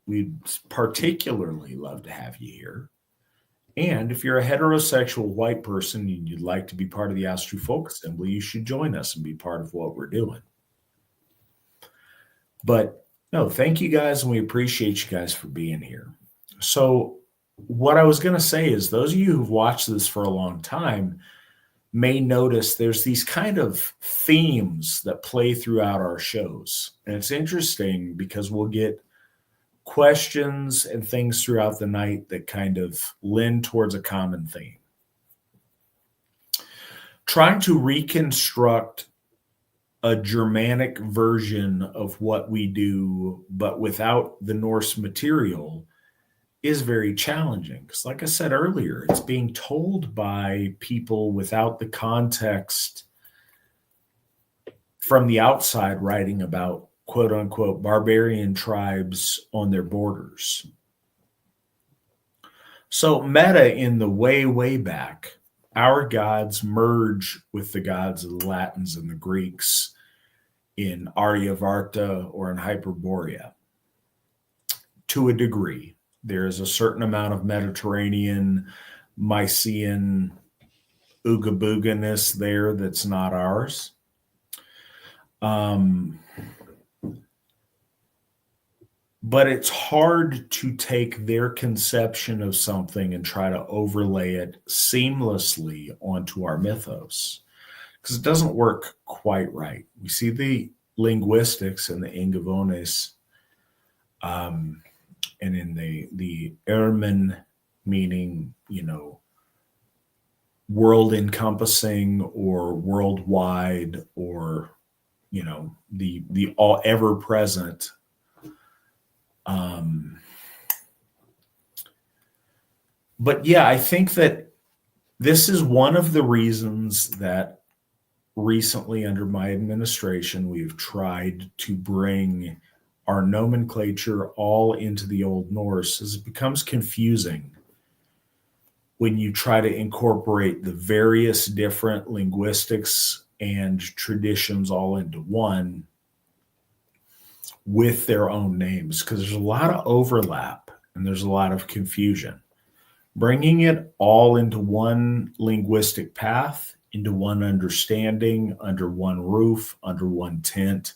we'd particularly love to have you here. And if you're a heterosexual white person and you'd like to be part of the Asatru Folk Assembly, you should join us and be part of what we're doing. But no, thank you guys, and we appreciate you guys for being here. So what I was going to say is those of you who've watched this for a long time may notice there's these kind of themes that play throughout our shows. And it's interesting because we'll get questions and things throughout the night that kind of lend towards a common theme. Trying to reconstruct a Germanic version of what we do, but without the Norse material, is very challenging. Because like I said earlier, it's being told by people without the context from the outside writing about quote unquote barbarian tribes on their borders. So meta in the way back, our gods merge with the gods of the Latins and the Greeks in Aryavarta or in Hyperborea. To a degree, there is a certain amount of Mediterranean, Mycenaean ooga booga-ness there that's not ours. But it's hard to take their conception of something and try to overlay it seamlessly onto our mythos, because it doesn't work quite right. We see the linguistics and the Ingavones, and in the Ermen, meaning, world encompassing or worldwide, or, the all ever present. But yeah, I think that this is one of the reasons that recently under my administration, we've tried to bring our nomenclature all into the Old Norse, as it becomes confusing when you try to incorporate the various different linguistics and traditions all into one with their own names, because there's a lot of overlap and there's a lot of confusion. Bringing it all into one linguistic path, into one understanding, under one roof, under one tent,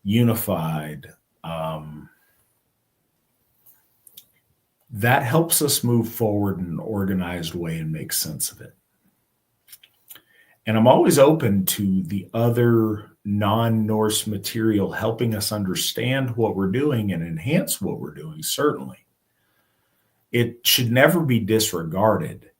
unified, that helps us move forward in an organized way and make sense of it. And I'm always open to the other non-Norse material helping us understand what we're doing and enhance what we're doing, certainly. It should never be disregarded.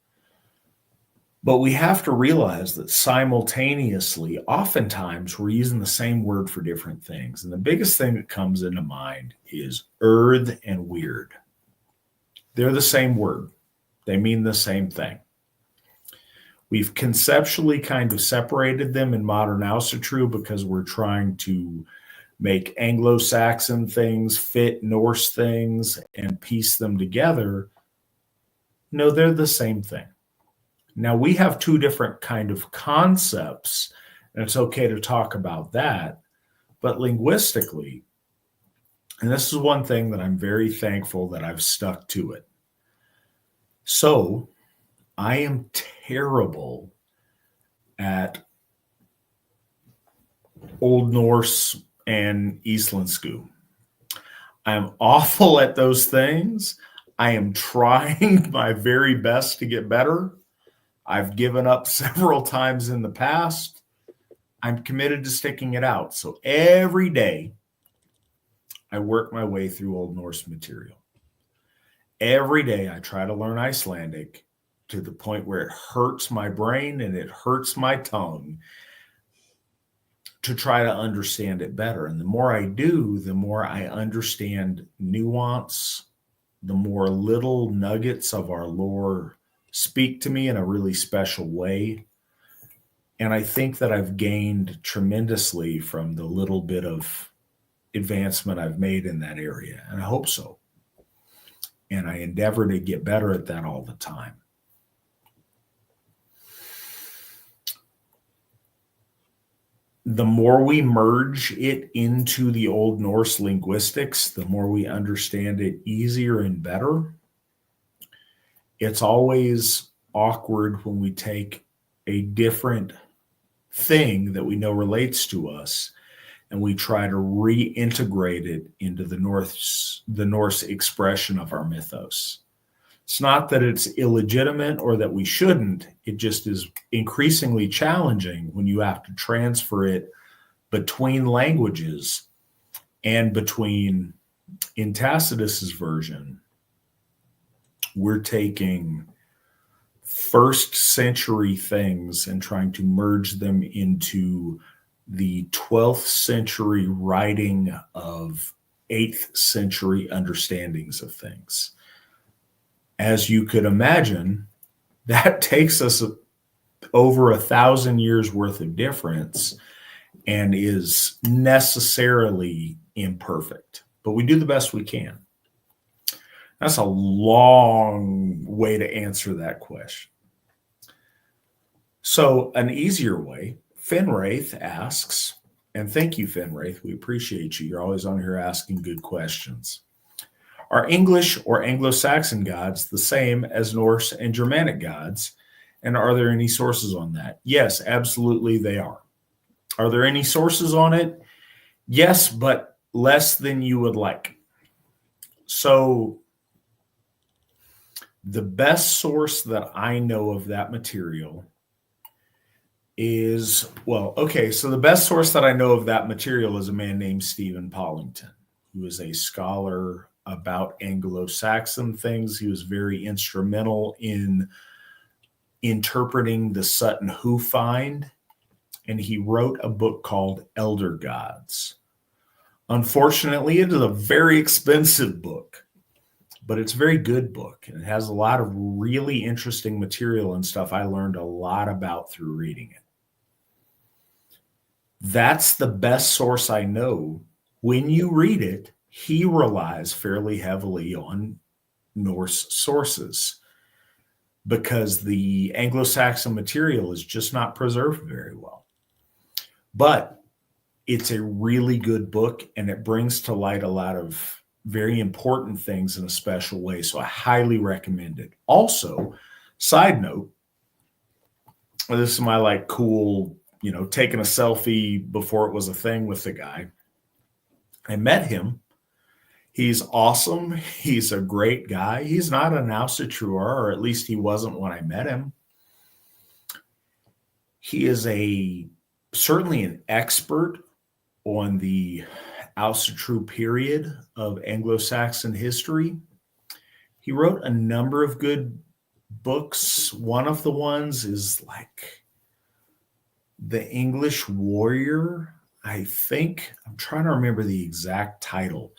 But we have to realize that simultaneously, oftentimes, we're using the same word for different things. And the biggest thing that comes into mind is earth and weird. They're the same word. They mean the same thing. We've conceptually kind of separated them in modern Asatru because we're trying to make Anglo-Saxon things fit Norse things and piece them together. No, they're the same thing. Now, we have two different kind of concepts, and it's okay to talk about that. But linguistically, and this is one thing that I'm very thankful that I've stuck to it. So I am terrible at Old Norse and Islandssku. I am awful at those things. I am trying my very best to get better. I've given up several times in the past. I'm committed to sticking it out. So every day, I work my way through Old Norse material. Every day, I try to learn Icelandic to the point where it hurts my brain and it hurts my tongue to try to understand it better. And the more I do, the more I understand nuance, the more little nuggets of our lore speak to me in a really special way. And I think that I've gained tremendously from the little bit of advancement I've made in that area. And I hope so. And I endeavor to get better at that all the time. The more we merge it into the Old Norse linguistics, the more we understand it easier and better. It's always awkward when we take a different thing that we know relates to us and we try to reintegrate it into the Norse expression of our mythos. It's not that it's illegitimate or that we shouldn't. It just is increasingly challenging when you have to transfer it between languages and between, in Tacitus's version, we're taking first century things and trying to merge them into the 12th century writing of 8th century understandings of things. As you could imagine, that takes us over 1,000 years worth of difference and is necessarily imperfect. But we do the best we can. That's a long way to answer that question. So an easier way, Finwraith asks, and thank you, Finwraith. We appreciate you. You're always on here asking good questions. Are English or Anglo-Saxon gods the same as Norse and Germanic gods? And are there any sources on that? Yes, absolutely they are. Are there any sources on it? Yes, but less than you would like. So the best source that I know of that material is, so the best source that I know of that material is a man named Stephen Pollington, who is a scholar about Anglo-Saxon things. He was very instrumental in interpreting the Sutton Hoo find, and he wrote a book called Elder Gods. Unfortunately, it is a very expensive book, but it's a very good book, and it has a lot of really interesting material and stuff I learned a lot about through reading it. That's the best source I know. When you read it, he relies fairly heavily on Norse sources because the Anglo-Saxon material is just not preserved very well. But it's a really good book, and it brings to light a lot of very important things in a special way. So I highly recommend it. Also, side note, this is my cool, taking a selfie before it was a thing with the guy. I met him. He's awesome. He's a great guy. He's not an Asatru, or at least he wasn't when I met him. He is certainly an expert on the Asatru period of Anglo-Saxon history. He wrote a number of good books. One of the ones is The English Warrior, I think. I'm trying to remember the exact title,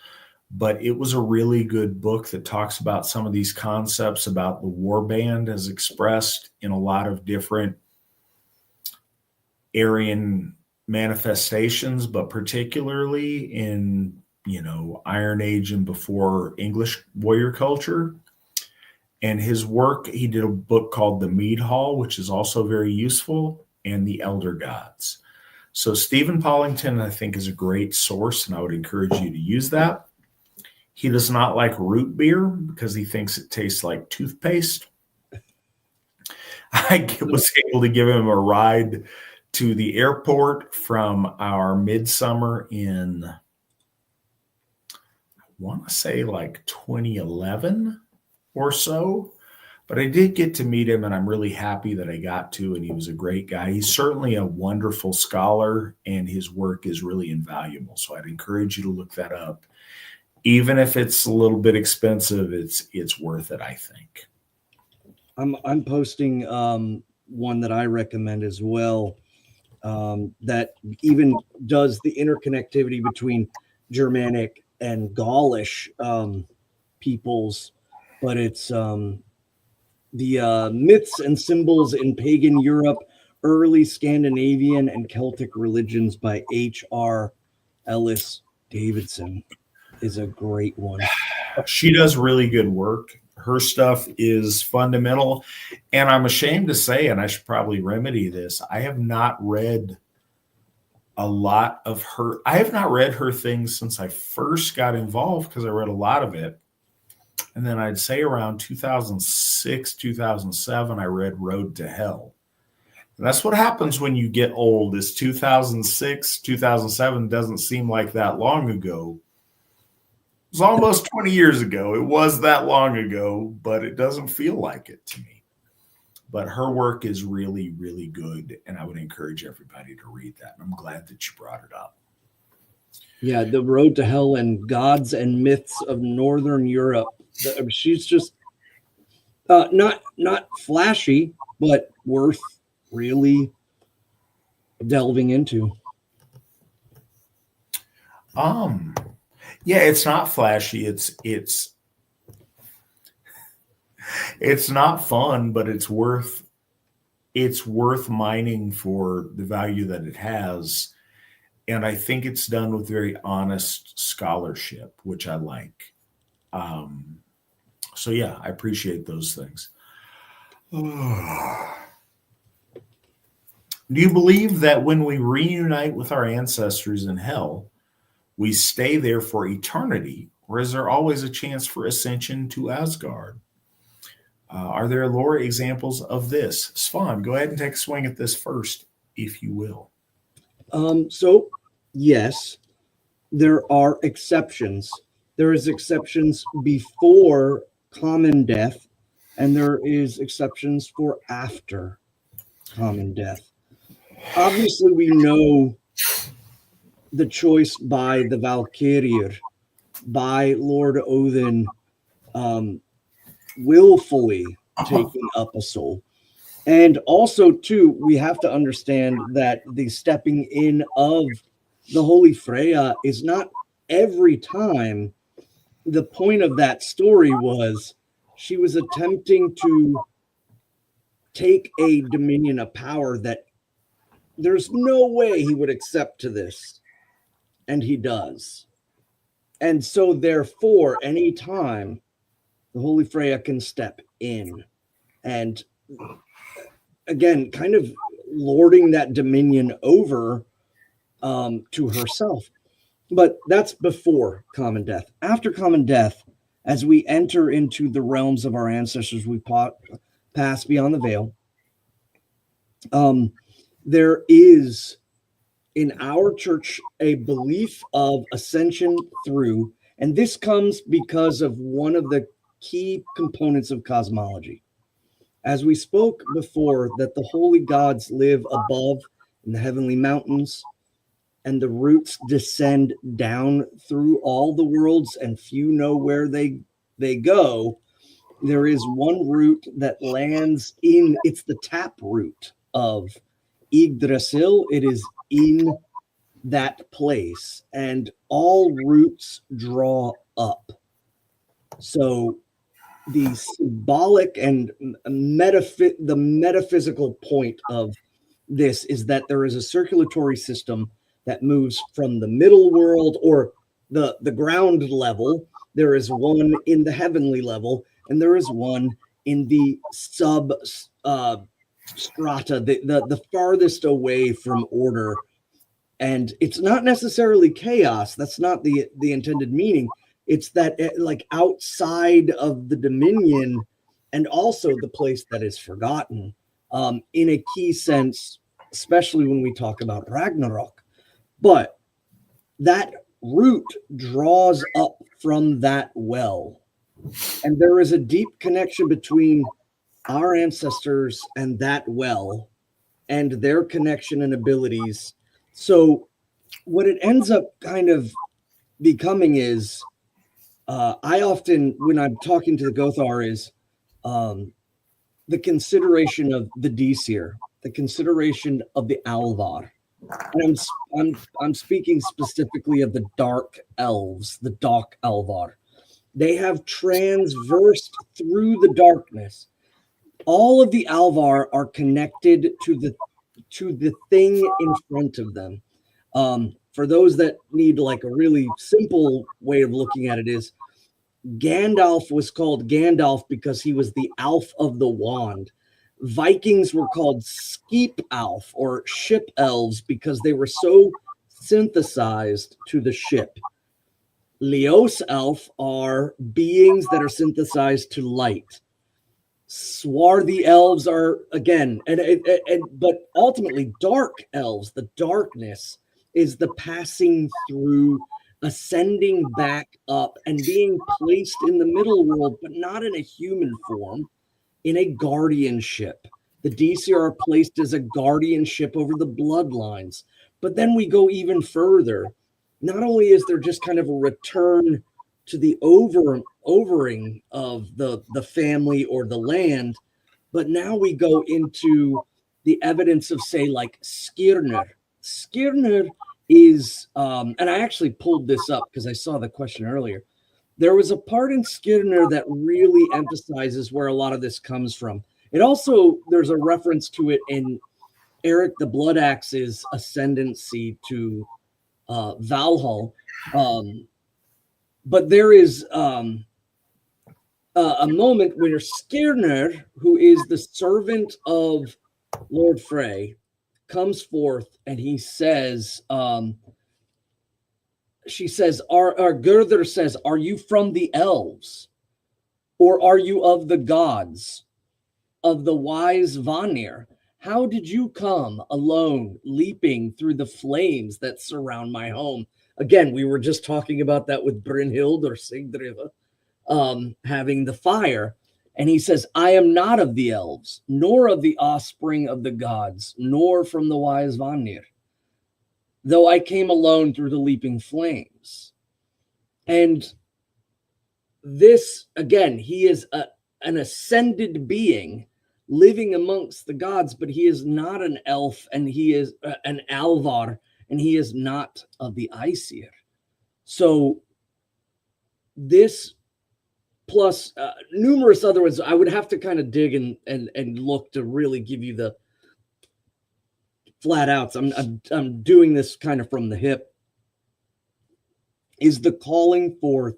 but it was a really good book that talks about some of these concepts about the warband as expressed in a lot of different Aryan manifestations, but particularly in, Iron Age and before English warrior culture. And his work, he did a book called The Mead Hall, which is also very useful, and The Elder Gods. So Stephen Pollington, I think, is a great source, and I would encourage you to use that. He does not like root beer because he thinks it tastes like toothpaste. I was able to give him a ride to the airport from our midsummer in, I want to say like 2011 or so. But I did get to meet him, and I'm really happy that I got to, and he was a great guy. He's certainly a wonderful scholar, and his work is really invaluable. So I'd encourage you to look that up. Even if it's a little bit expensive, it's worth it, I think. I'm posting one that I recommend as well, that even does the interconnectivity between Germanic and Gaulish peoples, but it's the myths and symbols in pagan Europe, early Scandinavian and Celtic religions by H.R. Ellis Davidson is a great one. She does really good work. Her stuff is fundamental. And I'm ashamed to say, and I should probably remedy this, I have not read a lot of her. I have not read her things since I first got involved, because I read a lot of it. And then I'd say around 2006, 2007, I read Road to Hell. And that's what happens when you get old, is 2006, 2007 doesn't seem like that long ago. It was almost 20 years ago. It was that long ago, but it doesn't feel like it to me. But her work is really, really good, and I would encourage everybody to read that. And I'm glad that you brought it up. Yeah, The Road to Hell and Gods and Myths of Northern Europe. She's just not flashy, but worth really delving into. Yeah, it's not flashy. It's not fun, but it's worth mining for the value that it has. And I think it's done with very honest scholarship, which I like. So yeah, I appreciate those things. Do you believe that when we reunite with our ancestors in hell, we stay there for eternity, or is there always a chance for ascension to Asgard? Are there lore examples of this? Svan, go ahead and take a swing at this first, if you will. So yes, there are exceptions. There is exceptions before common death, and there is exceptions for after common death. Obviously, we know the choice by the Valkyriur, by Lord Odin, willfully taking up a soul. And also, too, we have to understand that the stepping in of the Holy Freya is not every time. The point of that story was she was attempting to take a dominion of power that there's no way he would accept to this. And he does. And so, therefore, anytime the Holy Freya can step in and, again, kind of lording that dominion over to herself. But that's before common death. After common death, as we enter into the realms of our ancestors, we pass beyond the veil. There is, in our church, a belief of ascension through, and this comes because of one of the key components of cosmology. As we spoke before, that the holy gods live above in the heavenly mountains, and the roots descend down through all the worlds, and few know where they go. There is one root that lands in, it's the tap root of Yggdrasil. It is in that place, and all roots draw up. So the symbolic and the metaphysical point of this is that there is a circulatory system that moves from the middle world, or the ground level. There is one in the heavenly level, and there is one in the sub strata, the farthest away from order. And it's not necessarily chaos. That's not the intended meaning. It's that like outside of the dominion, and also the place that is forgotten, in a key sense, especially when we talk about Ragnarok. But that root draws up from that well. And there is a deep connection between our ancestors and that well and their connection and abilities. So what it ends up kind of becoming is, I often, when I'm talking to the Gothar, is the consideration of the Disir, the consideration of the Alvar. And I'm speaking specifically of the dark elves, the dark Alvar. They have transversed through the darkness. All of the Alvar are connected to the thing in front of them. For those that need like a really simple way of looking at it is, Gandalf was called Gandalf because he was the Alf of the wand. Vikings were called Skeep Alf or ship elves because they were so synthesized to the ship. Leos Elf are beings that are synthesized to light. Swarthy elves are, again, but ultimately dark elves, the darkness is the passing through, ascending back up and being placed in the middle world, but not in a human form, in a guardianship. The DC are placed as a guardianship over the bloodlines. But then we go even further. Not only is there just kind of a return to the overing of the family or the land, but now we go into the evidence of, say, like Skirnir. Skirnir is, and I actually pulled this up because I saw the question earlier. There was a part in Skirnir that really emphasizes where a lot of this comes from. It also, there's a reference to it in Eric the Blood Axe's ascendancy to Valhall. But there is a moment where Skirnir, who is the servant of Lord Frey, comes forth and he says, she says, Gerther says, are you from the elves? Or are you of the gods, of the wise Vanir? How did you come alone, leaping through the flames that surround my home? Again, we were just talking about that with Brynhild or Sigurd, having the fire. And he says, I am not of the elves, nor of the offspring of the gods, nor from the wise Vanir, though I came alone through the leaping flames. And this, again, he is an ascended being living amongst the gods, but he is not an elf, and he is an Alvar, and he is not of the Aesir. So this plus numerous other ones, I would have to kind of dig and look to really give you the flat outs. I'm doing this kind of from the hip. Is the calling forth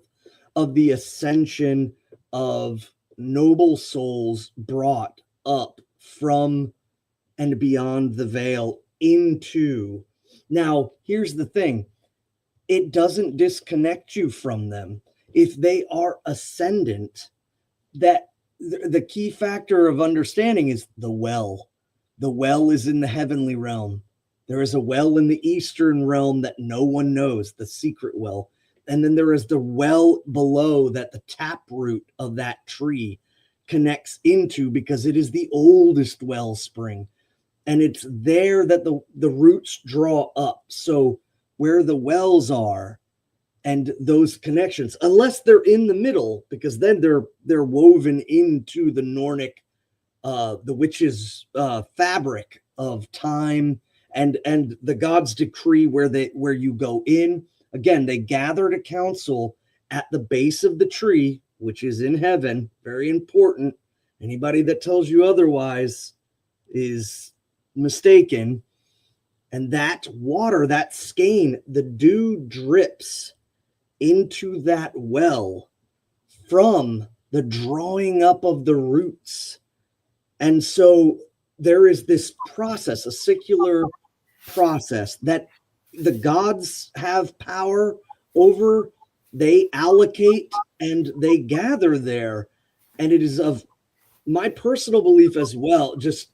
of the ascension of noble souls brought up from and beyond the veil into. Now, here's the thing. It doesn't disconnect you from them. If they are ascendant, that the key factor of understanding is the well. The well is in the heavenly realm. There is a well in the eastern realm that no one knows, the secret well. And then there is the well below that the taproot of that tree connects into, because it is the oldest wellspring. And it's there that the roots draw up. So where the wells are and those connections, unless they're in the middle, because then they're woven into the Nornic, the witches' fabric of time and the gods' decree where you go in. Again, they gathered a council at the base of the tree, which is in heaven. Very important. Anybody that tells you otherwise is mistaken. And that water, that skein, the dew drips into that well from the drawing up of the roots. And so there is this process, a secular process that the gods have power over. They allocate and they gather there. And it is of my personal belief as well, just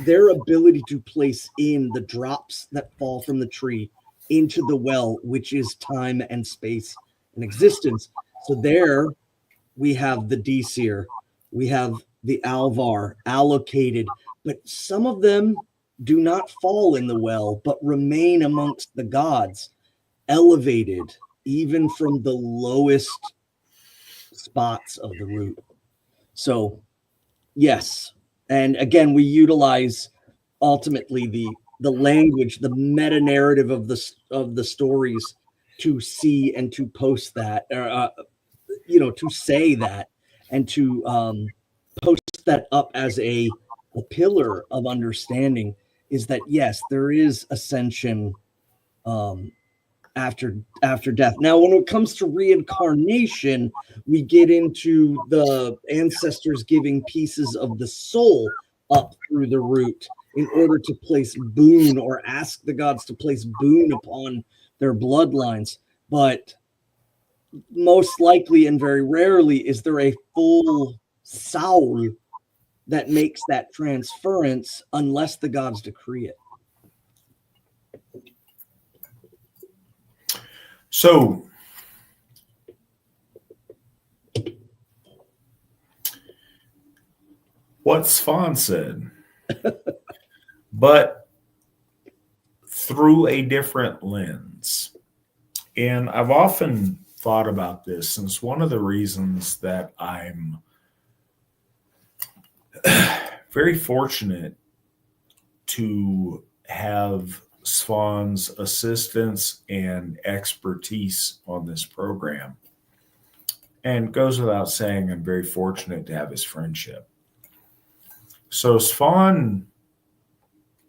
their ability to place in the drops that fall from the tree into the well, which is time and space in existence. So there we have the Disir, we have the Alvar allocated, but some of them do not fall in the well, but remain amongst the gods, elevated even from the lowest spots of the root. So, yes. And again, we utilize ultimately the language, the meta narrative of the stories to see and to post that, to say that and to post that up as a pillar of understanding is that yes, there is ascension after death. Now, when it comes to reincarnation, we get into the ancestors giving pieces of the soul up through the root in order to place boon or ask the gods to place boon upon their bloodlines. But most likely and very rarely is there a full soul that makes that transference unless the gods decree it. So, what Svan said, but through a different lens. And I've often thought about this, and it's one of the reasons that I'm very fortunate to have Svan's assistance and expertise on this program. And it goes without saying, I'm very fortunate to have his friendship. So Svan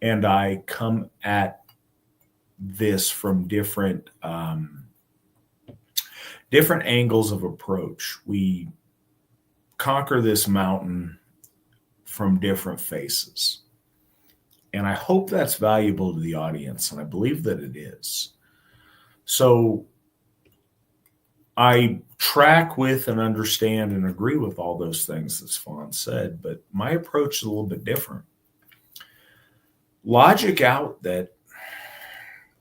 and I come at this from different angles of approach. We conquer this mountain from different faces. And I hope that's valuable to the audience, and I believe that it is. So I track with and understand and agree with all those things that Svan said, but my approach is a little bit different. Logic out that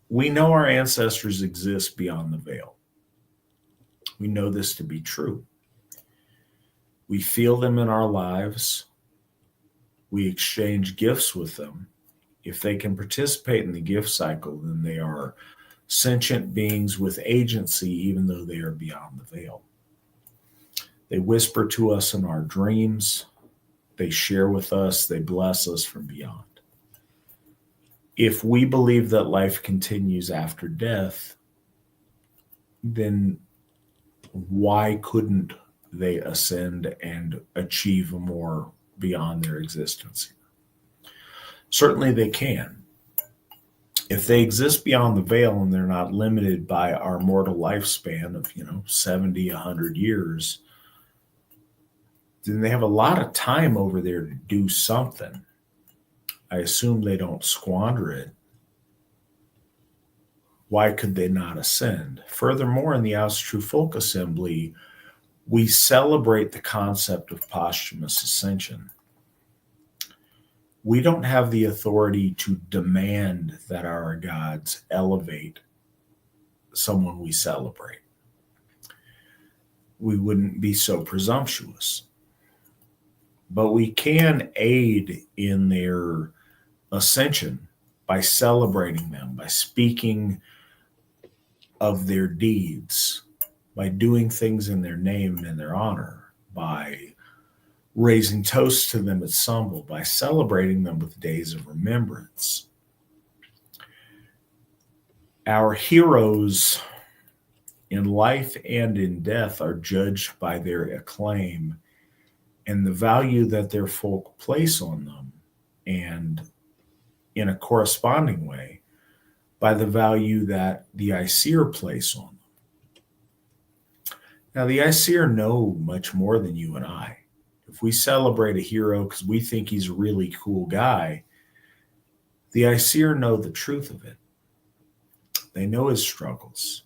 we know our ancestors exist beyond the veil. We know this to be true. We feel them in our lives. We exchange gifts with them. If they can participate in the gift cycle, then they are sentient beings with agency, even though they are beyond the veil. They whisper to us in our dreams. They share with us. They bless us from beyond. If we believe that life continues after death, then why couldn't they ascend and achieve more beyond their existence? Certainly they can. If they exist beyond the veil and they're not limited by our mortal lifespan of 70, 100 years, then they have a lot of time over there to do something. I assume they don't squander it. Why could they not ascend? Furthermore, in the Asatru Folk Assembly, we celebrate the concept of posthumous ascension. We don't have the authority to demand that our gods elevate someone we celebrate. We wouldn't be so presumptuous. But we can aid in their ascension by celebrating them, by speaking of their deeds, by doing things in their name and in their honor, by raising toasts to them at Symbol, by celebrating them with days of remembrance. Our heroes in life and in death are judged by their acclaim and the value that their folk place on them, and in a corresponding way, by the value that the Aesir place on them. Now, the Aesir know much more than you and I. If we celebrate a hero because we think he's a really cool guy, the Aesir know the truth of it. They know his struggles.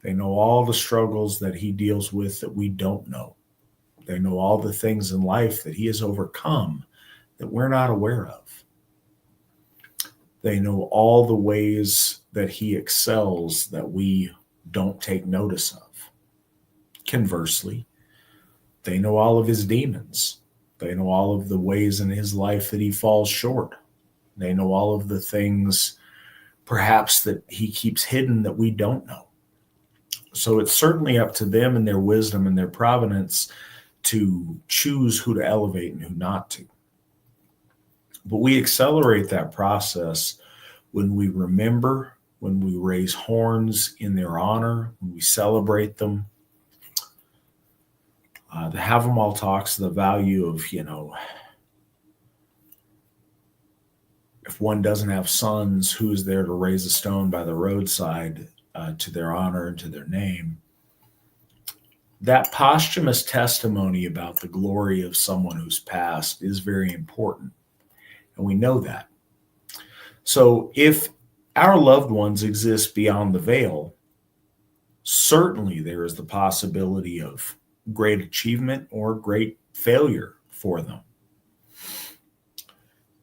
They know all the struggles that he deals with that we don't know. They know all the things in life that he has overcome that we're not aware of. They know all the ways that he excels that we don't take notice of. Conversely, they know all of his demons. They know all of the ways in his life that he falls short. They know all of the things perhaps that he keeps hidden that we don't know. So it's certainly up to them and their wisdom and their providence to choose who to elevate and who not to. But we accelerate that process when we remember, when we raise horns in their honor, when we celebrate them. The Have 'em all talks the value of, if one doesn't have sons, who is there to raise a stone by the roadside to their honor and to their name? That posthumous testimony about the glory of someone who's passed is very important. And we know that. So if our loved ones exist beyond the veil, certainly there is the possibility of great achievement or great failure for them.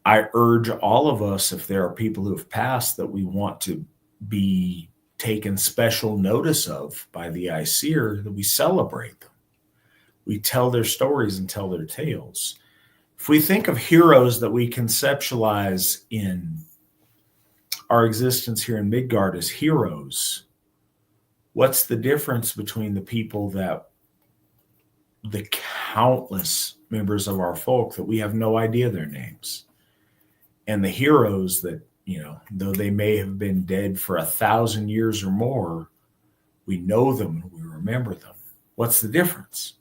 I urge all of us, if there are people who have passed that we want to be taken special notice of by the Aesir, that we celebrate them. We tell their stories and tell their tales. If we think of heroes that we conceptualize in our existence here in Midgard as heroes, what's the difference between the people that the countless members of our folk that we have no idea their names, and the heroes that, though they may have been dead for 1,000 years or more, we know them and we remember them. What's the difference?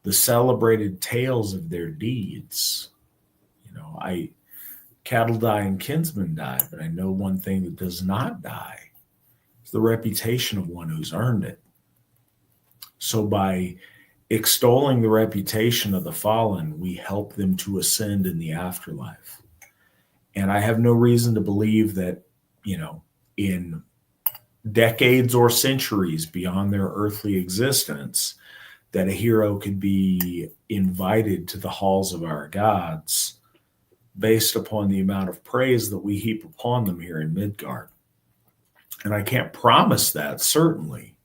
The celebrated tales of their deeds. Cattle die and kinsmen die, but I know one thing that does not die. It's the reputation of one who's earned it. So by extolling the reputation of the fallen, we help them to ascend in the afterlife. And I have no reason to believe that, in decades or centuries beyond their earthly existence, that a hero could be invited to the halls of our gods based upon the amount of praise that we heap upon them here in Midgard. And I can't promise that, certainly,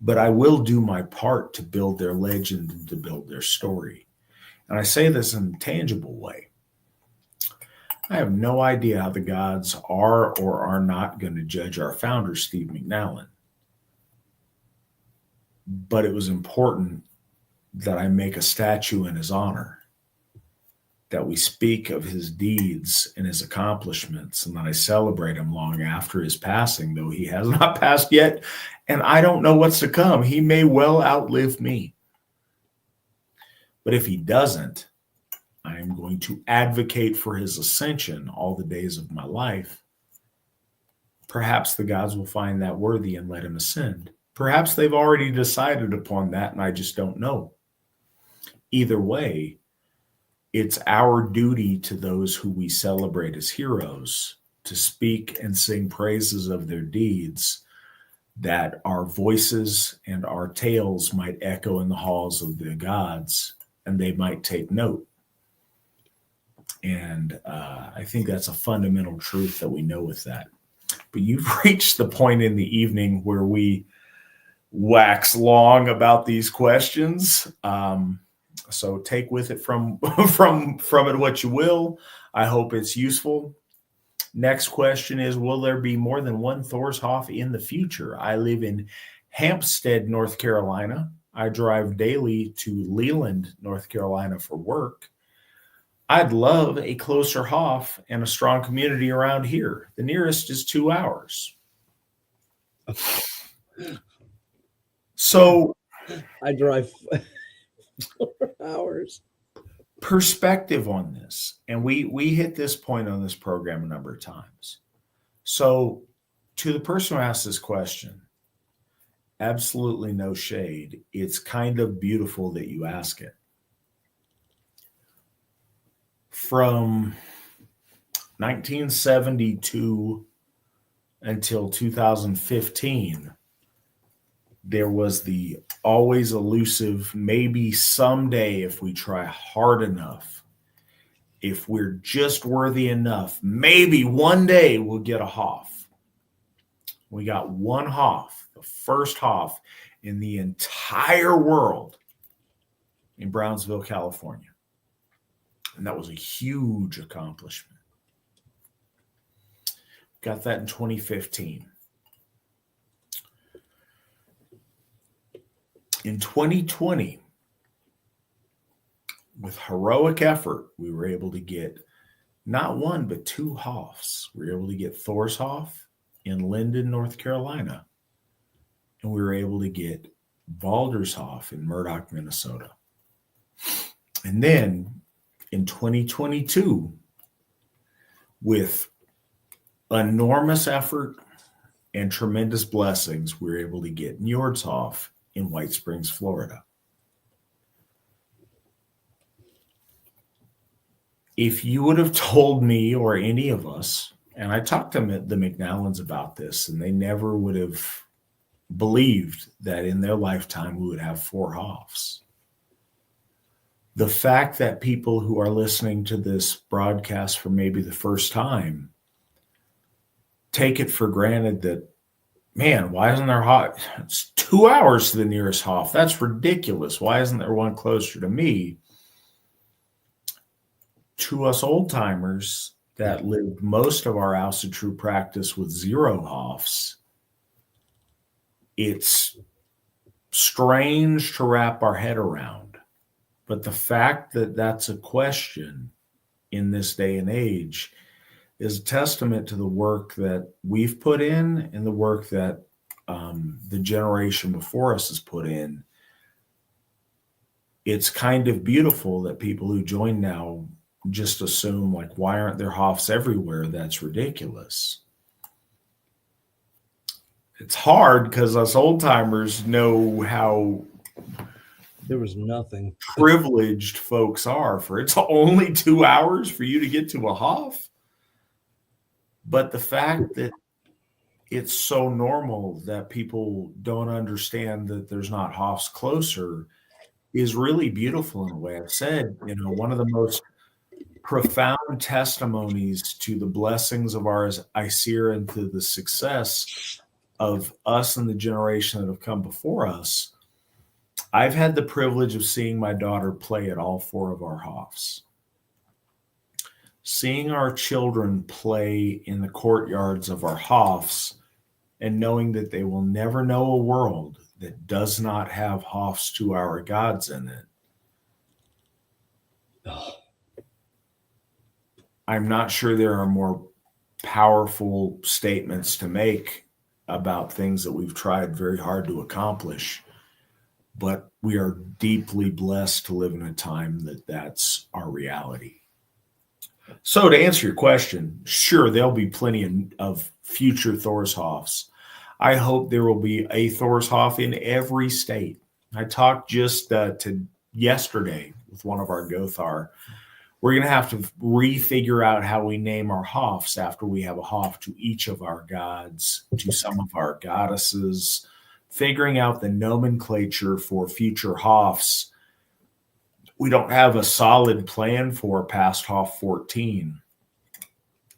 but I will do my part to build their legend and to build their story. And I say this in a tangible way. I have no idea how the gods are or are not going to judge our founder, Steve McNallen. But it was important that I make a statue in his honor, that we speak of his deeds and his accomplishments, and that I celebrate him long after his passing, though he has not passed yet, and I don't know what's to come. He may well outlive me. But if he doesn't, I am going to advocate for his ascension all the days of my life. Perhaps the gods will find that worthy and let him ascend. Perhaps they've already decided upon that and I just don't know. Either way, it's our duty to those who we celebrate as heroes to speak and sing praises of their deeds, that our voices and our tales might echo in the halls of the gods and they might take note. And I think that's a fundamental truth that we know with that. But you've reached the point in the evening where we wax long about these questions. So take with it from it what you will. I hope it's useful. Next question is, will there be more than one Thorshof in the future? I live in Hampstead, North Carolina. I drive daily to Leland, North Carolina for work. I'd love a closer Hof and a strong community around here. The nearest is 2 hours. So I drive 4 hours. Perspective on this, and we hit this point on this program a number of times. So to the person who asked this question, absolutely no shade. It's kind of beautiful that you ask it. From 1972 until 2015, there was the always elusive, maybe someday if we try hard enough, if we're just worthy enough, maybe one day we'll get a Hof. We got one Hof, the first Hof in the entire world in Brownsville, California. And that was a huge accomplishment. Got that in 2015. In 2020, with heroic effort, we were able to get not one, but two Hoffs. We were able to get Thor's Hoff in Linden, North Carolina. And we were able to get Baldur's Hoff in Murdoch, Minnesota. And then in 2022, with enormous effort and tremendous blessings, we were able to get Njord's Hoff in White Springs, Florida. If you would have told me or any of us, and I talked to the McNallans about this, and they never would have believed that in their lifetime we would have 4 Hoffs. The fact that people who are listening to this broadcast for maybe the first time take it for granted that, man, why isn't there Hoff? It's 2 hours to the nearest Hoff. That's ridiculous. Why isn't there one closer to me? To us old timers that lived most of our Asatru practice with 0 Hoffs, it's strange to wrap our head around. But the fact that that's a question in this day and age is a testament to the work that we've put in and the work that the generation before us has put in. It's kind of beautiful that people who join now just assume, like, why aren't there Hoffs everywhere? That's ridiculous. It's hard because us old timers know how there was nothing privileged folks are for it's only 2 hours for you to get to a Hoff. But the fact that it's so normal that people don't understand that there's not Hoffs closer is really beautiful in a way. I've said, one of the most profound testimonies to the blessings of our ISER and to the success of us and the generation that have come before us. I've had the privilege of seeing my daughter play at all 4 of our Hoffs. Seeing our children play in the courtyards of our Hoffs and knowing that they will never know a world that does not have Hoffs to our gods in it. Oh. I'm not sure there are more powerful statements to make about things that we've tried very hard to accomplish, but we are deeply blessed to live in a time that that's our reality. So to answer your question, sure, there'll be plenty of future Thor's Hoffs. I hope there will be a Thor's Hoff in every state. I talked just to yesterday with one of our Gothar. We're going to have to refigure out how we name our Hoffs after we have a Hoff to each of our gods, to some of our goddesses, figuring out the nomenclature for future Hoffs. We don't have a solid plan for past Hoff 14.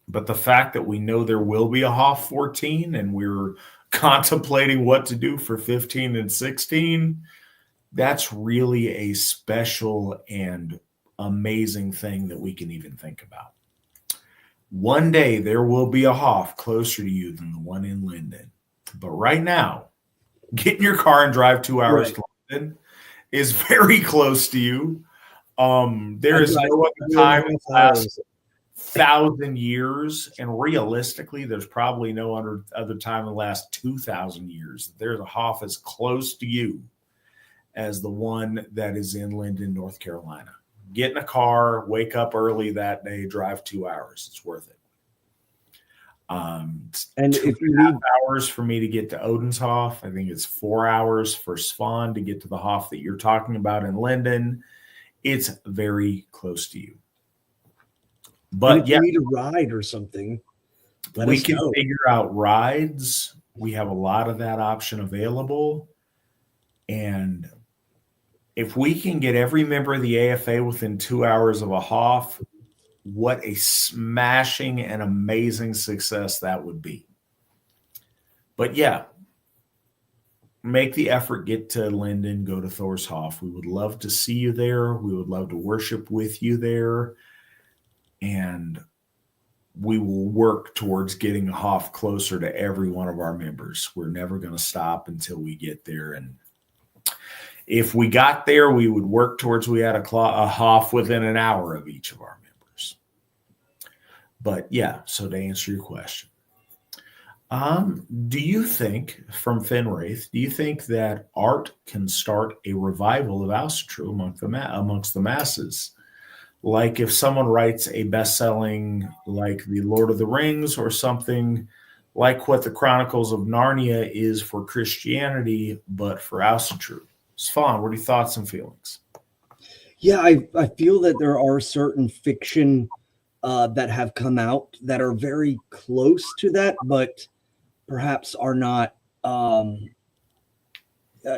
But the fact that we know there will be a Hoff 14 and we're contemplating what to do for 15 and 16, that's really a special and amazing thing that we can even think about. One day there will be a Hoff closer to you than the one in Linden. But right now, get in your car and drive 2 hours to Linden is very close to you. There is no other time in the last 1,000 years, and realistically, there's probably no other time in the last 2,000 years. There's a Hoff as close to you as the one that is in Linden, North Carolina. Get in a car, wake up early that day, drive 2 hours. It's worth it. And if you need hours for me to get to Odenshof, I think it's 4 hours for Svan to get to the Hoff that you're talking about in Linden. It's very close to you. But if you need a ride or something, we can figure out rides. We have a lot of that option available. And if we can get every member of the AFA within 2 hours of a Hoff, what a smashing and amazing success that would be. But yeah, make the effort, get to Linden, go to Thorshof. We would love to see you there. We would love to worship with you there. And we will work towards getting a Hof closer to every one of our members. We're never going to stop until we get there. And if we got there, we would work towards we had a Hof within an hour of each of our members. But yeah, so to answer your question, do you think, from Fenwraith, do you think that art can start a revival of Asatru amongst the masses? Like if someone writes a best-selling, like The Lord of the Rings or something like what the Chronicles of Narnia is for Christianity, but for Asatru. Svan, what are your thoughts and feelings? Yeah, I feel that there are certain fiction that have come out that are very close to that, but perhaps are not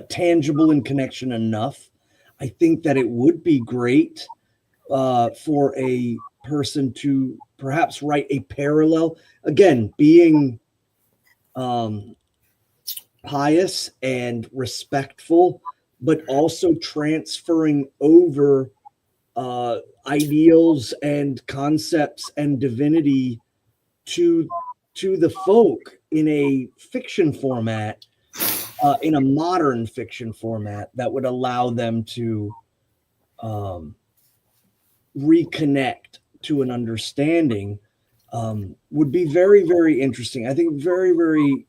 tangible in connection enough. I think that it would be great for a person to perhaps write a parallel, again, being pious and respectful, but also transferring over ideals and concepts and divinity to the folk in a fiction format, in a modern fiction format that would allow them to reconnect to an understanding, would be very, very interesting. I think very, very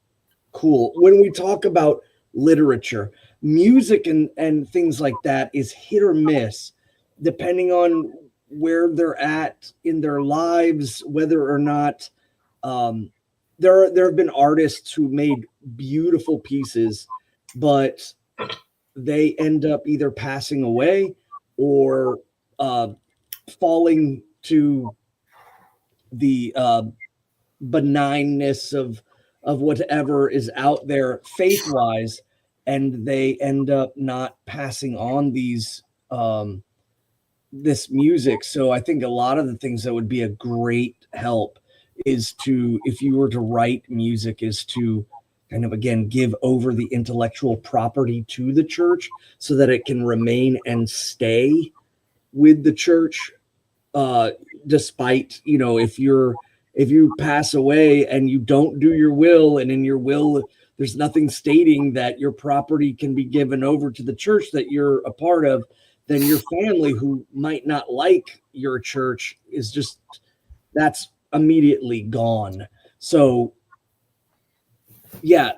cool. When we talk about literature, music and things like that is hit or miss, depending on where they're at in their lives, whether or not there have been artists who made beautiful pieces, but they end up either passing away or falling to the benignness of whatever is out there faith-wise, and they end up not passing on these this music. So I think a lot of the things that would be a great help is to, if you were to write music, is to kind of, again, give over the intellectual property to the church so that it can remain and stay with the church, despite, if you pass away and you don't do your will, and in your will there's nothing stating that your property can be given over to the church that you're a part of, then your family, who might not like your church, is just, that's immediately gone. So yeah,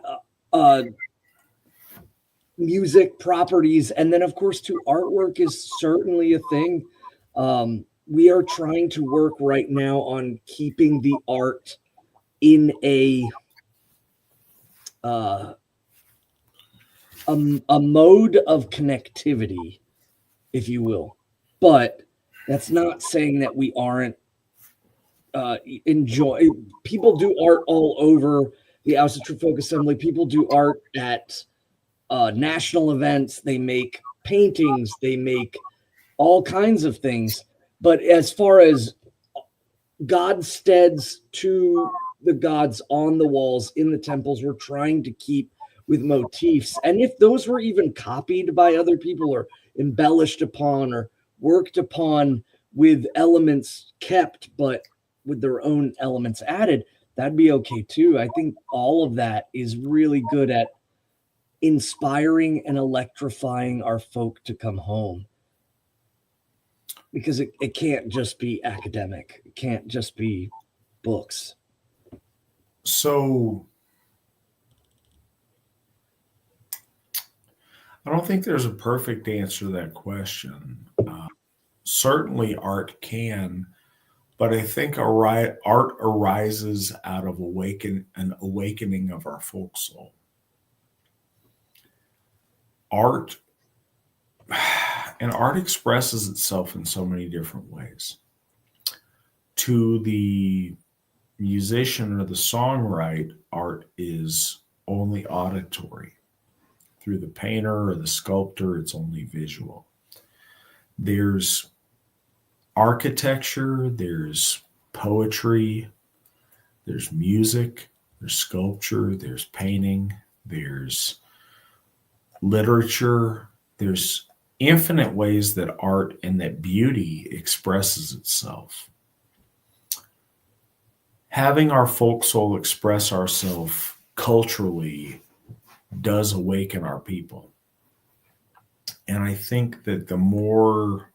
music properties, and then of course too, artwork is certainly a thing. We are trying to work right now on keeping the art in a mode of connectivity, if you will. But that's not saying that we aren't enjoy. People do art all over the Asatru Folk Assembly. People do art at national events. They make paintings. They make all kinds of things. But as far as godsteads to the gods on the walls in the temples, we're trying to keep with motifs. And if those were even copied by other people or embellished upon or worked upon with elements kept, but with their own elements added, that'd be okay too. I think all of that is really good at inspiring and electrifying our folk to come home. Because it can't just be academic. It can't just be books. So I don't think there's a perfect answer to that question. Certainly art can, but I think art arises out of an awakening of our folk soul. Art expresses itself in so many different ways. To the musician or the songwriter, art is only auditory. Through the painter or the sculptor, it's only visual. There's architecture, there's poetry, there's music, there's sculpture, there's painting, there's literature. There's infinite ways that art and that beauty expresses itself. Having our folk soul express ourselves culturally does awaken our people. And I think that the more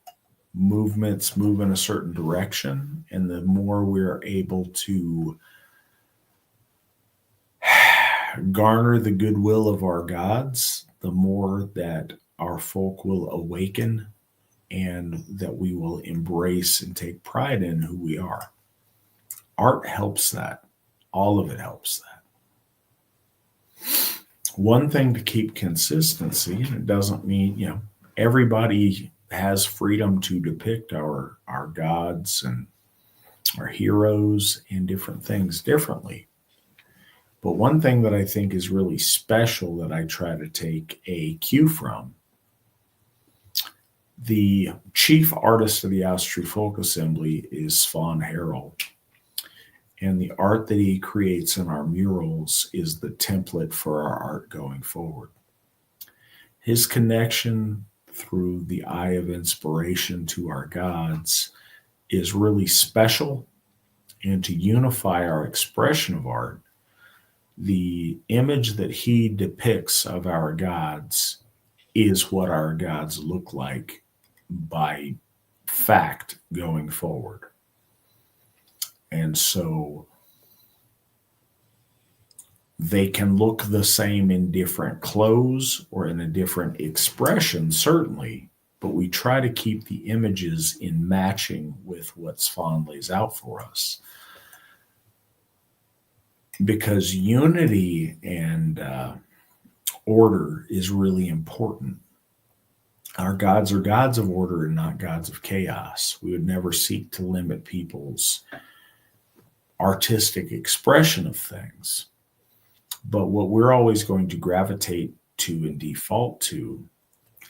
movements move in a certain direction and the more we're able to garner the goodwill of our gods, the more that our folk will awaken and that we will embrace and take pride in who we are. Art helps that. All of it helps that. One thing to keep consistency, and it doesn't mean, everybody has freedom to depict our gods and our heroes and different things differently. But one thing that I think is really special that I try to take a cue from, the chief artist of the Asatru Folk Assembly is Svan Harald. And the art that he creates in our murals is the template for our art going forward. His connection through the eye of inspiration to our gods is really special. And to unify our expression of art, the image that he depicts of our gods is what our gods look like by fact going forward. And so they can look the same in different clothes or in a different expression, certainly, but we try to keep the images in matching with what Svan lays out for us. Because unity and order is really important. Our gods are gods of order and not gods of chaos. We would never seek to limit people's artistic expression of things. But what we're always going to gravitate to and default to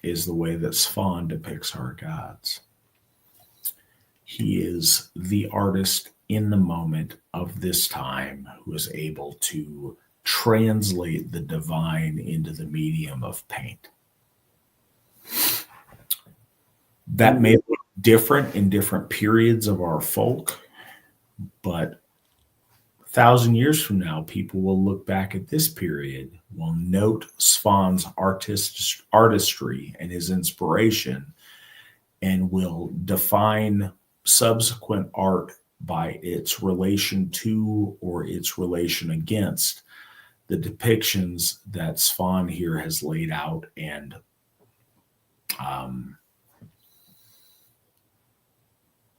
is the way that Svan depicts our gods. He is the artist in the moment of this time who is able to translate the divine into the medium of paint. That may look different in different periods of our folk, but 1,000 years from now, people will look back at this period, will note Svan's artistry and his inspiration, and will define subsequent art by its relation to or its relation against the depictions that Svan here has laid out and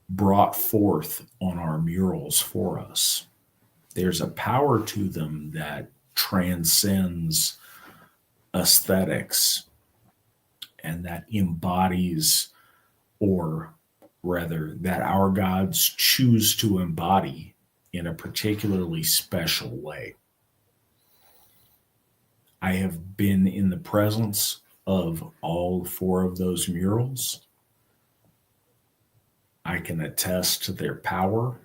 brought forth on our murals for us. There's a power to them that transcends aesthetics and that embodies, or rather, that our gods choose to embody in a particularly special way. I have been in the presence of all 4 of those murals. I can attest to their power.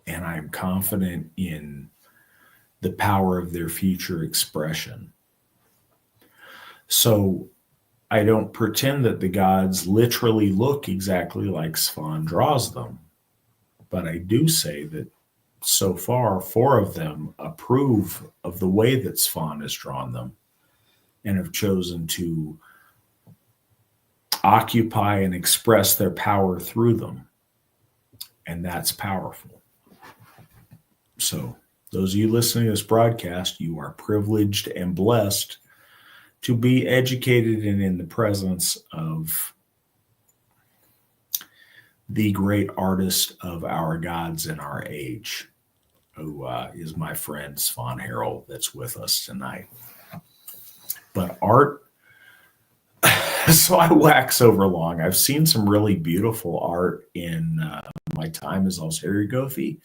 And I'm confident in the power of their future expression. So I don't pretend that the gods literally look exactly like Svan draws them, but I do say that so far 4 of them approve of the way that Svan has drawn them and have chosen to occupy and express their power through them. And that's powerful. So those of you listening to this broadcast, you are privileged and blessed to be educated and in the presence of the great artist of our gods in our age, who is my friend Svan Harald that's with us tonight. But art, so I wax over long. I've seen some really beautiful art in my time as Alzhirigothi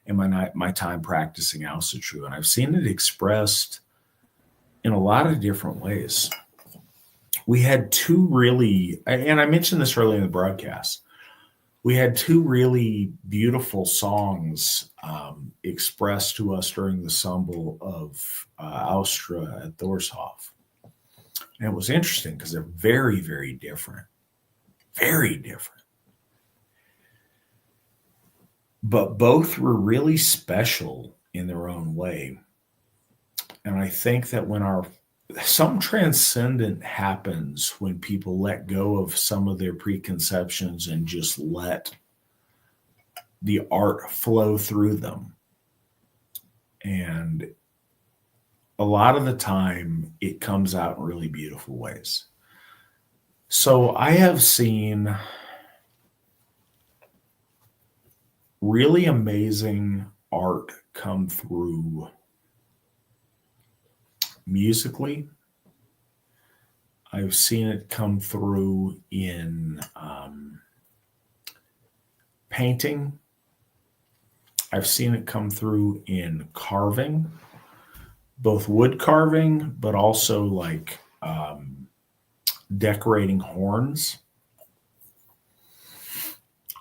and my time practicing Asatru, and I've seen it expressed in a lot of different ways. We had 2 really, and I mentioned this earlier in the broadcast, we had two really beautiful songs expressed to us during the Symbol of Austra at Thorshof. And it was interesting because they're very, very different. Very different. But both were really special in their own way. And I think that when some transcendent happens when people let go of some of their preconceptions and just let the art flow through them. And a lot of the time it comes out in really beautiful ways. So I have seen really amazing art come through musically. I've seen it come through in painting. I've seen it come through in carving, both wood carving, but also like decorating horns.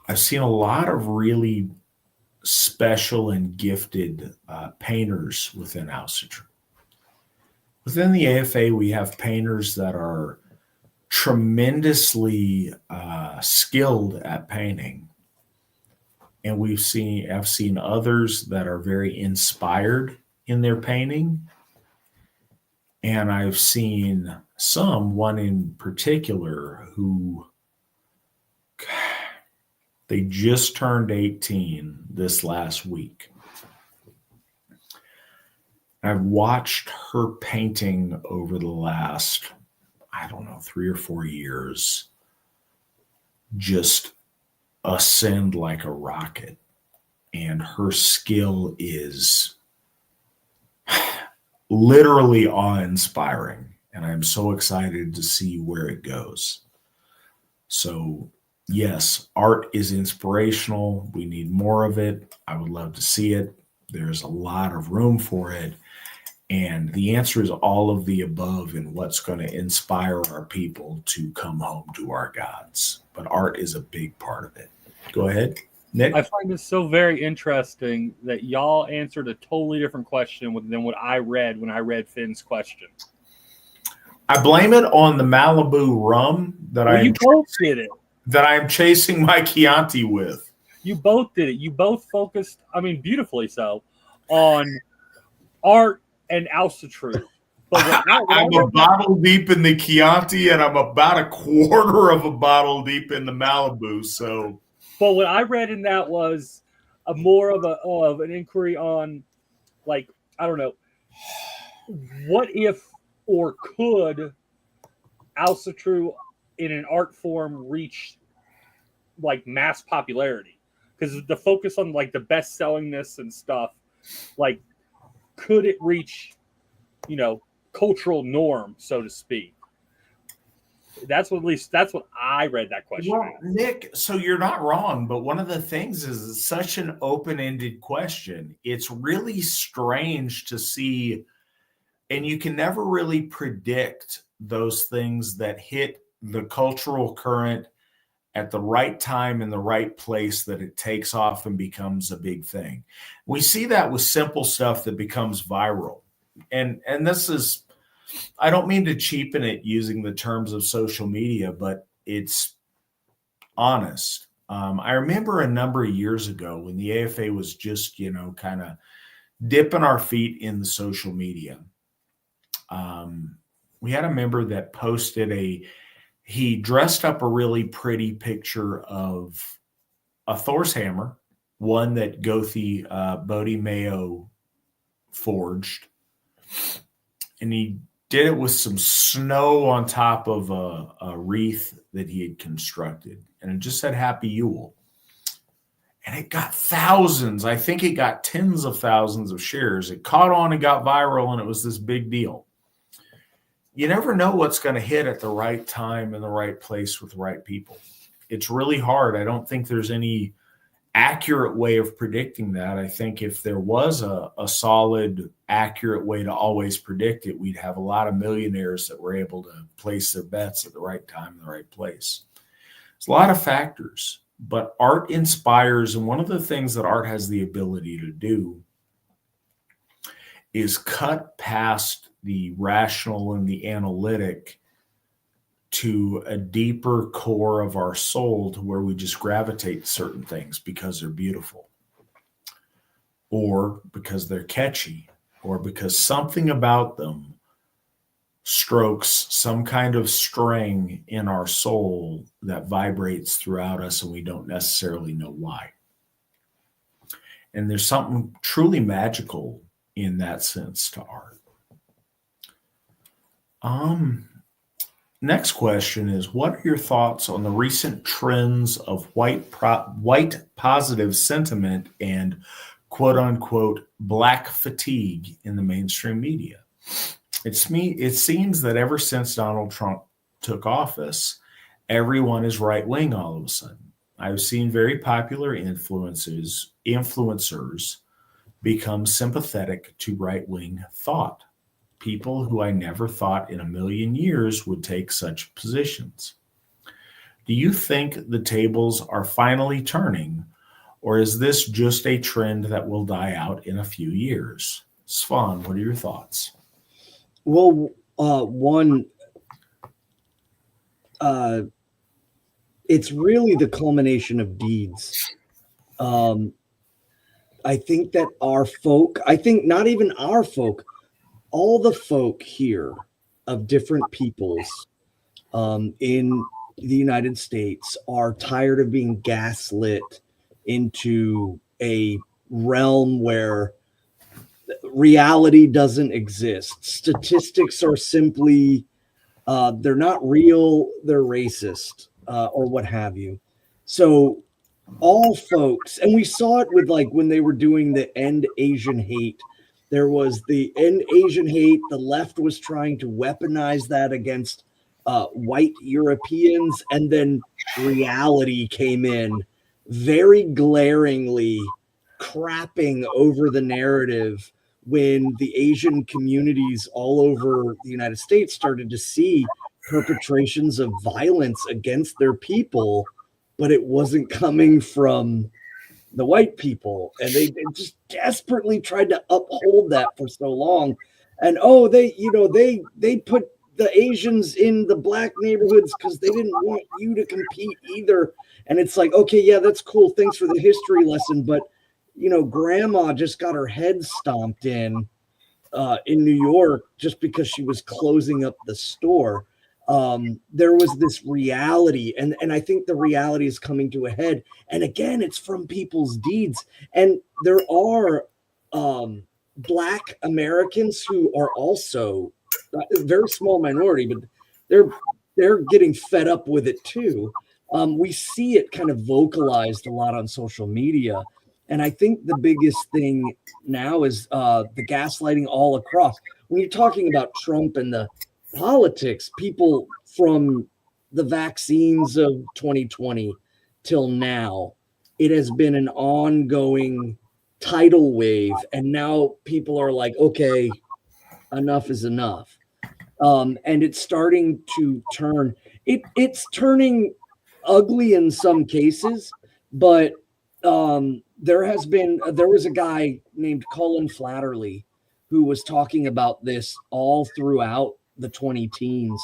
I've seen a lot of really special and gifted painters within Asatru. Within the AFA, we have painters that are tremendously skilled at painting. And I've seen others that are very inspired in their painting. And I've seen one in particular who they just turned 18 this last week. I've watched her painting over the last, 3 or 4 years, just ascend like a rocket. And her skill is literally awe-inspiring. And I'm so excited to see where it goes. So, yes, art is inspirational. We need more of it. I would love to see it. There's a lot of room for it. And the answer is all of the above in what's going to inspire our people to come home to our gods. But art is a big part of it. Go ahead, Nick. I find this so very interesting that y'all answered a totally different question than what I read when I read Finn's question. I blame it on the Malibu rum that you both did it. That I am chasing my Chianti with. You both did it. You both focused, beautifully so, on art and Asatru. But I'm a bottle deep in the Chianti, and I'm about a quarter of a bottle deep in the Malibu. So, but what I read in that was more of an inquiry on, like, I don't know, what if or could Asatru in an art form reach like mass popularity? Because the focus on like the best sellingness and stuff, like, could it reach, cultural norm, so to speak? That's what I read that question. Well, Nick, so you're not wrong, but one of the things is it's such an open-ended question. It's really strange to see, and you can never really predict those things that hit the cultural current at the right time in the right place, that it takes off and becomes a big thing. We see that with simple stuff that becomes viral. And this is, I don't mean to cheapen it using the terms of social media, but it's honest. I remember a number of years ago when the AFA was just, kind of dipping our feet in the social media. We had a member that posted he dressed up a really pretty picture of a Thor's hammer, one that Gothi Bodhi Mayo forged. And he did it with some snow on top of a wreath that he had constructed. And it just said Happy Yule. And it got thousands. I think it got tens of thousands of shares. It caught on and got viral, and it was this big deal. You never know what's going to hit at the right time in the right place with the right people. It's really hard. I don't think there's any accurate way of predicting that. I think if there was a solid, accurate way to always predict it, we'd have a lot of millionaires that were able to place their bets at the right time in the right place. There's a lot of factors, but art inspires, and one of the things that art has the ability to do is cut past the rational and the analytic to a deeper core of our soul, to where we just gravitate to certain things because they're beautiful, or because they're catchy, or because something about them strokes some kind of string in our soul that vibrates throughout us, and we don't necessarily know why. And there's something truly magical in that sense to art. Next question is, what are your thoughts on the recent trends of white positive sentiment and quote unquote black fatigue in the mainstream media? It seems that ever since Donald Trump took office, everyone is right wing all of a sudden. I've seen very popular influencers become sympathetic to right wing thought. People who I never thought in a million years would take such positions. Do you think the tables are finally turning, or is this just a trend that will die out in a few years? Svan, what are your thoughts? Well, one, it's really the culmination of deeds. I think that not even our folk, all the folk here of different peoples in the United States are tired of being gaslit into a realm where reality doesn't exist. Statistics are simply, they're not real, they're racist, or what have you. So all folks, and we saw it with like when they were doing the End Asian Hate. There was the End Asian Hate. The left was trying to weaponize that against white Europeans, and then reality came in very glaringly, crapping over the narrative when the Asian communities all over the United States started to see perpetrations of violence against their people, but it wasn't coming from the white people, and they just desperately tried to uphold that for so long. And they put the Asians in the black neighborhoods because they didn't want you to compete either. And it's like, okay, yeah, that's cool, thanks for the history lesson, but grandma just got her head stomped in New York just because she was closing up the store. There was this reality, and I think the reality is coming to a head. And again, it's from people's deeds. And there are Black Americans who are also a very small minority, but they're getting fed up with it too. We see it kind of vocalized a lot on social media. And I think the biggest thing now is the gaslighting all across. When you're talking about Trump and the politics, people from the vaccines of 2020 till now, it has been an ongoing tidal wave. And now people are like, okay, enough is enough. And it's starting to turn. It's turning ugly in some cases, but there was a guy named Colin Flatterly who was talking about this all throughout the 20 teens.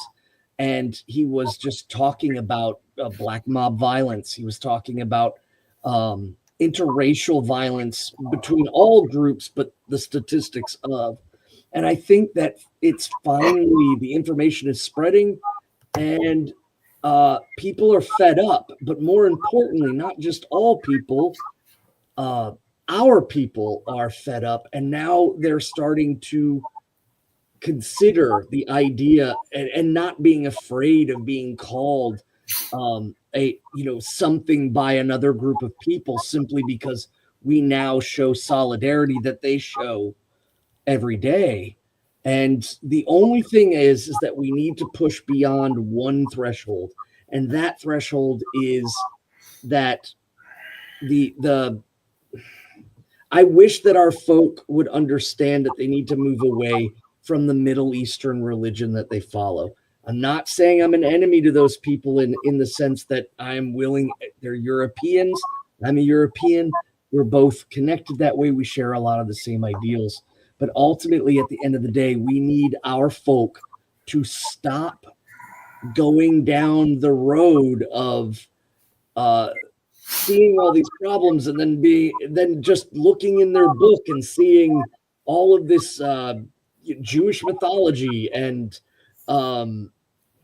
And he was just talking about black mob violence. He was talking about interracial violence between all groups, but the statistics of. And I think that it's finally, the information is spreading, and people are fed up. But more importantly, not just all people, our people are fed up, and now they're starting to consider the idea and not being afraid of being called something by another group of people simply because we now show solidarity that they show every day. And the only thing is that we need to push beyond one threshold, and that threshold is that I wish that our folk would understand that they need to move away from the Middle Eastern religion that they follow. I'm not saying I'm an enemy to those people in the sense that I'm willing. They're Europeans. I'm a European. We're both connected that way. We share a lot of the same ideals. But ultimately, at the end of the day, we need our folk to stop going down the road of seeing all these problems and then just looking in their book and seeing all of this Jewish mythology and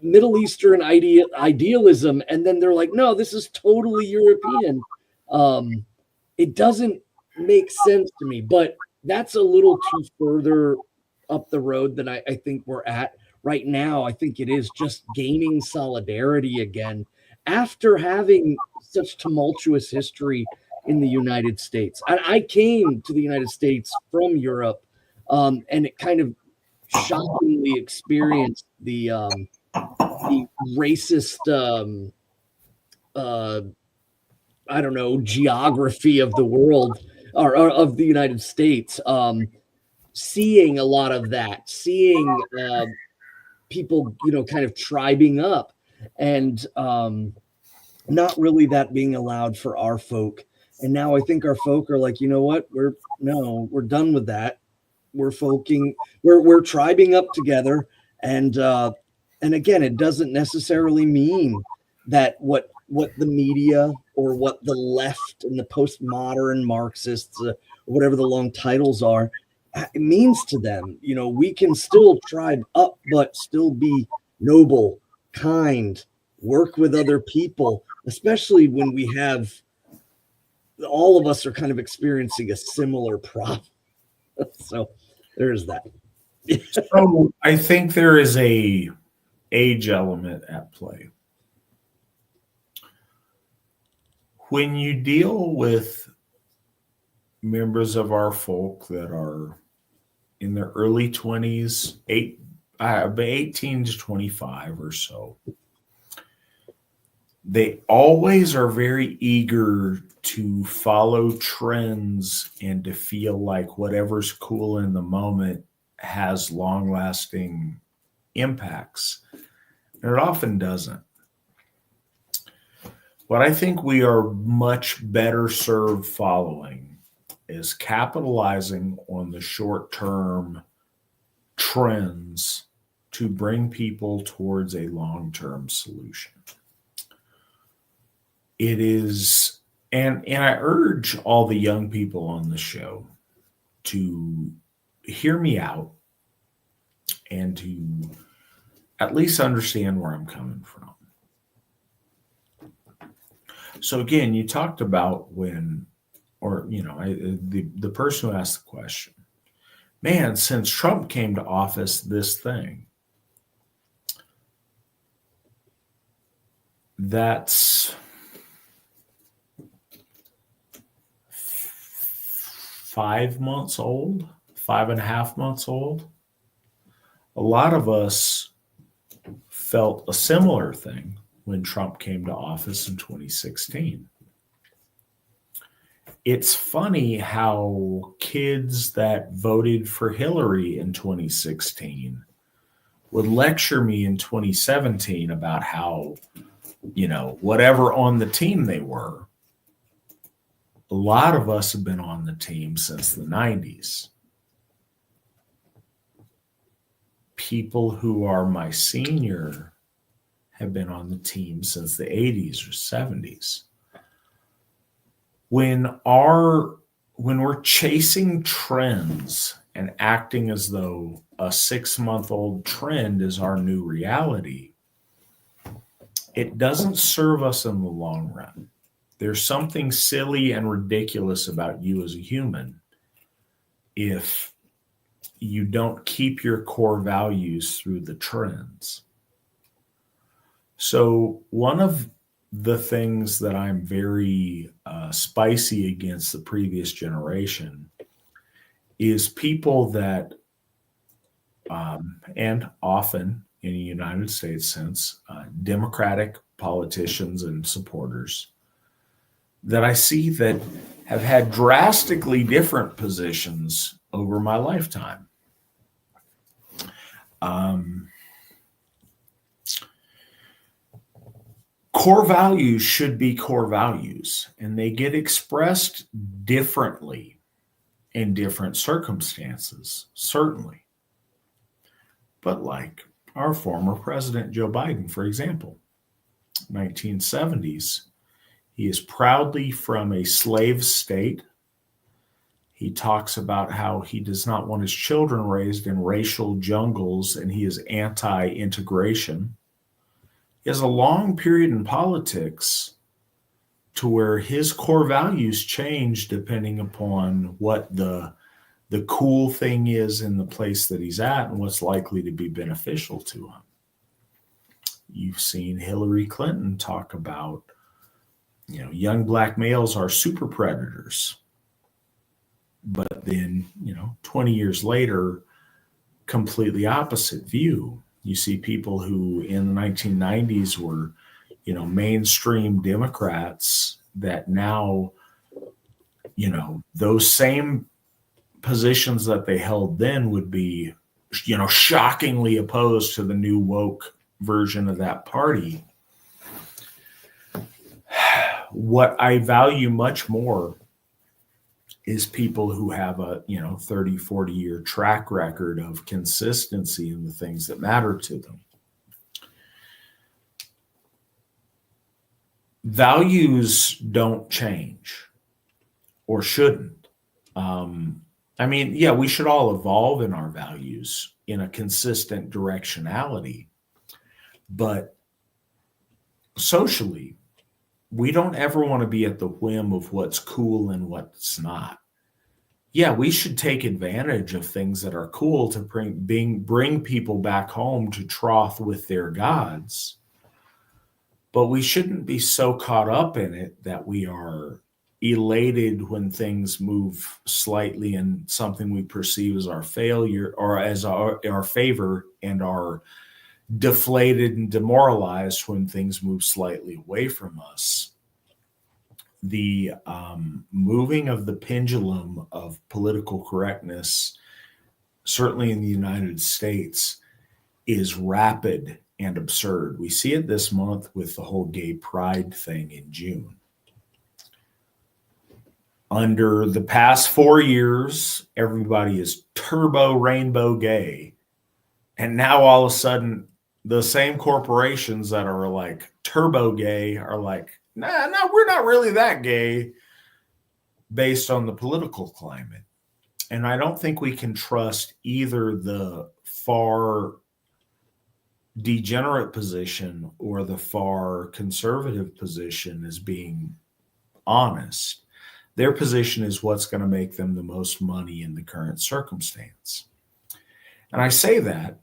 Middle Eastern idealism, and then they're like, no, this is totally European. It doesn't make sense to me, but that's a little too further up the road than I think we're at right now. I think it is just gaining solidarity again after having such tumultuous history in the United States. I came to the United States from Europe, and it kind of shockingly experienced the racist I don't know, geography of the world or of the United States. Seeing a lot of that, seeing people, kind of tribing up, and not really that being allowed for our folk. And now I think our folk are like, you know what? We're done with that. We're tribing up together, and again, it doesn't necessarily mean that what the media or what the left and the postmodern Marxists, or whatever the long titles are, it means to them. We can still tribe up, but still be noble, kind, work with other people, especially when we have all of us are kind of experiencing a similar problem. So there's that. So I think there is a age element at play. When you deal with members of our folk that are in their early 20s, 18 to 25 or so, they always are very eager to follow trends and to feel like whatever's cool in the moment has long-lasting impacts. And it often doesn't. What I think we are much better served following is capitalizing on the short-term trends to bring people towards a long-term solution. It is, and I urge all the young people on the show to hear me out and to at least understand where I'm coming from. So again, you talked about the person who asked the question, man, since Trump came to office, this thing. That's 5 months old, 5.5 months old. A lot of us felt a similar thing when Trump came to office in 2016. It's funny how kids that voted for Hillary in 2016 would lecture me in 2017 about how, whatever on the team they were. A lot of us have been on the team since the 90s. People who are my senior have been on the team since the 80s or 70s. When we're chasing trends and acting as though a 6-month-old trend is our new reality, it doesn't serve us in the long run. There's something silly and ridiculous about you as a human if you don't keep your core values through the trends. So one of the things that I'm very spicy against the previous generation is people that, and often in the United States sense, Democratic politicians and supporters that I see that have had drastically different positions over my lifetime. core values should be core values, and they get expressed differently in different circumstances, certainly. But like our former president, Joe Biden, for example, 1970s, he is proudly from a slave state. He talks about how he does not want his children raised in racial jungles, and he is anti-integration. He has a long period in politics to where his core values change depending upon what the cool thing is in the place that he's at and what's likely to be beneficial to him. You've seen Hillary Clinton talk about, young black males are super predators. But then, 20 years later, completely opposite view. You see people who in the 1990s were, mainstream Democrats that now, those same positions that they held then would be, shockingly opposed to the new woke version of that party. What I value much more is people who have a 30, 40 year track record of consistency in the things that matter to them. Values don't change or shouldn't. We should all evolve in our values in a consistent directionality, but socially, we don't ever want to be at the whim of what's cool and what's not. Yeah, we should take advantage of things that are cool to bring people back home to trough with their gods. But we shouldn't be so caught up in it that we are elated when things move slightly in something we perceive as our failure or as our favor, and are deflated and demoralized when things move slightly away from us. The moving of the pendulum of political correctness, certainly in the United States, is rapid and absurd. We see it this month with the whole gay pride thing in June. Under the past 4 years, everybody is turbo rainbow gay. And now all of a sudden, the same corporations that are like turbo gay are like, nah, we're not really that gay, based on the political climate. And I don't think we can trust either the far degenerate position or the far conservative position as being honest. Their position is what's going to make them the most money in the current circumstance. And I say that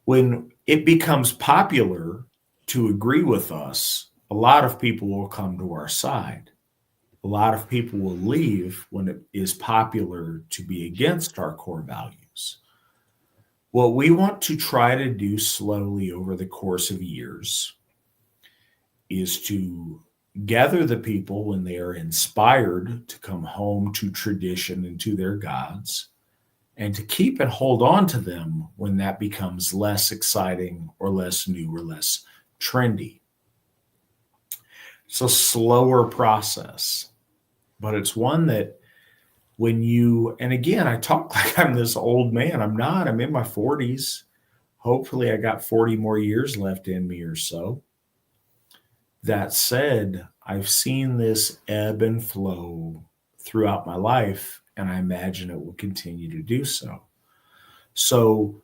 when it becomes popular to agree with us, a lot of people will come to our side. A lot of people will leave when it is popular to be against our core values. What we want to try to do slowly over the course of years is to gather the people when they are inspired to come home to tradition and to their gods, and to keep and hold on to them when that becomes less exciting or less new or less trendy. It's a slower process, but it's one that when you, and again, I talk like I'm this old man. I'm not. I'm in my 40s. Hopefully I got 40 more years left in me or so. That said, I've seen this ebb and flow throughout my life, and I imagine it will continue to do so. So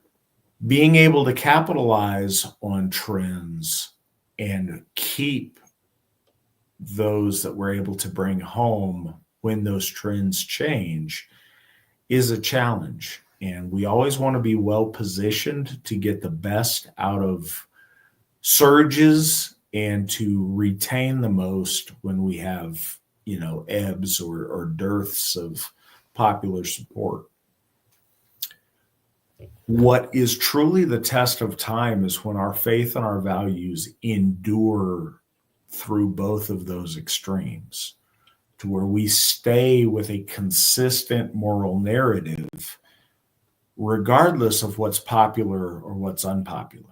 being able to capitalize on trends and keep those that we're able to bring home when those trends change is a challenge. And we always want to be well positioned to get the best out of surges and to retain the most when we have, ebbs or dearths of popular support. What is truly the test of time is when our faith and our values endure through both of those extremes, to where we stay with a consistent moral narrative, regardless of what's popular or what's unpopular.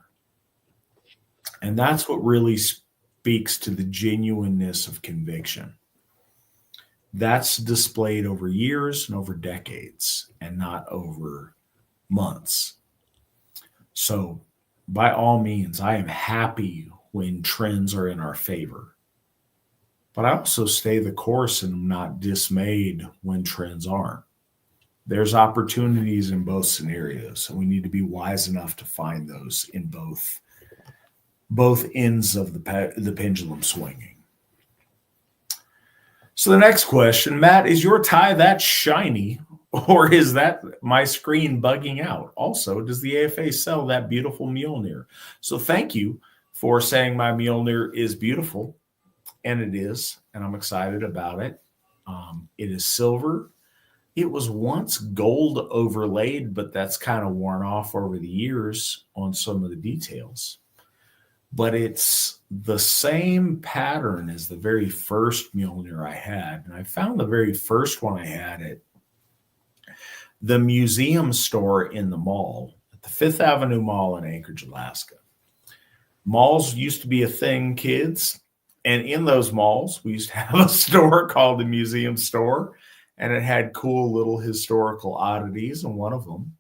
And that's what really speaks to the genuineness of conviction. That's displayed over years and over decades and not over months. So, by all means, I am happy when trends are in our favor. But I also stay the course and am not dismayed when trends aren't. There's opportunities in both scenarios, and we need to be wise enough to find those in both ends of the pendulum swinging. So the next question, Matt, is your tie that shiny, or is that my screen bugging out? Also, does the AFA sell that beautiful Mjolnir? So thank you for saying my Mjolnir is beautiful, and it is, and I'm excited about it. It is silver. It was once gold overlaid, but that's kind of worn off over the years on some of the details. But it's the same pattern as the very first Mjolnir I had. And I found the very first one I had at the museum store in the mall, at the Fifth Avenue Mall in Anchorage, Alaska. Malls used to be a thing, kids. And in those malls, we used to have a store called the Museum Store. And it had cool little historical oddities. And one of them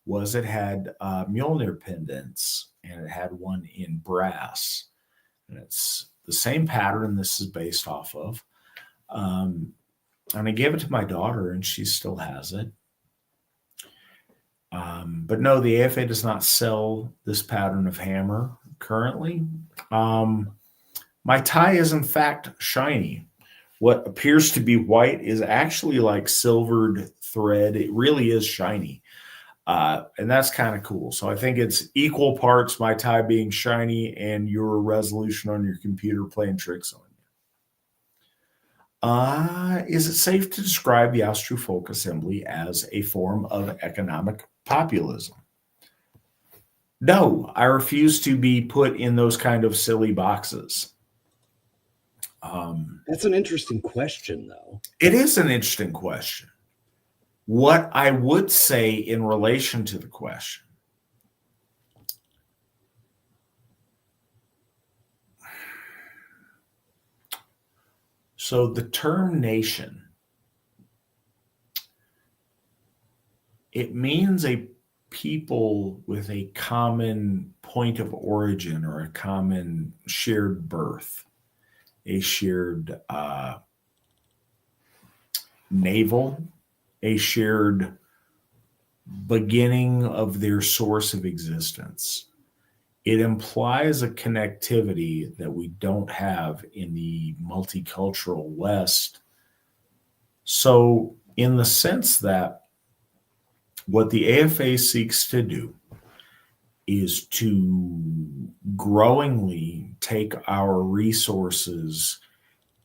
was it had Mjolnir pendants. And it had one in brass. And it's the same pattern this is based off of. And I gave it to my daughter, and she still has it. But no, the AFA does not sell this pattern of hammer currently. My tie is, in fact, shiny. What appears to be white is actually like silvered thread. It really is shiny. And that's kind of cool. So I think it's equal parts my tie being shiny and your resolution on your computer playing tricks on you. Is it safe to describe the Asatru Folk Assembly as a form of economic populism? No, I refuse to be put in those kind of silly boxes. That's an interesting question, though. It is an interesting question. What I would say in relation to the question, so the term nation, it means a people with a common point of origin or a common shared birth, a shared navel, a shared beginning of their source of existence. It implies a connectivity that we don't have in the multicultural West. So, in the sense that what the AFA seeks to do is to growingly take our resources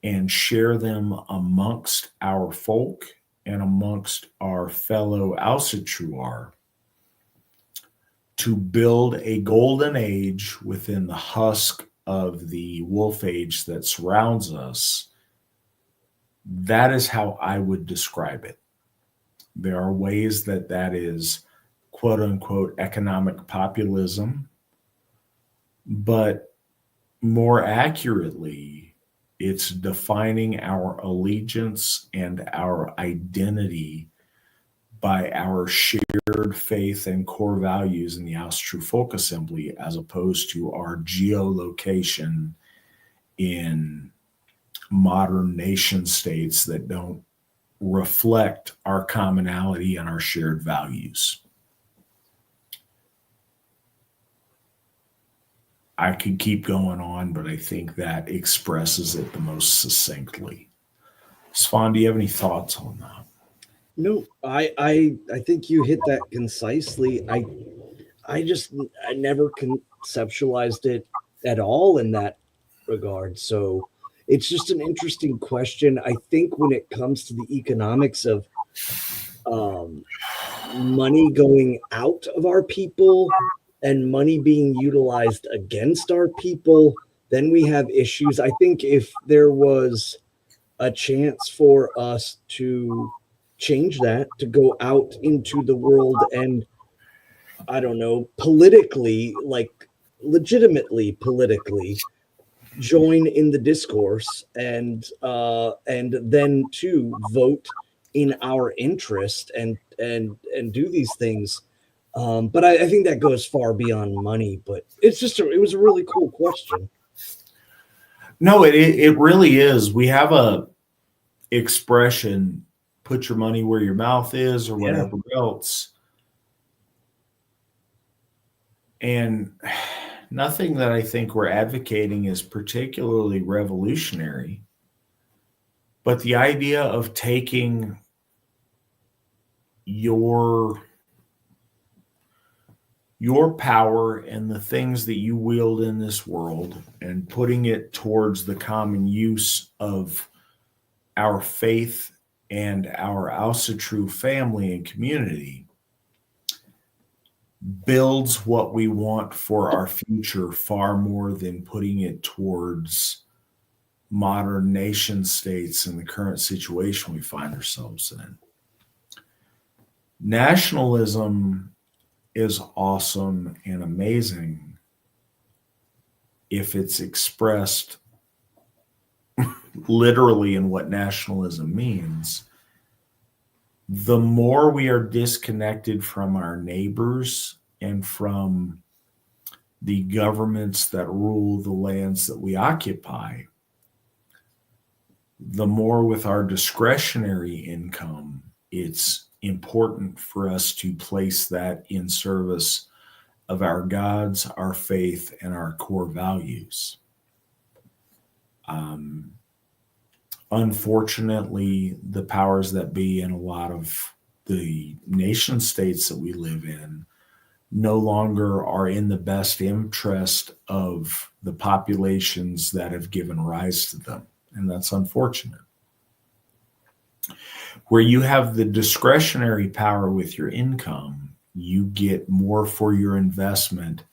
and share them amongst our folk and amongst our fellow Asatru to build a golden age within the husk of the wolf age that surrounds us. That is how I would describe it. There are ways that that is quote unquote economic populism, but more accurately, it's defining our allegiance and our identity by our shared faith and core values in the Asatru Folk Assembly, as opposed to our geolocation in modern nation states that don't reflect our commonality and our shared values. I could keep going on, but I think that expresses it the most succinctly. Svan, do you have any thoughts on that? No, I think you hit that concisely. I never conceptualized it at all in that regard. So it's just an interesting question. I think when it comes to the economics of money going out of our people and money being utilized against our people, then we have issues. I think if there was a chance for us to change that, to go out into the world and, I don't know, politically, like legitimately politically, join in the discourse and then to vote in our interest and do these things. But I think that goes far beyond money. But it was a really cool question. No, it really is. We have a expression, put your money where your mouth is, or whatever else. And nothing that I think we're advocating is particularly revolutionary. But the idea of taking your power and the things that you wield in this world and putting it towards the common use of our faith and our Asatru family and community builds what we want for our future far more than putting it towards modern nation states and the current situation we find ourselves in. Nationalism is awesome and amazing if it's expressed literally in what nationalism means. The more we are disconnected from our neighbors and from the governments that rule the lands that we occupy, the more with our discretionary income, it's important for us to place that in service of our gods, our faith, and our core values. Unfortunately, the powers that be in a lot of the nation states that we live in no longer are in the best interest of the populations that have given rise to them. And that's unfortunate. Where you have the discretionary power with your income, you get more for your investment,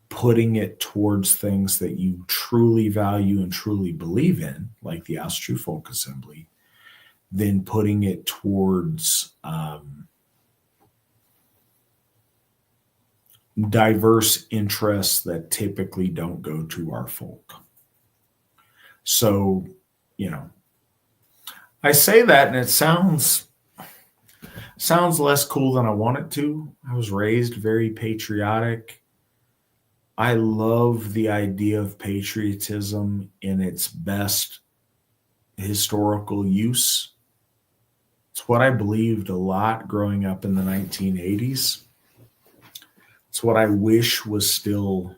putting it towards things that you truly value and truly believe in, like the Asatru Folk Assembly, than putting it towards diverse interests that typically don't go to our folk. So, I say that and it sounds less cool than I want it to. I was raised very patriotic. I love the idea of patriotism in its best historical use. It's what I believed a lot growing up in the 1980s. It's what I wish was still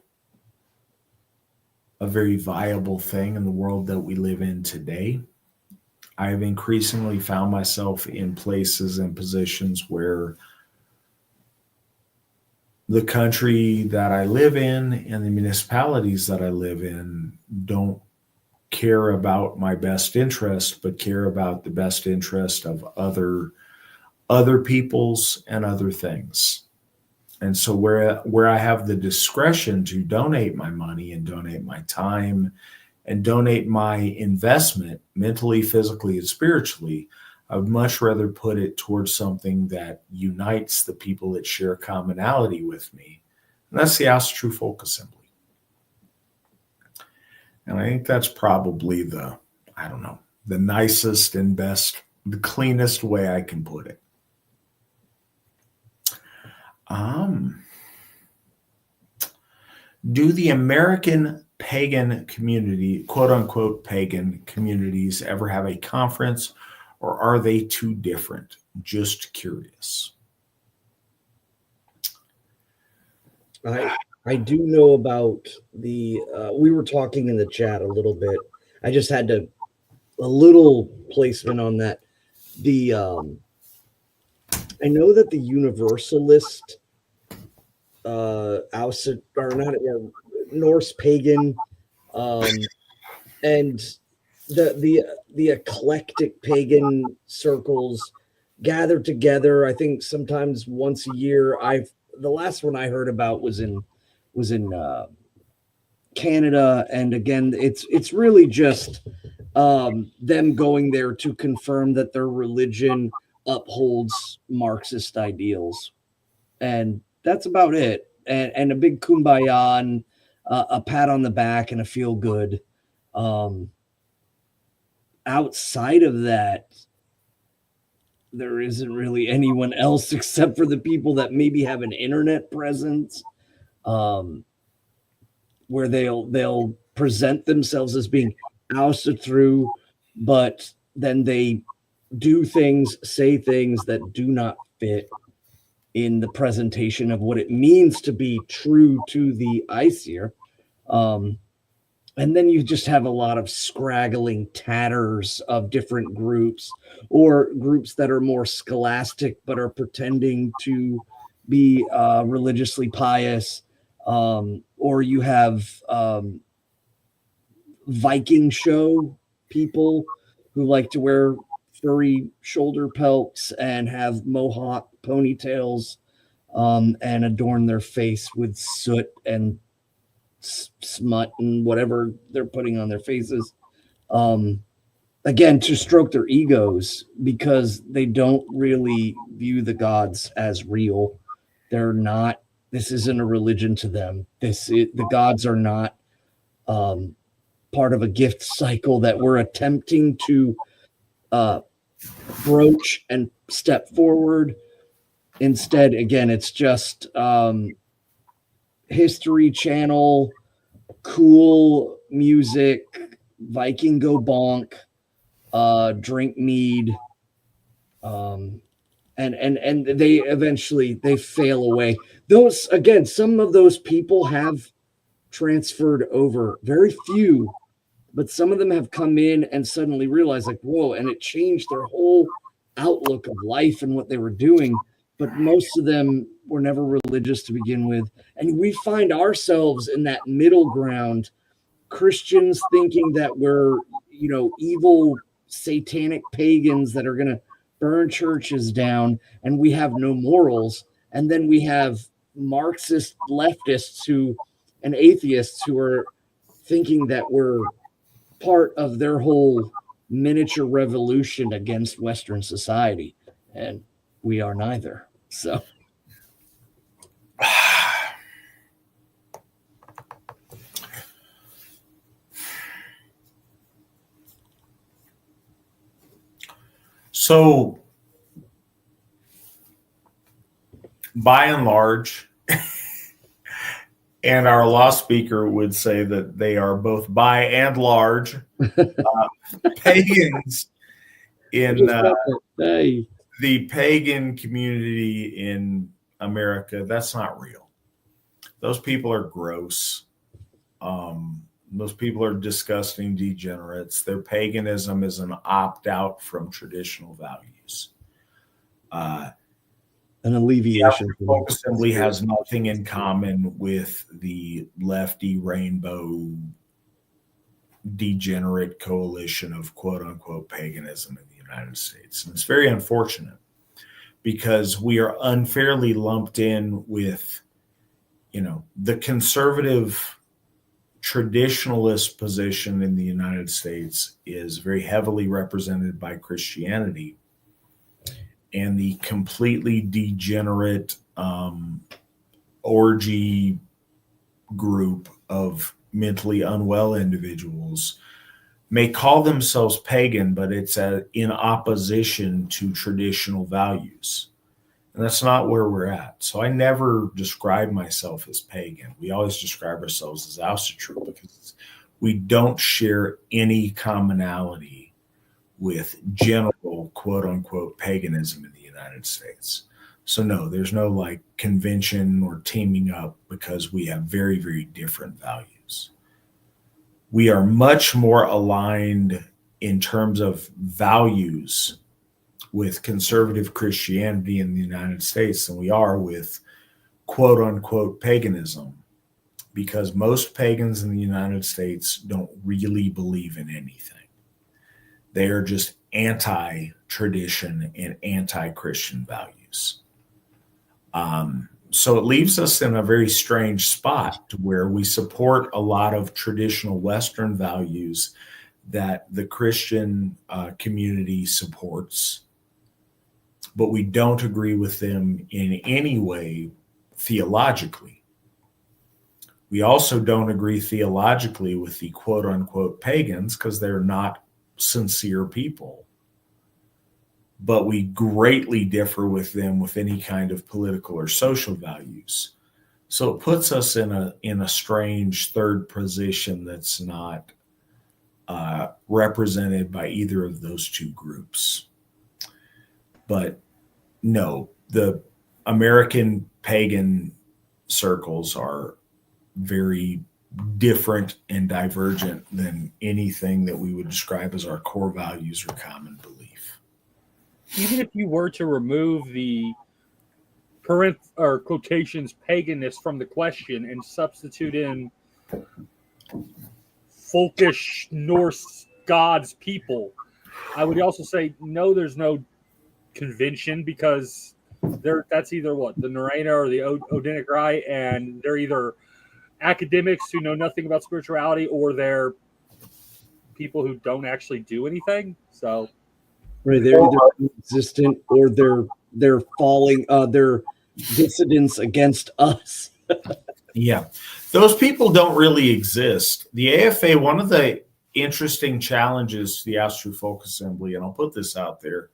a very viable thing in the world that we live in today. I've increasingly found myself in places and positions where the country that I live in and the municipalities that I live in don't care about my best interest, but care about the best interest of other people's and other things. And so where I have the discretion to donate my money and donate my time and donate my investment mentally, physically, and spiritually, I would much rather put it towards something that unites the people that share commonality with me. And that's the Asatru Folk Assembly. And I think that's probably the nicest and best, the cleanest way I can put it. Do the American pagan community, quote unquote pagan communities, ever have a conference, or are they too different? Just curious. I do know about the we were talking in the chat a little bit. I just had a little placement on that. I know that the Universalist Norse pagan and the eclectic pagan circles gather together. I think sometimes once a year. The last one I heard about was in Canada, and again, it's really just them going there to confirm that their religion upholds Marxist ideals, and that's about it. And a big kumbaya, a pat on the back and a feel good. Outside of that, there isn't really anyone else except for the people that maybe have an internet presence, where they'll present themselves as being Asatru, but then they do things, say things that do not fit in the presentation of what it means to be true to the Aesir. And then you just have a lot of scraggling tatters of different groups, or groups that are more scholastic but are pretending to be religiously pious. Or you have Viking show people who like to wear furry shoulder pelts and have mohawk ponytails, and adorn their face with soot and smut and whatever they're putting on their faces. Again, to stroke their egos, because they don't really view the gods as real. They're not. This isn't a religion to them. The gods are not part of a gift cycle that we're attempting to broach and step forward. Instead, again, it's just History Channel, cool music, Viking go bonk, drink mead, and they eventually fail away. Those, again, some of those people have transferred over. Very few, but some of them have come in and suddenly realized, like, whoa, and it changed their whole outlook of life and what they were doing. But most of them were never religious to begin with. And we find ourselves in that middle ground, Christians thinking that we're, evil satanic pagans that are going to burn churches down, and we have no morals. And then we have Marxist leftists and atheists who are thinking that we're part of their whole miniature revolution against Western society. And we are neither. So by and large, and our law speaker would say that they are both by and large pagans in the pagan community in America. That's not real. Those people are gross. Those people are disgusting degenerates. Their paganism is an opt-out from traditional values. An alleviation. The Folk Assembly has nothing in common with the lefty rainbow degenerate coalition of quote-unquote paganism in the United States. And it's very unfortunate, because we are unfairly lumped in with, the conservative traditionalist position in the United States is very heavily represented by Christianity, and the completely degenerate orgy group of mentally unwell individuals may call themselves pagan, but it's in opposition to traditional values. And that's not where we're at. So I never describe myself as pagan. We always describe ourselves as Asatru, because we don't share any commonality with general quote unquote paganism in the United States. So no, there's no convention or teaming up, because we have very, very different values. We are much more aligned in terms of values with conservative Christianity in the United States than we are with quote unquote paganism, because most pagans in the United States don't really believe in anything. They are just anti-tradition and anti-Christian values. So it leaves us in a very strange spot, where we support a lot of traditional Western values that the Christian community supports, but we don't agree with them in any way theologically. We also don't agree theologically with the quote unquote pagans because they're not sincere people. But we greatly differ with them with any kind of political or social values. So it puts us in a strange third position that's not represented by either of those two groups. But no, the American pagan circles are very different and divergent than anything that we would describe as our core values or common belief. Even if you were to remove the current or quotations paganness from the question and substitute in folkish Norse gods people, I would also say no, there's no convention because that's either what the Narena or the Odinic Rite, and they're either academics who know nothing about spirituality or they're people who don't actually do anything. So right, they're either existent or they're falling, they're dissidents against us. Yeah, those people don't really exist. The AFA, one of the interesting challenges to the Asatru Folk Assembly, and I'll put this out there,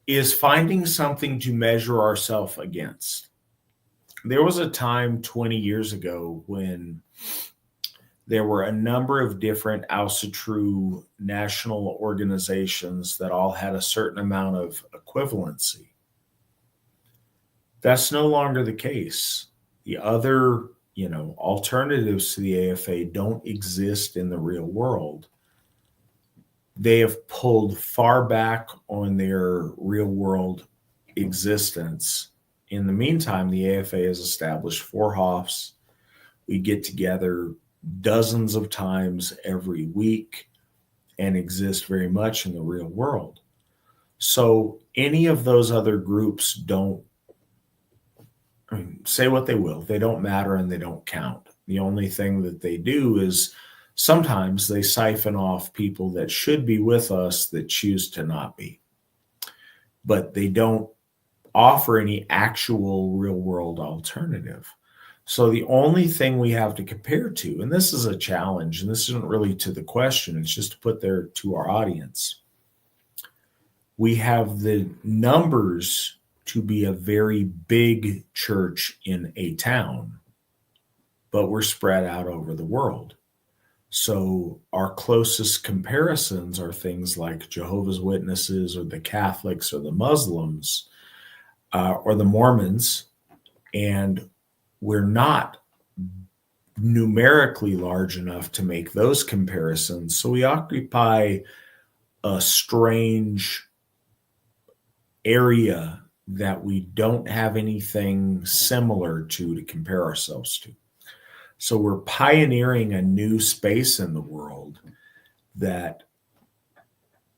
is finding something to measure ourselves against. There was a time 20 years ago when there were a number of different Asatru national organizations that all had a certain amount of equivalency. That's no longer the case. The other, alternatives to the AFA don't exist in the real world. They have pulled far back on their real world existence. In the meantime, the AFA has established 4 Hofs. We get together dozens of times every week and exist very much in the real world. So any of those other groups don't, say what they will, they don't matter and they don't count. The only thing that they do is sometimes they siphon off people that should be with us that choose to not be. But they don't offer any actual real world alternative. So the only thing we have to compare to, and this is a challenge, and this isn't really to the question, it's just to put there to our audience. We have the numbers to be a very big church in a town, but we're spread out over the world. So our closest comparisons are things like Jehovah's Witnesses or the Catholics or the Muslims or the Mormons, and we're not numerically large enough to make those comparisons. So we occupy a strange area that we don't have anything similar to compare ourselves to. So we're pioneering a new space in the world that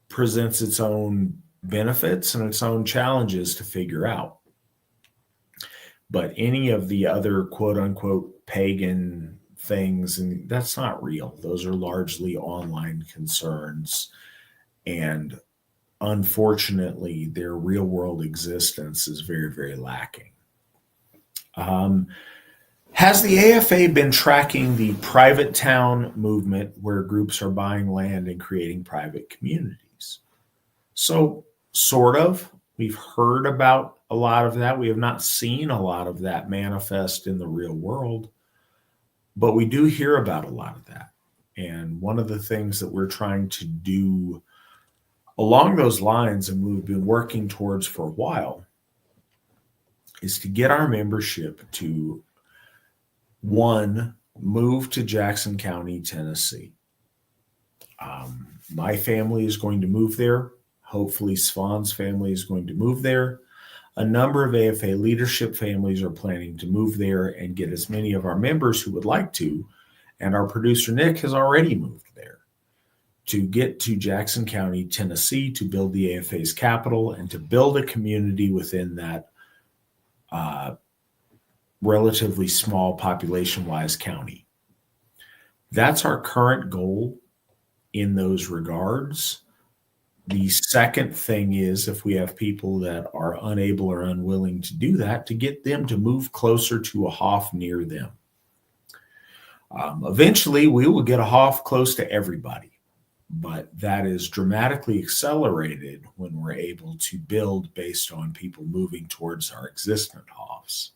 presents its own benefits and its own challenges to figure out. But any of the other quote unquote pagan things, and that's not real. Those are largely online concerns. And unfortunately, their real world existence is very, very lacking. Has the AFA been tracking the private town movement where groups are buying land and creating private communities? So, sort of. We've heard about a lot of that. We have not seen a lot of that manifest in the real world, but we do hear about a lot of that. And one of the things that we're trying to do along those lines, and we've been working towards for a while, is to get our membership to, one, move to Jackson County, Tennessee. My family is going to move there. Hopefully Svan's family is going to move there. A number of AFA leadership families are planning to move there and get as many of our members who would like to. And our producer, Nick, has already moved there to get to Jackson County, Tennessee, to build the AFA's capital and to build a community within that relatively small population-wise county. That's our current goal in those regards. The second thing is, if we have people that are unable or unwilling to do that, to get them to move closer to a Hof near them. Eventually, we will get a Hoff close to everybody, but that is dramatically accelerated when we're able to build based on people moving towards our existent Hoffs.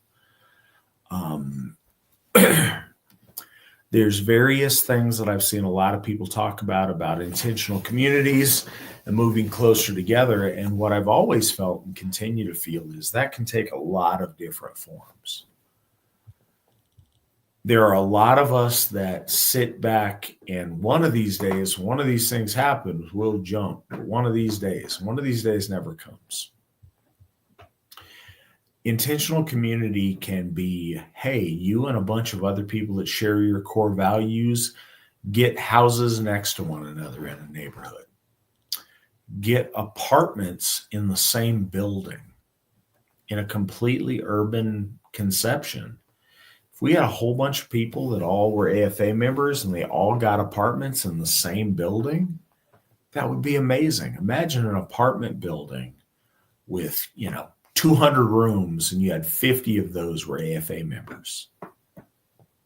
There's various things that I've seen a lot of people talk about intentional communities and moving closer together. And what I've always felt and continue to feel is that can take a lot of different forms. There are a lot of us that sit back and one of these days, one of these things happens, we'll jump. One of these days never comes. Intentional community can be, hey, you and a bunch of other people that share your core values get houses next to one another in a neighborhood. Get apartments in the same building in a completely urban conception. If we had a whole bunch of people that all were AFA members and they all got apartments in the same building, that would be amazing. Imagine an apartment building with, 200 rooms and you had 50 of those were AFA members.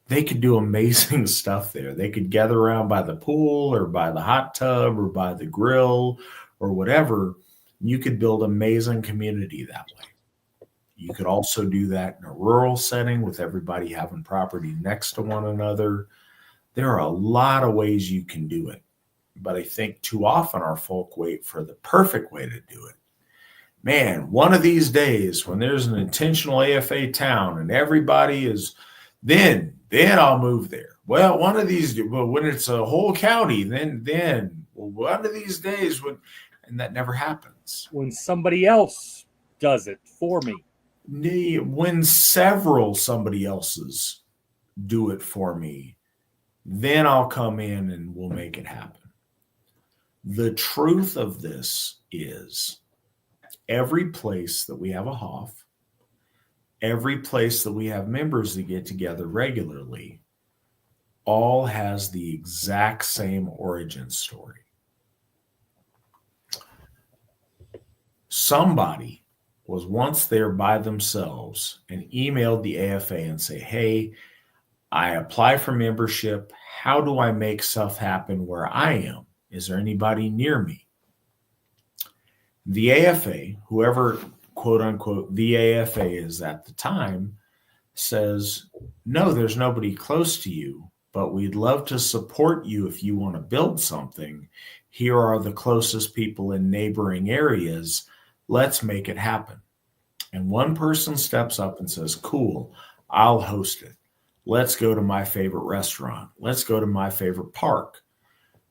They could do amazing stuff there. They could gather around by the pool or by the hot tub or by the grill or whatever. You could build amazing community that way. You could also do that in a rural setting with everybody having property next to one another. There are a lot of ways you can do it. But I think too often our folk wait for the perfect way to do it. Man, one of these days when there's an intentional AFA town and everybody is, then I'll move there. Well, one of these, well, when it's a whole county, then one of these days, and that never happens. When somebody else does it for me. When several somebody else's do it for me, then I'll come in and we'll make it happen. The truth of this is every place that we have a Hoff, every place that we have members that get together regularly, all has the exact same origin story. Somebody was once there by themselves and emailed the AFA and say, hey, I apply for membership. How do I make stuff happen where I am? Is there anybody near me? The AFA, whoever, quote unquote, the AFA is at the time, says, no, there's nobody close to you, but we'd love to support you if you want to build something. Here are the closest people in neighboring areas. Let's make it happen. And one person steps up and says, cool, I'll host it. Let's go to my favorite restaurant. Let's go to my favorite park.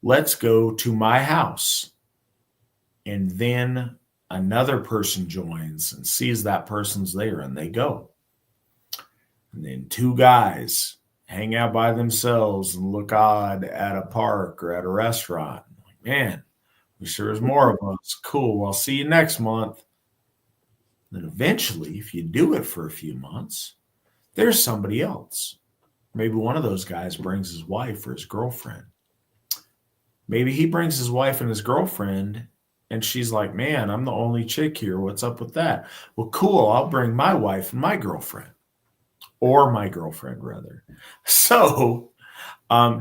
Let's go to my house. And then another person joins and sees that person's there and they go. And then two guys hang out by themselves and look odd at a park or at a restaurant. Like, man, wish there was more of us. Cool. I'll see you next month. Then eventually, if you do it for a few months, there's somebody else. Maybe one of those guys brings his wife or his girlfriend. Maybe he brings his wife and his girlfriend and she's like, man, I'm the only chick here. What's up with that? Well, cool. I'll bring my wife and my girlfriend, or my girlfriend, rather. So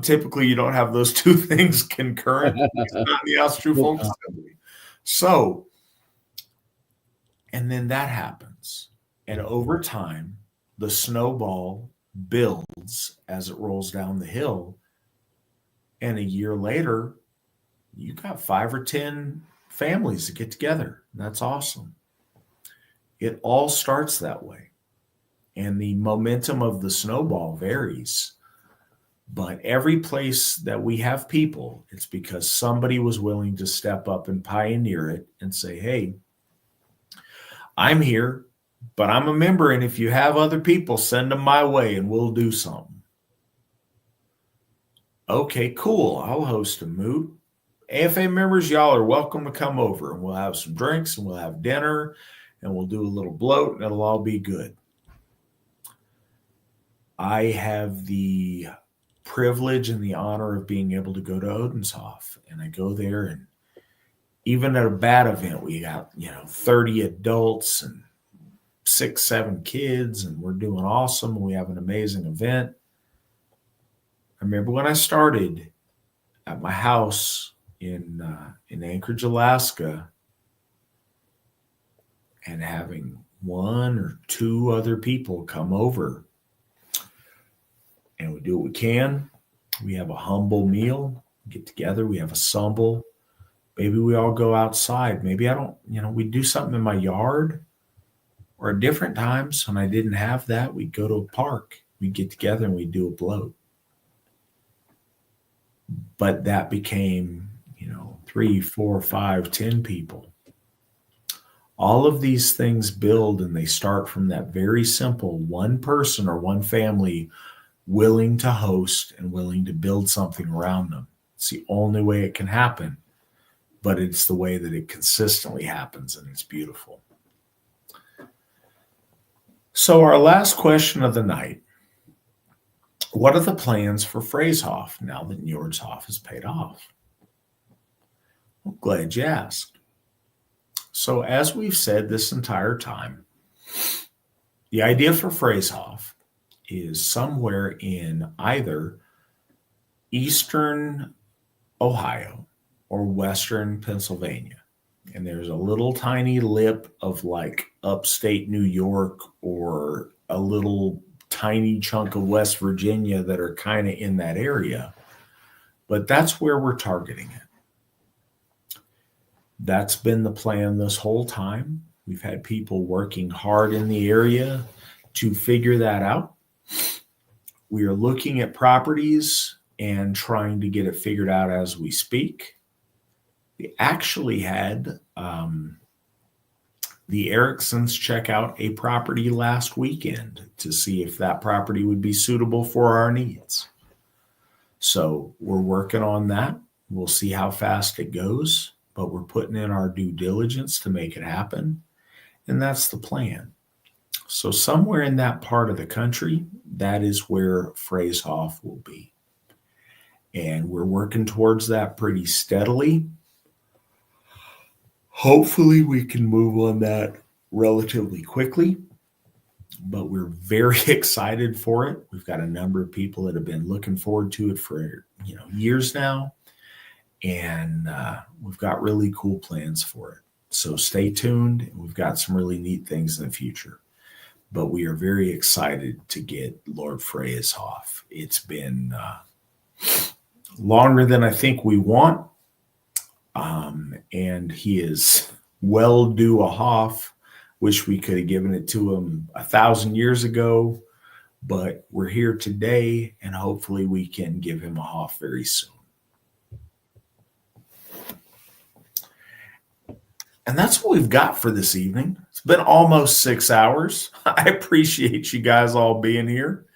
typically you don't have those two things concurrent. It's not the Asatru Folk Assembly. So, and then that happens. And over time, the snowball builds as it rolls down the hill. And a year later, you got 5 or 10 families that get together. That's awesome. It all starts that way. And the momentum of the snowball varies. But every place that we have people, it's because somebody was willing to step up and pioneer it and say, hey, I'm here, but I'm a member. And if you have other people, send them my way and we'll do something. Okay, cool. I'll host a moot. AFA members, y'all are welcome to come over and we'll have some drinks and we'll have dinner and we'll do a little bloat and it'll all be good. I have the privilege and the honor of being able to go to Odenshof, and I go there, and even at a bad event, we got, 30 adults and 6, 7 kids, and we're doing awesome. We have an amazing event. I remember when I started at my house in Anchorage, Alaska, and having one or two other people come over, and we do what we can. We have a humble meal, get together, we have a stumble. Maybe we all go outside. Maybe I don't, we do something in my yard, or at different times when I didn't have that, we'd go to a park. We'd get together and we'd do a bloat. But that became, 3, 4, 5, 10 people. All of these things build, and they start from that very simple one person or one family willing to host and willing to build something around them. It's the only way it can happen, but it's the way that it consistently happens, and it's beautiful. So our last question of the night: what are the plans for Freyhof now that Njordshof is paid off? Well, glad you asked. So as we've said this entire time, the idea for Freyhof is somewhere in either eastern Ohio or western Pennsylvania. And there's a little tiny lip of like upstate New York or a little tiny chunk of West Virginia that are kind of in that area. But that's where we're targeting it. That's been the plan this whole time. We've had people working hard in the area to figure that out. We are looking at properties and trying to get it figured out as we speak. We actually had the Ericksons check out a property last weekend to see if that property would be suitable for our needs. So we're working on that. We'll see how fast it goes, but we're putting in our due diligence to make it happen. And that's the plan. So somewhere in that part of the country, that is where Freyhof will be. And we're working towards that pretty steadily. Hopefully we can move on that relatively quickly, but we're very excited for it. We've got a number of people that have been looking forward to it for years now, and we've got really cool plans for it. So stay tuned. We've got some really neat things in the future, but we are very excited to get Lord Freyhof. It's been longer than I think we want. And he is well due a Hof. Wish we could have given it to him 1,000 years ago, but we're here today, and hopefully we can give him a Hof very soon. And that's what we've got for this evening. It's been almost 6 hours. I appreciate you guys all being here.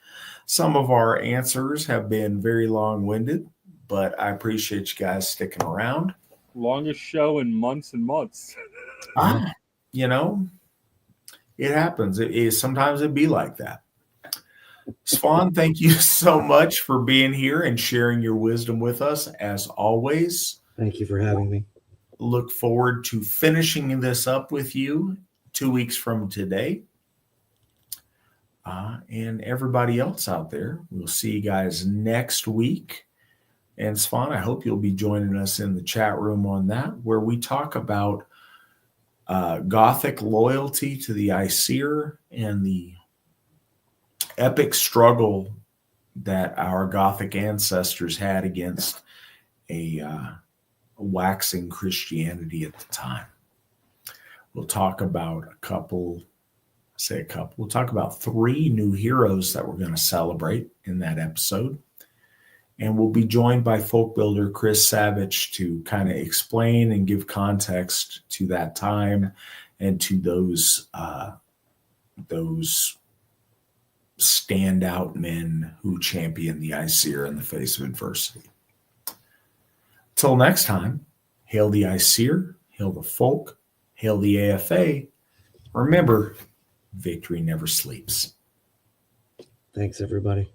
Some of our answers have been very long-winded, but I appreciate you guys sticking around. Longest show in months and months. It happens. Sometimes it'd be like that. Svan, thank you so much for being here and sharing your wisdom with us, as always. Thank you for having me. Look forward to finishing this up with you 2 weeks from today. And everybody else out there, we'll see you guys next week. And Svan, I hope you'll be joining us in the chat room on that, where we talk about Gothic loyalty to the Aesir and the epic struggle that our Gothic ancestors had against a waxing Christianity at the time. We'll talk about we'll talk about 3 new heroes that we're going to celebrate in that episode. And we'll be joined by folk builder Chris Savage to kind of explain and give context to that time and to those standout men who champion the Aesir in the face of adversity. Till next time, hail the Aesir, hail the folk, hail the AFA. Remember, victory never sleeps. Thanks, everybody.